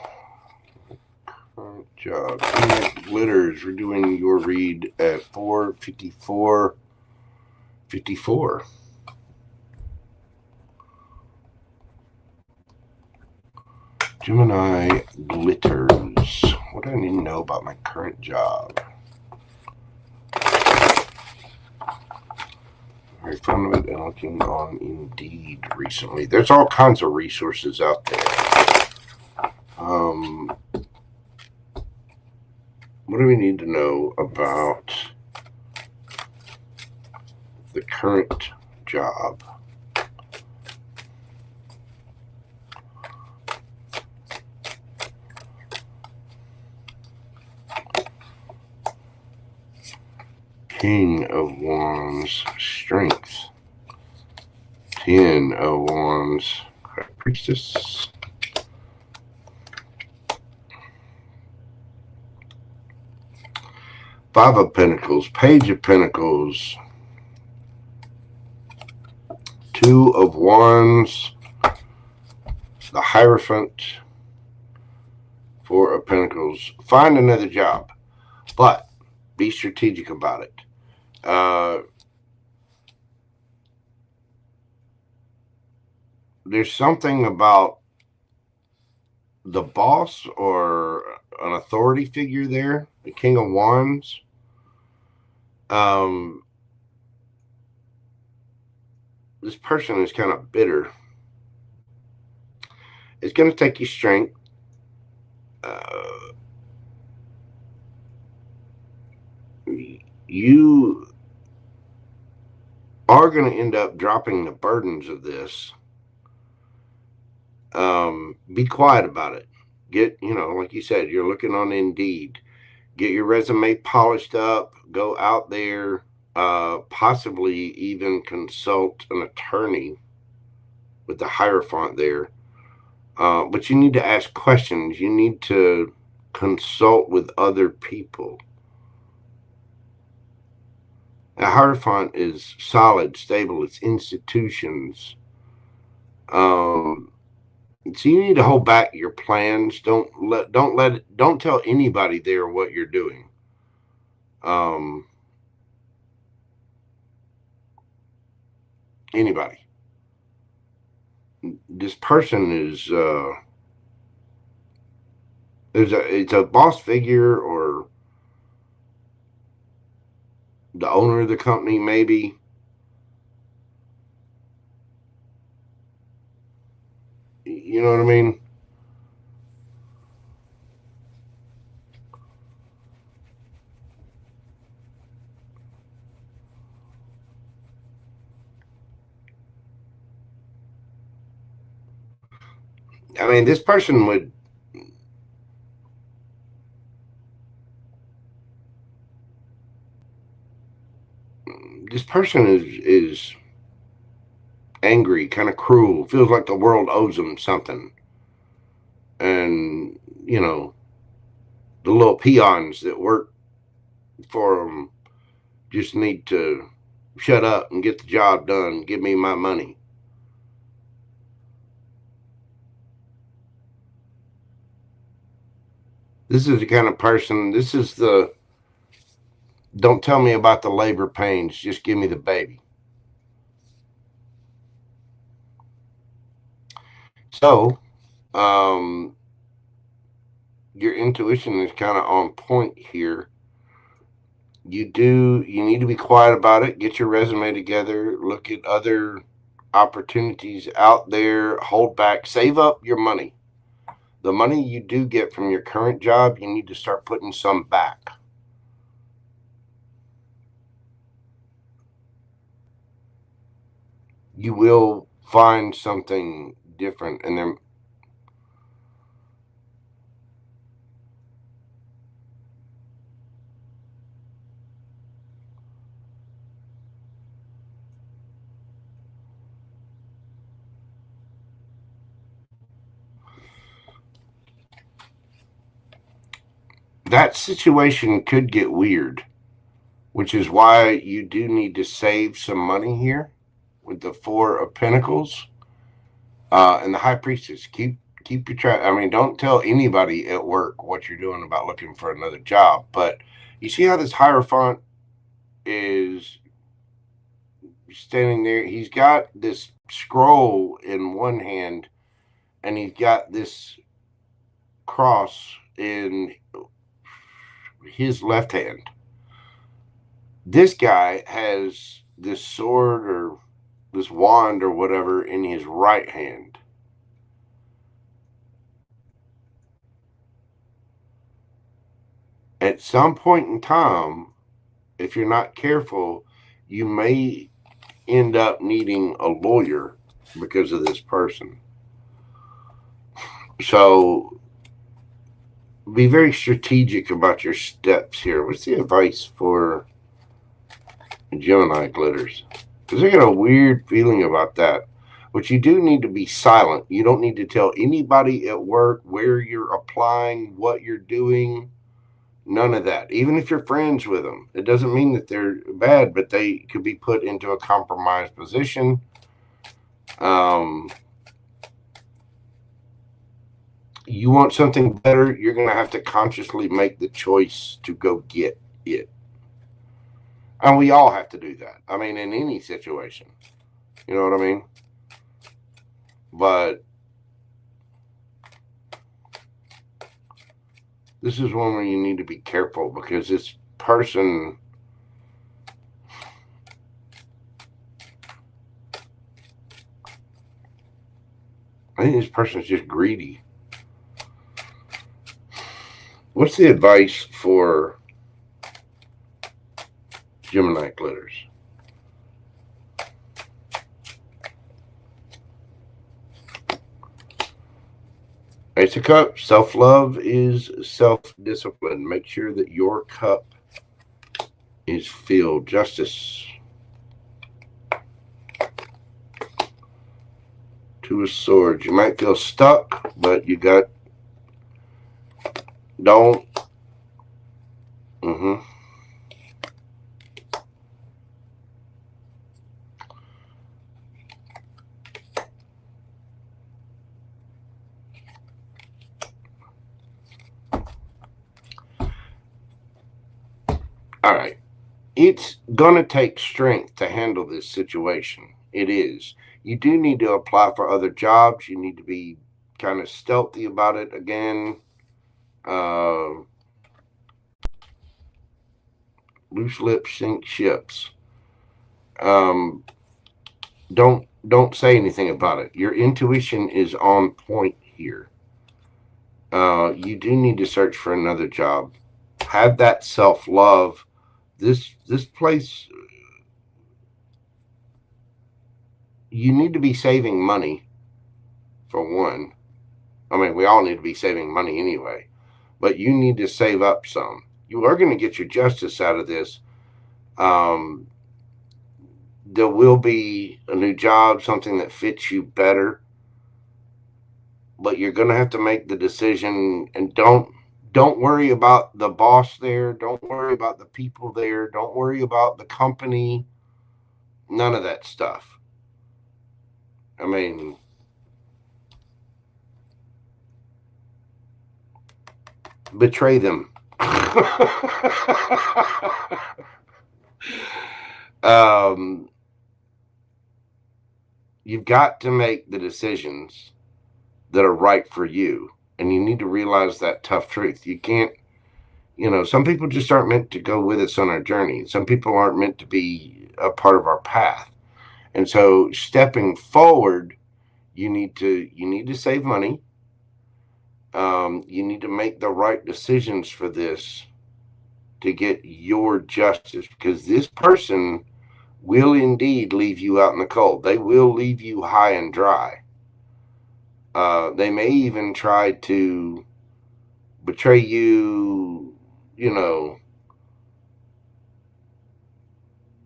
Current job. Glitters. We're doing your read at 4:54:54. Gemini Glitters. What do I need to know about my current job? Very fond of it and looking on Indeed recently. There's all kinds of resources out there. What do we need to know about the current job? King of Wands, Strength. 10 of Wands, Priestess. Five of Pentacles, Page of Pentacles. 2 of Wands, the Hierophant. 4 of Pentacles. Find another job, but be strategic about it. There's something about the boss or an authority figure there, the King of Wands. This person is kind of bitter. It's going to take you strength. You are going to end up dropping the burdens of this. Be quiet about it. Get, like you said, you're looking on Indeed. Get your resume polished up. Go out there. Possibly even consult an attorney with the Hierophant there. But you need to ask questions. You need to consult with other people. A Hierophant is solid, stable. It's institutions. So you need to hold back your plans. Don't tell anybody there what you're doing. Anybody. This person is it's a boss figure or the owner of the company, maybe. You know what I mean? I mean, this person would. This person is angry, kind of cruel. Feels like the world owes them something. And, you know, the little peons that work for them just need to shut up and get the job done. Give me my money. This is the kind of person, this is the, don't tell me about the labor pains, just give me the baby. So, your intuition is kind of on point here. You need to be quiet about it. Get your resume together. Look at other opportunities out there. Hold back. Save up your money. The money you do get from your current job, you need to start putting some back. You will find something different, and then that situation could get weird, which is why you do need to save some money here with the Four of Pentacles and the High Priestess. Keep your track. I mean, don't tell anybody at work what you're doing about looking for another job. But you see how this Hierophant is standing there? He's got this scroll in one hand, and he's got this cross in his left hand. This guy has this sword or this wand or whatever in his right hand. At some point in time, if you're not careful, you may end up needing a lawyer because of this person. So be very strategic about your steps here. What's the advice for Gemini glitters? Because I got a weird feeling about that. But you do need to be silent. You don't need to tell anybody at work where you're applying, what you're doing. None of that. Even if you're friends with them, it doesn't mean that they're bad, but they could be put into a compromised position. You want something better, you're going to have to consciously make the choice to go get it. And we all have to do that. I mean, in any situation. You know what I mean? But this is one where you need to be careful, because this person, I think this person is just greedy. What's the advice for Gemini glitters? Ace of Cups. Self-love is self-discipline. Make sure that your cup is filled. Justice. Two of Swords. You might feel stuck, but you got... Don't. All right. It's going to take strength to handle this situation. It is. You do need to apply for other jobs. You need to be kind of stealthy about it again. Loose lips sink ships. Don't say anything about it. Your intuition is on point here. You do need to search for another job. Have that self-love. This place, you need to be saving money, for one. I mean, we all need to be saving money anyway, but you need to save up some. You are going to get your justice out of this. There will be a new job, something that fits you better, but you're going to have to make the decision. And don't worry about the boss there. Don't worry about the people there. Don't worry about the company. None of that stuff. I mean, betray them. You've got to make the decisions that are right for you. And you need to realize that tough truth. You can't, some people just aren't meant to go with us on our journey. Some people aren't meant to be a part of our path. And so stepping forward, you need to save money. You need to make the right decisions for this to get your justice, because this person will indeed leave you out in the cold. They will leave you high and dry. They may even try to betray you,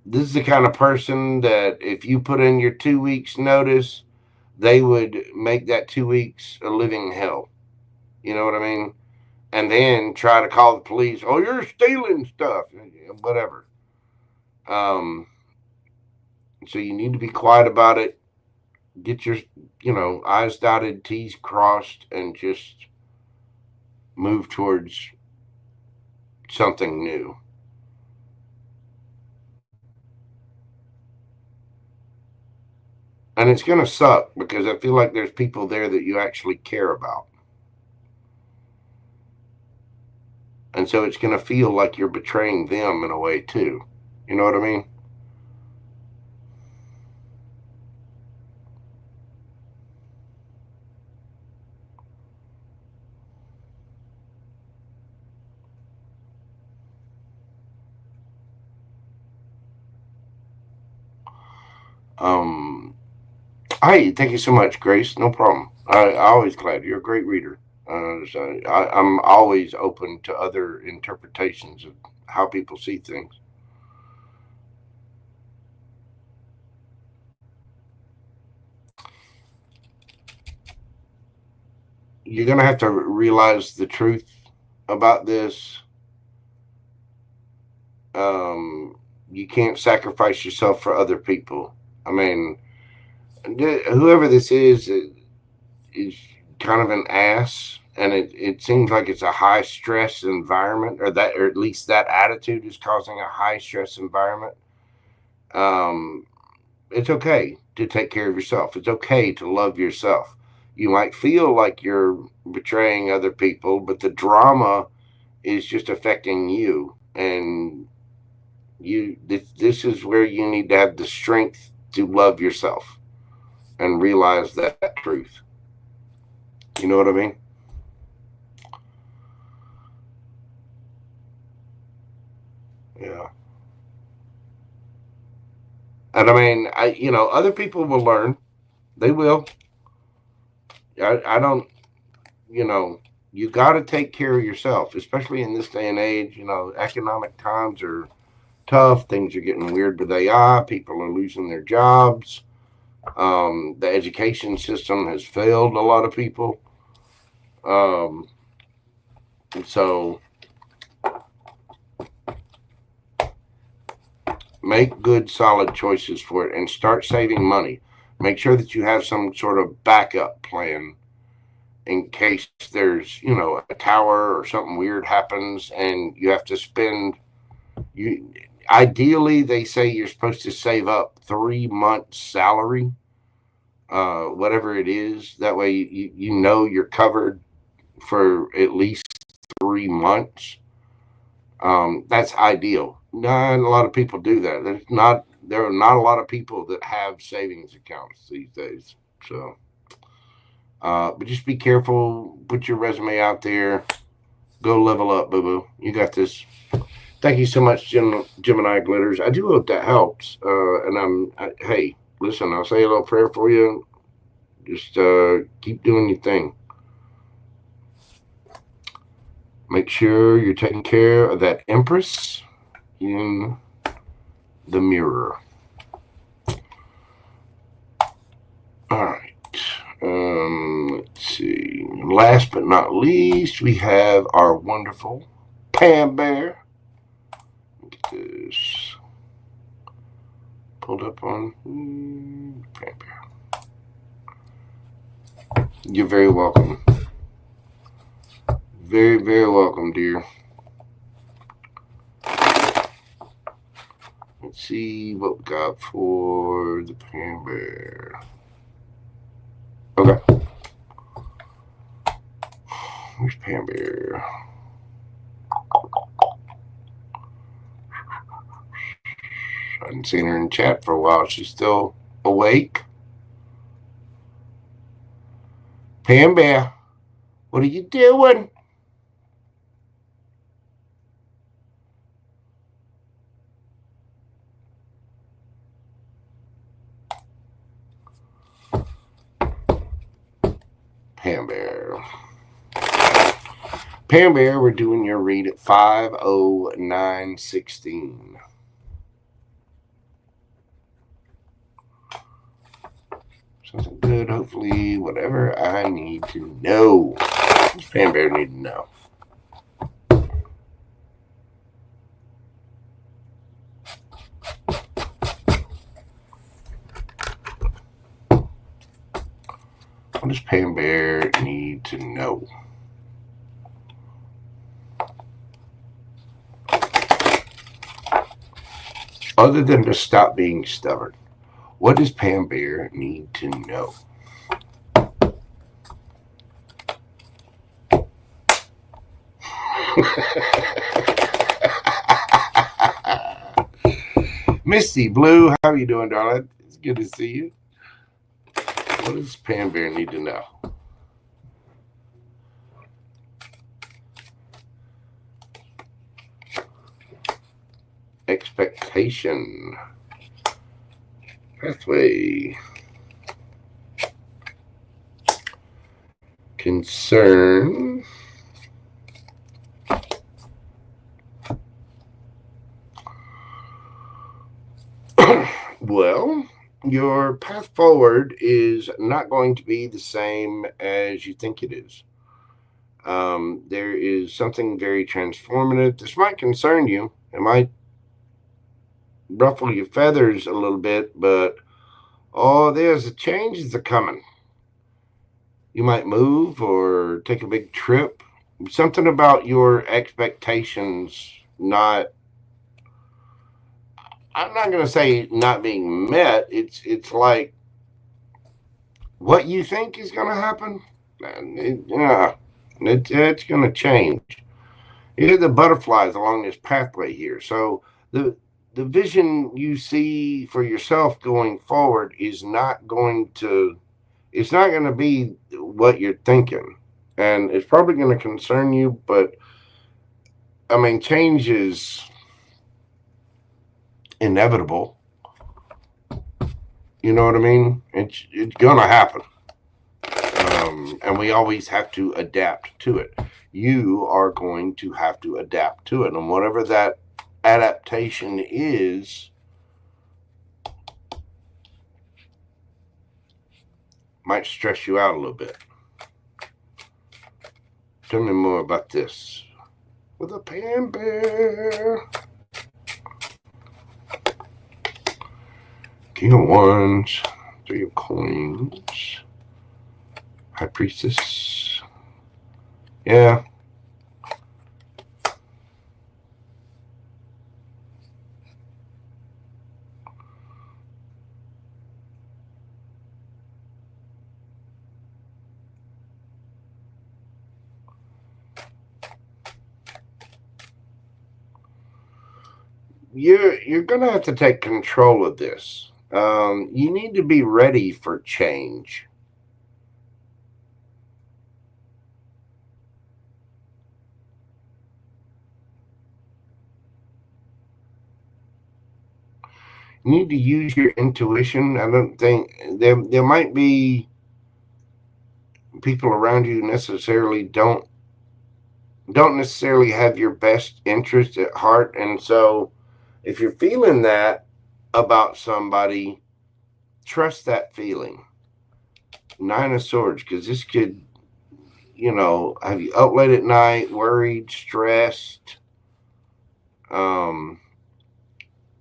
This is the kind of person that if you put in your 2 weeks notice, they would make that 2 weeks a living hell. You know what I mean? And then try to call the police. Oh, you're stealing stuff, whatever. So you need to be quiet about it. Get your, I's dotted, T's crossed, and just move towards something new. And it's going to suck because I feel like there's people there that you actually care about. And so it's going to feel like you're betraying them in a way too. You know what I mean? Hi, thank you so much, Grace. No problem. I always glad. You're a great reader. So I'm always open to other interpretations of how people see things. You're going to have to realize the truth about this. You can't sacrifice yourself for other people. I mean, whoever this is kind of an ass, and it seems like it's a high stress environment, or at least that attitude is causing a high stress environment. It's okay to take care of yourself. It's okay to love yourself. You might feel like you're betraying other people, but the drama is just affecting you, and this is where you need to have the strength to love yourself and realize that truth. You know what I mean? Yeah. And I mean, other people will learn. They will. I don't, you got to take care of yourself, especially in this day and age. Economic times are tough. Things are getting weird with AI. People are losing their jobs. The education system has failed a lot of people. So make good, solid choices for it and start saving money. Make sure that you have some sort of backup plan in case there's, a tower or something weird happens and you have to spend Ideally, they say you're supposed to save up 3 months' salary, whatever it is. That way, you know you're covered for at least 3 months. That's ideal. Not a lot of people do that. There are not a lot of people that have savings accounts these days. So, but just be careful. Put your resume out there. Go level up, boo-boo. You got this. Thank you so much, GeminiGlitters. I do hope that helps. Hey, listen, I'll say a little prayer for you. Just keep doing your thing. Make sure you're taking care of that Empress in the mirror. All right. Let's see. Last but not least, we have our wonderful PamBear. Get this pulled up on PamBear. You're very welcome. Very, very welcome, dear. Let's see what we got for the PamBear. Okay. Where's PamBear? I haven't seen her in chat for a while. She's still awake. PamBear, what are you doing? PamBear. PamBear, we're doing your read at 5:09:16. Something good, hopefully, whatever I need to know. PamBear need to know. What does PamBear need to know? Other than to stop being stubborn, what does PamBear need to know? Misty Blue, how are you doing, darling? It's good to see you. What does PamBear need to know? Expectation. Pathway. Concern. Well, your path forward is not going to be the same as you think it is. There is something very transformative. This might concern you. It might ruffle your feathers a little bit, but there's a changes are coming. You might move or take a big trip. Something about your expectations not, I'm not going to say not being met. It's like what you think is going to happen. It's going to change. You have the butterflies along this pathway here. So the vision you see for yourself going forward is not going to, it's not going to be what you're thinking. And it's probably going to concern you, but I mean, change is inevitable. You know what I mean? It's going to happen. And we always have to adapt to it. You are going to have to adapt to it. And whatever that adaptation is, might stress you out a little bit. Tell me more about this. With a PamBear. King of Wands. 3 of Coins. High Priestess. Yeah. you're going to have to take control of this. You need to be ready for change. You need to use your intuition. I don't think there might be people around you necessarily don't necessarily have your best interest at heart, and so if you're feeling that about somebody, trust that feeling. 9 of Swords, because this could, have you up late at night, worried, stressed, and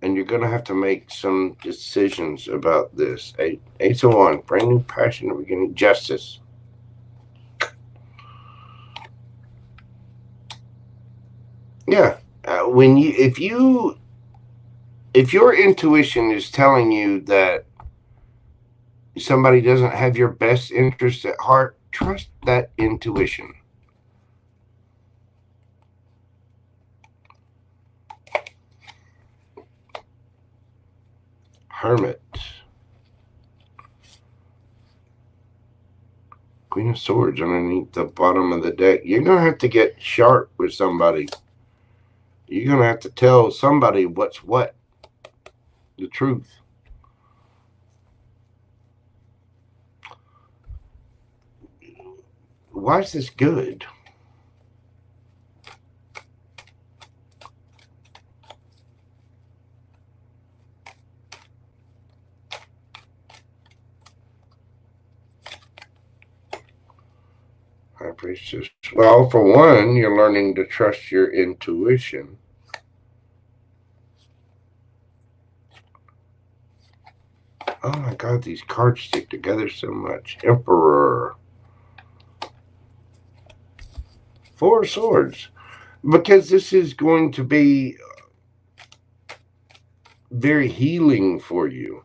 you're going to have to make some decisions about this. Ace of Wands, brand new passion, beginning, Justice. Yeah, if your intuition is telling you that somebody doesn't have your best interest at heart, trust that intuition. Hermit. Queen of Swords underneath the bottom of the deck. You're going to have to get sharp with somebody. You're going to have to tell somebody what's what. The truth. Why is this good? High Priestess. Well, for one, you're learning to trust your intuition. Oh my God, these cards stick together so much. Emperor. 4 of Swords. Because this is going to be very healing for you.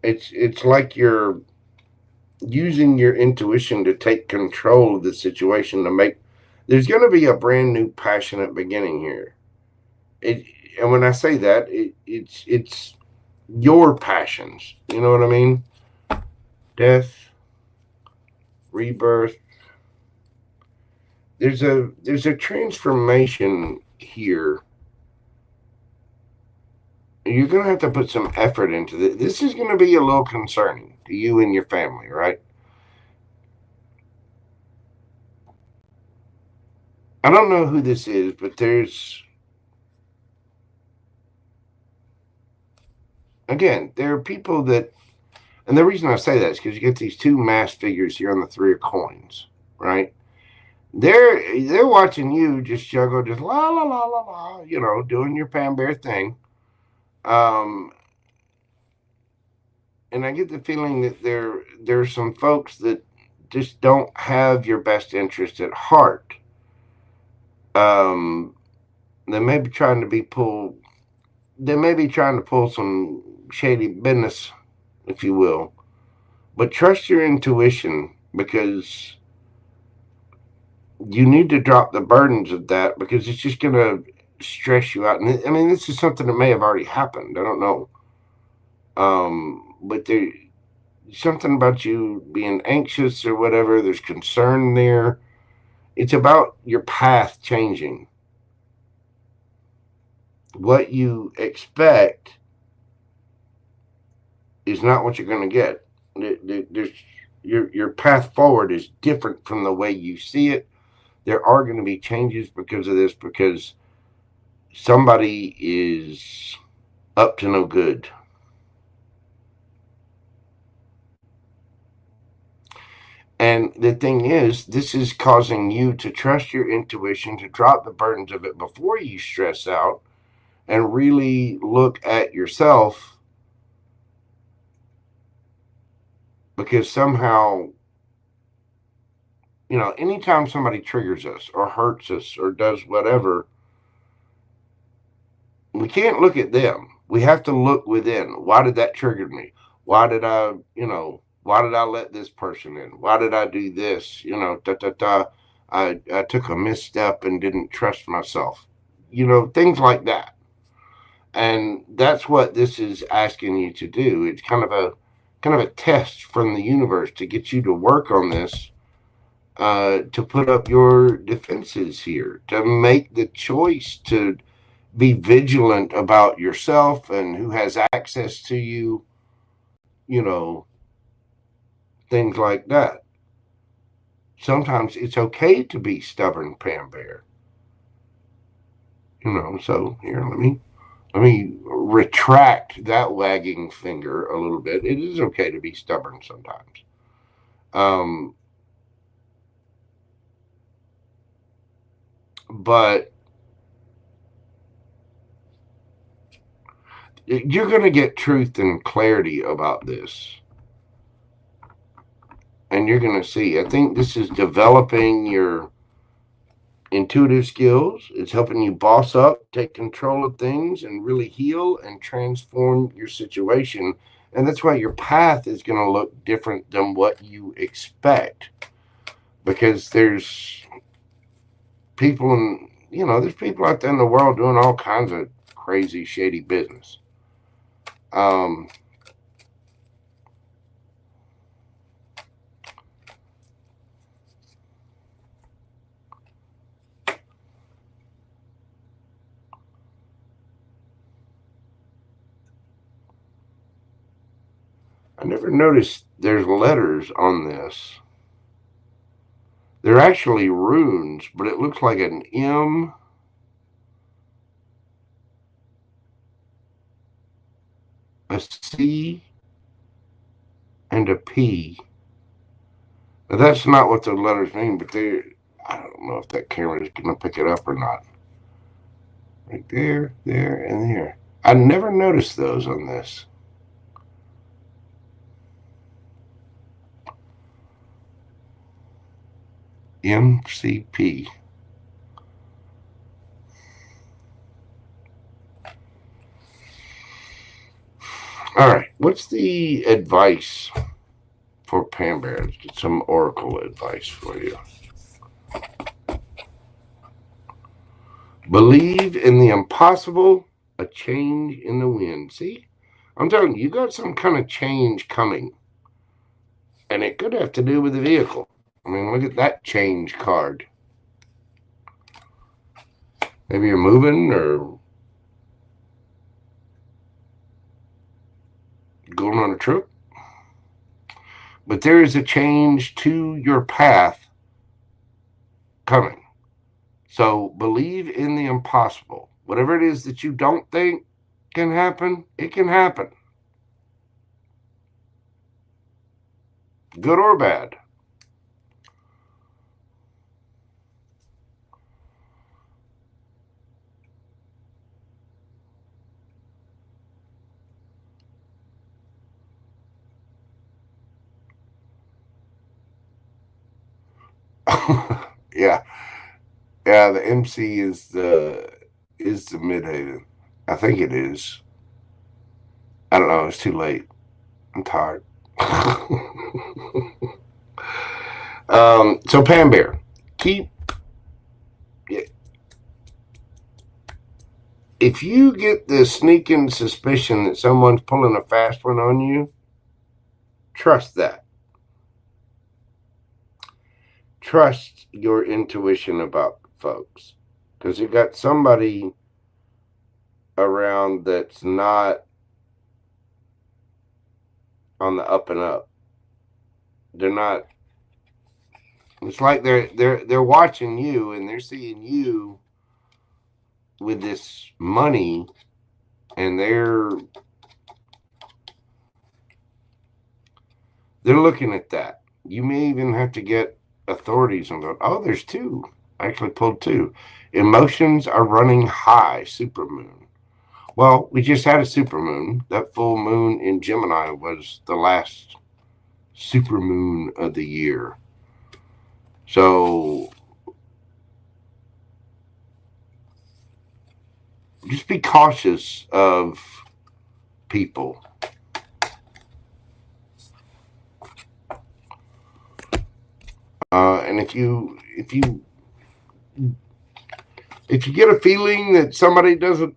It's like you're using your intuition to take control of the situation to make. There's going to be a brand new passionate beginning here. And when I say that, it's your passions. You know what I mean? Death, rebirth. There's a transformation here. You're going to have to put some effort into this. This is going to be a little concerning to you and your family, right? I don't know who this is, but again, there are people that, and the reason I say that is because you get these 2 masked figures here on the 3 of Coins, right? They're watching you just juggle, just la la la la la, doing your PamBear thing. And I get the feeling that there's some folks that just don't have your best interest at heart. They may be trying to pull some shady business, if you will. But trust your intuition, because you need to drop the burdens of that, because it's just going to stress you out. And I mean, this is something that may have already happened. I don't know. But there's something about you being anxious or whatever. There's concern there. It's about your path changing. What you expect is not what you're going to get. Your path forward is different from the way you see it. There are going to be changes because of this, because somebody is up to no good. And the thing is, this is causing you to trust your intuition, to drop the burdens of it before you stress out, and really look at yourself, because somehow, anytime somebody triggers us or hurts us or does whatever, we can't look at them. We have to look within. Why did that trigger me? Why did I let this person in? Why did I do this? I took a misstep and didn't trust myself. You know, things like that. And that's what this is asking you to do. It's kind of a test from the universe to get you to work on this, to put up your defenses here, to make the choice to be vigilant about yourself and who has access to you, you know, things like that. Sometimes it's okay to be stubborn, PamBear. You know, so here, let me retract that wagging finger a little bit. It is okay to be stubborn sometimes. But you're going to get truth and clarity about this. And you're going to see, I think this is developing your intuitive skills. It's helping you boss up, take control of things, and really heal and transform your situation. And that's why your path is going to look different than what you expect. Because there's people there's people out there in the world doing all kinds of crazy, shady business. I never noticed there's letters on this. They're actually runes, but it looks like an M, a C, and a P. Now, that's not what the letters mean, but I don't know if that camera is going to pick it up or not. Right there, there, and there. I never noticed those on this. MCP. All right, what's the advice for PamBear? Let's get some oracle advice for you. Believe in the impossible, a change in the wind. See, I'm telling you, you got some kind of change coming. And it could have to do with the vehicle. I mean, look at that change card. Maybe you're moving or going on a trip. But there is a change to your path coming. So believe in the impossible. Whatever it is that you don't think can happen, it can happen. Good or bad. Yeah. Yeah, the MC is the Midhaven. I think it is. I don't know, it's too late. I'm tired. So PamBear, if you get the sneaking suspicion that someone's pulling a fast one on you, trust that. Trust your intuition about folks, because you got somebody around that's not on the up and up. They're not. It's like they're watching you and they're seeing you with this money, and they're looking at that. You may even have to get authorities on that. Oh, there's two. I actually pulled two. Emotions are running high, supermoon. Well, we just had a supermoon. That full moon in Gemini was the last supermoon of the year. So just be cautious of people. And if you get a feeling that somebody doesn't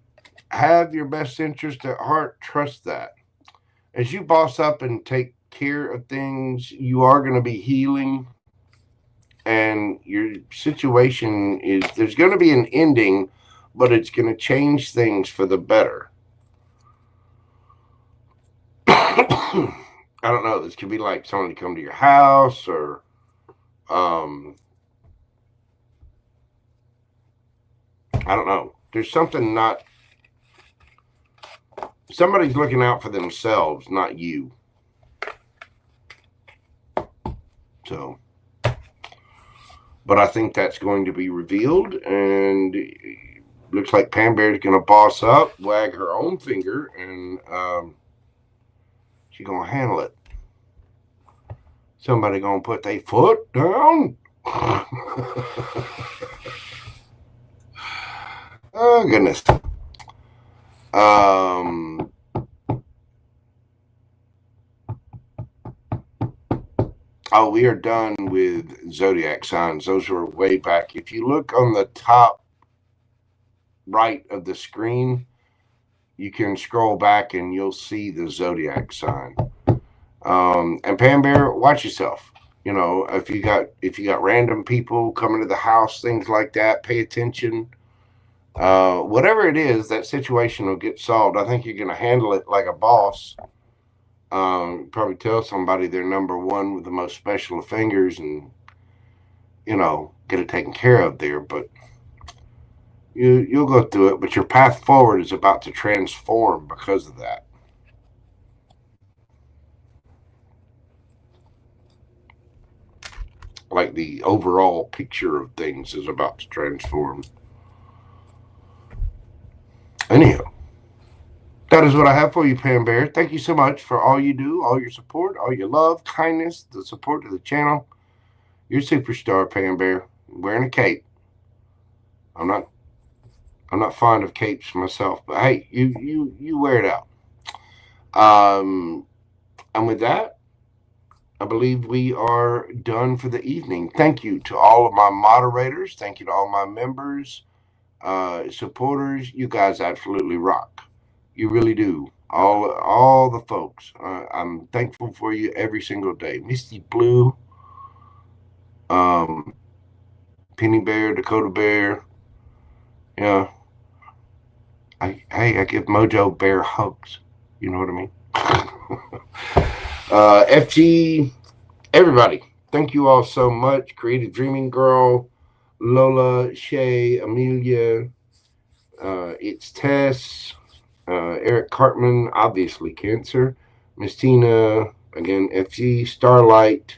have your best interest at heart, trust that. As you boss up and take care of things, you are going to be healing. And your situation is, there's going to be an ending, but it's going to change things for the better. I don't know. This could be like somebody come to your house, or I don't know. There's something not. Somebody's looking out for themselves, not you. So, but I think that's going to be revealed, and it looks like PamBear is going to boss up, wag her own finger, and she's going to handle it. Somebody going to put their foot down. Oh, goodness. Oh, we are done with zodiac signs. Those were way back. If you look on the top right of the screen, you can scroll back and you'll see the zodiac sign. And PamBear, watch yourself. You know, if you got random people coming to the house, things like that, pay attention. Whatever it is, that situation will get solved. I think you're going to handle it like a boss. Probably tell somebody they're number one with the most special of fingers, and you know, get it taken care of there. But you'll go through it. But your path forward is about to transform because of that. Like the overall picture of things is about to transform. Anyhow, that is what I have for you, PamBear. Thank you so much for all you do, all your support, all your love, kindness, the support of the channel. You're a superstar, PamBear. Wearing a cape. I'm not fond of capes myself, but hey, you wear it out. And with that, I believe we are done for the evening. Thank you to all of my moderators. Thank you to all my members, supporters. You guys absolutely rock. You really do. All the folks. I'm thankful for you every single day. Misty Blue, Penny Bear, Dakota Bear. Yeah. I give Mojo bear hugs. You know what I mean? FG, everybody, thank you all so much. creativedreaminggirl, Lola, Shay, Amelia, ItsTesssss, Eric Cartman, obviously cancer, Miss Tina, again, FG, StarLight,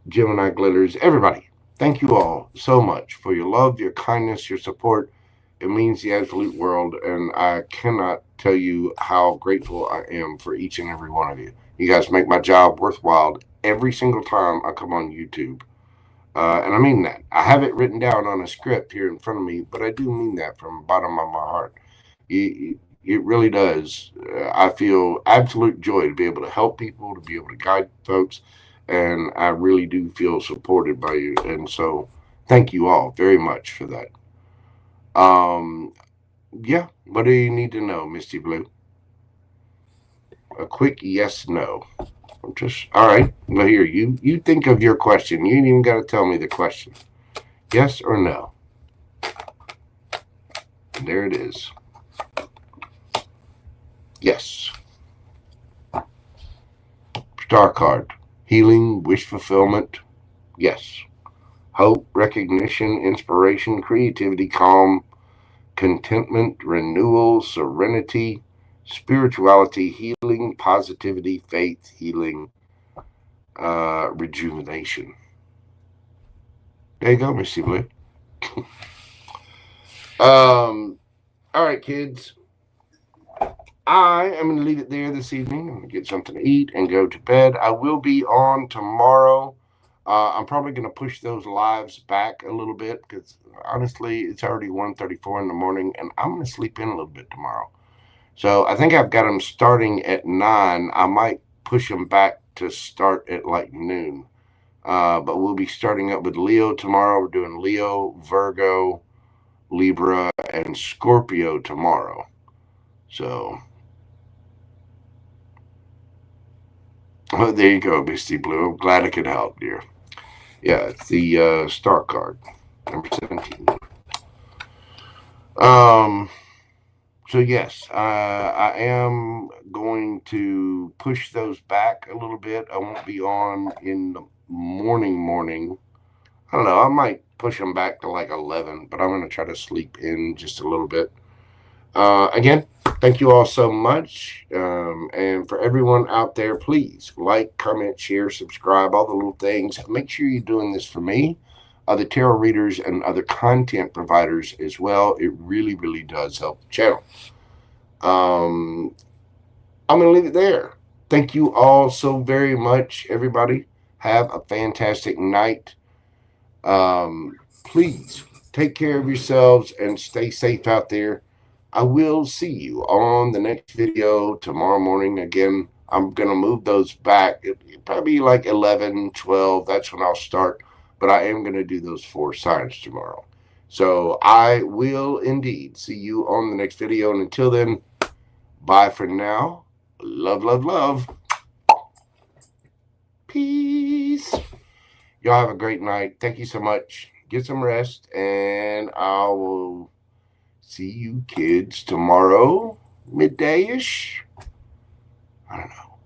GeminiGlitters, everybody. Thank you all so much for your love, your kindness, your support. It means the absolute world, and I cannot tell you how grateful I am for each and every one of you. You guys make my job worthwhile every single time I come on YouTube. And I mean that. I have it written down on a script here in front of me, but I do mean that from the bottom of my heart. It really does. I feel absolute joy to be able to help people, to be able to guide folks, and I really do feel supported by you. And so thank you all very much for that. Yeah, what do you need to know, Misty Blue? A quick yes, no. I'm just, all right, well, here, you think of your question. You ain't even got to tell me the question. Yes or no? And there it is. Yes. Star card. Healing, wish fulfillment. Yes. Hope, recognition, inspiration, creativity, calm, contentment, renewal, serenity, spirituality, healing, positivity, faith, healing, rejuvenation. There you go, Missy Blue. All right, kids. I am going to leave it there this evening. I'm going to get something to eat and go to bed. I will be on tomorrow. I'm probably going to push those lives back a little bit because, honestly, it's already 1:34 in the morning, and I'm going to sleep in a little bit tomorrow. So I think I've got them starting at 9. I might push them back to start at like noon. But we'll be starting up with Leo tomorrow. We're doing Leo, Virgo, Libra, and Scorpio tomorrow. So, oh, there you go, Misty Blue. I'm glad I could help, dear. Yeah, it's the star card, number 17. So yes, I am going to push those back a little bit. I won't be on in the morning. I don't know. I might push them back to like 11, but I'm going to try to sleep in just a little bit. Again, thank you all so much. And for everyone out there, please like, comment, share, subscribe, all the little things. Make sure you're doing this for me, other tarot readers, and other content providers as well. It really, really does help the channel. I'm going to leave it there. Thank you all so very much, everybody. Have a fantastic night. Please take care of yourselves and stay safe out there. I will see you on the next video tomorrow morning. Again, I'm going to move those back. It'll probably be like 11, 12. That's when I'll start. But I am going to do those 4 signs tomorrow. So I will indeed see you on the next video. And until then, bye for now. Love, love, love. Peace. Y'all have a great night. Thank you so much. Get some rest. And I will see you kids tomorrow, midday-ish. I don't know.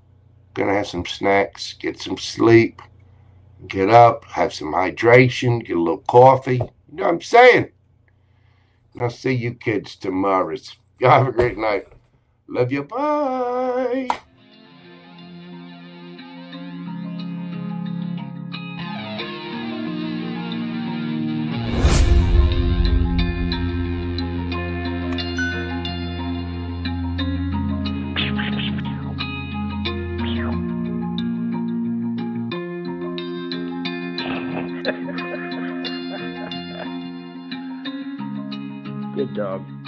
Gonna have some snacks, get some sleep, get up, have some hydration, get a little coffee. You know what I'm saying? And I'll see you kids tomorrow. Y'all have a great night. Love you. Bye. Good dog.